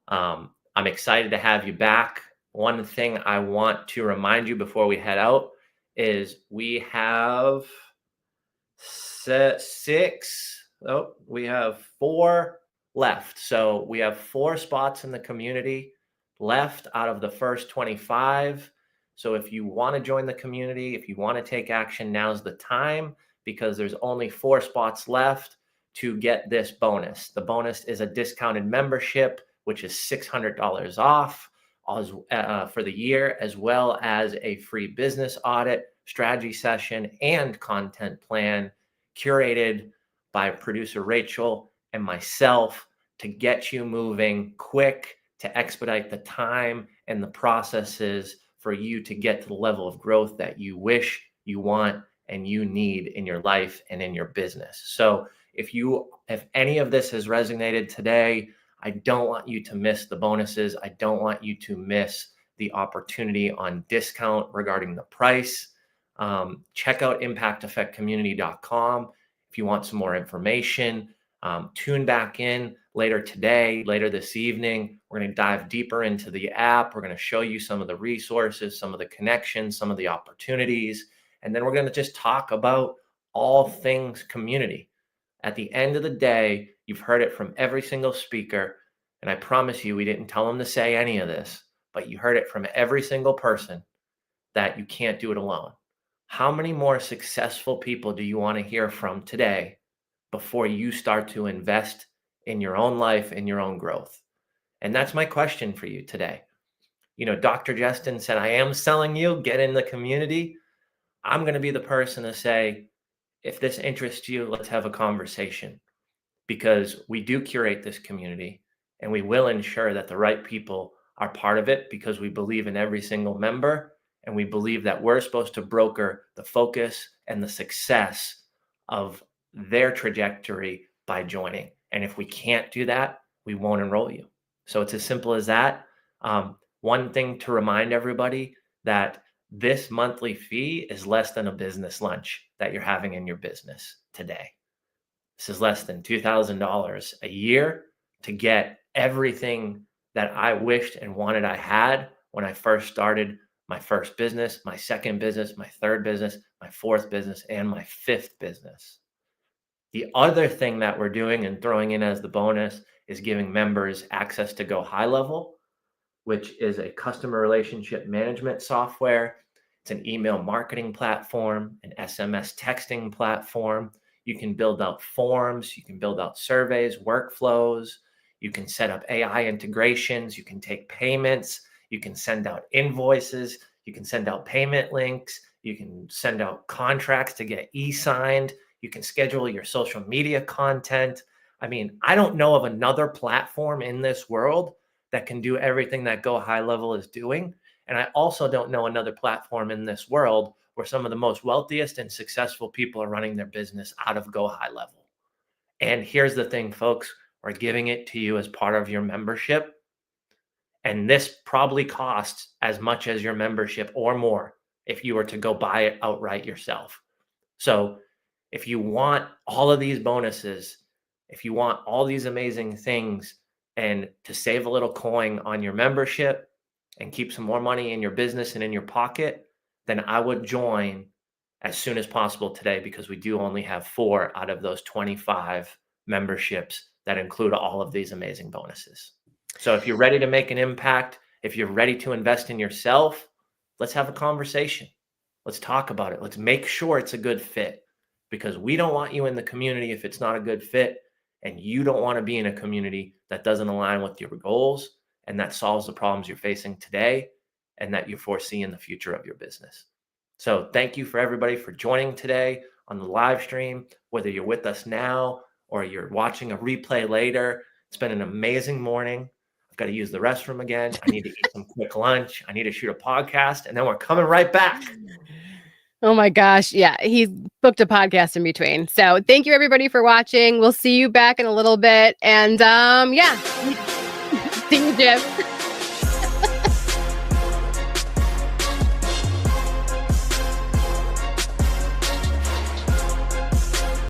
Speaker 2: I'm excited to have you back. One thing I want to remind you before we head out is we have we have 4 left. So we have 4 spots in the community
Speaker 9: left out of the first 25. So if you want to join the community, if you want to take action, now's the time, because there's only 4 spots left to get this bonus. The bonus is a discounted membership, which is $600 off for the year, as well as a free business audit, strategy session, and content plan curated by producer Rachel and myself to get you moving quick, to expedite the time and the processes for you to get to the level of growth that you wish, you want, and you need in your life and in your business. So if any of this has resonated today, I don't want you to miss the bonuses. I don't want you to miss the opportunity on discount regarding the price. Check out impacteffectcommunity.com if you want some more information. Tune back in later today, later this evening. We're going to dive deeper into the app. We're going to show you some of the resources, some of the connections, some of the opportunities, and then we're going to just talk about all things community. At the end of the day, you've heard it from every single speaker, and I promise you, we didn't tell them to say any of this, but you heard it from every single person that you can't do it alone. How many more successful people do you want to hear from today before you start to invest in your own life and your own growth? And that's my question for you today. You know, Dr. Justin said, I am selling you, get in the community. I'm going to be the person to say, if this interests you, let's have a conversation, because we do curate this community and we will ensure that the right people are part of it, because we believe in every single member, and we believe that we're supposed to broker the focus and the success of their trajectory by joining. And if we can't do that, we won't enroll you. So it's as simple as that. One thing to remind everybody, that this monthly fee is less than a business lunch that you're having in your business today. This is less than $2,000 a year to get everything that I wished and wanted I had when I first started my first business, my second business, my third business, my fourth business, and my fifth business. The other thing that we're doing and throwing in as the bonus is giving members access to Go High Level, which is a customer relationship management software. It's an email marketing platform, an SMS texting platform. You can build out forms, you can build out surveys, workflows, you can set up AI integrations, you can take payments, you can send out invoices, you can send out payment links, you can send out contracts to get e-signed, you can schedule your social media content. I mean, I don't know of another platform in this world that can do everything that Go High Level is doing. And I also don't know another platform in this world where some of the most wealthiest and successful people are running their business out of Go High Level. And here's the thing, folks, we're giving it to you as part of your membership. And this probably costs as much as your membership or more if you were to go buy it outright yourself. So if you want all of these bonuses, if you want all these amazing things, and to save a little coin on your membership and keep some more money in your business and in your pocket, then I would join as soon as possible today, because we do only have 4 out of those 25 memberships that include all of these amazing bonuses. So if you're ready to make an impact, if you're ready to invest in yourself, let's have a conversation. Let's talk about it. Let's make sure it's a good fit, because we don't want you in the community if it's not a good fit. And you don't want to be in a community that doesn't align with your goals and that solves the problems you're facing today and that you foresee in the future of your business. So thank you for everybody for joining today on the live stream, whether you're with us now or you're watching a replay later. It's been an amazing morning. I've got to use the restroom again. I need to eat some quick lunch. I need to shoot a podcast, and then we're coming right back.
Speaker 3: Oh my gosh. Yeah, he's booked a podcast in between. So thank you everybody for watching. We'll see you back in a little bit. And yeah, see you, Jim.